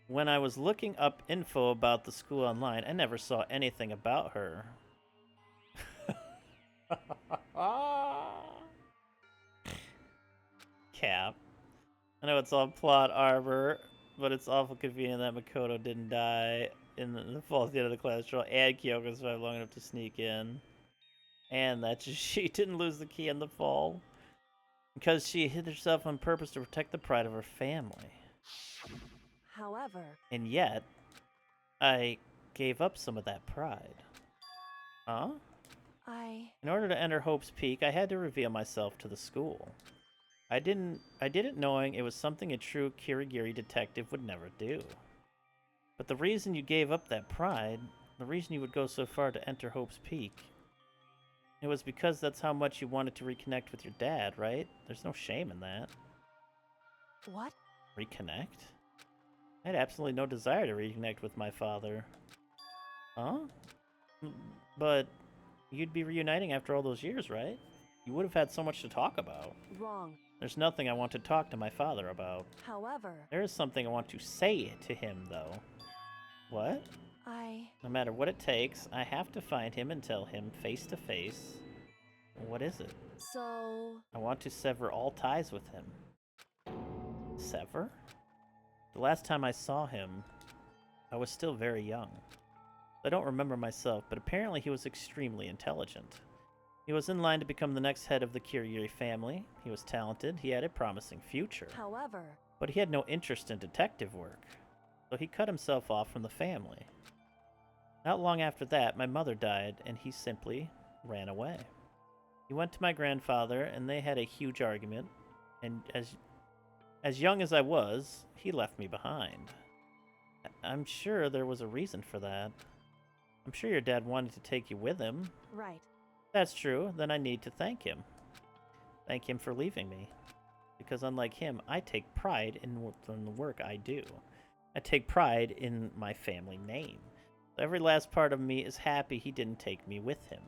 S1: when I was looking up info about the school online, I never saw anything about her. Cap. I know it's all plot armor, but it's awful convenient that Makoto didn't die in the fall at the end of the class trial, and Kyoko survived long enough to sneak in. And that she didn't lose the key in the fall. Because she hid herself on purpose to protect the pride of her family.
S5: However...
S1: and yet, I gave up some of that pride. Huh? In order to enter Hope's Peak, I had to reveal myself to the school. I did it knowing it was something a true Kirigiri detective would never do. But the reason you gave up that pride, the reason you would go so far to enter Hope's Peak, it was because that's how much you wanted to reconnect with your dad, right? There's no shame in that.
S5: What?
S1: Reconnect? I had absolutely no desire to reconnect with my father. Huh? But you'd be reuniting after all those years, right? You would have had so much to talk about.
S5: Wrong.
S1: There's nothing I want to talk to my father about.
S5: However,
S1: There is something I want to say to him, though. What? No matter what it takes, I have to find him and tell him face to face. What is it?
S5: So...
S1: I want to sever all ties with him. Sever? The last time I saw him, I was still very young. I don't remember myself, but apparently he was extremely intelligent. He was in line to become the next head of the Kyrie family. He was talented, he had a promising future.
S5: However...
S1: But he had no interest in detective work, so he cut himself off from the family. Not long after that, my mother died, and he simply ran away. He went to my grandfather, and they had a huge argument, and as young as I was, he left me behind. I'm sure there was a reason for that. I'm sure your dad wanted to take you with him.
S5: Right.
S1: That's true, then I need to thank him. Thank him for leaving me. Because unlike him, I take pride in the work I do. I take pride in my family name. Every last part of me is happy he didn't take me with him.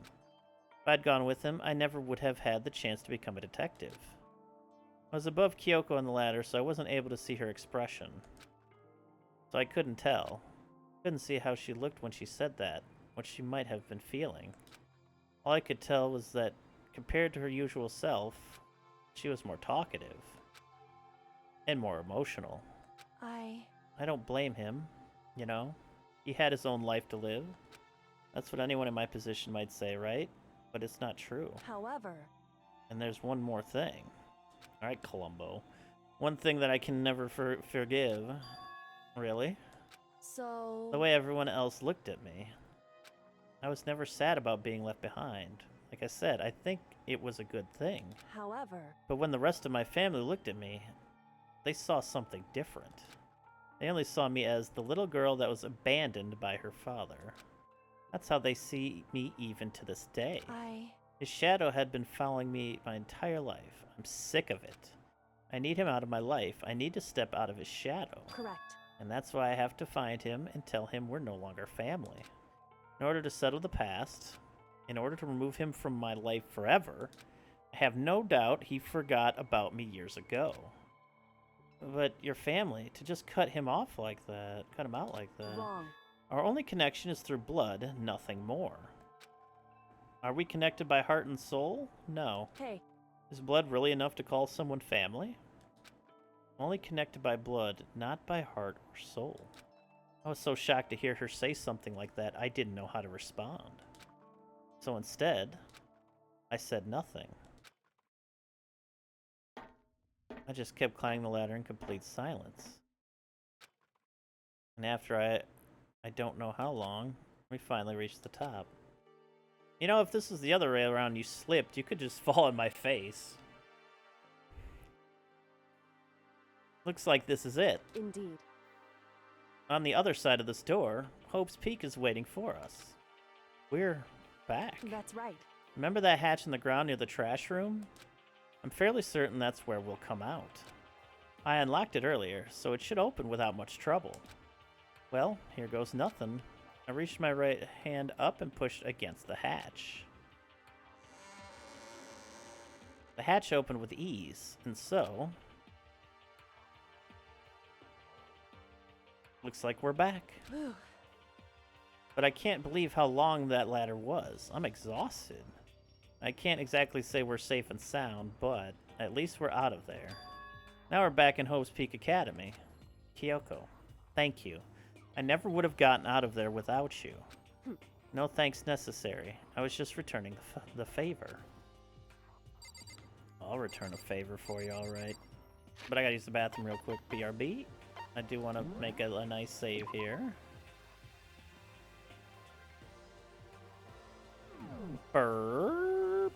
S1: If I'd gone with him, I never would have had the chance to become a detective. I was above Kyoko on the ladder, so I wasn't able to see her expression. So I couldn't tell. Couldn't see how she looked when she said that, what she might have been feeling. All I could tell was that, compared to her usual self, she was more talkative. And more emotional. I don't blame him, you know? He had his own life to live. That's what anyone in my position might say, right? But it's not true.
S5: However...
S1: And there's one more thing. Alright, Columbo. One thing that I can never forgive. Really?
S5: So...
S1: The way everyone else looked at me. I was never sad about being left behind. Like I said, I think it was a good thing.
S5: However...
S1: But when the rest of my family looked at me, they saw something different. They only saw me as the little girl that was abandoned by her father. That's how they see me even to this day. His shadow had been following me my entire life. I'm sick of it. I need him out of my life. I need to step out of his shadow.
S5: Correct.
S1: And that's why I have to find him and tell him we're no longer family. In order to settle the past, in order to remove him from my life forever, I have no doubt he forgot about me years ago. But your family, to just cut him off like that, cut him out like that.
S5: Wrong.
S1: Our only connection is through blood, nothing more. Are we connected by heart and soul? No.
S5: Hey.
S1: Is blood really enough to call someone family? Only connected by blood, not by heart or soul. I was so shocked to hear her say something like that, I didn't know how to respond. So instead, I said nothing. I just kept climbing the ladder in complete silence. And after I don't know how long, we finally reached the top. You know, if this was the other way around, you slipped, you could just fall on my face. Looks like this is it.
S5: Indeed.
S1: On the other side of this door, Hope's Peak is waiting for us. We're back.
S5: That's right.
S1: Remember that hatch in the ground near the trash room? I'm fairly certain that's where we'll come out. I unlocked it earlier, so it should open without much trouble. Well, here goes nothing. I reached my right hand up and pushed against the hatch. The hatch opened with ease, and so... looks like we're back. But I can't believe how long that ladder was. I'm exhausted. I can't exactly say we're safe and sound, but at least we're out of there. Now we're back in Hope's Peak Academy. Kyoko, thank you. I never would have gotten out of there without you. No thanks necessary. I was just returning the favor. I'll return a favor for you, alright. But I gotta use the bathroom real quick. BRB. I do want to make a nice save here. Burp.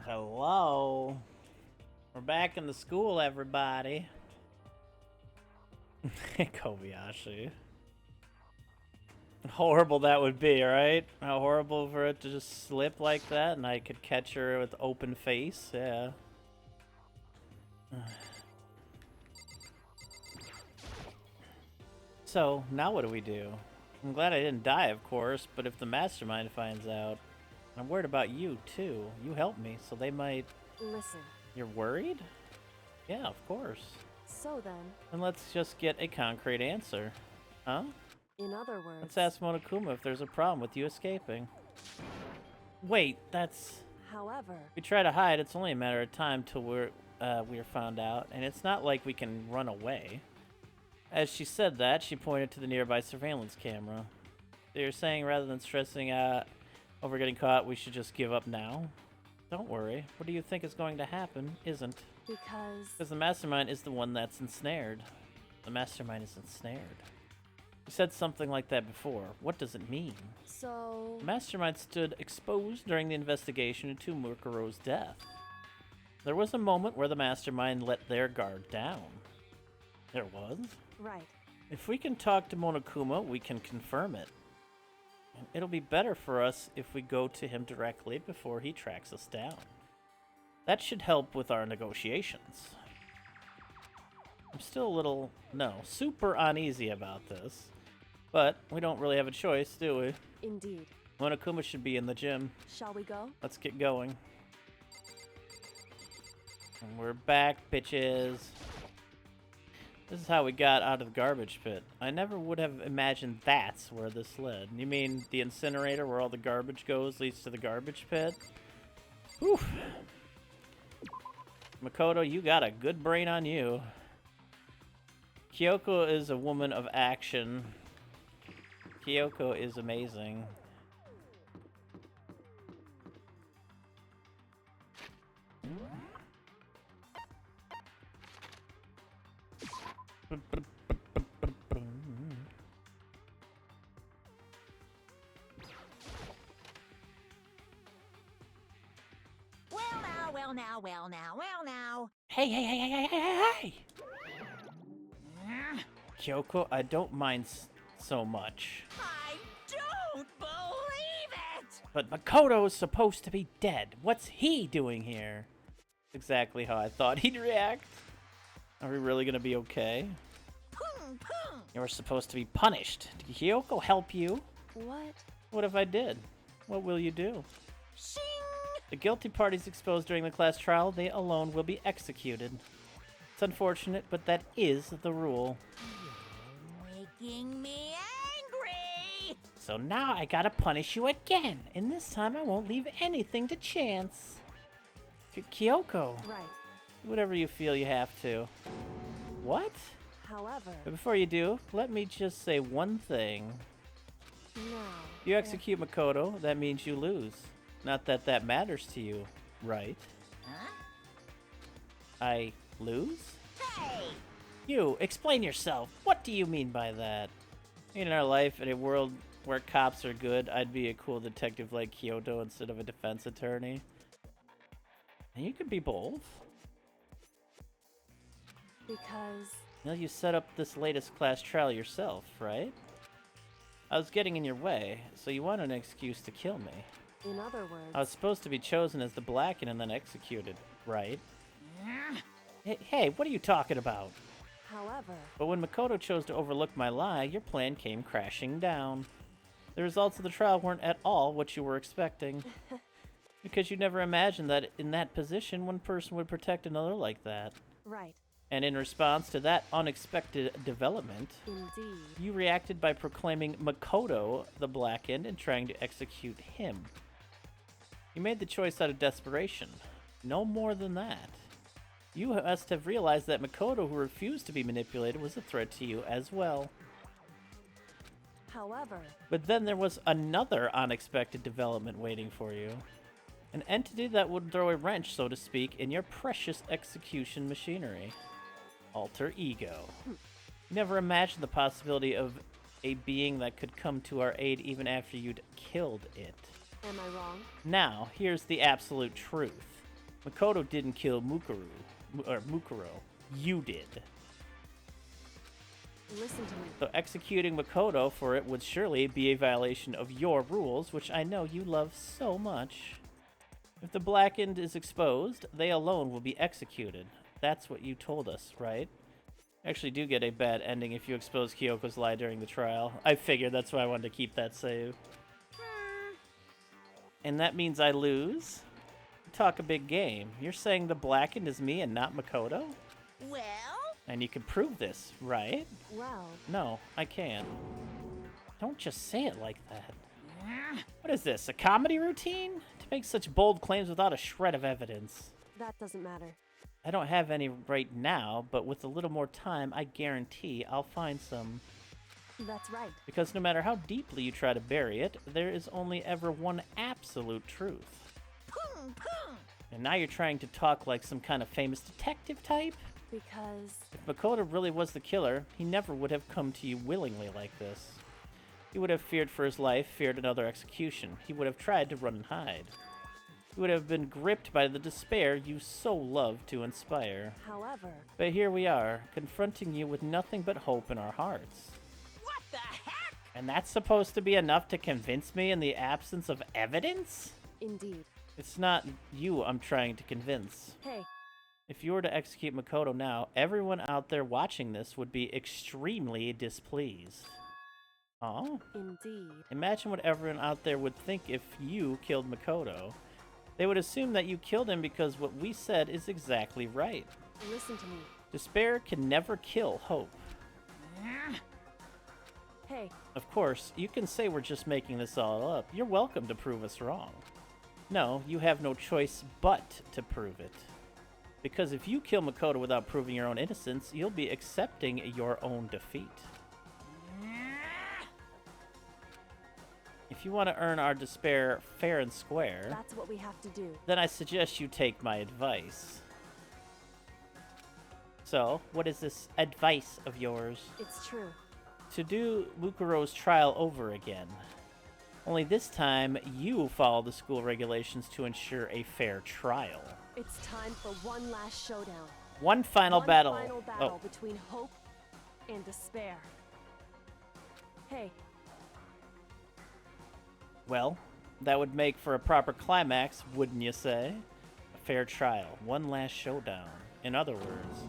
S1: Hello. We're back in the school, everybody. Kobayashi. Horrible that would be, right? How horrible for it to just slip like that and I could catch her with open face, yeah. So, now what do we do? I'm glad I didn't die, of course, but if the mastermind finds out, I'm worried about you, too. You helped me, so they might...
S5: Listen.
S1: You're worried? Yeah, of course.
S5: So then...
S1: Then let's just get a concrete answer. Huh?
S5: In other words...
S1: Let's ask Monokuma if there's a problem with you escaping. Wait, that's...
S5: However...
S1: If we try to hide, it's only a matter of time till we're found out, and it's not like we can run away. As she said that, she pointed to the nearby surveillance camera. So you're saying rather than stressing over getting caught, we should just give up now? Don't worry. What do you think is going to happen isn't. Because the mastermind is the one that's ensnared. The mastermind is ensnared. You said something like that before. What does it mean?
S5: So...
S1: The mastermind stood exposed during the investigation into Mukuro's death. There was a moment where the mastermind let their guard down. There was?
S5: Right.
S1: If we can talk to Monokuma, we can confirm it. And it'll be better for us if we go to him directly before he tracks us down. That should help with our negotiations. I'm still a little, super uneasy about this. But we don't really have a choice, do we?
S5: Indeed.
S1: Monokuma should be in the gym.
S5: Shall we go?
S1: Let's get going. And we're back, bitches. This is how we got out of the garbage pit. I never would have imagined that's where this led. You mean the incinerator where all the garbage goes leads to the garbage pit? Whew. Makoto, you got a good brain on you. Kyoko is a woman of action. Kyoko is amazing.
S7: Well now.
S1: Hey! Kyoko, I don't mind so much.
S7: I don't believe it!
S1: But Makoto is supposed to be dead. What's he doing here? Exactly how I thought he'd react. Are we really gonna be okay? You were supposed to be punished. Did Kyoko help you?
S5: What?
S1: What if I did? What will you do?
S7: Shing!
S1: The guilty parties exposed during the class trial, they alone will be executed. It's unfortunate, but that is the rule.
S7: Making me angry!
S1: So now I gotta punish you again, and this time I won't leave anything to chance. Kyoko.
S5: Right.
S1: Whatever you feel you have to. What?
S5: However...
S1: But before you do, let me just say one thing.
S5: No.
S1: If you execute Makoto, that means you lose. Not that that matters to you, right?
S7: Huh?
S1: I lose?
S7: Hey!
S1: You, explain yourself. What do you mean by that? In our life, in a world where cops are good, I'd be a cool detective like Kyoto instead of a defense attorney. And you could be both.
S5: Because...
S1: Well, you set up this latest class trial yourself, right? I was getting in your way, so you wanted an excuse to kill me.
S5: In other words...
S1: I was supposed to be chosen as the Blacken and then executed, right? Hey, what are you talking about?
S5: However...
S1: But when Makoto chose to overlook my lie, your plan came crashing down. The results of the trial weren't at all what you were expecting. Because you never imagined that in that position, one person would protect another like that.
S5: Right.
S1: And in response to that unexpected development,
S5: Indeed.
S1: you reacted by proclaiming Makoto the Blackened and trying to execute him. You made the choice out of desperation. No more than that. You must have realized that Makoto, who refused to be manipulated, was a threat to you as well.
S5: However...
S1: But then there was another unexpected development waiting for you. An entity that would throw a wrench, so to speak, in your precious execution machinery. Alter ego. You never imagined the possibility of a being that could come to our aid even after you'd killed it.
S5: Am I wrong?
S1: Now, here's the absolute truth. Makoto didn't kill Mukuro. You did.
S5: Listen to me.
S1: So executing Makoto for it would surely be a violation of your rules, which I know you love so much. If the Blackened is exposed, they alone will be executed. That's what you told us, right? Actually do get a bad ending if you expose Kyoko's lie during the trial. I figured, that's why I wanted to keep that save. And that means I lose? Talk a big game. You're saying the Blackened is me and not Makoto?
S7: Well?
S1: And you can prove this, right?
S5: Well,
S1: No, I can't. Don't just say it like that. What is this, a comedy routine? To make such bold claims without a shred of evidence.
S5: that doesn't matter.
S1: I don't have any right now, but with a little more time, I guarantee I'll find some.
S5: That's right.
S1: Because no matter how deeply you try to bury it, there is only ever one absolute truth. And now you're trying to talk like some kind of famous detective type?
S5: Because
S1: If Makoto really was the killer, he never would have come to you willingly like this. He would have feared for his life, feared another execution. He would have tried to run and hide. He would have been gripped by the despair you so love to inspire.
S5: however,
S1: But here we are, confronting you with nothing but hope in our hearts.
S7: What the heck?
S1: And that's supposed to be enough to convince me in the absence of evidence?
S5: indeed.
S1: It's not you I'm trying to convince.
S5: Hey,
S1: If you were to execute Makoto now, everyone out there watching this would be extremely displeased. Oh?
S5: indeed.
S1: Imagine what everyone out there would think if you killed Makoto. They would assume that you killed him because what we said is exactly right.
S5: Listen to me.
S1: Despair can never kill hope.
S5: Hey,
S1: Of course, you can say we're just making this all up. You're welcome to prove us wrong. No, you have no choice but to prove it. Because if you kill Makoto without proving your own innocence, you'll be accepting your own defeat. If you want to earn our despair fair and square,
S5: that's what we have to do.
S1: then I suggest you take my advice. So, what is this advice of yours?
S5: It's true.
S1: To do Mukuro's trial over again. Only this time, you follow the school regulations to ensure a fair trial.
S5: It's time for one last showdown.
S1: One final
S5: One
S1: battle.
S5: final battle
S1: Oh,
S5: between hope and despair. Hey,
S1: well, that would make for a proper climax, wouldn't you say? A fair trial. One last showdown. In other words,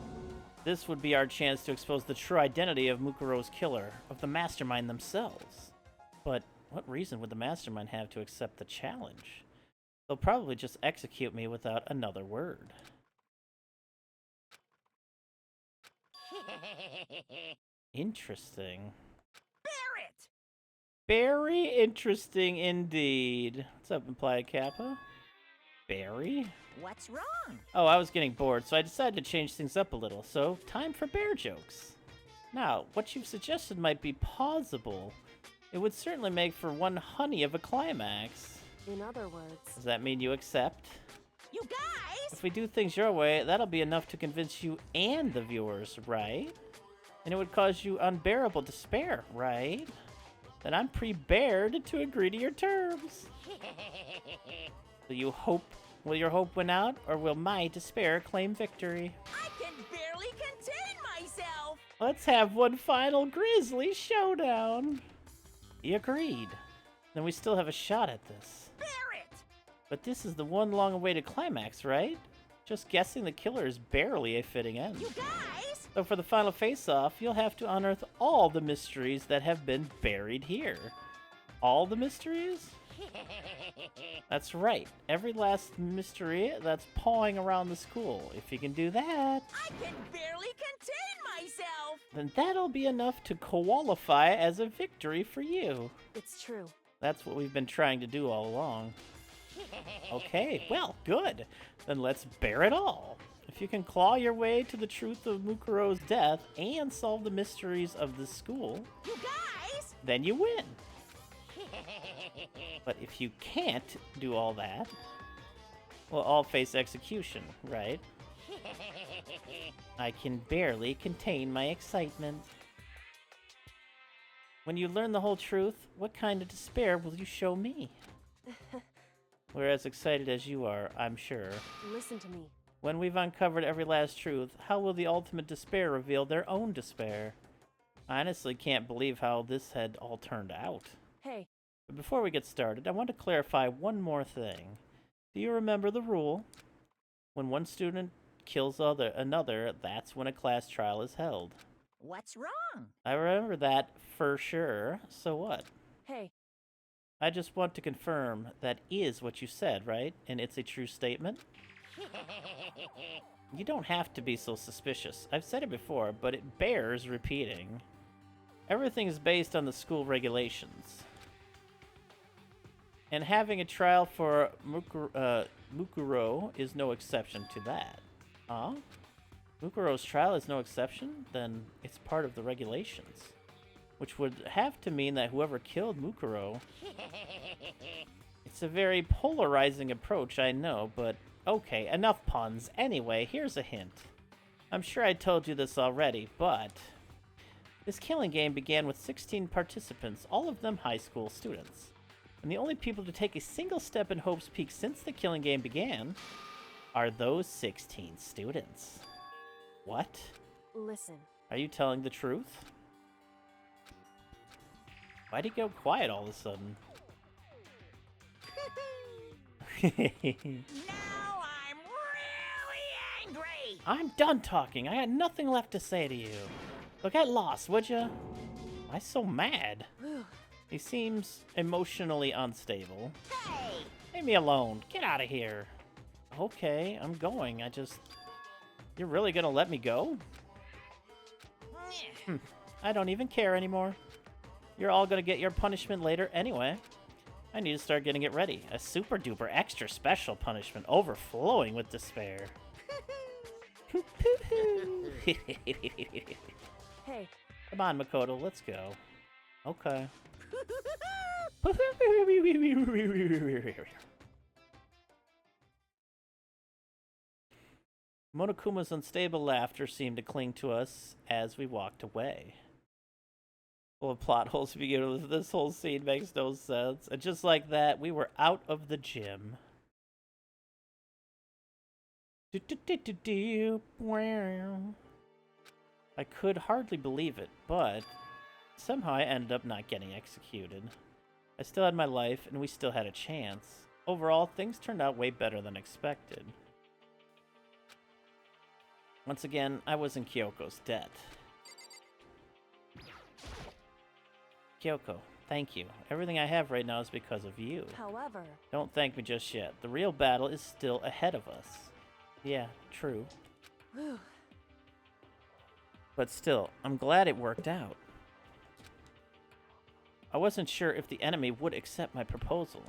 S1: this would be our chance to expose the true identity of Mukuro's killer, of the mastermind themselves. But what reason would the mastermind have to accept the challenge? They'll probably just execute me without another word. Interesting.
S7: Barrett!
S1: Very interesting indeed. What's up, Implied Kappa? Barry?
S7: What's wrong?
S1: Oh, I was getting bored, so I decided to change things up a little. So, time for bear jokes. Now, what you've suggested might be plausible. It would certainly make for one honey of a climax.
S5: in other words,
S1: Does that mean you accept?
S7: You guys!
S1: If we do things your way, that'll be enough to convince you and the viewers, right? And it would cause you unbearable despair, right? Then I'm prepared to agree to your terms. Will your hope win out, or will my despair claim victory?
S7: I can barely contain myself!
S1: Let's have one final grisly showdown. He agreed. Then we still have a shot at this.
S7: Barrett!
S1: But this is the one long-awaited climax, right? Just guessing the killer is barely a fitting end.
S7: You guys!
S1: So for the final face-off, you'll have to unearth all the mysteries that have been buried here. All the mysteries? That's right. Every last mystery that's pawing around the school. If you can do that,
S7: I can barely contain myself!
S1: then that'll be enough to qualify as a victory for you.
S5: it's true.
S1: That's what we've been trying to do all along. Okay, well, good. Then let's bear it all. If you can claw your way to the truth of Mukuro's death and solve the mysteries of the school,
S7: You guys!
S1: then you win. But if you can't do all that, we'll all face execution, right? I can barely contain my excitement. When you learn the whole truth, what kind of despair will you show me? We're as excited as you are, I'm sure.
S5: Listen to me.
S1: When we've uncovered every last truth, how will the ultimate despair reveal their own despair? I honestly can't believe how this had all turned out.
S5: Hey,
S1: But before we get started, I want to clarify one more thing. Do you remember the rule? When one student kills another, that's when a class trial is held.
S7: What's wrong?
S1: I remember that for sure. So what?
S5: hey,
S1: I just want to confirm that is what you said, right? And it's a true statement? You don't have to be so suspicious. I've said it before, but it bears repeating. Everything is based on the school regulations. And having a trial for Mukuro is no exception to that. Huh? Mukuro's trial is no exception? Then it's part of the regulations. Which would have to mean that whoever killed Mukuro... It's a very polarizing approach, I know, but... Okay, enough puns. Anyway, here's a hint. I'm sure I told you this already, but... This killing game began with 16 participants, all of them high school students. And the only people to take a single step in Hope's Peak since the killing game began are those 16 students. What?
S5: listen.
S1: Are you telling the truth? Why'd he go quiet all of a sudden?
S7: Now I'm really angry!
S1: I'm done talking. I got nothing left to say to you. So get lost, would ya? Why so mad? He seems emotionally unstable.
S7: Hey!
S1: Leave me alone. Get out of here. Okay, I'm going. You're really gonna let me go? I don't even care anymore. You're all gonna get your punishment later anyway. I need to start getting it ready. A super duper extra special punishment overflowing with despair.
S5: Hey.
S1: Come on, Makoto, let's go. Okay. Monokuma's unstable laughter seemed to cling to us as we walked away. Full of plot holes to begin with, this whole scene makes no sense. And just like that, we were out of the gym. I could hardly believe it, but somehow I ended up not getting executed. I still had my life, and we still had a chance. Overall, things turned out way better than expected. Once again, I was in Kyoko's debt. Kyoko, thank you. Everything I have right now is because of you.
S5: However...
S1: Don't thank me just yet. The real battle is still ahead of us. Yeah, true. But still, I'm glad it worked out. I wasn't sure if the enemy would accept my proposal.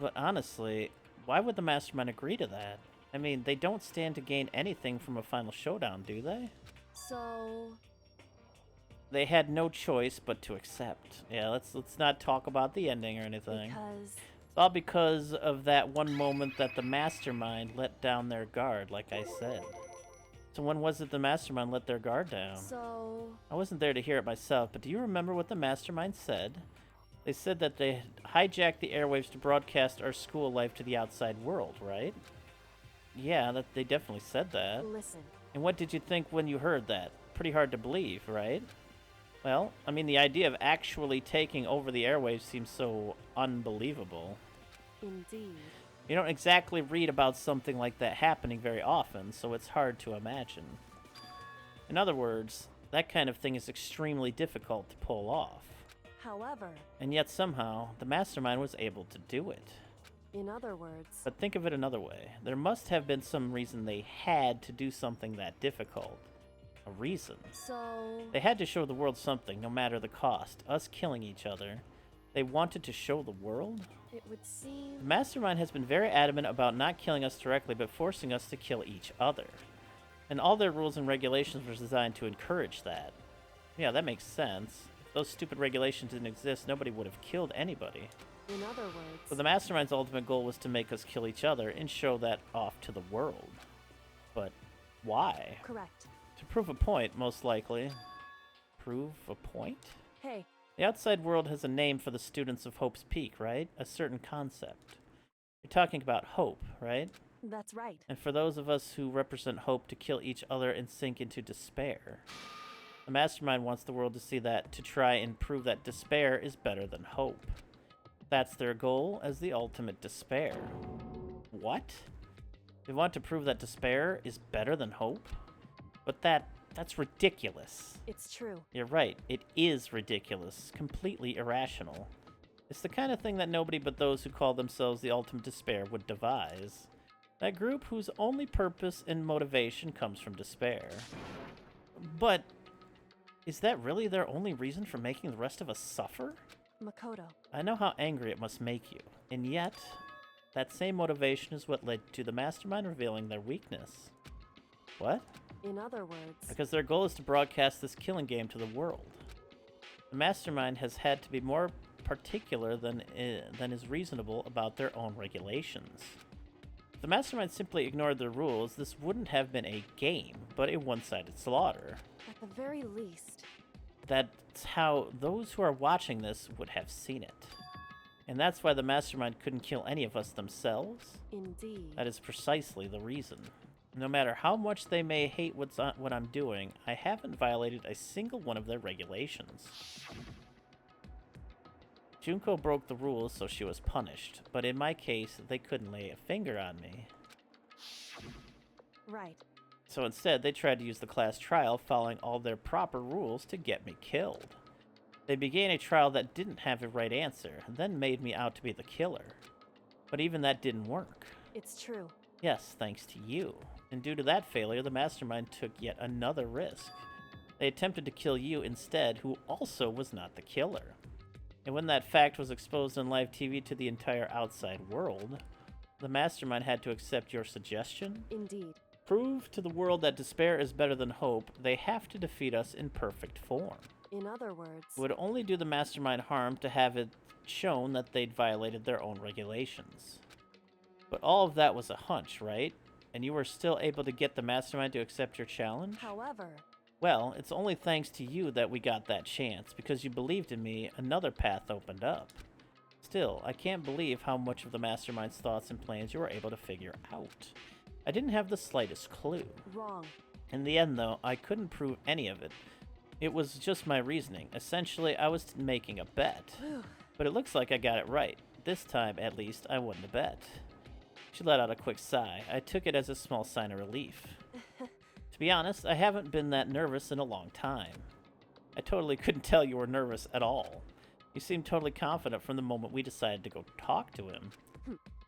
S1: But honestly, why would the Mastermind agree to that? I mean, they don't stand to gain anything from a final showdown, do they?
S5: So...
S1: They had no choice but to accept. Yeah, let's not talk about the ending or anything.
S5: Because...
S1: It's all because of that one moment that the Mastermind let down their guard, like I said. So when was it the Mastermind let their guard down?
S5: So...
S1: I wasn't there to hear it myself, but do you remember what the Mastermind said? They said that they hijacked the airwaves to broadcast our school life to the outside world, right? Yeah, they definitely said that.
S5: Listen.
S1: And what did you think when you heard that? Pretty hard to believe, right? Well, I mean, the idea of actually taking over the airwaves seems so unbelievable.
S5: Indeed.
S1: You don't exactly read about something like that happening very often, so it's hard to imagine. In other words, that kind of thing is extremely difficult to pull off.
S5: However...
S1: And yet somehow, the Mastermind was able to do it.
S5: In other words...
S1: But think of it another way. There must have been some reason they had to do something that difficult. A reason.
S5: So...
S1: They had to show the world something, no matter the cost. Us killing each other. They wanted to show the world?
S5: It would seem...
S1: The Mastermind has been very adamant about not killing us directly, but forcing us to kill each other. And all their rules and regulations were designed to encourage that. Yeah, that makes sense. If those stupid regulations didn't exist, nobody would have killed anybody.
S5: In other words...
S1: So the Mastermind's ultimate goal was to make us kill each other and show that off to the world. But why?
S5: Correct.
S1: To prove a point, most likely. Prove a point?
S5: Hey.
S1: The outside world has a name for the students of Hope's Peak, right? A certain concept. You're talking about hope, right?
S5: That's right.
S1: And for those of us who represent hope to kill each other and sink into despair. The mastermind wants the world to see that, to try and prove that despair is better than hope. That's their goal as the ultimate despair. What? They want to prove that despair is better than hope? But that's ridiculous.
S5: It's true.
S1: You're right, it is ridiculous, completely irrational. It's the kind of thing that nobody but those who call themselves the ultimate despair would devise. That group whose only purpose and motivation comes from despair. But is that really their only reason for making the rest of us suffer?
S5: Makoto.
S1: I know how angry it must make you, and yet, that same motivation is what led to the mastermind revealing their weakness. What?
S5: In other words...
S1: Because their goal is to broadcast this killing game to the world. The mastermind has had to be more particular than is reasonable about their own regulations. If the mastermind simply ignored their rules, this wouldn't have been a game, but a one-sided slaughter.
S5: At the very least...
S1: That's how those who are watching this would have seen it. And that's why the mastermind couldn't kill any of us themselves?
S5: Indeed.
S1: That is precisely the reason. No matter how much they may hate what I'm doing, I haven't violated a single one of their regulations. Junko broke the rules, so she was punished. But in my case, they couldn't lay a finger on me.
S5: Right.
S1: So instead, they tried to use the class trial following all their proper rules to get me killed. They began a trial that didn't have a right answer, then made me out to be the killer. But even that didn't work.
S5: It's true.
S1: Yes, thanks to you. And due to that failure, the mastermind took yet another risk. They attempted to kill you instead, who also was not the killer. And when that fact was exposed on live TV to the entire outside world, the mastermind had to accept your suggestion?
S5: Indeed.
S1: Prove to the world that despair is better than hope, they have to defeat us in perfect form.
S5: In other words...
S1: It would only do the mastermind harm to have it shown that they'd violated their own regulations. But all of that was a hunch, right? And you were still able to get the mastermind to accept your challenge?
S5: However...
S1: Well, it's only thanks to you that we got that chance. Because you believed in me, another path opened up. Still, I can't believe how much of the mastermind's thoughts and plans you were able to figure out. I didn't have the slightest clue.
S5: Wrong.
S1: In the end, though, I couldn't prove any of it. It was just my reasoning. Essentially, I was making a bet. But it looks like I got it right. This time, at least, I won the bet. She let out a quick sigh. I took it as a small sign of relief. To be honest, I haven't been that nervous in a long time. I totally couldn't tell you were nervous at all. You seemed totally confident from the moment we decided to go talk to him.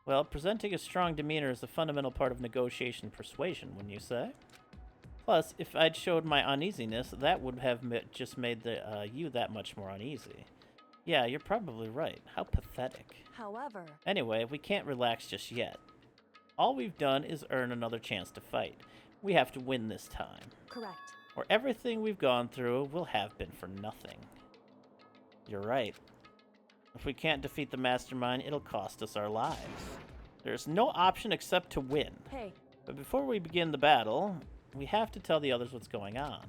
S1: Well, presenting a strong demeanor is a fundamental part of negotiation persuasion, wouldn't you say? Plus, if I'd showed my uneasiness, that would have just made you that much more uneasy. Yeah, you're probably right. How pathetic.
S5: However...
S1: Anyway, we can't relax just yet. All we've done is earn another chance to fight. We have to win this time.
S5: Correct.
S1: Or everything we've gone through will have been for nothing. You're right. If we can't defeat the mastermind, it'll cost us our lives. There's no option except to win.
S5: Hey.
S1: But before we begin the battle, we have to tell the others what's going on.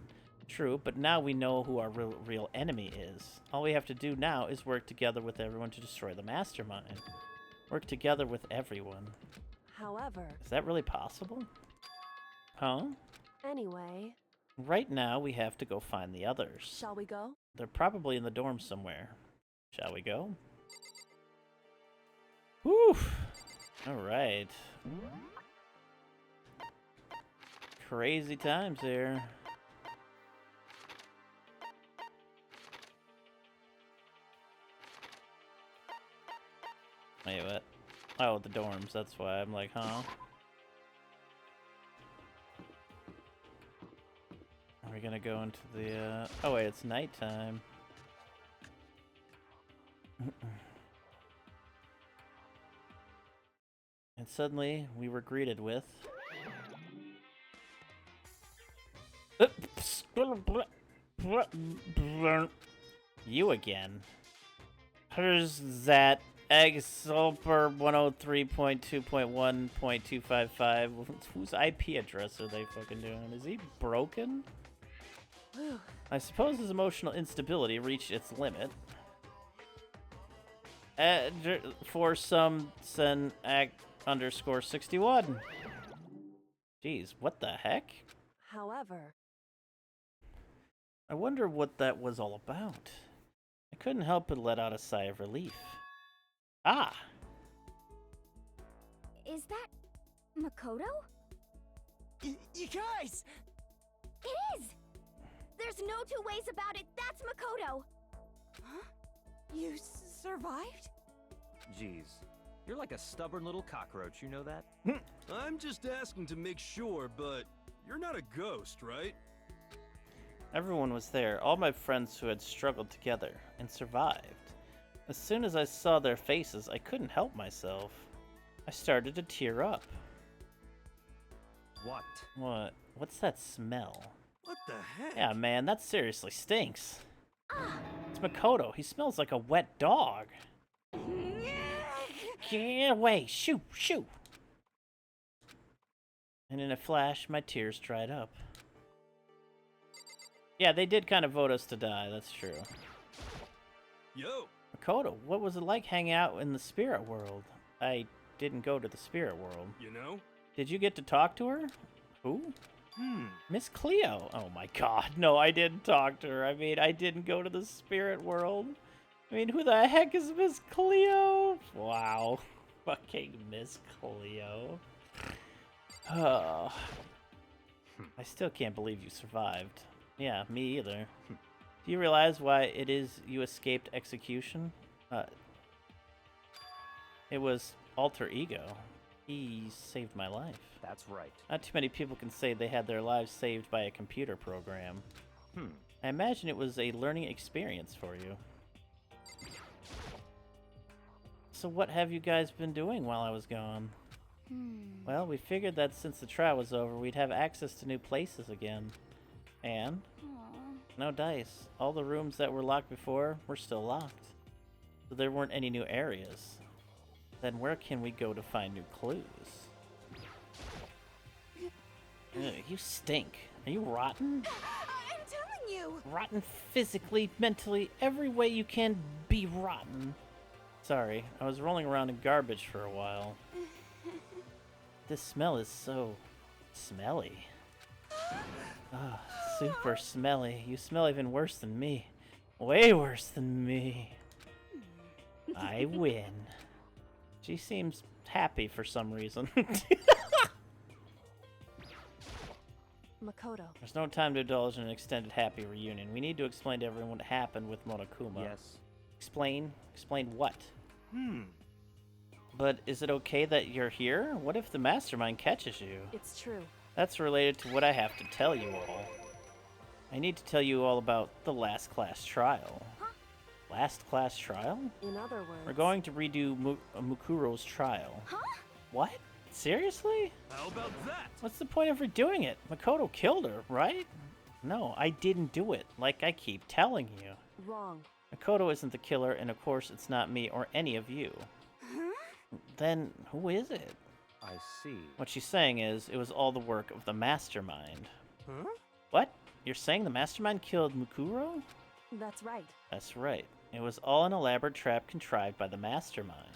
S1: True, but now we know who our real enemy is. All we have to do now is work together with everyone to destroy the mastermind. Work together with everyone.
S5: However...
S1: Is that really possible? Huh?
S5: Anyway...
S1: Right now, we have to go find the others.
S5: Shall we go?
S1: They're probably in the dorm somewhere. Shall we go? Whew! Alright. Crazy times here. Wait, what? Oh, the dorms, that's why I'm like, huh? Are we gonna go into the, oh wait, it's nighttime. And suddenly, we were greeted with... You again. Who's that? Egg Sulper 103.2.1.255. Whose IP address are they fucking doing? Is he broken? I suppose his emotional instability reached its limit. for some sen act underscore 61. Jeez, what the heck?
S5: However,
S1: I wonder what that was all about. I couldn't help but let out a sigh of relief. Ah!
S3: Is that Makoto?
S2: You guys!
S3: It is! There's no two ways about it. That's Makoto.
S10: Huh? You survived?
S6: Jeez. You're like a stubborn little cockroach, you know that?
S4: I'm just asking to make sure, but you're not a ghost, right?
S1: Everyone was there, all my friends who had struggled together and survived. As soon as I saw their faces, I couldn't help myself. I started to tear up.
S6: What?
S1: What? What's that smell?
S4: What the heck?
S1: Yeah, man, that seriously stinks. It's Makoto. He smells like a wet dog. Get away! Shoo! Shoo! And in a flash, my tears dried up. Yeah, they did kind of vote us to die, that's true.
S4: Yo!
S1: Makoto, what was it like hanging out in the spirit world? I didn't go to the spirit world.
S4: You know?
S1: Did you get to talk to her? Who? Miss Cleo. Oh my god, no, I didn't talk to her. I mean, I didn't go to the spirit world. I mean, who the heck is Miss Cleo? Wow. Fucking Miss Cleo. Oh. I still can't believe you survived. Yeah, me either. Do you realize why it is you escaped execution? It was alter ego. He saved my life.
S6: That's right.
S1: Not too many people can say they had their lives saved by a computer program. I imagine it was a learning experience for you. So what have you guys been doing while I was gone? Well, we figured that since the trial was over, we'd have access to new places again. And? No dice. All the rooms that were locked before were still locked. So there weren't any new areas. Then where can we go to find new clues? Ugh, you stink. Are you rotten?
S10: I'm telling you!
S1: Rotten physically, mentally, every way you can be rotten. Sorry, I was rolling around in garbage for a while. This smell is so smelly. Ah, super smelly. You smell even worse than me. Way worse than me. I win. She seems happy for some reason.
S5: Makoto.
S1: There's no time to indulge in an extended happy reunion. We need to explain to everyone what happened with Monokuma.
S6: Yes.
S1: Explain? Explain what? But is it okay that you're here? What if the mastermind catches you?
S5: It's true.
S1: That's related to what I have to tell you all. I need to tell you all about the last class trial. Last class trial?
S5: In other words...
S1: We're going to redo Mukuro's trial. What? Seriously?
S4: How about that?
S1: What's the point of redoing it? Makoto killed her, right? No, I didn't do it, like I keep telling you.
S5: Wrong.
S1: Makoto isn't the killer, and of course it's not me or any of you. Then who is it?
S6: I see.
S1: What she's saying is, it was all the work of the mastermind.
S4: Huh?
S1: What? You're saying the mastermind killed Mukuro?
S5: That's right.
S1: That's right. It was all an elaborate trap contrived by the mastermind.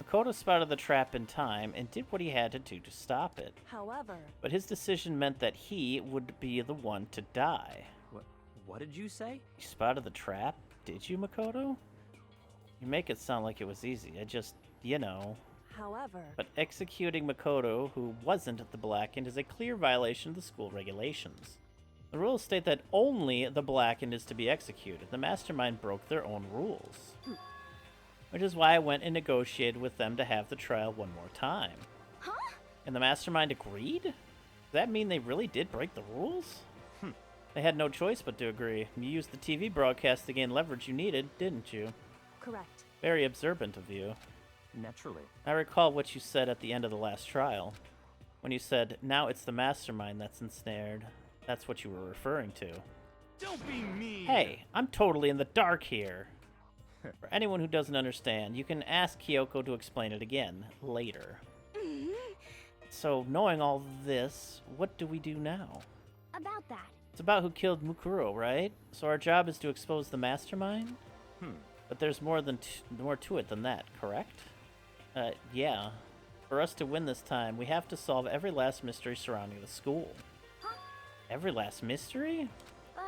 S1: Makoto spotted the trap in time and did what he had to do to stop it.
S5: However...
S1: But his decision meant that he would be the one to die.
S6: What did you say?
S1: You spotted the trap? Did you, Makoto? You make it sound like it was easy. I just, you know.
S5: However...
S1: But executing Makoto, who wasn't the Blackened, is a clear violation of the school regulations. The rules state that only the Blackened is to be executed. The mastermind broke their own rules. Which is why I went and negotiated with them to have the trial one more time.
S3: Huh?
S1: And the mastermind agreed? Does that mean they really did break the rules? They had no choice but to agree. You used the TV broadcast to gain leverage you needed, didn't you?
S5: Correct.
S1: Very observant of you.
S6: Naturally.
S1: I recall what you said at the end of the last trial. When you said, now it's the mastermind that's ensnared. That's what you were referring to.
S4: Don't be mean!
S1: Hey, I'm totally in the dark here. For anyone who doesn't understand, you can ask Kyoko to explain it again, later. So, knowing all this, what do we do now?
S3: About that.
S1: It's about who killed Mukuro, right? So our job is to expose the mastermind? But there's more to it than that, correct? Yeah. For us to win this time, we have to solve every last mystery surrounding the school.
S3: Huh?
S1: Every last mystery?
S3: But...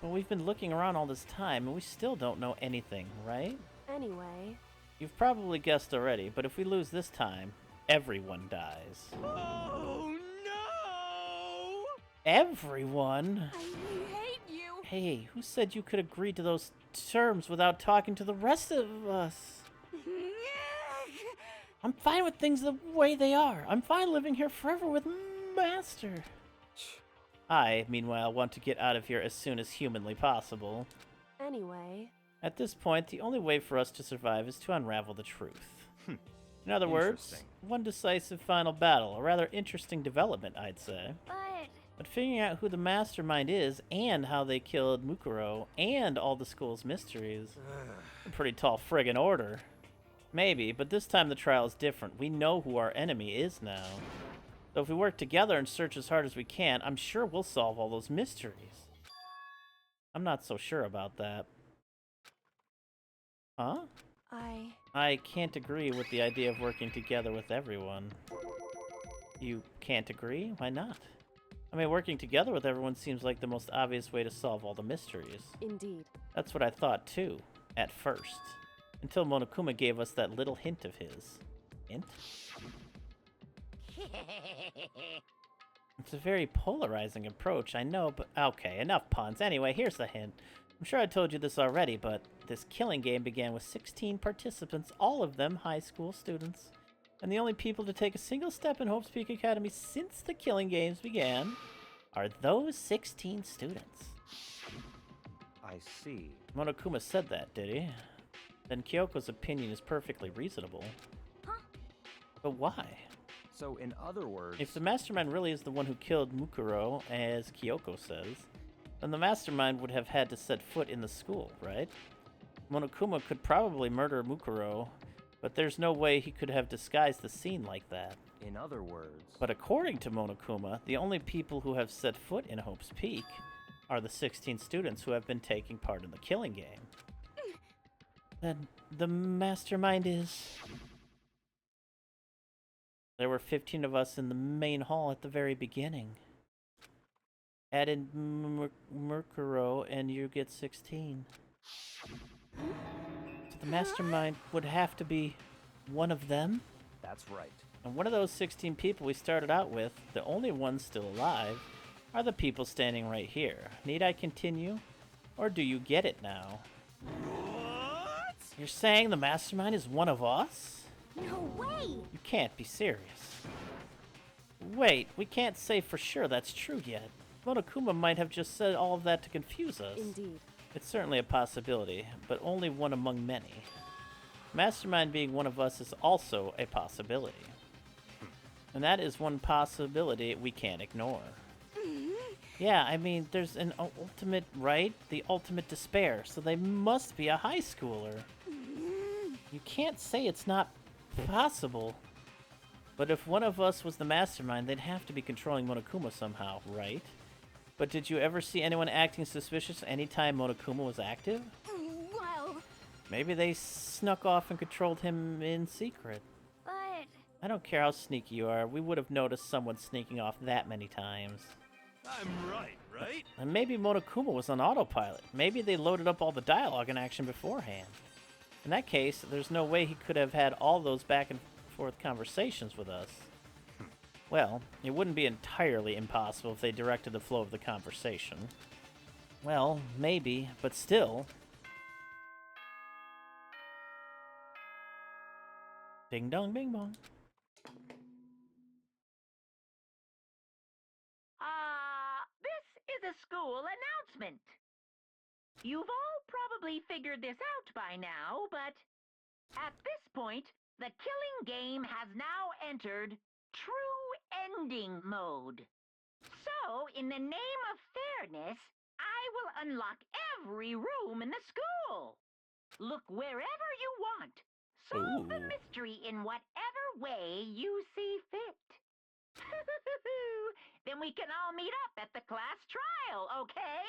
S1: Well, we've been looking around all this time, and we still don't know anything, right?
S5: Anyway,
S1: You've probably guessed already, but if we lose this time, everyone dies.
S4: Oh no!
S1: Everyone?
S10: I hate you!
S1: Hey, who said you could agree to those terms without talking to the rest of us? I'm fine with things the way they are. I'm fine living here forever with Master. I, meanwhile, want to get out of here as soon as humanly possible.
S5: anyway,
S1: At this point, the only way for us to survive is to unravel the truth. In other words,
S6: Interesting.
S1: one decisive final battle, a rather interesting development, I'd say. But figuring out who the mastermind is, and how they killed Mukuro, and all the school's mysteries, a pretty tall friggin' order. Maybe, but this time the trial is different. We know who our enemy is now. So if we work together and search as hard as we can, I'm sure we'll solve all those mysteries. I'm not so sure about that. Huh? I can't agree with the idea of working together with everyone. You can't agree? Why not? I mean, working together with everyone seems like the most obvious way to solve all the mysteries.
S5: indeed.
S1: That's what I thought too, at first. Until Monokuma gave us that little hint of his. Hint? It's a very polarizing approach, I know, but okay, enough puns. Anyway, here's the hint. I'm sure I told you this already, but this killing game began with 16 participants, all of them high school students. And the only people to take a single step in Hope's Peak Academy since the killing games began are those 16 students.
S6: I see.
S1: Monokuma said that, did he? Then Kyoko's opinion is perfectly reasonable.
S3: Huh?
S1: But why?
S6: So, in other words,
S1: If the mastermind really is the one who killed Mukuro, as Kyoko says, then the mastermind would have had to set foot in the school, right? Monokuma could probably murder Mukuro, but there's no way he could have disguised the scene like that.
S6: in other words,
S1: But according to Monokuma, the only people who have set foot in Hope's Peak are the 16 students who have been taking part in the killing game. Then the mastermind is... There were 15 of us in the main hall at the very beginning. Add in Mukuro and you get 16. So the mastermind would have to be one of them?
S6: that's right.
S1: And one of those 16 people we started out with, the only ones still alive, are the people standing right here. Need I continue? Or do you get it now?
S4: What?
S1: You're saying the mastermind is one of us?
S3: No way!
S1: You can't be serious. Wait, we can't say for sure that's true yet. Monokuma might have just said all of that to confuse us.
S5: Indeed.
S1: It's certainly a possibility, but only one among many. Mastermind being one of us is also a possibility. And that is one possibility we can't ignore. Yeah, I mean, there's an ultimate, right? The ultimate despair, so they must be a high schooler. You can't say it's not possible. But if one of us was the mastermind, they'd have to be controlling Monokuma somehow, right? But did you ever see anyone acting suspicious anytime Monokuma was active?
S3: Well,
S1: Maybe they snuck off and controlled him in secret.
S3: but...
S1: I don't care how sneaky you are, we would have noticed someone sneaking off that many times.
S4: I'm right, right?
S1: And maybe Monokuma was on autopilot. Maybe they loaded up all the dialogue and action beforehand. In that case, there's no way he could have had all those back and forth conversations with us. Well, it wouldn't be entirely impossible if they directed the flow of the conversation. Well, maybe, but still. Ding dong, bing bong.
S8: This is a school announcement. You've all probably figured this out by now, but at this point, the killing game has now entered true ending mode. So, in the name of fairness, I will unlock every room in the school. Look wherever you want. Solve the
S1: Ooh.
S8: mystery in whatever way you see fit. Then we can all meet up at the class trial, okay?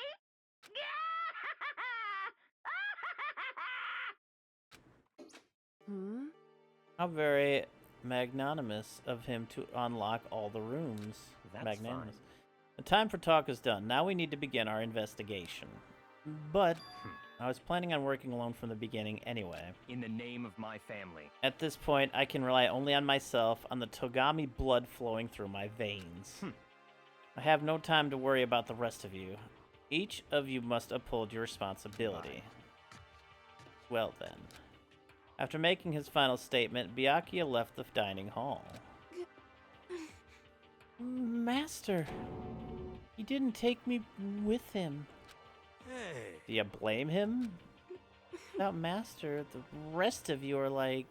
S5: Hmm?
S1: How very magnanimous of him to unlock all the rooms.
S6: That's
S1: Magnanimous.
S6: fine.
S1: The time for talk is done. Now we need to begin our investigation. But I was planning on working alone from the beginning anyway.
S6: In the name of my family.
S1: At this point, I can rely only on myself, on the Togami blood flowing through my veins. I have no time to worry about the rest of you. Each of you must uphold your responsibility. Well then. After making his final statement, Byakuya left the dining hall. Master, he didn't take me with him.
S4: Hey.
S1: Do you blame him? Without Master, the rest of you are like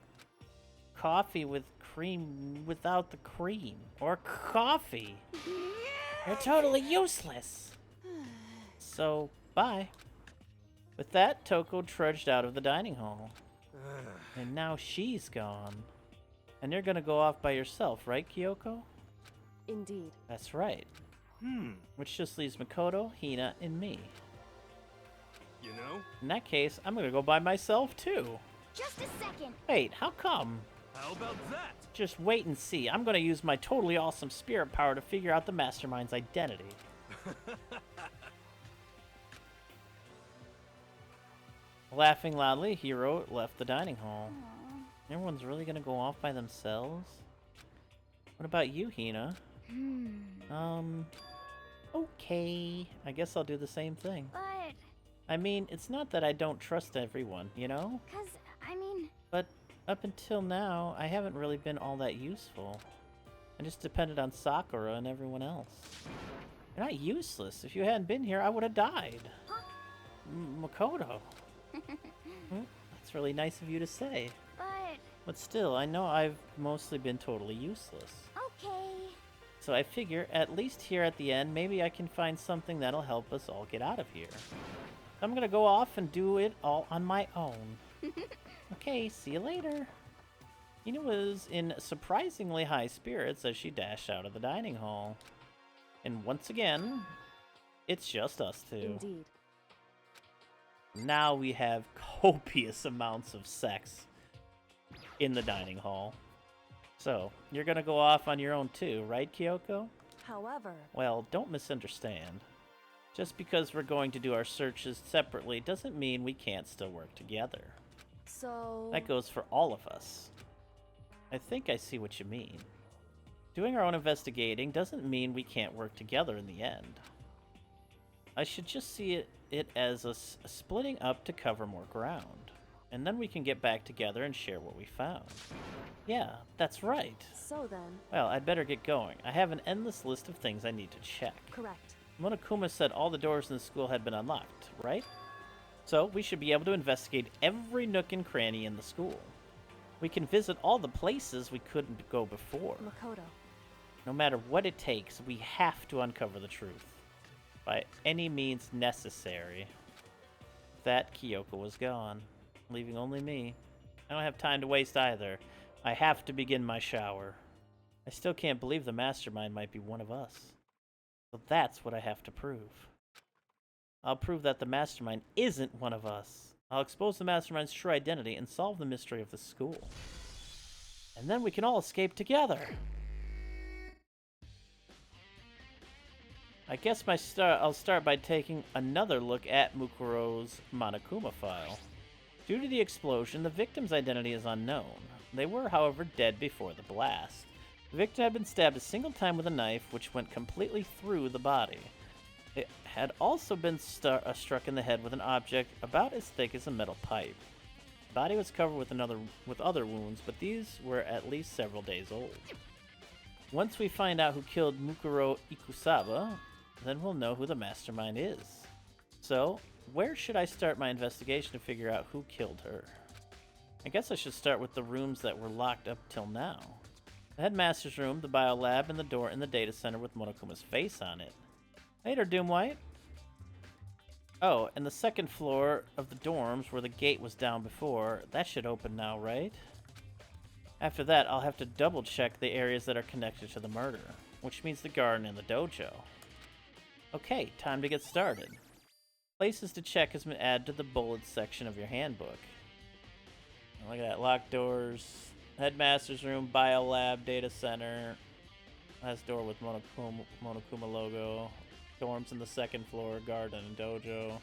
S1: coffee with cream without the cream. Or coffee. You're totally useless. So, bye. With that, Toko trudged out of the dining hall. And now she's gone. And you're gonna go off by yourself, right, Kyoko?
S5: Indeed.
S1: That's right. Which just leaves Makoto, Hina, and me.
S4: You know?
S1: In that case, I'm gonna go by myself, too.
S10: Just a second.
S1: Wait, how come?
S4: How about that?
S1: Just wait and see. I'm gonna use my totally awesome spirit power to figure out the mastermind's identity. Laughing loudly, Hiro left the dining hall. Everyone's really gonna go off by themselves? What about you, Hina? Okay. I guess I'll do the same thing.
S10: But,
S1: I mean, it's not that I don't trust everyone, you know? But up until now, I haven't really been all that useful. I just depended on Sakura and everyone else. You're not useless. If you hadn't been here, I would have died. Makoto. That's really nice of you to say. But still, I know I've mostly been totally useless.
S10: okay.
S1: So I figure, at least here at the end, maybe I can find something that'll help us all get out of here. I'm gonna go off and do it all on my own. Okay, see you later. Hina was in surprisingly high spirits as she dashed out of the dining hall. And once again, it's just us two.
S5: Indeed.
S1: Now we have copious amounts of sex in the dining hall. So, you're gonna go off on your own too, right, Kyoko?
S5: However...
S1: Well, don't misunderstand. Just because we're going to do our searches separately doesn't mean we can't still work together.
S5: So...
S1: That goes for all of us. I think I see what you mean. Doing our own investigating doesn't mean we can't work together in the end. I should just see it as a splitting up to cover more ground. And then we can get back together and share what we found. Yeah, that's right.
S5: So then...
S1: Well, I'd better get going. I have an endless list of things I need to check.
S5: Correct.
S1: Monokuma said all the doors in the school had been unlocked, right? So, we should be able to investigate every nook and cranny in the school. We can visit all the places we couldn't go before.
S5: Makoto.
S1: No matter what it takes, we have to uncover the truth. By any means necessary. That Kyoko was gone, leaving only me. I don't have time to waste either. I have to begin my shower. I still can't believe the mastermind might be one of us. So that's what I have to prove. I'll prove that the mastermind isn't one of us. I'll expose the mastermind's true identity and solve the mystery of the school. And then we can all escape together. I guess I'll start by taking another look at Mukuro's Monokuma file. Due to the explosion, the victim's identity is unknown. They were, however, dead before the blast. The victim had been stabbed a single time with a knife, which went completely through the body. It had also been struck in the head with an object about as thick as a metal pipe. The body was covered with other wounds, but these were at least several days old. Once we find out who killed Mukuro Ikusaba, then we'll know who the mastermind is. So, where should I start my investigation to figure out who killed her? I guess I should start with the rooms that were locked up till now. The headmaster's room, the biolab, and the door in the data center with Monokuma's face on it. Later, Doomwhite. Oh, and the second floor of the dorms where the gate was down before, that should open now, right? After that, I'll have to double check the areas that are connected to the murder, which means the garden and the dojo. Okay, time to get started. Places to check has been added to the bullets section of your handbook. Look at that. Locked doors. Headmaster's room, biolab, data center. Last door with Monokuma logo. Dorms in the second floor, garden and dojo.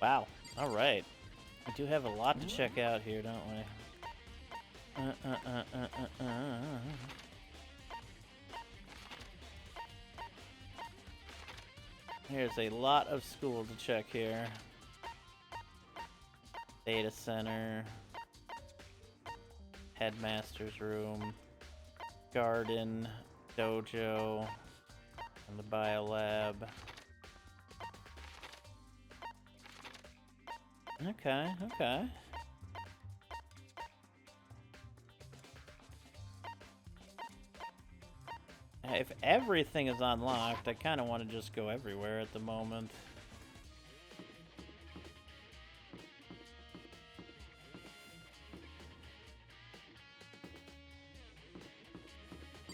S1: Wow. Alright. We do have a lot to check out here, don't we? Here's a lot of school to check here. Data center. Headmaster's room. Garden. Dojo. And the biolab. Okay, okay. If everything is unlocked, I kind of want to just go everywhere at the moment.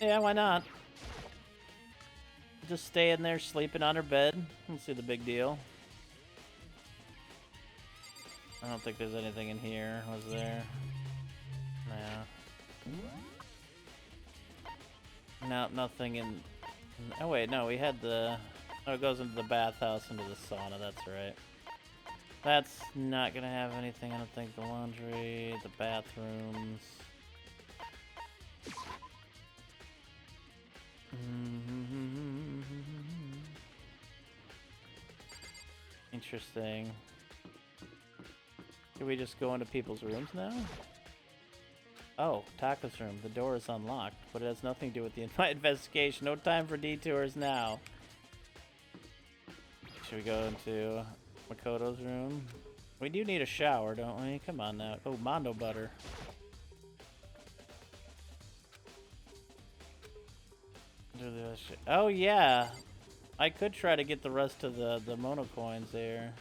S1: Yeah, why not? Just stay in there sleeping on her bed. Don't see the big deal. I don't think there's anything in here, was there? Nah. No, nothing in... Oh wait, no, we had the... Oh, it goes into the bathhouse, into the sauna, that's right. That's not gonna have anything, I don't think. The laundry, the bathrooms... Interesting. Can we just go into people's rooms now? Oh, Taka's room. The door is unlocked, but it has nothing to do with the investigation. No time for detours now. Should we go into Makoto's room? We do need a shower, don't we? Come on now. Oh, Mondo butter. Oh yeah, I could try to get the rest of the Mono coins there.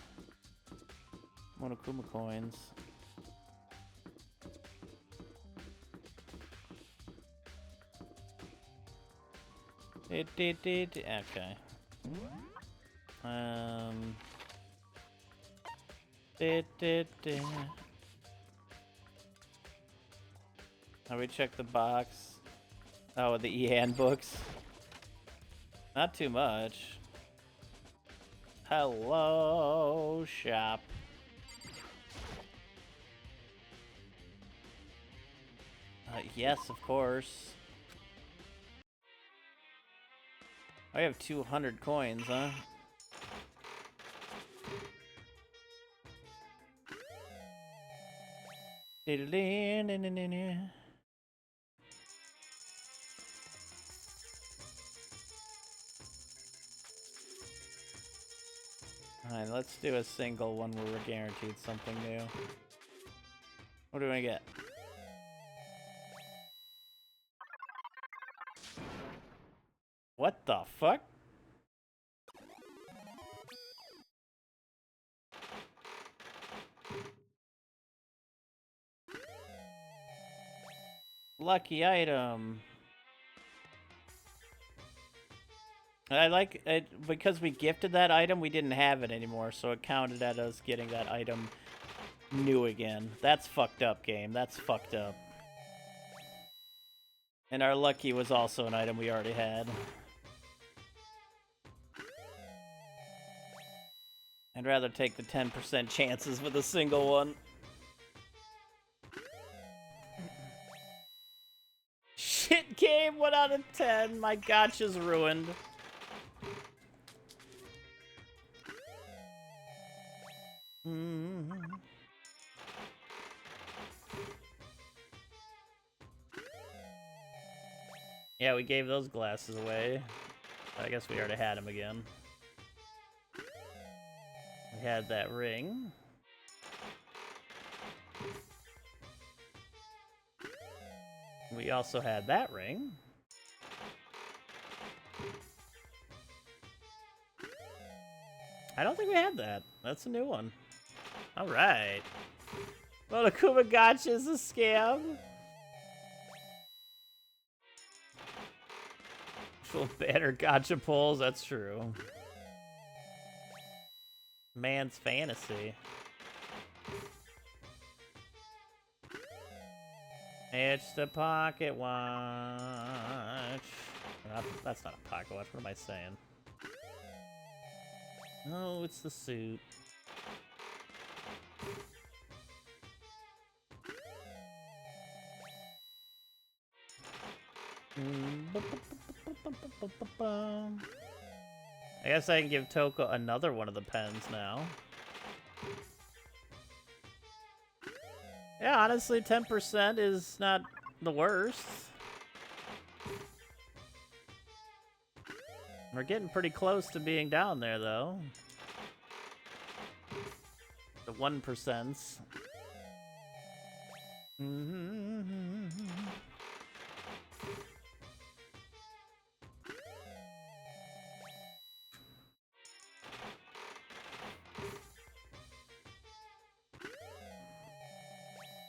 S1: Monokuma coins. Okay. Now we check the box. Oh, the Ian books. Not too much. Hello, shop. Yes, of course. I have 200 coins, huh? Alright, let's do a single one where we're guaranteed something new. What do I get? What the fuck? Lucky item. I like it because we gifted that item, we didn't have it anymore, so it counted at us getting that item new again. That's fucked up, game. That's fucked up. And our lucky was also an item we already had. I'd rather take the 10% chances with a single one. Shit game, 1 out of 10. My gotcha's ruined. Yeah, we gave those glasses away. I guess we already had them again. We had that ring. We also had that ring. I don't think we had that. That's a new one. Alright. Monokuma Gotcha is a scam. Full banner gotcha pulls, that's true. Man's fantasy. It's the pocket watch. That's not a pocket watch. What am I saying? Oh, it's the suit. I guess I can give Toko another one of the pens now. Yeah, honestly, 10% is not the worst. We're getting pretty close to being down there, though. The 1%.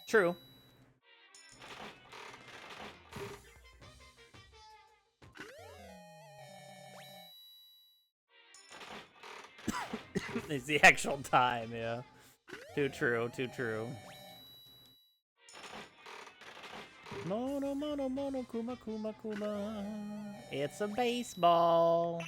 S1: True. It's the actual time, yeah. Too true, too true. Mono, kuma. It's a baseball.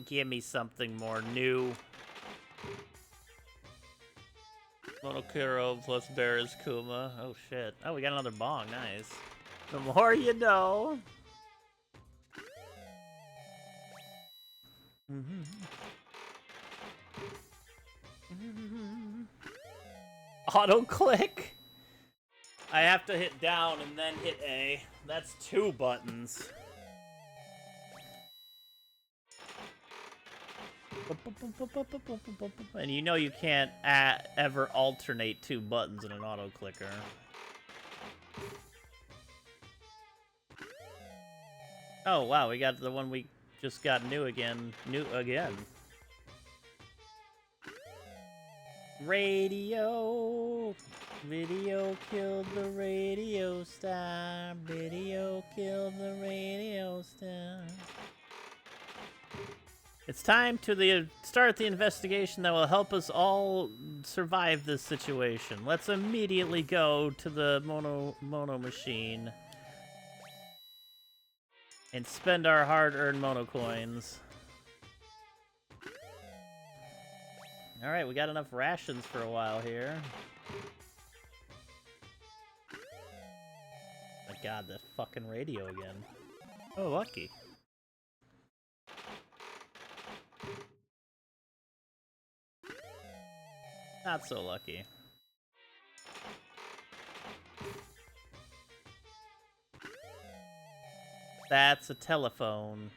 S1: Give me something more new. Monokuro plus Bear's Kuma. Oh shit. Oh, we got another bong. Nice. The more you know. Auto click? I have to hit down and then hit A. That's 2 buttons. And you know you can't ever alternate 2 buttons in an auto clicker. Oh wow, we got the one we just got new again. Radio. Video killed the radio star. Video killed the radio star. It's time to start the investigation that will help us all survive this situation. Let's immediately go to the mono machine and spend our hard-earned mono coins. All right, we got enough rations for a while here. My God, that fucking radio again. Oh, lucky. Not so lucky. That's a telephone.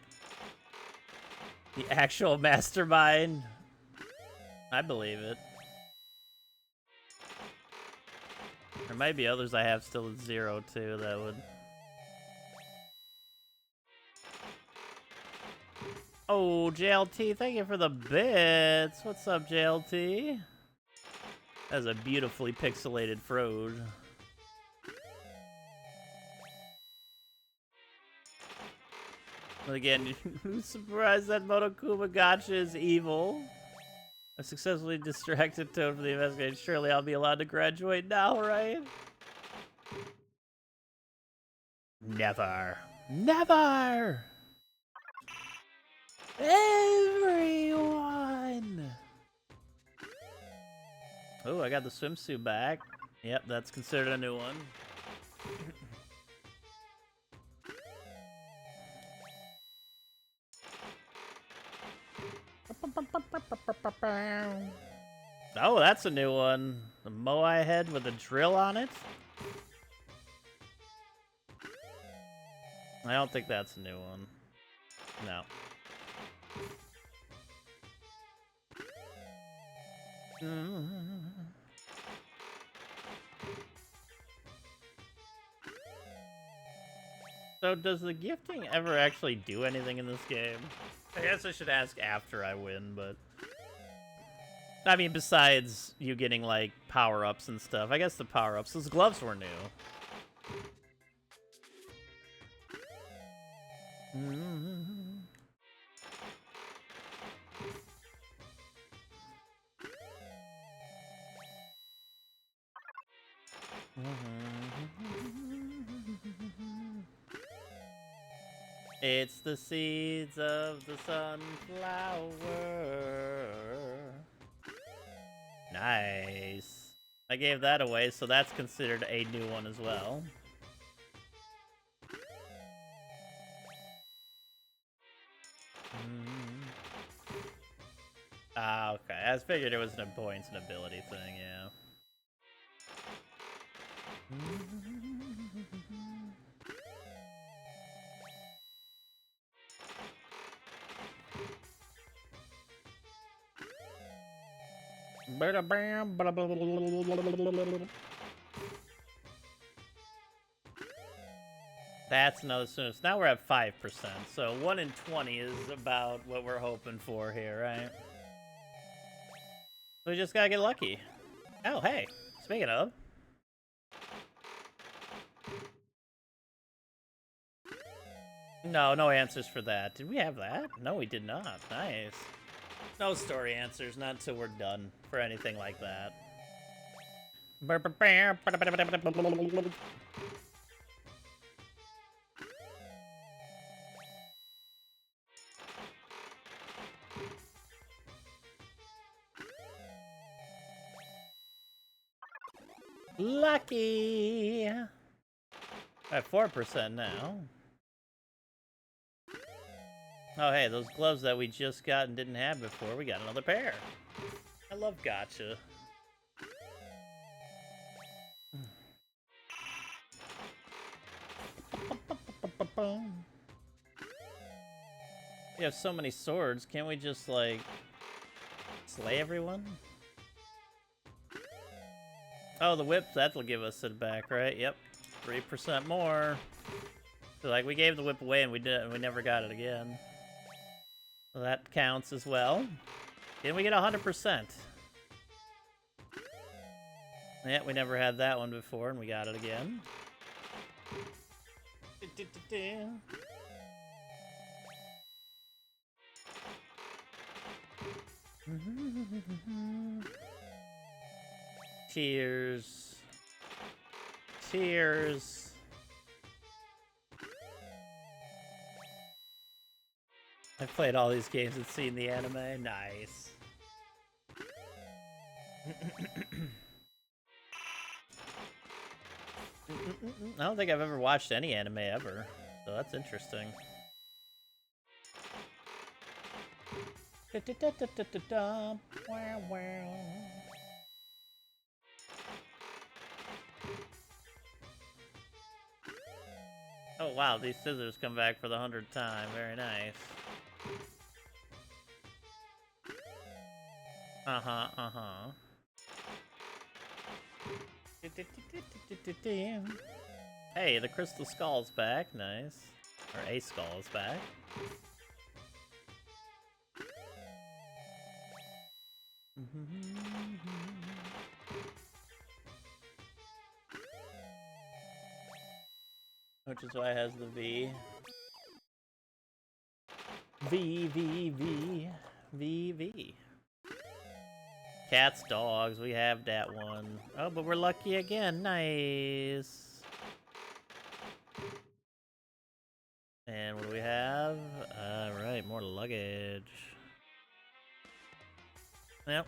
S1: The actual mastermind. I believe it. There might be others I have still at 0 too that would. Oh, JLT, thank you for the bits. What's up, JLT? That's a beautifully pixelated Frode. Again, who's surprised that Monokuma Gacha is evil? I successfully distracted Toad from the investigation. Surely I'll be allowed to graduate now, right? Never. Never! Everyone! Oh, I got the swimsuit back. Yep, that's considered a new one. Oh, that's a new one. The Moai head with a drill on it? I don't think that's a new one. No. So does the gifting ever actually do anything in this game? I guess I should ask after I win, but I mean, besides you getting, like, power-ups and stuff. I guess the power-ups, those gloves were new. It's the seeds of the sunflower. Nice. I gave that away, so that's considered a new one as well. Ah, okay. I figured it was an points and ability thing, yeah. That's another soon. So now we're at 5%. So 1 in 20 is about what we're hoping for here, right? We just gotta get lucky. Oh, hey. Speaking of. No answers for that. Did we have that? No, we did not. Nice. No story answers, not until we're done for anything like that. Lucky! At 4% now. Oh, hey, those gloves that we just got and didn't have before, we got another pair. I love gotcha. We have so many swords, can't we just, like, slay everyone? Oh, the whip, that'll give us it back, right? Yep. 3% more. So, like, we gave the whip away and we never got it again. So that counts as well. Didn't we get 100%? Yeah, we never had that one before and we got it again. Cheers. Cheers. I've played all these games and seen the anime. Nice. I don't think I've ever watched any anime ever, so that's interesting. Oh wow, these scissors come back for the 100th time. Very nice. Hey, the crystal skull's back. Nice. Or a skull is back. Which is why it has the V. V. Cats, dogs, we have that one. Oh, but we're lucky again. Nice. And what do we have? Alright, more luggage. Yep.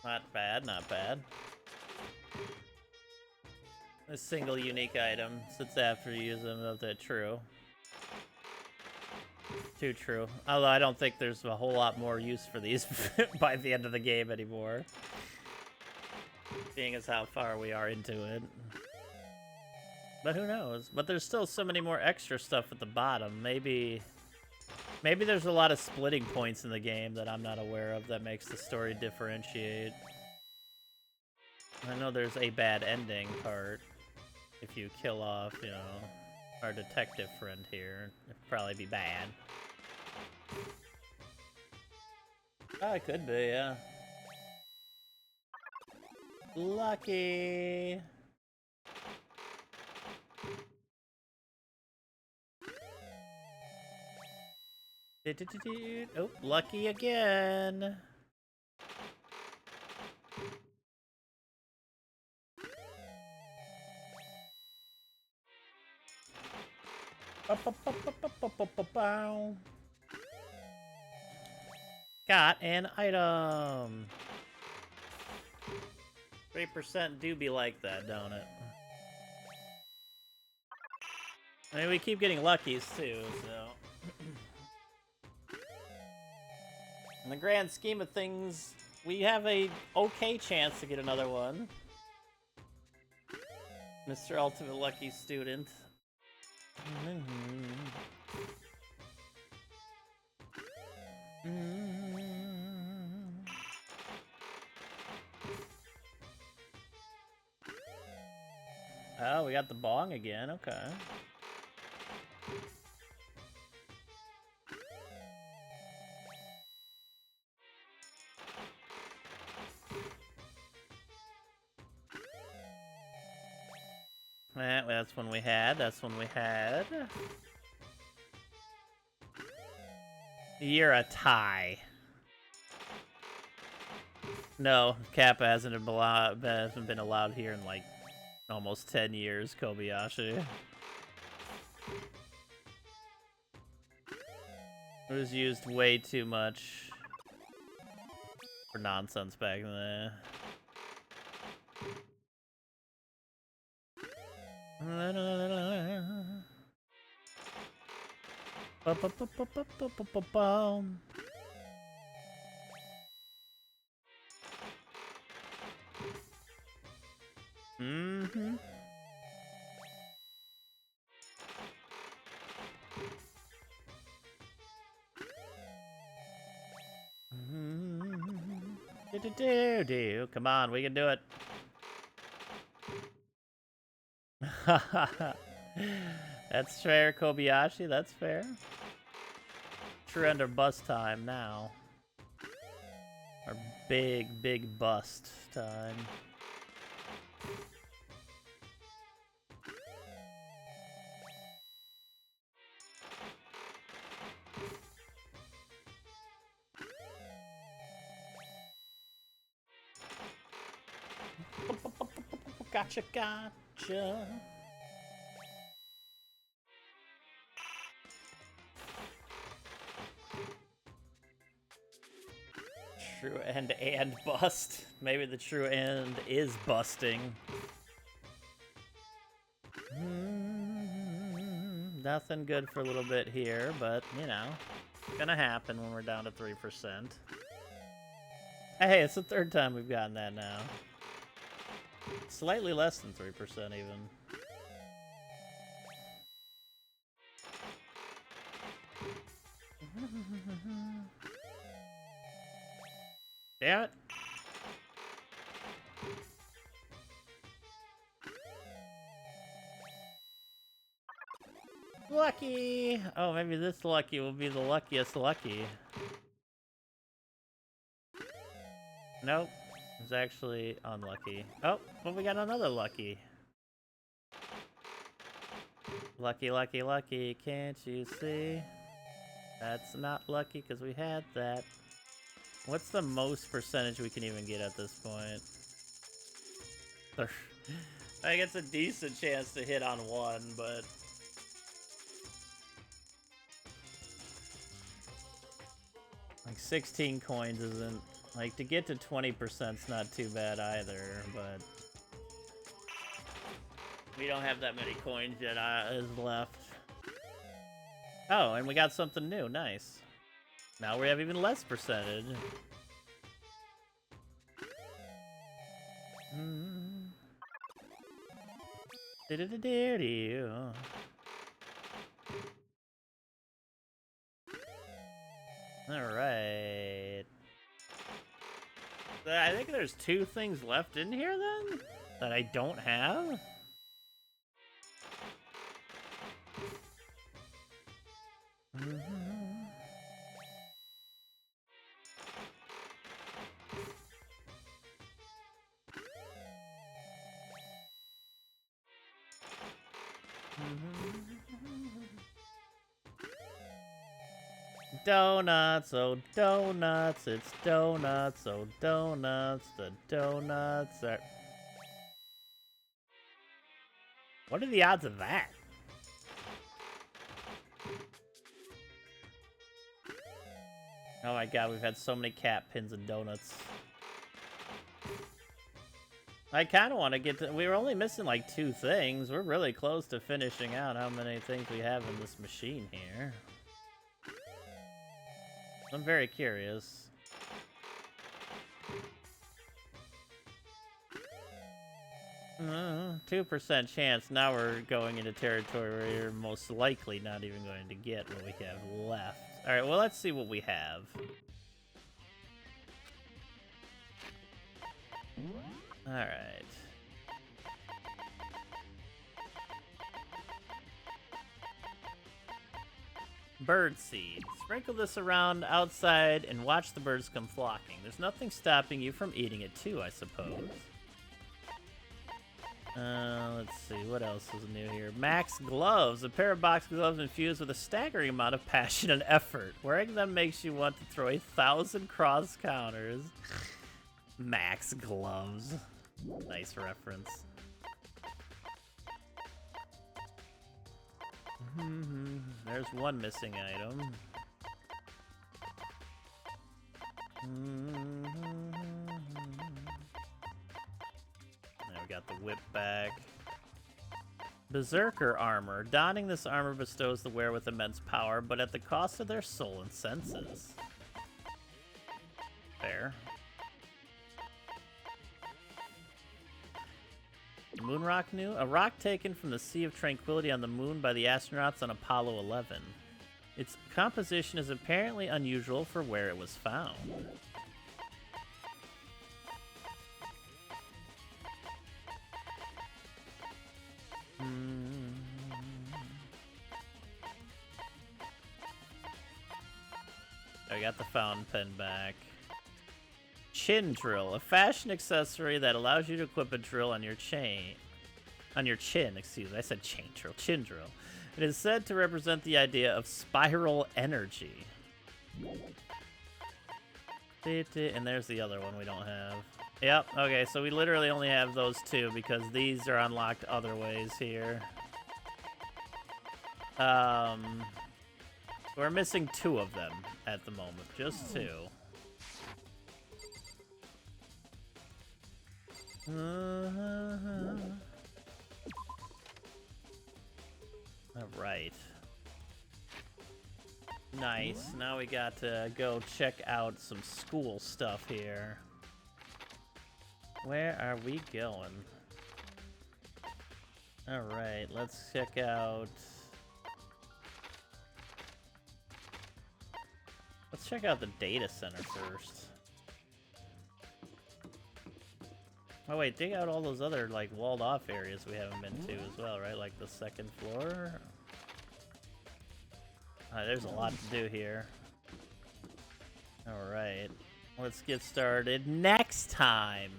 S1: Not bad, not bad. A single unique item sits after you use them, is that true? Too true. Although I don't think there's a whole lot more use for these by the end of the game anymore. Being as how far we are into it. But who knows? But there's still so many more extra stuff at the bottom. Maybe there's a lot of splitting points in the game that I'm not aware of that makes the story differentiate. I know there's a bad ending part. If you kill off, you know, our detective friend here, it'd probably be bad. Oh, it could be, yeah. Lucky. Oh, lucky again. Got an item. 3% do be like that, don't it? I mean, we keep getting luckies too, so. In the grand scheme of things, we have a okay chance to get another one. Mr. Ultimate Lucky Student. Oh, we got the bong again, okay. That's one we had, that's one we had. You're a tie. No, Kappa hasn't been allowed here in like almost 10 years, Kobayashi. It was used way too much for nonsense back then. Mm-hmm. Do. Come on, we can do it. That's fair, Kobayashi, that's fair. True end of bust time now. Our big bust time. Gotcha. True end and bust. Maybe the true end is busting. Nothing good for a little bit here, but, you know, gonna happen when we're down to 3%. Hey, it's the third time we've gotten that now. Slightly less than 3% even. Damn it. Lucky! Oh, maybe this lucky will be the luckiest lucky. Nope. It's actually unlucky. Oh, but we got another lucky. Lucky, can't you see? That's not lucky because we had that. What's the most percentage we can even get at this point? I think it's a decent chance to hit on one, but... like 16 coins isn't... like, to get to 20%'s not too bad either, but... we don't have that many coins yet is left. Oh, and we got something new. Nice. Now we have even less percentage. Alright. I think there's 2 things left in here then? That I don't have? Donuts, oh donuts, it's donuts, oh donuts, the donuts are... What are the odds of that? Oh my god, we've had so many cat pins and donuts. I kind of want to get to... We were only missing like 2 things. We're really close to finishing out how many things we have in this machine here. I'm very curious. 2% chance. Now we're going into territory where you're most likely not even going to get what we have left. Alright, well, let's see what we have. Alright. Bird seed. Sprinkle this around outside and watch the birds come flocking. There's nothing stopping you from eating it too, I suppose. Let's see, what else is new here? Max gloves. A pair of box gloves infused with a staggering amount of passion and effort. Wearing them makes you want to throw 1,000 cross counters. Max gloves. Nice reference. There's one missing item. Now we got the whip back. Berserker armor. Donning this armor bestows the wearer with immense power, but at the cost of their soul and senses. Fair. Moon rock new? A rock taken from the Sea of Tranquility on the moon by the astronauts on Apollo 11. Its composition is apparently unusual for where it was found. I got the fountain pen back. Chin drill, a fashion accessory that allows you to equip a drill on your chin, excuse me, I said chain drill, chin drill. It is said to represent the idea of spiral energy. And there's the other one we don't have. Yep, okay, so we literally only have those 2 because these are unlocked other ways here. We're missing 2 of them at the moment, just 2. Alright. Nice. Now we got to go check out some school stuff here. Where are we going? Alright, let's check out... Let's check out the data center first. Oh wait, dig out all those other, like, walled-off areas we haven't been to as well, right? Like the 2nd floor? There's a lot to do here. Alright, let's get started next time.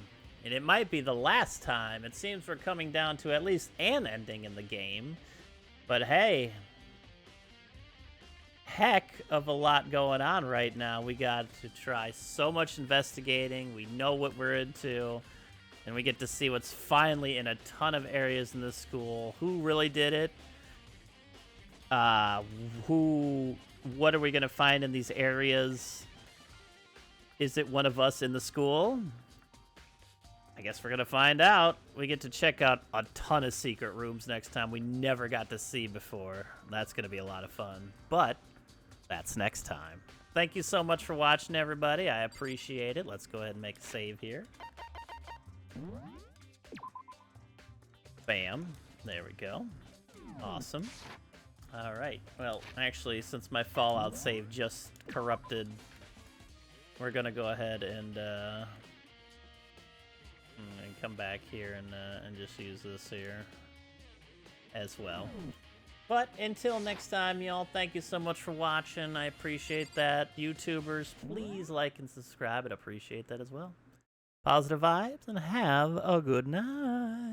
S1: And it might be the last time. It seems we're coming down to at least an ending in the game. But hey, heck of a lot going on right now. We got to try so much investigating. We know what we're into. And we get to see what's finally in a ton of areas in this school. Who really did it? What are we going to find in these areas? Is it one of us in the school? I guess we're going to find out. We get to check out a ton of secret rooms next time we never got to see before. That's going to be a lot of fun. But that's next time. Thank you so much for watching, everybody. I appreciate it. Let's go ahead and make a save here. Bam. There we go. Awesome. Alright. Well, actually, since my Fallout save just corrupted, we're going to go ahead and come back here and just use this here as well. But until next time, y'all, thank you so much for watching. I appreciate that. YouTubers, please like and subscribe. I'd appreciate that as well. Positive vibes, and have a good night.